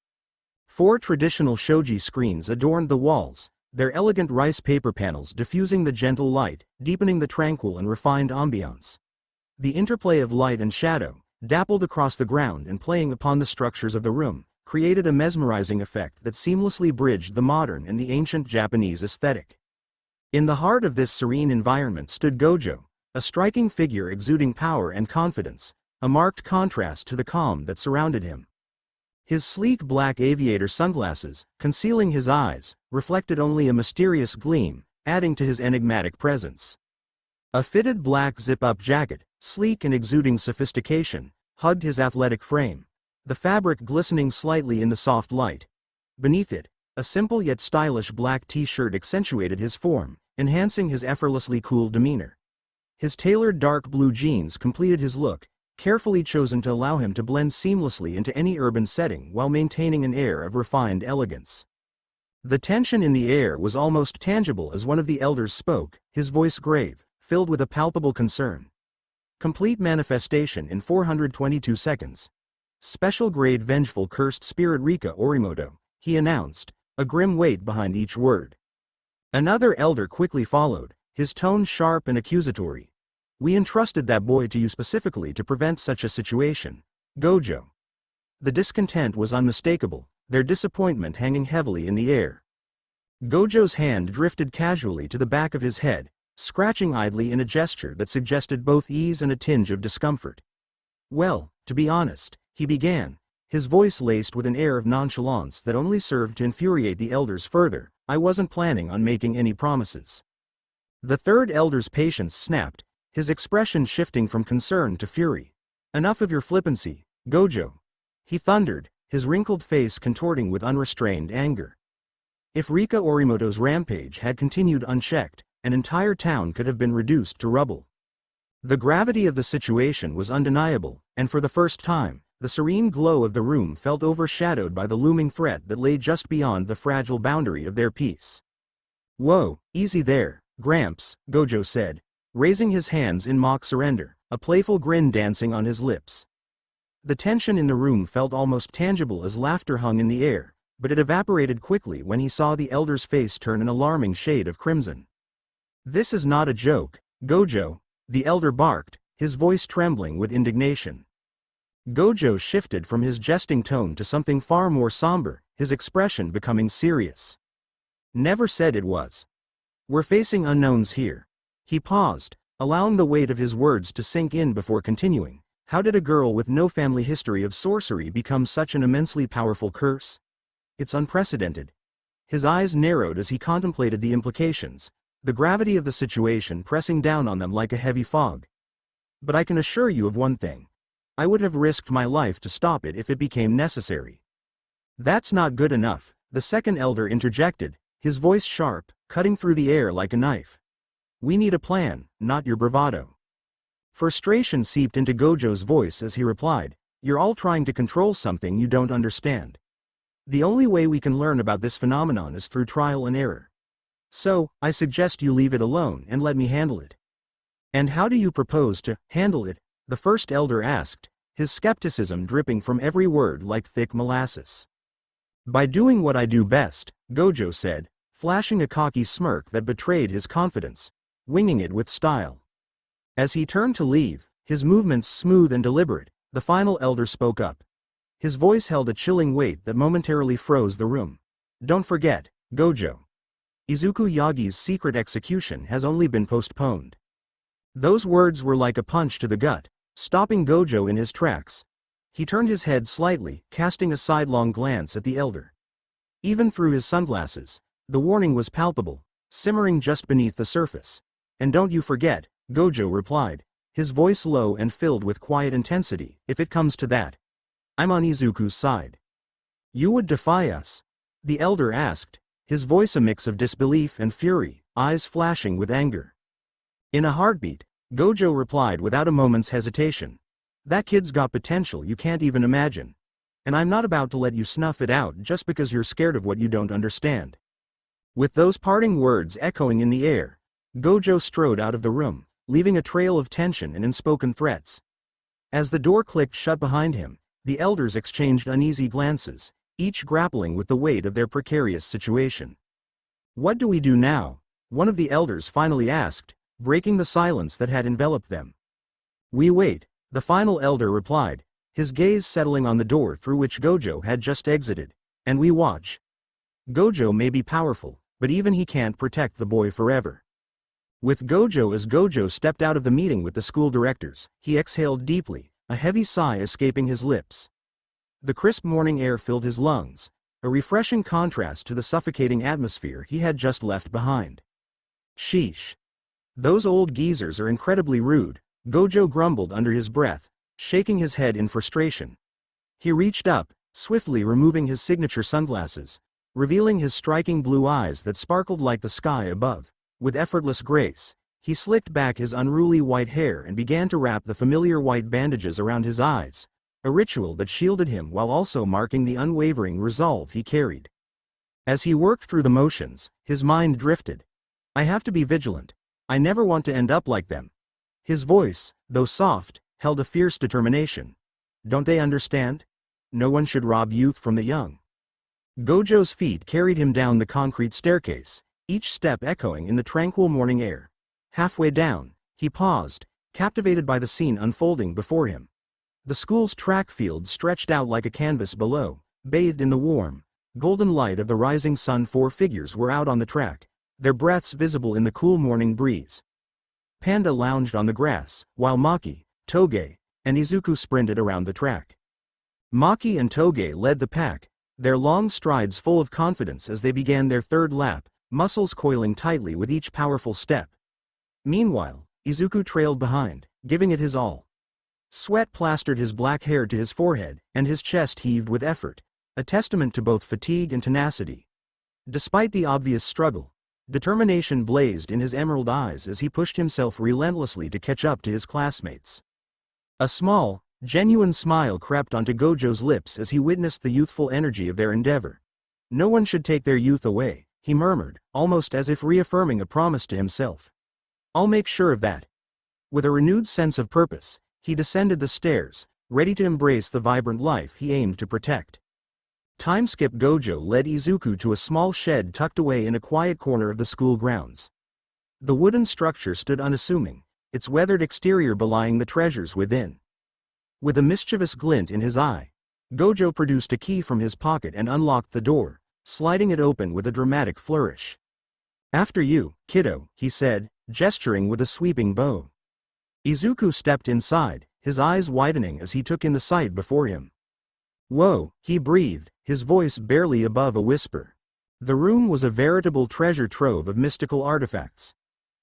4 traditional shoji screens adorned the walls, their elegant rice paper panels diffusing the gentle light, deepening the tranquil and refined ambiance. The interplay of light and shadow, dappled across the ground and playing upon the structures of the room, created a mesmerizing effect that seamlessly bridged the modern and the ancient Japanese aesthetic. In the heart of this serene environment stood Gojo, a striking figure exuding power and confidence, a marked contrast to the calm that surrounded him. His sleek black aviator sunglasses, concealing his eyes, reflected only a mysterious gleam, adding to his enigmatic presence. A fitted black zip-up jacket, sleek and exuding sophistication, hugged his athletic frame, the fabric glistening slightly in the soft light. Beneath it, a simple yet stylish black t-shirt accentuated his form, enhancing his effortlessly cool demeanor. His tailored dark blue jeans completed his look, carefully chosen to allow him to blend seamlessly into any urban setting while maintaining an air of refined elegance. The tension in the air was almost tangible as one of the elders spoke, his voice grave, filled with a palpable concern. Complete manifestation in 422 seconds. Special grade vengeful cursed spirit Rika Orimoto, he announced, a grim weight behind each word. Another elder quickly followed, his tone sharp and accusatory. We entrusted that boy to you specifically to prevent such a situation, Gojo. The discontent was unmistakable, their disappointment hanging heavily in the air. Gojo's hand drifted casually to the back of his head, scratching idly in a gesture that suggested both ease and a tinge of discomfort. Well, to be honest, he began, his voice laced with an air of nonchalance that only served to infuriate the elders further. I wasn't planning on making any promises. The third elder's patience snapped, his expression shifting from concern to fury. Enough of your flippancy, Gojo, he thundered, his wrinkled face contorting with unrestrained anger. If Rika Orimoto's rampage had continued unchecked, an entire town could have been reduced to rubble. The gravity of the situation was undeniable, and for the first time, the serene glow of the room felt overshadowed by the looming threat that lay just beyond the fragile boundary of their peace. "Whoa, easy there, Gramps," Gojo said, raising his hands in mock surrender, a playful grin dancing on his lips. The tension in the room felt almost tangible as laughter hung in the air, but it evaporated quickly when he saw the elder's face turn an alarming shade of crimson. "This is not a joke, Gojo," the elder barked, his voice trembling with indignation. Gojo shifted from his jesting tone to something far more somber, his expression becoming serious. "Never said it was. We're facing unknowns here." He paused, allowing the weight of his words to sink in before continuing. "How did a girl with no family history of sorcery become such an immensely powerful curse? It's unprecedented." His eyes narrowed as he contemplated the implications, the gravity of the situation pressing down on them like a heavy fog. "But I can assure you of one thing. I would have risked my life to stop it if it became necessary." "That's not good enough," the second elder interjected, his voice sharp, cutting through the air like a knife. "We need a plan, not your bravado." Frustration seeped into Gojo's voice as he replied, "You're all trying to control something you don't understand. The only way we can learn about this phenomenon is through trial and error. So, I suggest you leave it alone and let me handle it." "And how do you propose to handle it?" the first elder asked, his skepticism dripping from every word like thick molasses. "By doing what I do best," Gojo said, flashing a cocky smirk that betrayed his confidence, winging it with style. As he turned to leave, his movements smooth and deliberate, the final elder spoke up. His voice held a chilling weight that momentarily froze the room. "Don't forget, Gojo. Izuku Yagi's secret execution has only been postponed." Those words were like a punch to the gut, stopping Gojo in his tracks. He turned his head slightly, casting a sidelong glance at the elder. Even through his sunglasses, the warning was palpable, simmering just beneath the surface. "And don't you forget," Gojo replied, his voice low and filled with quiet intensity, "if it comes to that, I'm on Izuku's side." "You would defy us?" the elder asked, his voice a mix of disbelief and fury, eyes flashing with anger. "In a heartbeat," Gojo replied without a moment's hesitation. "That kid's got potential you can't even imagine. And I'm not about to let you snuff it out just because you're scared of what you don't understand." With those parting words echoing in the air, Gojo strode out of the room, leaving a trail of tension and unspoken threats. As the door clicked shut behind him, the elders exchanged uneasy glances, each grappling with the weight of their precarious situation. "What do we do now?" one of the elders finally asked, breaking the silence that had enveloped them. "We wait," the final elder replied, his gaze settling on the door through which Gojo had just exited, "and we watch. Gojo may be powerful, but even he can't protect the boy forever." With Gojo as Gojo stepped out of the meeting with the school directors, he exhaled deeply, a heavy sigh escaping his lips. The crisp morning air filled his lungs, a refreshing contrast to the suffocating atmosphere he had just left behind. "Sheesh. Those old geezers are incredibly rude," Gojo grumbled under his breath, shaking his head in frustration. He reached up, swiftly removing his signature sunglasses, revealing his striking blue eyes that sparkled like the sky above. With effortless grace, he slicked back his unruly white hair and began to wrap the familiar white bandages around his eyes, a ritual that shielded him while also marking the unwavering resolve he carried. As he worked through the motions, his mind drifted. "I have to be vigilant. I never want to end up like them." His voice, though soft, held a fierce determination. "Don't they understand? No one should rob youth from the young." Gojo's feet carried him down the concrete staircase, each step echoing in the tranquil morning air. Halfway down, he paused, captivated by the scene unfolding before him. The school's track field stretched out like a canvas below, bathed in the warm, golden light of the rising sun. 4 figures were out on the track, their breaths visible in the cool morning breeze. Panda lounged on the grass, while Maki, Toge, and Izuku sprinted around the track. Maki and Toge led the pack, their long strides full of confidence as they began their third lap, muscles coiling tightly with each powerful step. Meanwhile, Izuku trailed behind, giving it his all. Sweat plastered his black hair to his forehead, and his chest heaved with effort, a testament to both fatigue and tenacity. Despite the obvious struggle, determination blazed in his emerald eyes as he pushed himself relentlessly to catch up to his classmates. A small, genuine smile crept onto Gojo's lips as he witnessed the youthful energy of their endeavor. No one should take their youth away, he murmured, almost as if reaffirming a promise to himself. I'll make sure of that. With a renewed sense of purpose, he descended the stairs, ready to embrace the vibrant life he aimed to protect. Timeskip Gojo led Izuku to a small shed tucked away in a quiet corner of the school grounds. The wooden structure stood unassuming, its weathered exterior belying the treasures within. With a mischievous glint in his eye, Gojo produced a key from his pocket and unlocked the door, sliding it open with a dramatic flourish. "After you, kiddo," he said, gesturing with a sweeping bow. Izuku stepped inside, his eyes widening as he took in the sight before him. "Whoa," he breathed, his voice barely above a whisper. The room was a veritable treasure trove of mystical artifacts.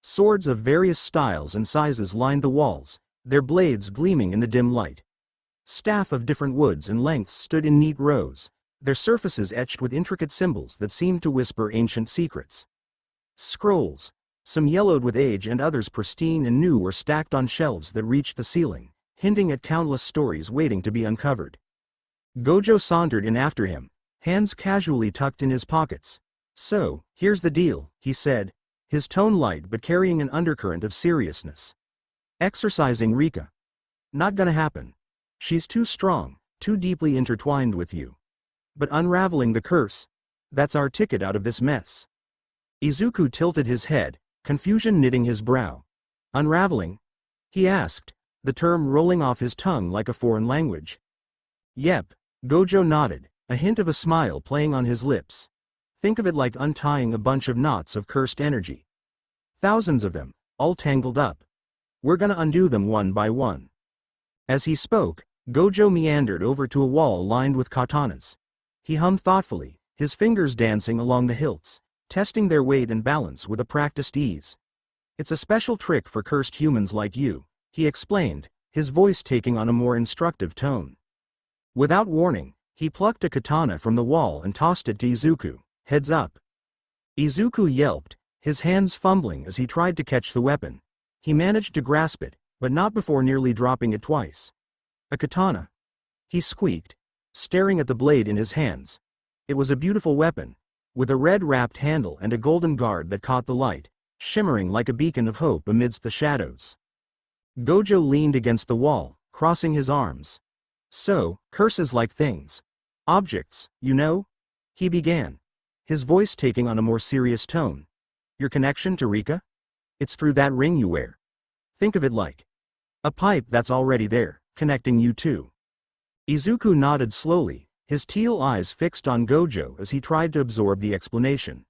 Swords of various styles and sizes lined the walls, their blades gleaming in the dim light. Staff of different woods and lengths stood in neat rows, their surfaces etched with intricate symbols that seemed to whisper ancient secrets. Scrolls, some yellowed with age and others pristine and new, were stacked on shelves that reached the ceiling, hinting at countless stories waiting to be uncovered. Gojo sauntered in after him, hands casually tucked in his pockets. "So, here's the deal," he said, his tone light but carrying an undercurrent of seriousness. "Exorcising Rika. Not gonna happen. She's too strong, too deeply intertwined with you. But unraveling the curse, that's our ticket out of this mess." Izuku tilted his head, confusion knitting his brow. "Unraveling?" he asked, the term rolling off his tongue like a foreign language. "Yep," Gojo nodded, a hint of a smile playing on his lips. "Think of it like untying a bunch of knots of cursed energy. Thousands of them, all tangled up. We're gonna undo them one by one." As he spoke, Gojo meandered over to a wall lined with katanas. He hummed thoughtfully, his fingers dancing along the hilts, testing their weight and balance with a practiced ease. "It's a special trick for cursed humans like you," he explained, his voice taking on a more instructive tone. Without warning, he plucked a katana from the wall and tossed it to Izuku. "Heads up." Izuku yelped, his hands fumbling as he tried to catch the weapon. He managed to grasp it, but not before nearly dropping it twice. "A katana?" he squeaked, staring at the blade in his hands. It was a beautiful weapon, with a red-wrapped handle and a golden guard that caught the light, shimmering like a beacon of hope amidst the shadows. Gojo leaned against the wall, crossing his arms. "So, curses like things. Objects, you know?" he began, his voice taking on a more serious tone. "Your connection to Rika? It's through that ring you wear. Think of it like a pipe that's already there, connecting you two." Izuku nodded slowly, his teal eyes fixed on Gojo as he tried to absorb the explanation.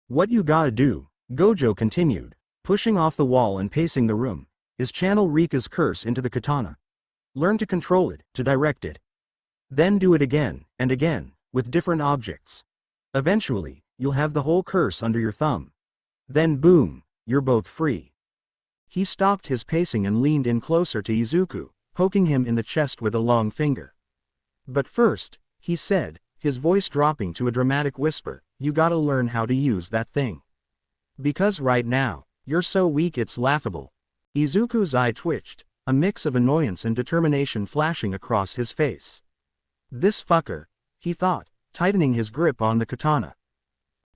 "What you gotta do," Gojo continued, pushing off the wall and pacing the room, "is channel Rika's curse into the katana. Learn to control it, to direct it. Then do it again, and again, with different objects. Eventually, you'll have the whole curse under your thumb. Then boom, you're both free." He stopped his pacing and leaned in closer to Izuku, poking him in the chest with a long finger. "But first," he said, his voice dropping to a dramatic whisper, "you gotta learn how to use that thing. Because right now, you're so weak it's laughable." Izuku's eye twitched, a mix of annoyance and determination flashing across his face. "This fucker," he thought, tightening his grip on the katana.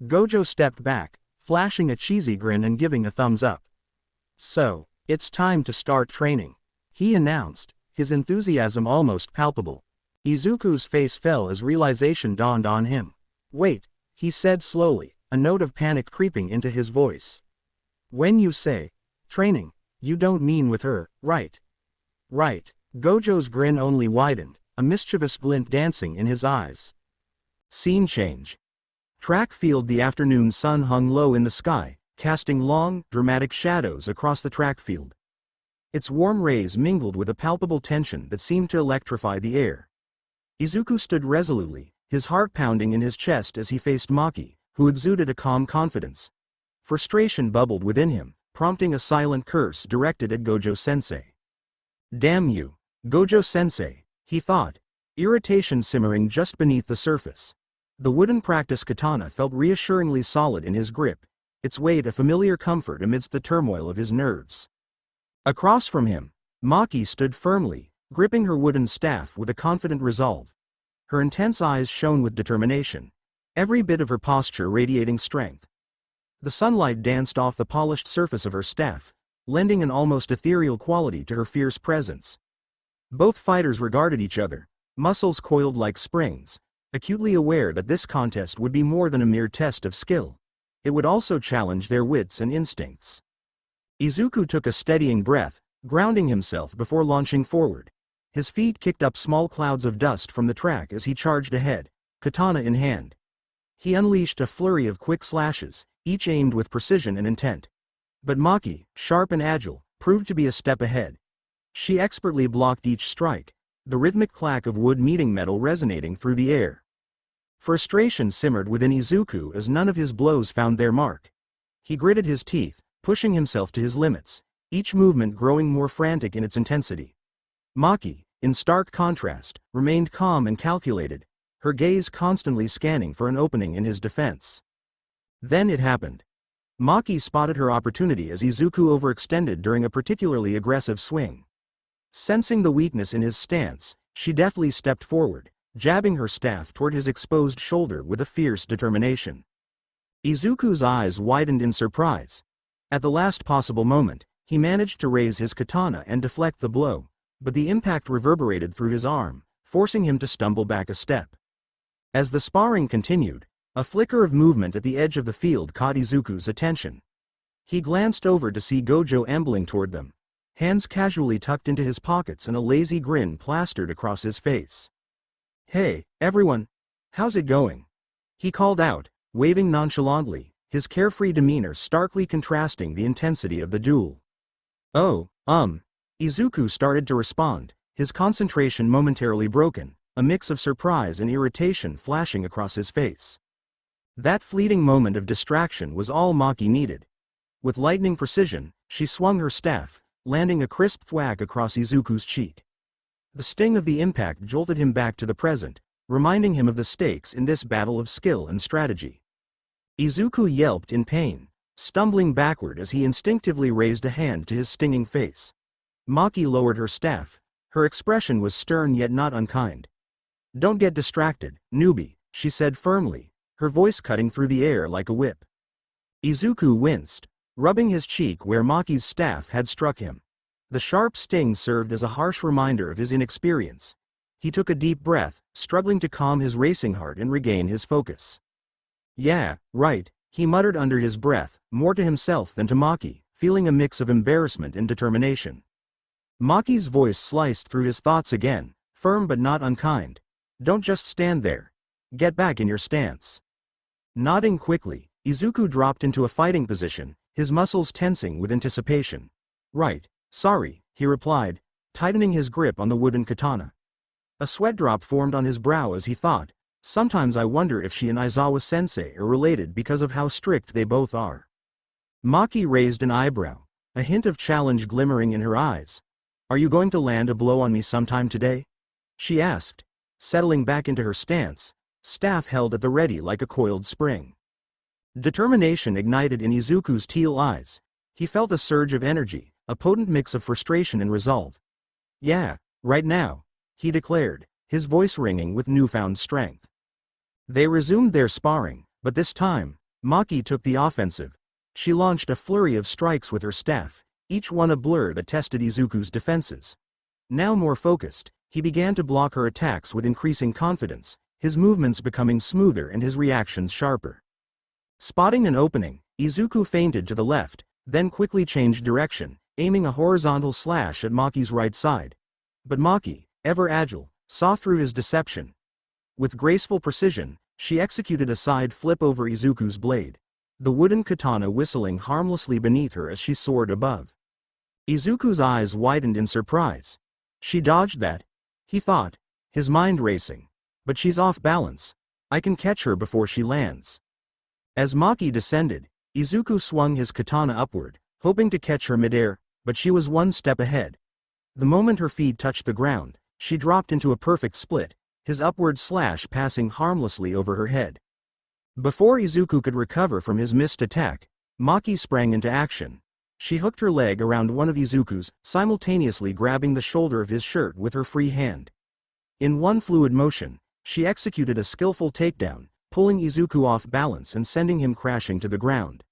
Gojo stepped back, flashing a cheesy grin and giving a thumbs up. "So, it's time to start training," he announced, his enthusiasm almost palpable. Izuku's face fell as realization dawned on him. "Wait," he said slowly, a note of panic creeping into his voice. "When you say training, you don't mean with her, right?" "Right." Gojo's grin only widened, a mischievous glint dancing in his eyes. Scene change. Track field. The afternoon sun hung low in the sky, casting long, dramatic shadows across the track field. Its warm rays mingled with a palpable tension that seemed to electrify the air. Izuku stood resolutely, his heart pounding in his chest as he faced Maki, who exuded a calm confidence. Frustration bubbled within him, prompting a silent curse directed at Gojo-sensei. Damn you, Gojo-sensei, he thought, irritation simmering just beneath the surface. The wooden practice katana felt reassuringly solid in his grip, its weight a familiar comfort amidst the turmoil of his nerves. Across from him, Maki stood firmly, gripping her wooden staff with a confident resolve. Her intense eyes shone with determination, every bit of her posture radiating strength. The sunlight danced off the polished surface of her staff, lending an almost ethereal quality to her fierce presence. Both fighters regarded each other, muscles coiled like springs, acutely aware that this contest would be more than a mere test of skill. It would also challenge their wits and instincts. Izuku took a steadying breath, grounding himself before launching forward. His feet kicked up small clouds of dust from the track as he charged ahead, katana in hand. He unleashed a flurry of quick slashes, each aimed with precision and intent. But Maki, sharp and agile, proved to be a step ahead. She expertly blocked each strike, the rhythmic clack of wood meeting metal resonating through the air. Frustration simmered within Izuku as none of his blows found their mark. He gritted his teeth, pushing himself to his limits, each movement growing more frantic in its intensity. Maki, in stark contrast, remained calm and calculated, her gaze constantly scanning for an opening in his defense. Then it happened. Maki spotted her opportunity as Izuku overextended during a particularly aggressive swing. Sensing the weakness in his stance, she deftly stepped forward, jabbing her staff toward his exposed shoulder with a fierce determination. Izuku's eyes widened in surprise. At the last possible moment, he managed to raise his katana and deflect the blow, but the impact reverberated through his arm, forcing him to stumble back a step. As the sparring continued, a flicker of movement at the edge of the field caught Izuku's attention. He glanced over to see Gojo ambling toward them, hands casually tucked into his pockets and a lazy grin plastered across his face. "Hey, everyone! How's it going?" he called out, waving nonchalantly, his carefree demeanor starkly contrasting the intensity of the duel. "Oh, Izuku started to respond, his concentration momentarily broken, a mix of surprise and irritation flashing across his face. That fleeting moment of distraction was all Maki needed. With lightning precision, she swung her staff, landing a crisp thwack across Izuku's cheek. The sting of the impact jolted him back to the present, reminding him of the stakes in this battle of skill and strategy. Izuku yelped in pain, stumbling backward as he instinctively raised a hand to his stinging face. Maki lowered her staff. Her expression was stern yet not unkind. "Don't get distracted, newbie," she said firmly, her voice cutting through the air like a whip. Izuku winced, rubbing his cheek where Maki's staff had struck him. The sharp sting served as a harsh reminder of his inexperience. He took a deep breath, struggling to calm his racing heart and regain his focus. "Yeah, right," he muttered under his breath, more to himself than to Maki, feeling a mix of embarrassment and determination. Maki's voice sliced through his thoughts again, firm but not unkind. "Don't just stand there. Get back in your stance." Nodding quickly, Izuku dropped into a fighting position, his muscles tensing with anticipation. "Right, sorry," he replied, tightening his grip on the wooden katana. A sweat drop formed on his brow as he thought, "Sometimes I wonder if she and Aizawa-sensei are related because of how strict they both are." Maki raised an eyebrow, a hint of challenge glimmering in her eyes. "Are you going to land a blow on me sometime today?" she asked, settling back into her stance, staff held at the ready like a coiled spring. Determination ignited in Izuku's teal eyes. He felt a surge of energy, a potent mix of frustration and resolve. "Yeah, right now," he declared, his voice ringing with newfound strength. They resumed their sparring, but this time, Maki took the offensive. She launched a flurry of strikes with her staff, each one a blur that tested Izuku's defenses. Now more focused, he began to block her attacks with increasing confidence, his movements becoming smoother and his reactions sharper. Spotting an opening, Izuku feinted to the left, then quickly changed direction, aiming a horizontal slash at Maki's right side. But Maki, ever agile, saw through his deception. With graceful precision, she executed a side flip over Izuku's blade, the wooden katana whistling harmlessly beneath her as she soared above. Izuku's eyes widened in surprise. She dodged that, he thought, his mind racing. But she's off balance. I can catch her before she lands. As Maki descended, Izuku swung his katana upward, hoping to catch her midair, but she was one step ahead. The moment her feet touched the ground, she dropped into a perfect split, his upward slash passing harmlessly over her head. Before Izuku could recover from his missed attack, Maki sprang into action. She hooked her leg around one of Izuku's, simultaneously grabbing the shoulder of his shirt with her free hand. In one fluid motion, she executed a skillful takedown, pulling Izuku off balance and sending him crashing to the ground.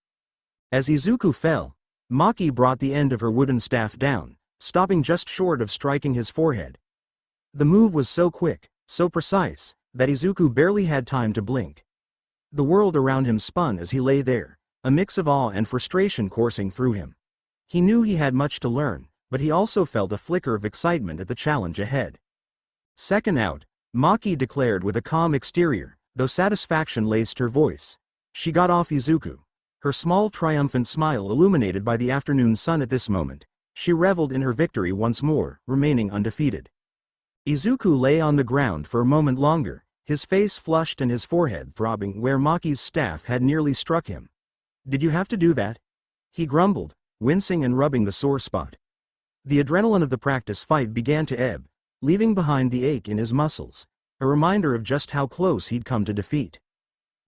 As Izuku fell, Maki brought the end of her wooden staff down, stopping just short of striking his forehead. The move was so quick, so precise, that Izuku barely had time to blink. The world around him spun as he lay there, a mix of awe and frustration coursing through him. He knew he had much to learn, but he also felt a flicker of excitement at the challenge ahead. Second out, Maki declared with a calm exterior, though satisfaction laced her voice. She got off Izuku. Her small triumphant smile illuminated by the afternoon sun at this moment. She reveled in her victory once more, remaining undefeated. Izuku lay on the ground for a moment longer, his face flushed and his forehead throbbing where Maki's staff had nearly struck him. "Did you have to do that?" he grumbled, wincing and rubbing the sore spot. The adrenaline of the practice fight began to ebb, leaving behind the ache in his muscles, a reminder of just how close he'd come to defeat.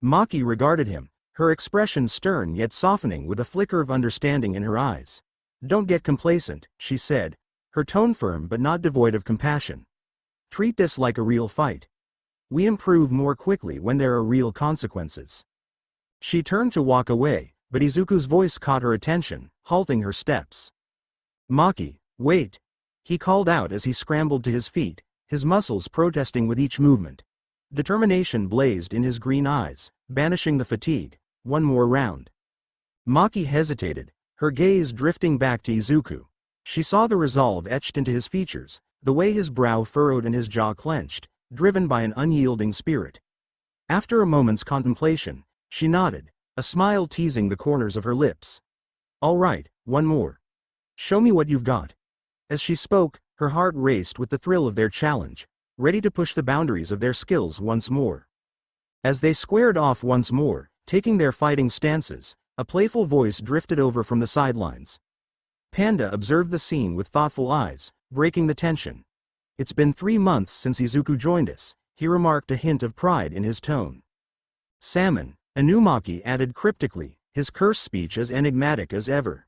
Maki regarded him, her expression stern yet softening with a flicker of understanding in her eyes. "Don't get complacent," she said, her tone firm but not devoid of compassion. "Treat this like a real fight. We improve more quickly when there are real consequences." She turned to walk away, but Izuku's voice caught her attention, halting her steps. "Maki, wait!" he called out as he scrambled to his feet, his muscles protesting with each movement. Determination blazed in his green eyes, banishing the fatigue. One more round. Maki hesitated, her gaze drifting back to Izuku. She saw the resolve etched into his features, the way his brow furrowed and his jaw clenched, driven by an unyielding spirit. After a moment's contemplation, she nodded, a smile teasing the corners of her lips. "All right, one more. Show me what you've got." As she spoke, her heart raced with the thrill of their challenge, ready to push the boundaries of their skills once more. As they squared off once more, taking their fighting stances, a playful voice drifted over from the sidelines. Panda observed the scene with thoughtful eyes, breaking the tension. "It's been 3 months since Izuku joined us," he remarked, a hint of pride in his tone. "Salmon," Maki added cryptically, his curse speech as enigmatic as ever.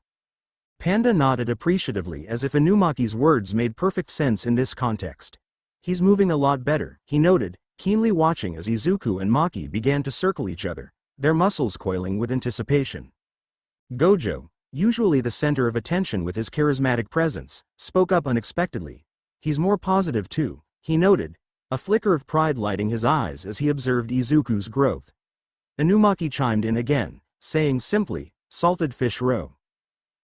Panda nodded appreciatively as if Maki's words made perfect sense in this context. "He's moving a lot better," he noted, keenly watching as Izuku and Maki began to circle each other, their muscles coiling with anticipation. Gojo, usually the center of attention with his charismatic presence, spoke up unexpectedly. "He's more positive too," he noted, a flicker of pride lighting his eyes as he observed Izuku's growth. Maki chimed in again, saying simply, "Salted fish roe."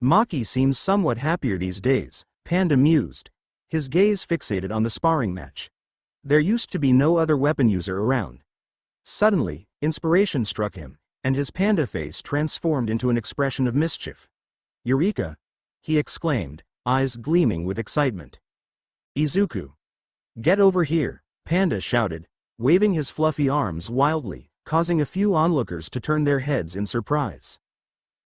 "Maki seems somewhat happier these days," Panda mused, his gaze fixated on the sparring match. There used to be no other weapon user around. Suddenly, inspiration struck him, and his panda face transformed into an expression of mischief. "Eureka!" he exclaimed, eyes gleaming with excitement. "Izuku! Get over here!" Panda shouted, waving his fluffy arms wildly, causing a few onlookers to turn their heads in surprise.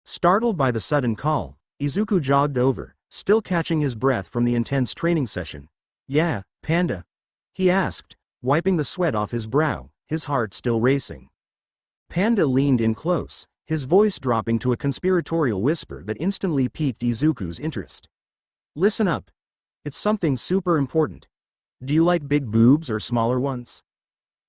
Startled by the sudden call, Izuku jogged over, still catching his breath from the intense training session. "Yeah, Panda?" he asked, wiping the sweat off his brow, his heart still racing. Panda leaned in close, his voice dropping to a conspiratorial whisper that instantly piqued Izuku's interest. "Listen up. It's something super important. Do you like big boobs or smaller ones?"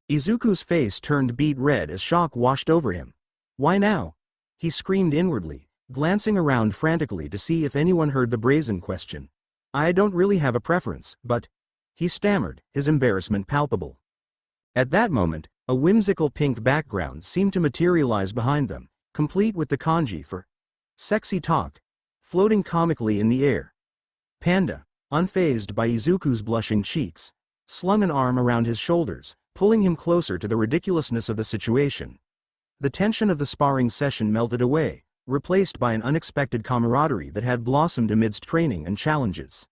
Izuku's face turned beet red as shock washed over him. "Why now?" he screamed inwardly, glancing around frantically to see if anyone heard the brazen question. "I don't really have a preference, but—" he stammered, his embarrassment palpable. At that moment, a whimsical pink background seemed to materialize behind them, complete with the kanji for "sexy talk" floating comically in the air. Panda, unfazed by Izuku's blushing cheeks, slung an arm around his shoulders, pulling him closer to the ridiculousness of the situation. The tension of the sparring session melted away, replaced by an unexpected camaraderie that had blossomed amidst training and challenges.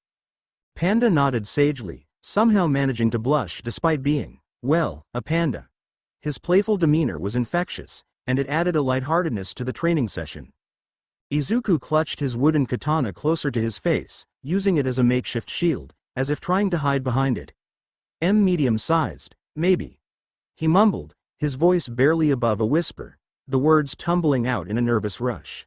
Panda nodded sagely, somehow managing to blush despite being, well, a panda. His playful demeanor was infectious, and it added a lightheartedness to the training session. Izuku clutched his wooden katana closer to his face, using it as a makeshift shield, as if trying to hide behind it. Medium-sized, maybe. He mumbled, his voice barely above a whisper, the words tumbling out in a nervous rush.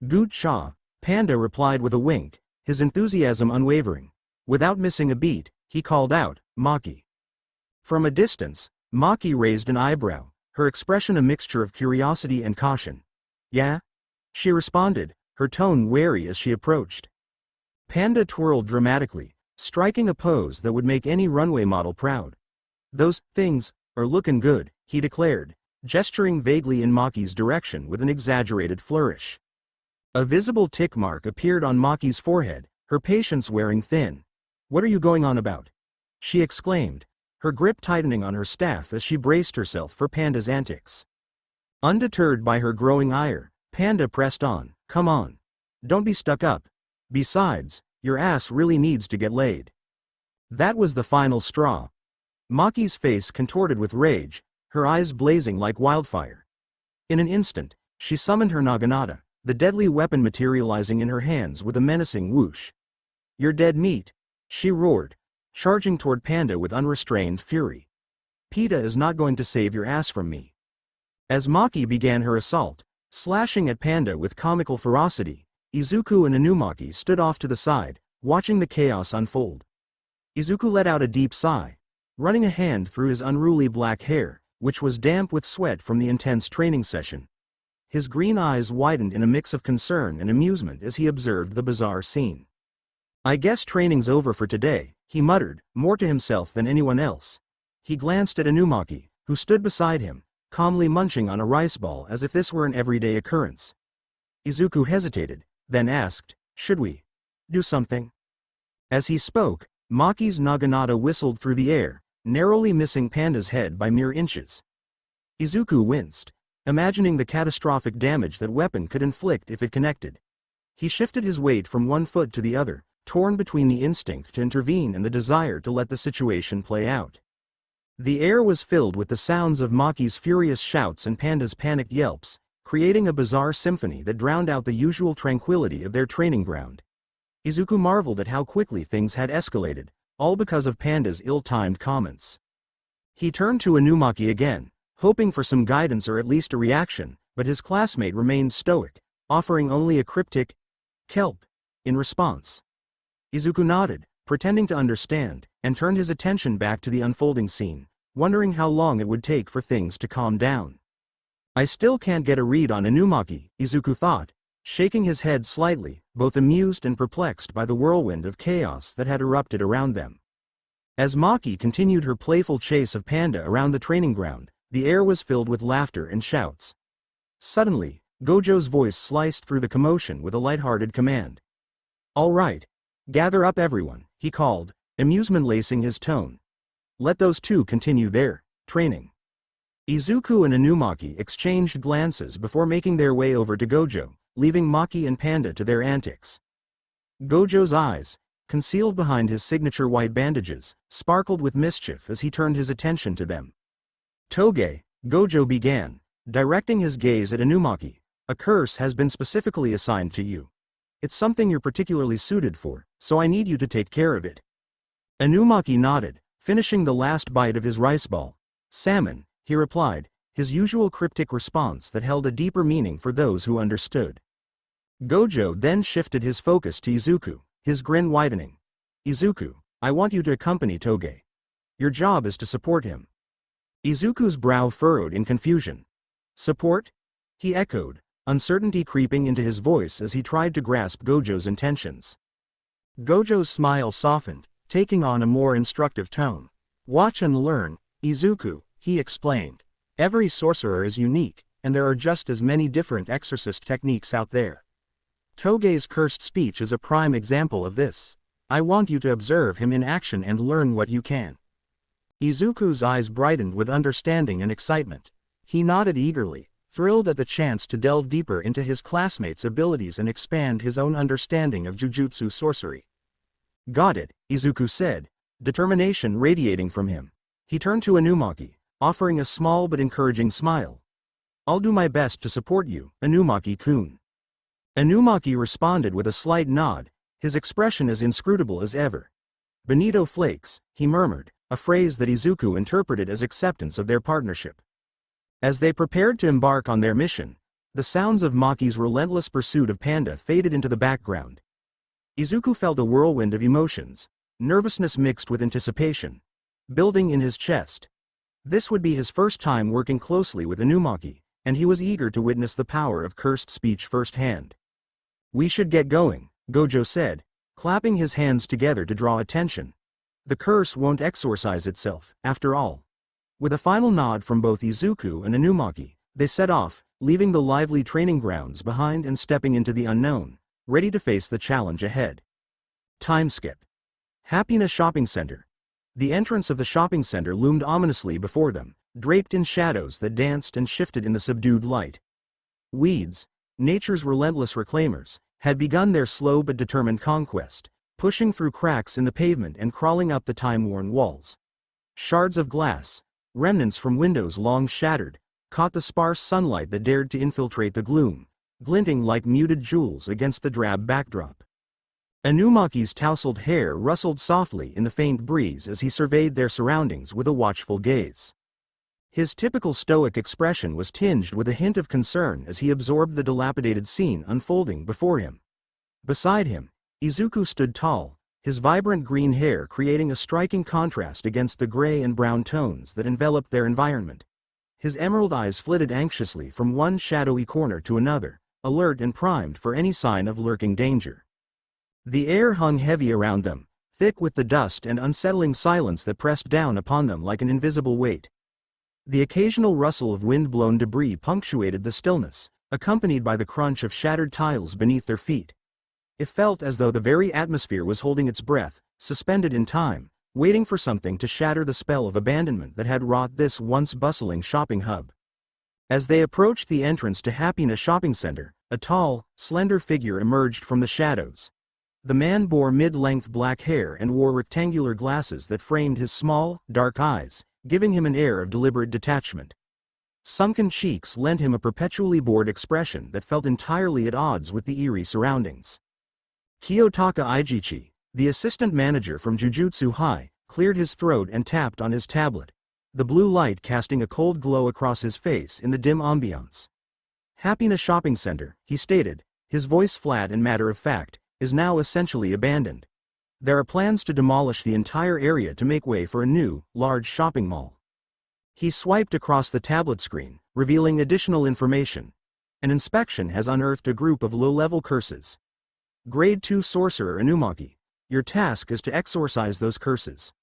Good cha, Panda replied with a wink, his enthusiasm unwavering. Without missing a beat, he called out, Maki. From a distance, Maki raised an eyebrow, her expression a mixture of curiosity and caution. Yeah? She responded, her tone wary as she approached. Panda twirled dramatically, striking a pose that would make any runway model proud. Those things are looking good, he declared, gesturing vaguely in Maki's direction with an exaggerated flourish. A visible tick mark appeared on Maki's forehead, her patience wearing thin. What are you going on about? She exclaimed, her grip tightening on her staff as she braced herself for Panda's antics. Undeterred by her growing ire, Panda pressed on, come on. Don't be stuck up. Besides, your ass really needs to get laid. That was the final straw. Maki's face contorted with rage, her eyes blazing like wildfire. In an instant, she summoned her naginata, the deadly weapon materializing in her hands with a menacing whoosh. You're dead meat, she roared, charging toward Panda with unrestrained fury. PETA is not going to save your ass from me. As Maki began her assault, slashing at Panda with comical ferocity, Izuku and Inumaki stood off to the side, watching the chaos unfold. Izuku let out a deep sigh, running a hand through his unruly black hair, which was damp with sweat from the intense training session. His green eyes widened in a mix of concern and amusement as he observed the bizarre scene. I guess training's over for today, he muttered, more to himself than anyone else. He glanced at Inumaki, who stood beside him, calmly munching on a rice ball as if this were an everyday occurrence. Izuku hesitated, then asked, should we do something? As he spoke, Maki's naginata whistled through the air, narrowly missing Panda's head by mere inches. Izuku winced, imagining the catastrophic damage that weapon could inflict if it connected. He shifted his weight from one foot to the other, torn between the instinct to intervene and the desire to let the situation play out. The air was filled with the sounds of Maki's furious shouts and Panda's panicked yelps, creating a bizarre symphony that drowned out the usual tranquility of their training ground. Izuku marveled at how quickly things had escalated, all because of Panda's ill-timed comments. He turned to Inumaki again, hoping for some guidance or at least a reaction, but his classmate remained stoic, offering only a cryptic, kelp, in response. Izuku nodded, pretending to understand, and turned his attention back to the unfolding scene, wondering how long it would take for things to calm down. I still can't get a read on Inumaki, Izuku thought, shaking his head slightly, both amused and perplexed by the whirlwind of chaos that had erupted around them. As Maki continued her playful chase of Panda around the training ground, the air was filled with laughter and shouts. Suddenly, Gojo's voice sliced through the commotion with a lighthearted command. All right. Gather up everyone, he called, amusement lacing his tone. Let those two continue their training. Izuku and Inumaki exchanged glances before making their way over to Gojo, leaving Maki and Panda to their antics. Gojo's eyes, concealed behind his signature white bandages, sparkled with mischief as he turned his attention to them. Toge, Gojo began, directing his gaze at Inumaki, a curse has been specifically assigned to you. It's something you're particularly suited for, so I need you to take care of it. Inumaki nodded, finishing the last bite of his rice ball. Salmon, he replied, his usual cryptic response that held a deeper meaning for those who understood. Gojo then shifted his focus to Izuku, his grin widening. Izuku, I want you to accompany Toge. Your job is to support him. Izuku's brow furrowed in confusion. Support? He echoed, uncertainty creeping into his voice as he tried to grasp Gojo's intentions. Gojo's smile softened, taking on a more instructive tone. Watch and learn, Izuku, he explained. Every sorcerer is unique, and there are just as many different exorcist techniques out there. Toge's cursed speech is a prime example of this. I want you to observe him in action and learn what you can. Izuku's eyes brightened with understanding and excitement. He nodded eagerly, thrilled at the chance to delve deeper into his classmates' abilities and expand his own understanding of Jujutsu sorcery. Got it, Izuku said, determination radiating from him. He turned to Inumaki, offering a small but encouraging smile. "I'll do my best to support you, Inumaki-kun." Inumaki responded with a slight nod, his expression as inscrutable as ever. "Bonito flakes," he murmured, a phrase that Izuku interpreted as acceptance of their partnership. As they prepared to embark on their mission, the sounds of Maki's relentless pursuit of Panda faded into the background. Izuku felt a whirlwind of emotions, nervousness mixed with anticipation, building in his chest. This would be his first time working closely with Inumaki, and he was eager to witness the power of cursed speech firsthand. "We should get going," Gojo said, clapping his hands together to draw attention. "The curse won't exorcise itself, after all." With a final nod from both Izuku and Inumaki, they set off, leaving the lively training grounds behind and stepping into the unknown, ready to face the challenge ahead. Time skip. Happiness Shopping Center. The entrance of the shopping center loomed ominously before them, draped in shadows that danced and shifted in the subdued light. Weeds, nature's relentless reclaimers, had begun their slow but determined conquest, pushing through cracks in the pavement and crawling up the time-worn walls. Shards of glass, remnants from windows long shattered, caught the sparse sunlight that dared to infiltrate the gloom, glinting like muted jewels against the drab backdrop. Inumaki's tousled hair rustled softly in the faint breeze as he surveyed their surroundings with a watchful gaze. His typical stoic expression was tinged with a hint of concern as he absorbed the dilapidated scene unfolding before him. Beside him, Izuku stood tall, his vibrant green hair creating a striking contrast against the gray and brown tones that enveloped their environment. His emerald eyes flitted anxiously from one shadowy corner to another, alert and primed for any sign of lurking danger. The air hung heavy around them, thick with the dust and unsettling silence that pressed down upon them like an invisible weight. The occasional rustle of wind-blown debris punctuated the stillness, accompanied by the crunch of shattered tiles beneath their feet. It felt as though the very atmosphere was holding its breath, suspended in time, waiting for something to shatter the spell of abandonment that had wrought this once bustling shopping hub. As they approached the entrance to Happiness Shopping Center, a tall, slender figure emerged from the shadows. The man bore mid-length black hair and wore rectangular glasses that framed his small, dark eyes, giving him an air of deliberate detachment. Sunken cheeks lent him a perpetually bored expression that felt entirely at odds with the eerie surroundings. Kiyotaka Ijichi, the assistant manager from Jujutsu High, cleared his throat and tapped on his tablet, the blue light casting a cold glow across his face in the dim ambiance. "Happiness Shopping Center," he stated, his voice flat and matter-of-fact, "is now essentially abandoned. There are plans to demolish the entire area to make way for a new, large shopping mall." He swiped across the tablet screen, revealing additional information. An inspection has unearthed a group of low-level curses. Grade 2 Sorcerer Inumaki, your task is to exorcise those curses.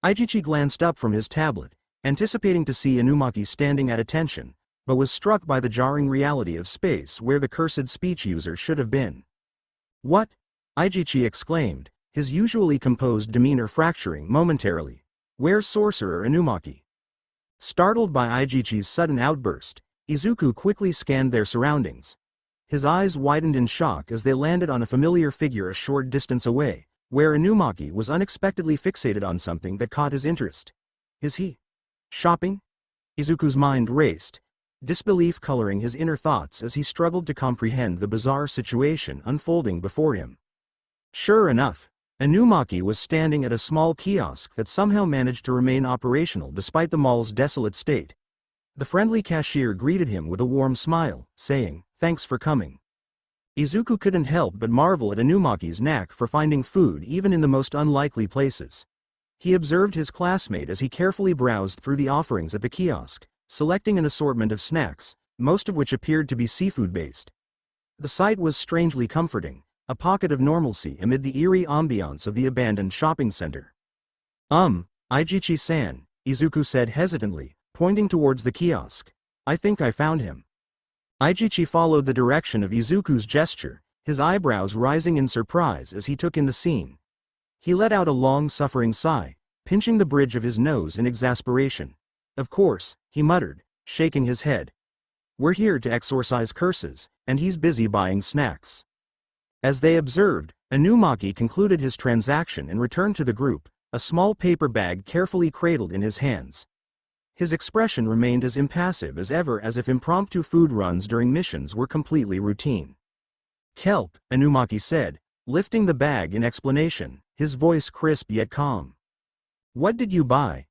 Ijichi glanced up from his tablet, anticipating to see Inumaki standing at attention, but was struck by the jarring reality of space where the cursed speech user should have been. "What?" Ijichi exclaimed, his usually composed demeanor fracturing momentarily. "Where's Sorcerer Inumaki?" Startled by Ijichi's sudden outburst, Izuku quickly scanned their surroundings. His eyes widened in shock as they landed on a familiar figure a short distance away, where Inumaki was unexpectedly fixated on something that caught his interest. "Is he shopping?" Izuku's mind raced, disbelief coloring his inner thoughts as he struggled to comprehend the bizarre situation unfolding before him. Sure enough, Inumaki was standing at a small kiosk that somehow managed to remain operational despite the mall's desolate state. The friendly cashier greeted him with a warm smile, saying, "Thanks for coming." Izuku couldn't help but marvel at Inumaki's knack for finding food even in the most unlikely places. He observed his classmate as he carefully browsed through the offerings at the kiosk, selecting an assortment of snacks, most of which appeared to be seafood-based. The sight was strangely comforting, a pocket of normalcy amid the eerie ambiance of the abandoned shopping center. Ijichi-san, Izuku said hesitantly, pointing towards the kiosk. "I think I found him." Ijichi followed the direction of Izuku's gesture, his eyebrows rising in surprise as he took in the scene. He let out a long-suffering sigh, pinching the bridge of his nose in exasperation. "Of course," he muttered, shaking his head. "We're here to exorcise curses, and he's busy buying snacks." As they observed, Inumaki concluded his transaction and returned to the group, a small paper bag carefully cradled in his hands. His expression remained as impassive as ever, as if impromptu food runs during missions were completely routine. "Kelp," Inumaki said, lifting the bag in explanation, his voice crisp yet calm. "What did you buy?"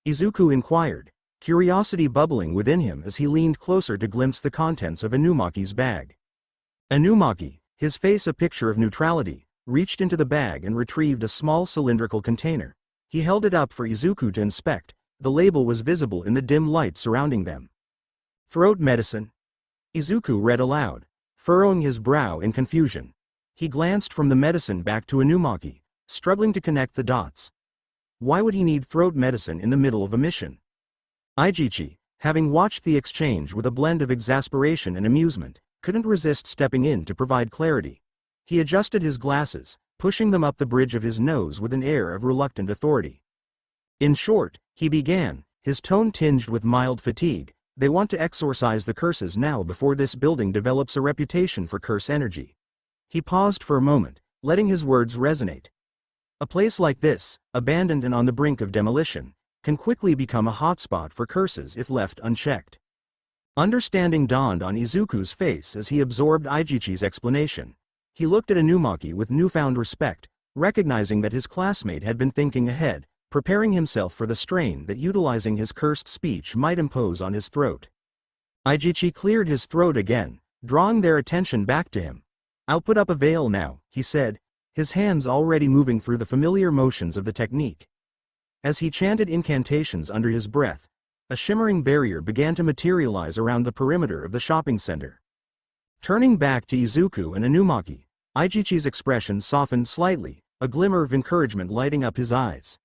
Izuku inquired, curiosity bubbling within him as he leaned closer to glimpse the contents of Inumaki's bag. Inumaki, his face a picture of neutrality, reached into the bag and retrieved a small cylindrical container. He held it up for Izuku to inspect. The label was visible in the dim light surrounding them. "Throat medicine," Izuku read aloud, furrowing his brow in confusion. He glanced from the medicine back to Inumaki, struggling to connect the dots. Why would he need throat medicine in the middle of a mission? Ijichi, having watched the exchange with a blend of exasperation and amusement, couldn't resist stepping in to provide clarity. He adjusted his glasses, pushing them up the bridge of his nose with an air of reluctant authority. "In short," he began, his tone tinged with mild fatigue, "they want to exorcise the curses now before this building develops a reputation for curse energy." He paused for a moment, letting his words resonate. A place like this, abandoned and on the brink of demolition, can quickly become a hotspot for curses if left unchecked. Understanding dawned on Izuku's face as he absorbed Ijichi's explanation. He looked at Inumaki with newfound respect, recognizing that his classmate had been thinking ahead, preparing himself for the strain that utilizing his cursed speech might impose on his throat. Ijichi cleared his throat again, drawing their attention back to him. "I'll put up a veil now," he said, his hands already moving through the familiar motions of the technique. As he chanted incantations under his breath, a shimmering barrier began to materialize around the perimeter of the shopping center. Turning back to Izuku and Inumaki, Ijichi's expression softened slightly, a glimmer of encouragement lighting up his eyes.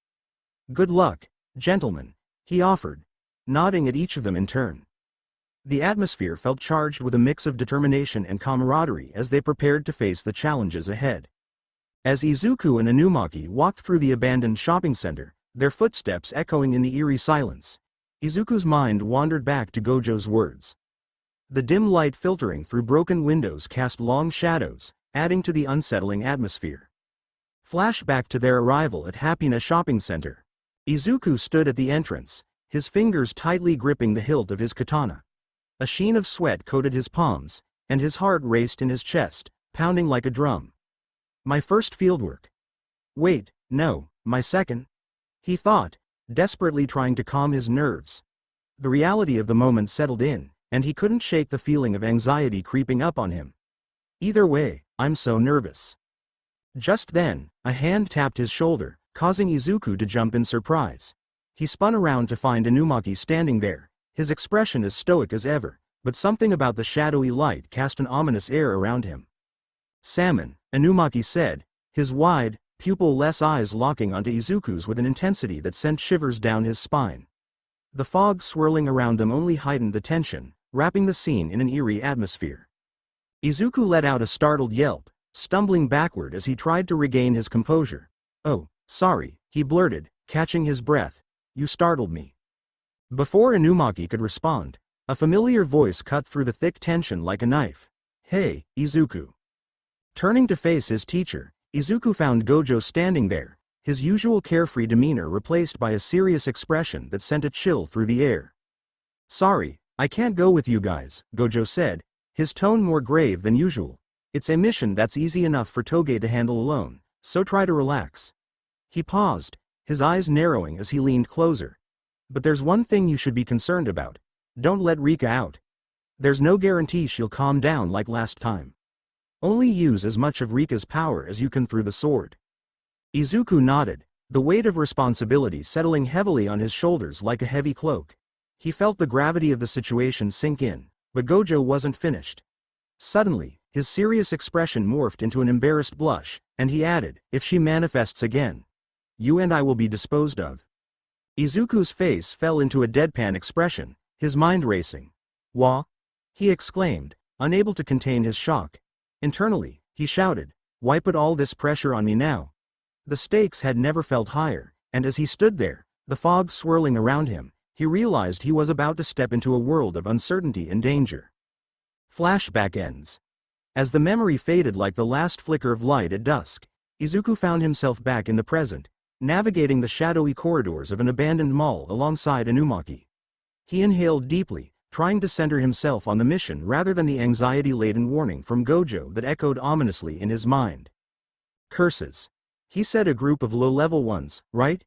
"Good luck, gentlemen," he offered, nodding at each of them in turn. The atmosphere felt charged with a mix of determination and camaraderie as they prepared to face the challenges ahead. As Izuku and Inumaki walked through the abandoned shopping center, their footsteps echoing in the eerie silence, Izuku's mind wandered back to Gojo's words. The dim light filtering through broken windows cast long shadows, adding to the unsettling atmosphere. Flashback to their arrival at Happiness Shopping Center. Izuku stood at the entrance, his fingers tightly gripping the hilt of his katana. A sheen of sweat coated his palms, and his heart raced in his chest, pounding like a drum. "My first fieldwork. Wait, no, my second," he thought, desperately trying to calm his nerves. The reality of the moment settled in, and he couldn't shake the feeling of anxiety creeping up on him. "Either way, I'm so nervous." Just then, a hand tapped his shoulder, causing Izuku to jump in surprise. He spun around to find Inumaki standing there, his expression as stoic as ever, but something about the shadowy light cast an ominous air around him. "Salmon," Inumaki said, his wide, pupil-less eyes locking onto Izuku's with an intensity that sent shivers down his spine. The fog swirling around them only heightened the tension, wrapping the scene in an eerie atmosphere. Izuku let out a startled yelp, stumbling backward as he tried to regain his composure. "Oh, sorry," he blurted, catching his breath. "You startled me." Before Inumaki could respond, a familiar voice cut through the thick tension like a knife. "Hey, Izuku." Turning to face his teacher, Izuku found Gojo standing there, his usual carefree demeanor replaced by a serious expression that sent a chill through the air. "Sorry, I can't go with you guys," Gojo said, his tone more grave than usual. "It's a mission that's easy enough for Toge to handle alone, so try to relax." He paused, his eyes narrowing as he leaned closer. "But there's one thing you should be concerned about. Don't let Rika out. There's no guarantee she'll calm down like last time. Only use as much of Rika's power as you can through the sword." Izuku nodded, the weight of responsibility settling heavily on his shoulders like a heavy cloak. He felt the gravity of the situation sink in, but Gojo wasn't finished. Suddenly, his serious expression morphed into an embarrassed blush, and he added, "If she manifests again, you and I will be disposed of." Izuku's face fell into a deadpan expression, his mind racing. "Wha?" he exclaimed, unable to contain his shock. Internally, he shouted, "Why put all this pressure on me now?" The stakes had never felt higher, and as he stood there, the fog swirling around him, he realized he was about to step into a world of uncertainty and danger. Flashback ends. As the memory faded like the last flicker of light at dusk, Izuku found himself back in the present, navigating the shadowy corridors of an abandoned mall alongside Inumaki. He inhaled deeply, trying to center himself on the mission rather than the anxiety-laden warning from Gojo that echoed ominously in his mind. Curses. He said, a group of low-level ones, right?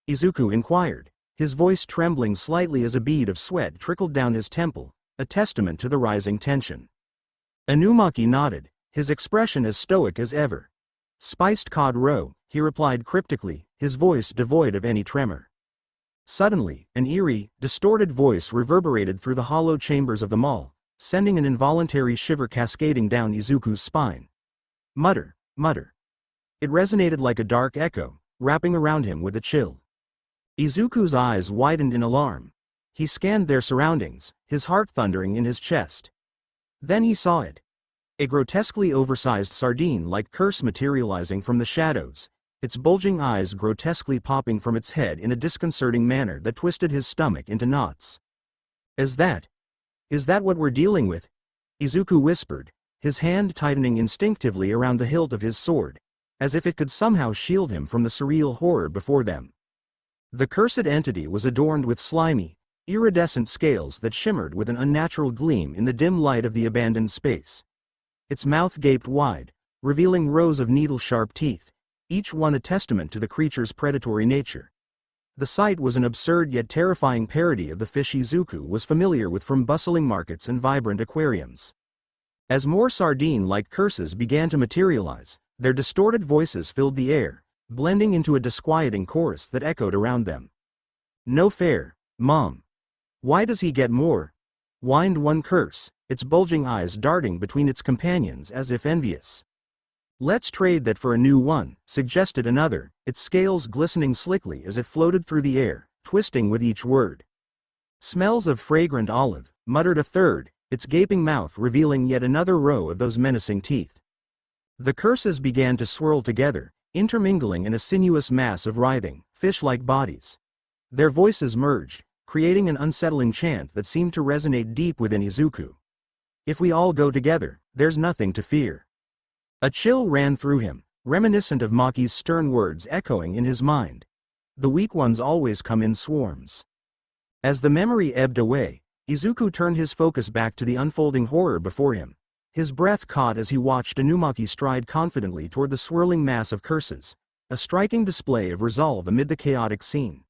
Izuku inquired, his voice trembling slightly as a bead of sweat trickled down his temple, a testament to the rising tension. Inumaki nodded, his expression as stoic as ever. Spiced cod roe, he replied cryptically, his voice devoid of any tremor. Suddenly, an eerie, distorted voice reverberated through the hollow chambers of the mall, sending an involuntary shiver cascading down Izuku's spine. Mutter, mutter. It resonated like a dark echo, wrapping around him with a chill. Izuku's eyes widened in alarm. He scanned their surroundings, his heart thundering in his chest. Then he saw it. A grotesquely oversized sardine-like curse materializing from the shadows, its bulging eyes grotesquely popping from its head in a disconcerting manner that twisted his stomach into knots. Is that what we're dealing with? Izuku whispered, his hand tightening instinctively around the hilt of his sword, as if it could somehow shield him from the surreal horror before them. The cursed entity was adorned with slimy, iridescent scales that shimmered with an unnatural gleam in the dim light of the abandoned space. Its mouth gaped wide, revealing rows of needle-sharp teeth, each one a testament to the creature's predatory nature. The sight was an absurd yet terrifying parody of the fish Izuku was familiar with from bustling markets and vibrant aquariums. As more sardine-like curses began to materialize, their distorted voices filled the air, blending into a disquieting chorus that echoed around them. No fair, Mom. Why does he get more? Whined one curse, its bulging eyes darting between its companions as if envious. Let's trade that for a new one, suggested another, its scales glistening slickly as it floated through the air, twisting with each word. Smells of fragrant olive, muttered a third, its gaping mouth revealing yet another row of those menacing teeth. The curses began to swirl together, intermingling in a sinuous mass of writhing, fish-like bodies. Their voices merged, creating an unsettling chant that seemed to resonate deep within Izuku. If we all go together, there's nothing to fear. A chill ran through him, reminiscent of Maki's stern words echoing in his mind. The weak ones always come in swarms. As the memory ebbed away, Izuku turned his focus back to the unfolding horror before him. His breath caught as he watched Inumaki stride confidently toward the swirling mass of curses, a striking display of resolve amid the chaotic scene.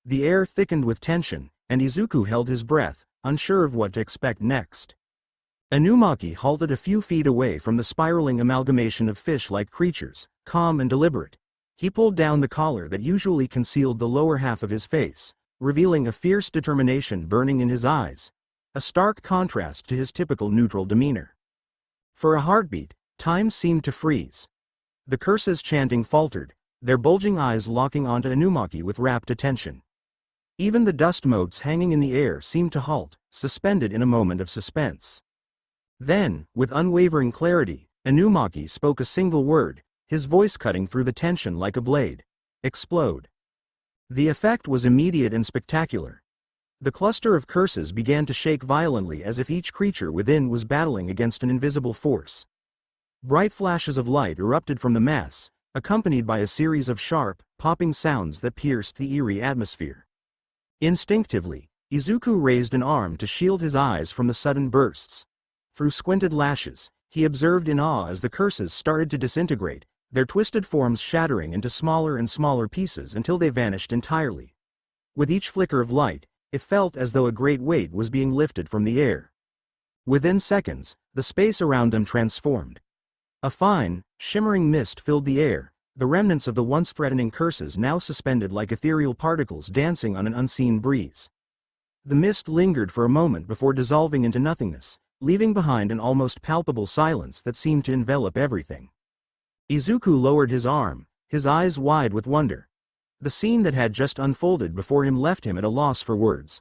The air thickened with tension, and Izuku held his breath, unsure of what to expect next. Inumaki halted a few feet away from the spiraling amalgamation of fish-like creatures, calm and deliberate. He pulled down the collar that usually concealed the lower half of his face, revealing a fierce determination burning in his eyes, a stark contrast to his typical neutral demeanor. For a heartbeat, time seemed to freeze. The curses chanting faltered, their bulging eyes locking onto Inumaki with rapt attention. Even the dust motes hanging in the air seemed to halt, suspended in a moment of suspense. Then, with unwavering clarity, Inumaki spoke a single word, his voice cutting through the tension like a blade. Explode. The effect was immediate and spectacular. The cluster of curses began to shake violently as if each creature within was battling against an invisible force. Bright flashes of light erupted from the mass, accompanied by a series of sharp, popping sounds that pierced the eerie atmosphere. Instinctively, Izuku raised an arm to shield his eyes from the sudden bursts. Through squinted lashes, he observed in awe as the curses started to disintegrate, their twisted forms shattering into smaller and smaller pieces until they vanished entirely. With each flicker of light, it felt as though a great weight was being lifted from the air. Within seconds, the space around them transformed. A fine, shimmering mist filled the air, the remnants of the once threatening curses now suspended like ethereal particles dancing on an unseen breeze. The mist lingered for a moment before dissolving into nothingness, leaving behind an almost palpable silence that seemed to envelop everything. Izuku lowered his arm, his eyes wide with wonder. The scene that had just unfolded before him left him at a loss for words.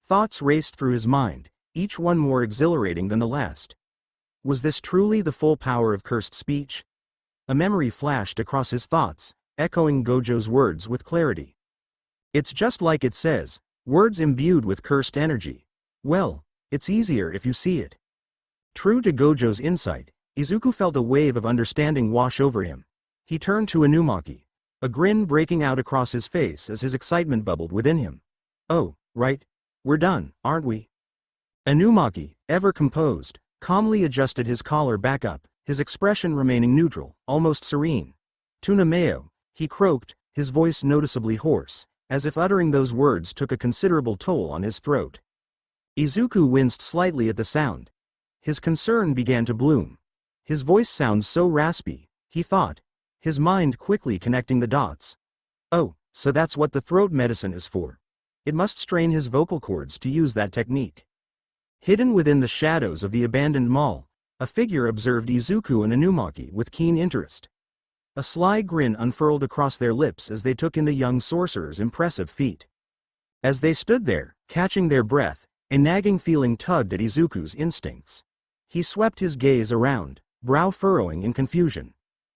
Thoughts raced through his mind, each one more exhilarating than the last. Was this truly the full power of cursed speech? A memory flashed across his thoughts, echoing Gojo's words with clarity. It's just like it says, words imbued with cursed energy. Well, it's easier if you see it. True to Gojo's insight, Izuku felt a wave of understanding wash over him. He turned to Inumaki. a grin breaking out across his face as his excitement bubbled within him. "Oh, right. We're done, aren't we?" Inumaki, ever composed, calmly adjusted his collar back up, his expression remaining neutral, almost serene. "Tuna mayo," he croaked, his voice noticeably hoarse, as if uttering those words took a considerable toll on his throat. Izuku winced slightly at the sound. His concern began to bloom. His voice sounds so raspy, he thought, his mind quickly connecting the dots. Oh, so that's what the throat medicine is for. It must strain his vocal cords to use that technique. Hidden within the shadows of the abandoned mall, a figure observed Izuku and Inumaki with keen interest. A sly grin unfurled across their lips as they took in the young sorcerer's impressive feat. As they stood there, catching their breath, a nagging feeling tugged at Izuku's instincts. He swept his gaze around, brow furrowing in confusion.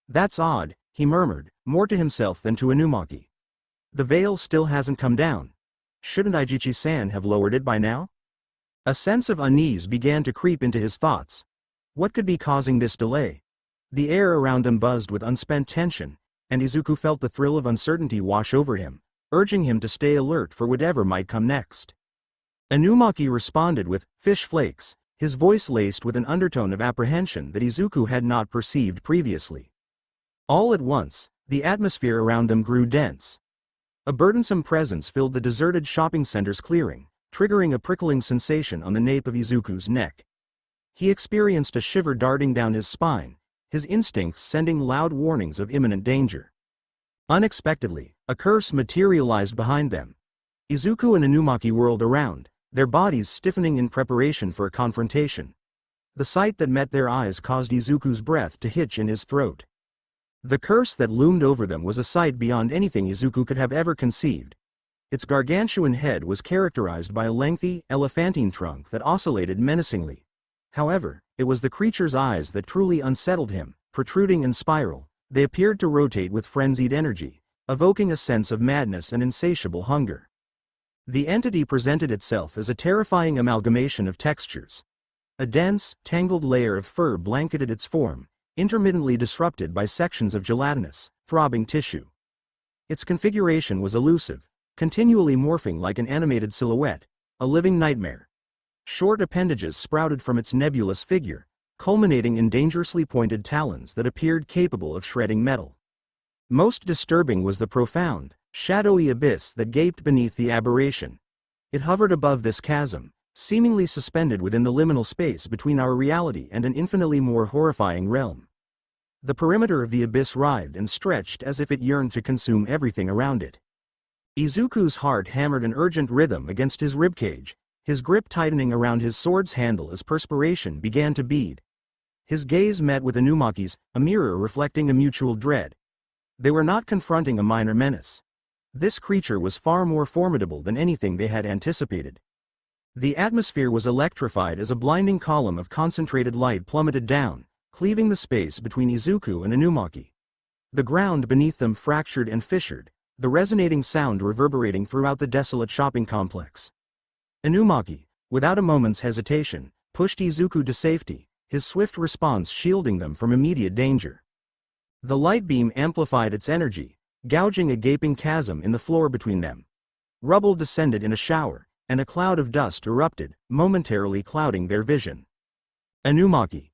"That's odd," he murmured, more to himself than to Inumaki. "The veil still hasn't come down. Shouldn't Ijichi-san have lowered it by now?" A sense of unease began to creep into his thoughts. What could be causing this delay? The air around them buzzed with unspent tension, and Izuku felt the thrill of uncertainty wash over him, urging him to stay alert for whatever might come next. Inumaki responded with "fish flakes," his voice laced with an undertone of apprehension that Izuku had not perceived previously. All at once, the atmosphere around them grew dense. A burdensome presence filled the deserted shopping center's clearing, triggering a prickling sensation on the nape of Izuku's neck. He experienced a shiver darting down his spine, his instincts sending loud warnings of imminent danger. Unexpectedly, a curse materialized behind them. Izuku and Inumaki whirled around, their bodies stiffening in preparation for a confrontation. The sight that met their eyes caused Izuku's breath to hitch in his throat. The curse that loomed over them was a sight beyond anything Izuku could have ever conceived. Its gargantuan head was characterized by a lengthy, elephantine trunk that oscillated menacingly. However, it was the creature's eyes that truly unsettled him, protruding in spiral. They appeared to rotate with frenzied energy, evoking a sense of madness and insatiable hunger. The entity presented itself as a terrifying amalgamation of textures. A dense, tangled layer of fur blanketed its form, intermittently disrupted by sections of gelatinous, throbbing tissue. Its configuration was elusive, continually morphing like an animated silhouette, a living nightmare. Short appendages sprouted from its nebulous figure, culminating in dangerously pointed talons that appeared capable of shredding metal. Most disturbing was the profound, shadowy abyss that gaped beneath the aberration. It hovered above this chasm, seemingly suspended within the liminal space between our reality and an infinitely more horrifying realm. The perimeter of the abyss writhed and stretched as if it yearned to consume everything around it. Izuku's heart hammered an urgent rhythm against his ribcage, his grip tightening around his sword's handle as perspiration began to bead. His gaze met with Inumaki's, a mirror reflecting a mutual dread. They were not confronting a minor menace. This creature was far more formidable than anything they had anticipated. The atmosphere was electrified as a blinding column of concentrated light plummeted down, cleaving the space between Izuku and Inumaki. The ground beneath them fractured and fissured, the resonating sound reverberating throughout the desolate shopping complex. Inumaki, without a moment's hesitation, pushed Izuku to safety, his swift response shielding them from immediate danger. The light beam amplified its energy, gouging a gaping chasm in the floor between them. Rubble descended in a shower, and a cloud of dust erupted, momentarily clouding their vision. Inumaki.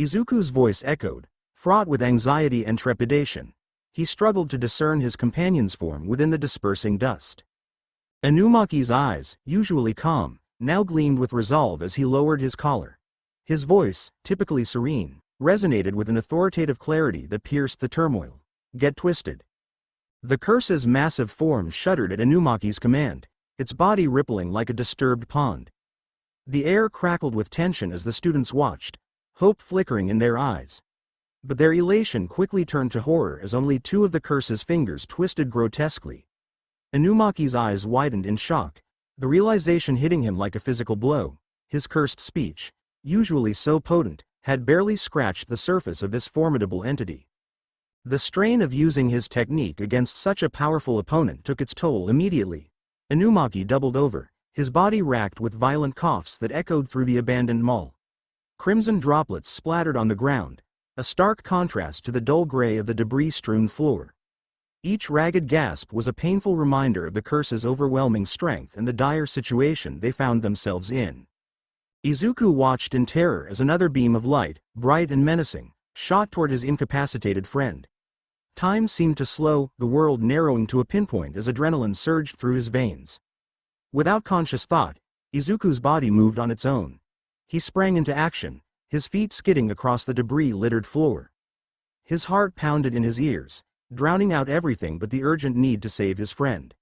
Izuku's voice echoed, fraught with anxiety and trepidation. He struggled to discern his companion's form within the dispersing dust. Inumaki's eyes, usually calm, now gleamed with resolve as he lowered his collar. His voice, typically serene, resonated with an authoritative clarity that pierced the turmoil. "Get twisted." The curse's massive form shuddered at Inumaki's command, its body rippling like a disturbed pond. The air crackled with tension as the students watched, hope flickering in their eyes. But their elation quickly turned to horror as only two of the curse's fingers twisted grotesquely. Inumaki's eyes widened in shock, the realization hitting him like a physical blow. His cursed speech, usually so potent, had barely scratched the surface of this formidable entity. The strain of using his technique against such a powerful opponent took its toll immediately. Inumaki doubled over, his body racked with violent coughs that echoed through the abandoned mall. Crimson droplets splattered on the ground, a stark contrast to the dull gray of the debris-strewn floor. Each ragged gasp was a painful reminder of the curse's overwhelming strength and the dire situation they found themselves in. Izuku watched in terror as another beam of light, bright and menacing, shot toward his incapacitated friend. Time seemed to slow, the world narrowing to a pinpoint as adrenaline surged through his veins. Without conscious thought, Izuku's body moved on its own. He sprang into action, his feet skidding across the debris-littered floor. His heart pounded in his ears, drowning out everything but the urgent need to save his friend.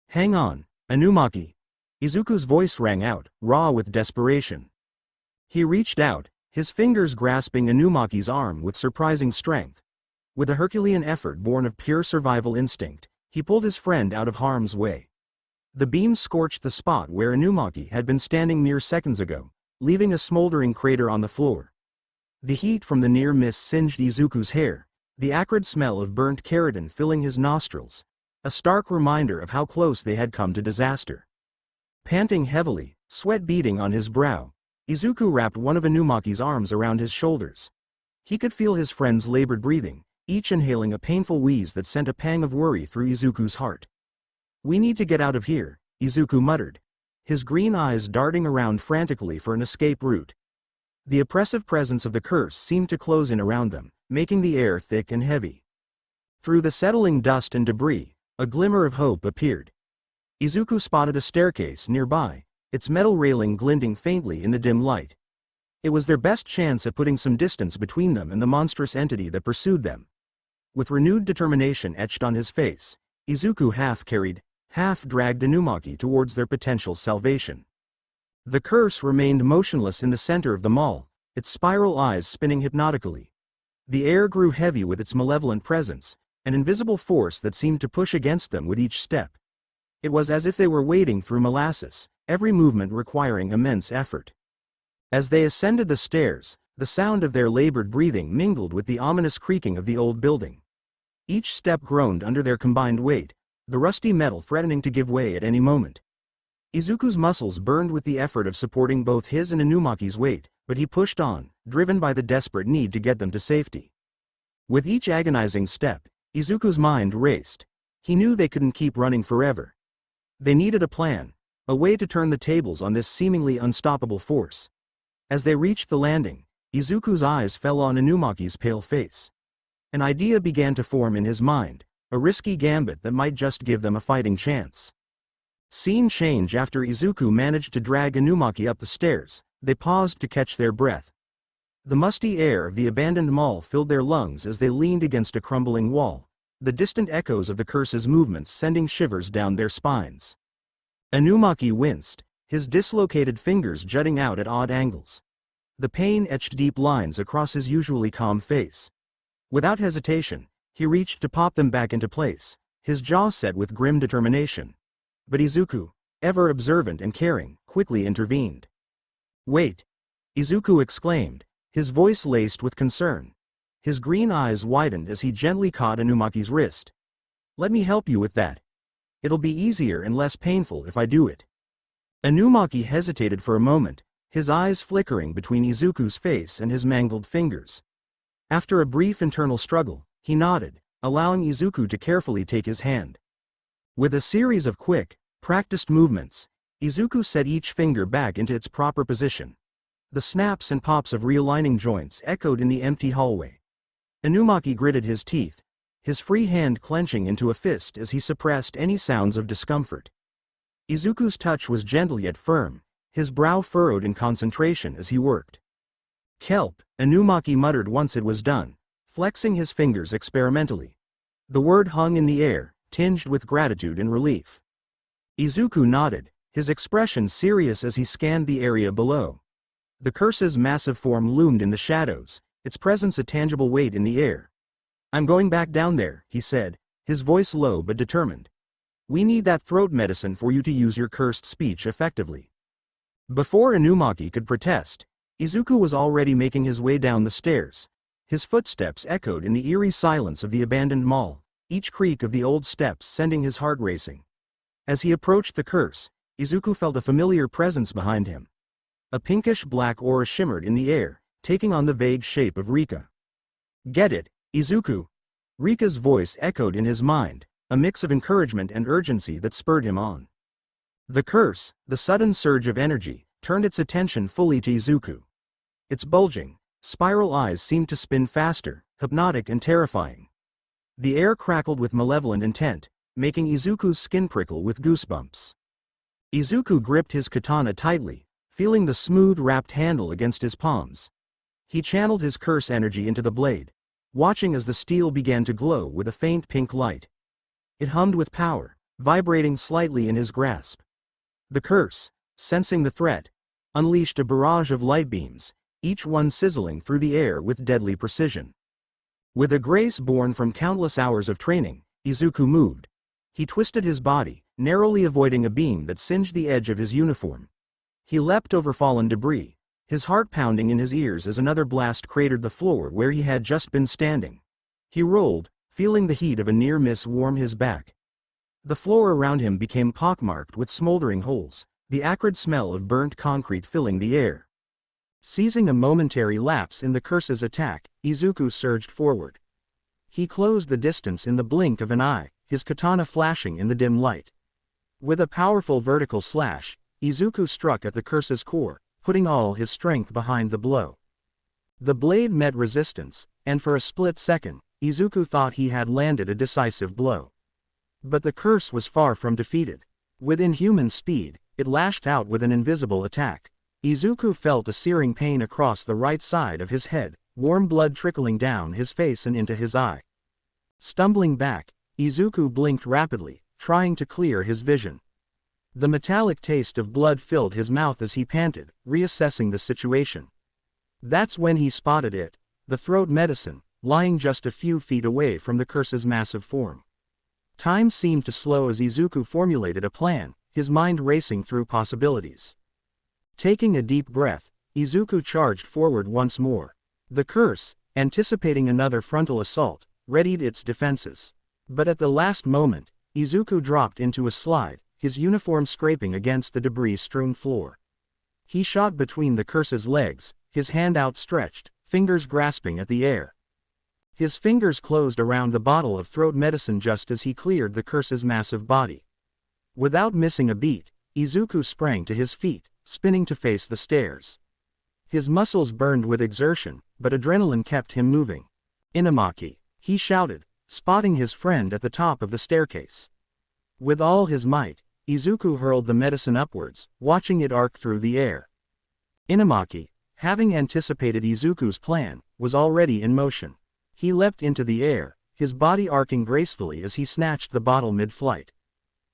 "Hang on, Inumaki!" Izuku's voice rang out, raw with desperation. He reached out, his fingers grasping Inumaki's arm with surprising strength. With a Herculean effort born of pure survival instinct, he pulled his friend out of harm's way. The beam scorched the spot where Inumaki had been standing mere seconds ago, leaving a smoldering crater on the floor. The heat from the near miss singed Izuku's hair, the acrid smell of burnt keratin filling his nostrils, a stark reminder of how close they had come to disaster. Panting heavily, sweat beading on his brow, Izuku wrapped one of Inumaki's arms around his shoulders. He could feel his friend's labored breathing, each inhaling a painful wheeze that sent a pang of worry through Izuku's heart. "We need to get out of here," Izuku muttered, his green eyes darting around frantically for an escape route. The oppressive presence of the curse seemed to close in around them, making the air thick and heavy. Through the settling dust and debris, a glimmer of hope appeared. Izuku spotted a staircase nearby, its metal railing glinting faintly in the dim light. It was their best chance at putting some distance between them and the monstrous entity that pursued them. With renewed determination etched on his face, Izuku half-carried, half-dragged Inumaki towards their potential salvation. The curse remained motionless in the center of the mall, its spiral eyes spinning hypnotically. The air grew heavy with its malevolent presence, an invisible force that seemed to push against them with each step. It was as if they were wading through molasses, every movement requiring immense effort. As they ascended the stairs, the sound of their labored breathing mingled with the ominous creaking of the old building. Each step groaned under their combined weight, the rusty metal threatening to give way at any moment. Izuku's muscles burned with the effort of supporting both his and Inumaki's weight, but he pushed on, driven by the desperate need to get them to safety. With each agonizing step, Izuku's mind raced. He knew they couldn't keep running forever. They needed a plan, a way to turn the tables on this seemingly unstoppable force. As they reached the landing, Izuku's eyes fell on Inumaki's pale face. An idea began to form in his mind, a risky gambit that might just give them a fighting chance. Scene change after Izuku managed to drag Inumaki up the stairs, they paused to catch their breath. The musty air of the abandoned mall filled their lungs as they leaned against a crumbling wall, the distant echoes of the curse's movements sending shivers down their spines. Inumaki winced, his dislocated fingers jutting out at odd angles. The pain etched deep lines across his usually calm face. Without hesitation, he reached to pop them back into place, his jaw set with grim determination. But Izuku, ever observant and caring, quickly intervened. "Wait!" Izuku exclaimed, his voice laced with concern. His green eyes widened as he gently caught Inumaki's wrist. "Let me help you with that. It'll be easier and less painful if I do it." Inumaki hesitated for a moment, his eyes flickering between Izuku's face and his mangled fingers. After a brief internal struggle, he nodded, allowing Izuku to carefully take his hand. With a series of quick, practiced movements, Izuku set each finger back into its proper position. The snaps and pops of realigning joints echoed in the empty hallway. Inumaki gritted his teeth, his free hand clenching into a fist as he suppressed any sounds of discomfort. Izuku's touch was gentle yet firm, his brow furrowed in concentration as he worked. "Kelp," Inumaki muttered once it was done, flexing his fingers experimentally. The word hung in the air, tinged with gratitude and relief. Izuku nodded, his expression serious as he scanned the area below. The curse's massive form loomed in the shadows, its presence a tangible weight in the air. "I'm going back down there," he said, his voice low but determined. "We need that throat medicine for you to use your cursed speech effectively." Before Inumaki could protest, Izuku was already making his way down the stairs. His footsteps echoed in the eerie silence of the abandoned mall, each creak of the old steps sending his heart racing. As he approached the curse, Izuku felt a familiar presence behind him. A pinkish-black aura shimmered in the air, taking on the vague shape of Rika. "Get it, Izuku!" Rika's voice echoed in his mind, a mix of encouragement and urgency that spurred him on. The curse, the sudden surge of energy, turned its attention fully to Izuku. Its bulging, spiral eyes seemed to spin faster, hypnotic and terrifying. The air crackled with malevolent intent, making Izuku's skin prickle with goosebumps. Izuku gripped his katana tightly, feeling the smooth wrapped handle against his palms. He channeled his curse energy into the blade, watching as the steel began to glow with a faint pink light. It hummed with power, vibrating slightly in his grasp. The curse, sensing the threat, unleashed a barrage of light beams, each one sizzling through the air with deadly precision. With a grace born from countless hours of training, Izuku moved. He twisted his body, narrowly avoiding a beam that singed the edge of his uniform. He leapt over fallen debris, his heart pounding in his ears as another blast cratered the floor where he had just been standing. He rolled, feeling the heat of a near miss warm his back. The floor around him became pockmarked with smoldering holes, the acrid smell of burnt concrete filling the air. Seizing a momentary lapse in the curse's attack, Izuku surged forward. He closed the distance in the blink of an eye, his katana flashing in the dim light. With a powerful vertical slash, Izuku struck at the curse's core, putting all his strength behind the blow. The blade met resistance, and for a split second, Izuku thought he had landed a decisive blow. But the curse was far from defeated. With inhuman speed, it lashed out with an invisible attack. Izuku felt a searing pain across the right side of his head, warm blood trickling down his face and into his eye. Stumbling back, Izuku blinked rapidly, trying to clear his vision. The metallic taste of blood filled his mouth as he panted, reassessing the situation. That's when he spotted it, the throat medicine, lying just a few feet away from the curse's massive form. Time seemed to slow as Izuku formulated a plan, his mind racing through possibilities. Taking a deep breath, Izuku charged forward once more. The curse, anticipating another frontal assault, readied its defenses. But at the last moment, Izuku dropped into a slide, his uniform scraping against the debris-strewn floor. He shot between the curse's legs, his hand outstretched, fingers grasping at the air. His fingers closed around the bottle of throat medicine just as he cleared the curse's massive body. Without missing a beat, Izuku sprang to his feet, spinning to face the stairs. His muscles burned with exertion, but adrenaline kept him moving. "Inamaki," he shouted, spotting his friend at the top of the staircase. With all his might, Izuku hurled the medicine upwards, watching it arc through the air. Inamaki, having anticipated Izuku's plan, was already in motion. He leapt into the air, his body arcing gracefully as he snatched the bottle mid-flight.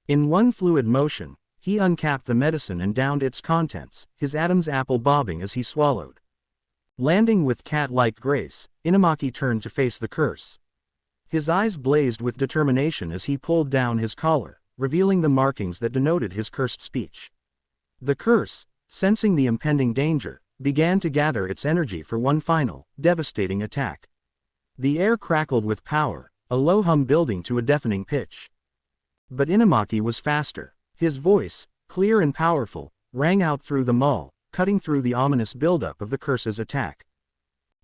In one fluid motion, he uncapped the medicine and downed its contents, his Adam's apple bobbing as he swallowed. Landing with cat-like grace, Inamaki turned to face the curse. His eyes blazed with determination as he pulled down his collar, revealing the markings that denoted his cursed speech. The curse, sensing the impending danger, began to gather its energy for one final, devastating attack. The air crackled with power, a low hum building to a deafening pitch. But Inamaki was faster. His voice, clear and powerful, rang out through the mall, cutting through the ominous buildup of the curse's attack.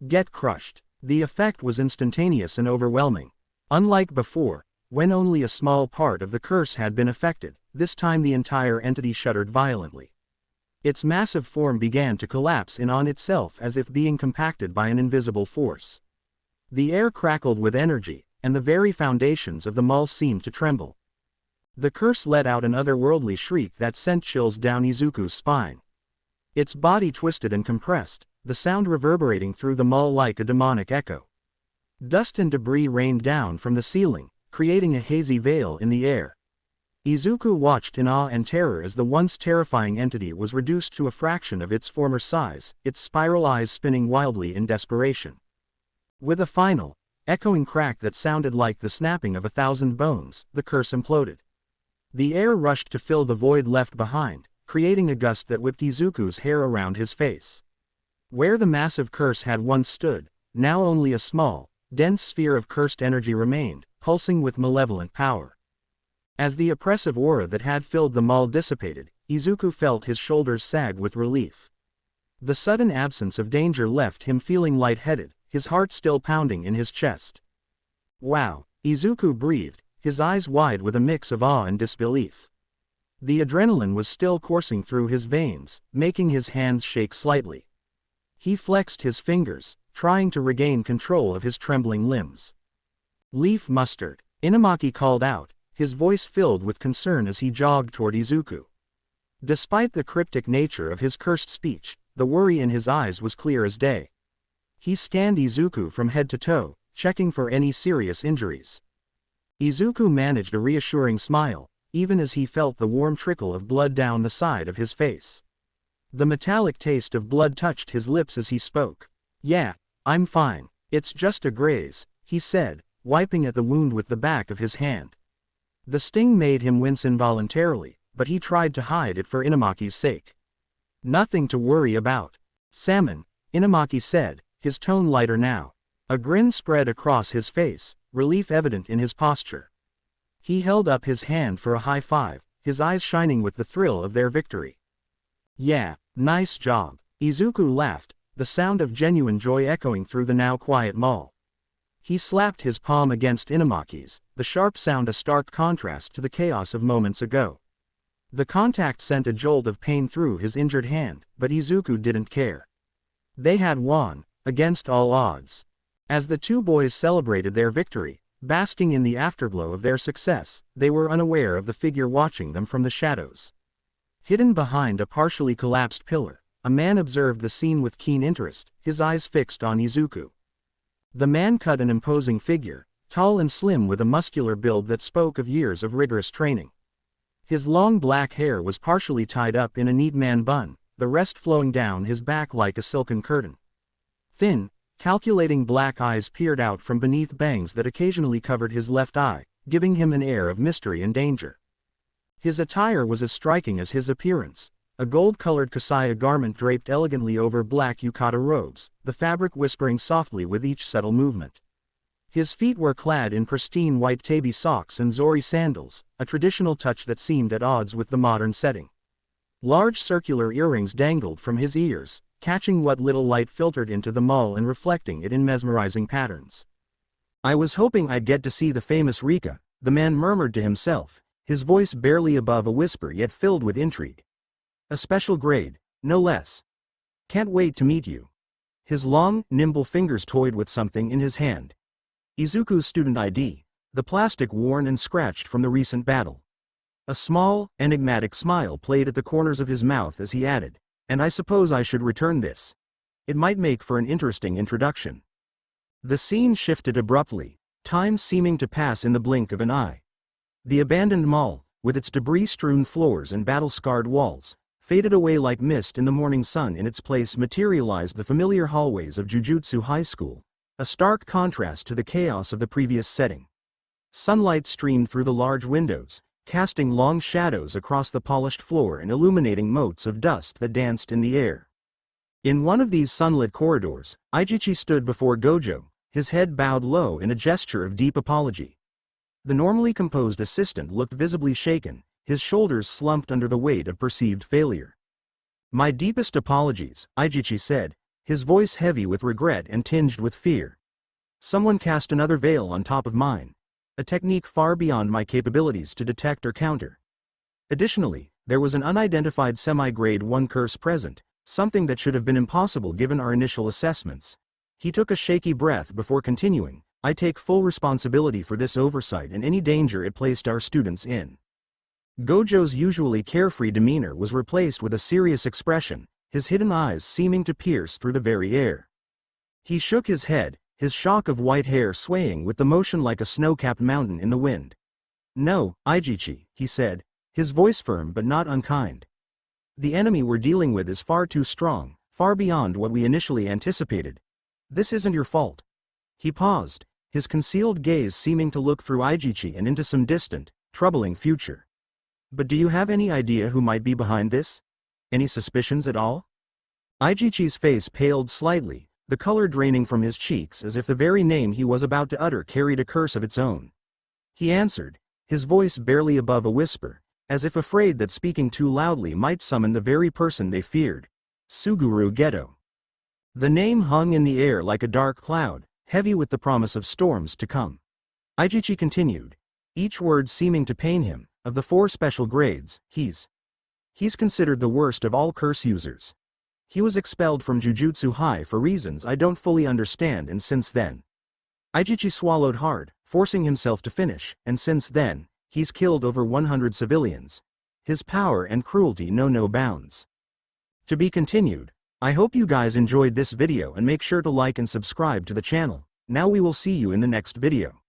"Get crushed." The effect was instantaneous and overwhelming. Unlike before, when only a small part of the curse had been affected, this time the entire entity shuddered violently. Its massive form began to collapse in on itself as if being compacted by an invisible force. The air crackled with energy, and the very foundations of the mall seemed to tremble. The curse let out an otherworldly shriek that sent chills down Izuku's spine. Its body twisted and compressed, the sound reverberating through the mall like a demonic echo. Dust and debris rained down from the ceiling, creating a hazy veil in the air. Izuku watched in awe and terror as the once terrifying entity was reduced to a fraction of its former size, its spiral eyes spinning wildly in desperation. With a final, echoing crack that sounded like the snapping of 1,000 bones, the curse imploded. The air rushed to fill the void left behind, creating a gust that whipped Izuku's hair around his face. Where the massive curse had once stood, now only a small, dense sphere of cursed energy remained, pulsing with malevolent power. As the oppressive aura that had filled the mall dissipated, Izuku felt his shoulders sag with relief. The sudden absence of danger left him feeling lightheaded, his heart still pounding in his chest. Wow, Izuku breathed, his eyes wide with a mix of awe and disbelief. The adrenaline was still coursing through his veins, making his hands shake slightly. He flexed his fingers, trying to regain control of his trembling limbs. Leaf mustard, Inamaki called out, his voice filled with concern as he jogged toward Izuku. Despite the cryptic nature of his cursed speech, the worry in his eyes was clear as day. He scanned Izuku from head to toe, checking for any serious injuries. Izuku managed a reassuring smile, even as he felt the warm trickle of blood down the side of his face. The metallic taste of blood touched his lips as he spoke. "Yeah, I'm fine, it's just a graze," he said, wiping at the wound with the back of his hand. The sting made him wince involuntarily, but he tried to hide it for Inamaki's sake. "Nothing to worry about. Salmon," Inamaki said, his tone lighter now. A grin spread across his face, relief evident in his posture. He held up his hand for a high five, his eyes shining with the thrill of their victory. "Yeah, nice job," Izuku laughed, the sound of genuine joy echoing through the now quiet mall. He slapped his palm against Inamaki's, the sharp sound a stark contrast to the chaos of moments ago. The contact sent a jolt of pain through his injured hand, but Izuku didn't care. They had won, against all odds. As the two boys celebrated their victory, basking in the afterglow of their success, they were unaware of the figure watching them from the shadows. Hidden behind a partially collapsed pillar, a man observed the scene with keen interest, his eyes fixed on Izuku. The man cut an imposing figure, tall and slim with a muscular build that spoke of years of rigorous training. His long black hair was partially tied up in a neat man bun, the rest flowing down his back like a silken curtain. Thin, calculating black eyes peered out from beneath bangs that occasionally covered his left eye, giving him an air of mystery and danger. His attire was as striking as his appearance, a gold-colored kasaya garment draped elegantly over black yukata robes, the fabric whispering softly with each subtle movement. His feet were clad in pristine white tabi socks and zori sandals, a traditional touch that seemed at odds with the modern setting. Large circular earrings dangled from his ears, catching what little light filtered into the mall and reflecting it in mesmerizing patterns. "I was hoping I'd get to see the famous Rika," the man murmured to himself, his voice barely above a whisper yet filled with intrigue. "A special grade, no less. Can't wait to meet you." His long, nimble fingers toyed with something in his hand. Izuku's student ID, the plastic worn and scratched from the recent battle. A small, enigmatic smile played at the corners of his mouth as he added, "And I suppose I should return this. It might make for an interesting introduction." The scene shifted abruptly, time seeming to pass in the blink of an eye. The abandoned mall, with its debris-strewn floors and battle-scarred walls, faded away like mist in the morning sun. In its place materialized the familiar hallways of Jujutsu High School, a stark contrast to the chaos of the previous setting. Sunlight streamed through the large windows, casting long shadows across the polished floor and illuminating motes of dust that danced in the air. In one of these sunlit corridors, Izuku stood before Gojo, his head bowed low in a gesture of deep apology. The normally composed assistant looked visibly shaken, his shoulders slumped under the weight of perceived failure. "My deepest apologies," Izuku said, his voice heavy with regret and tinged with fear. "Someone cast another veil on top of mine, a technique far beyond my capabilities to detect or counter. Additionally, there was an unidentified semi-grade 1 curse present, something that should have been impossible given our initial assessments." He took a shaky breath before continuing, "I take full responsibility for this oversight and any danger it placed our students in." Gojo's usually carefree demeanor was replaced with a serious expression, his hidden eyes seeming to pierce through the very air. He shook his head, his shock of white hair swaying with the motion like a snow-capped mountain in the wind. "No, Izuku," he said, his voice firm but not unkind. "The enemy we're dealing with is far too strong, far beyond what we initially anticipated. This isn't your fault." He paused, his concealed gaze seeming to look through Izuku and into some distant, troubling future. "But do you have any idea who might be behind this? Any suspicions at all?" Izuku's face paled slightly, the color draining from his cheeks as if the very name he was about to utter carried a curse of its own. He answered, his voice barely above a whisper, as if afraid that speaking too loudly might summon the very person they feared. "Suguru Geto." The name hung in the air like a dark cloud, heavy with the promise of storms to come. Izuku continued, each word seeming to pain him. Of the 4 special grades, he's considered the worst of all curse users. He was expelled from Jujutsu High for reasons I don't fully understand, and since then. Izuku swallowed hard, forcing himself to finish, and since then, he's killed over 100 civilians. His power and cruelty know no bounds. To be continued. I hope you guys enjoyed this video and make sure to like and subscribe to the channel. Now we will see you in the next video.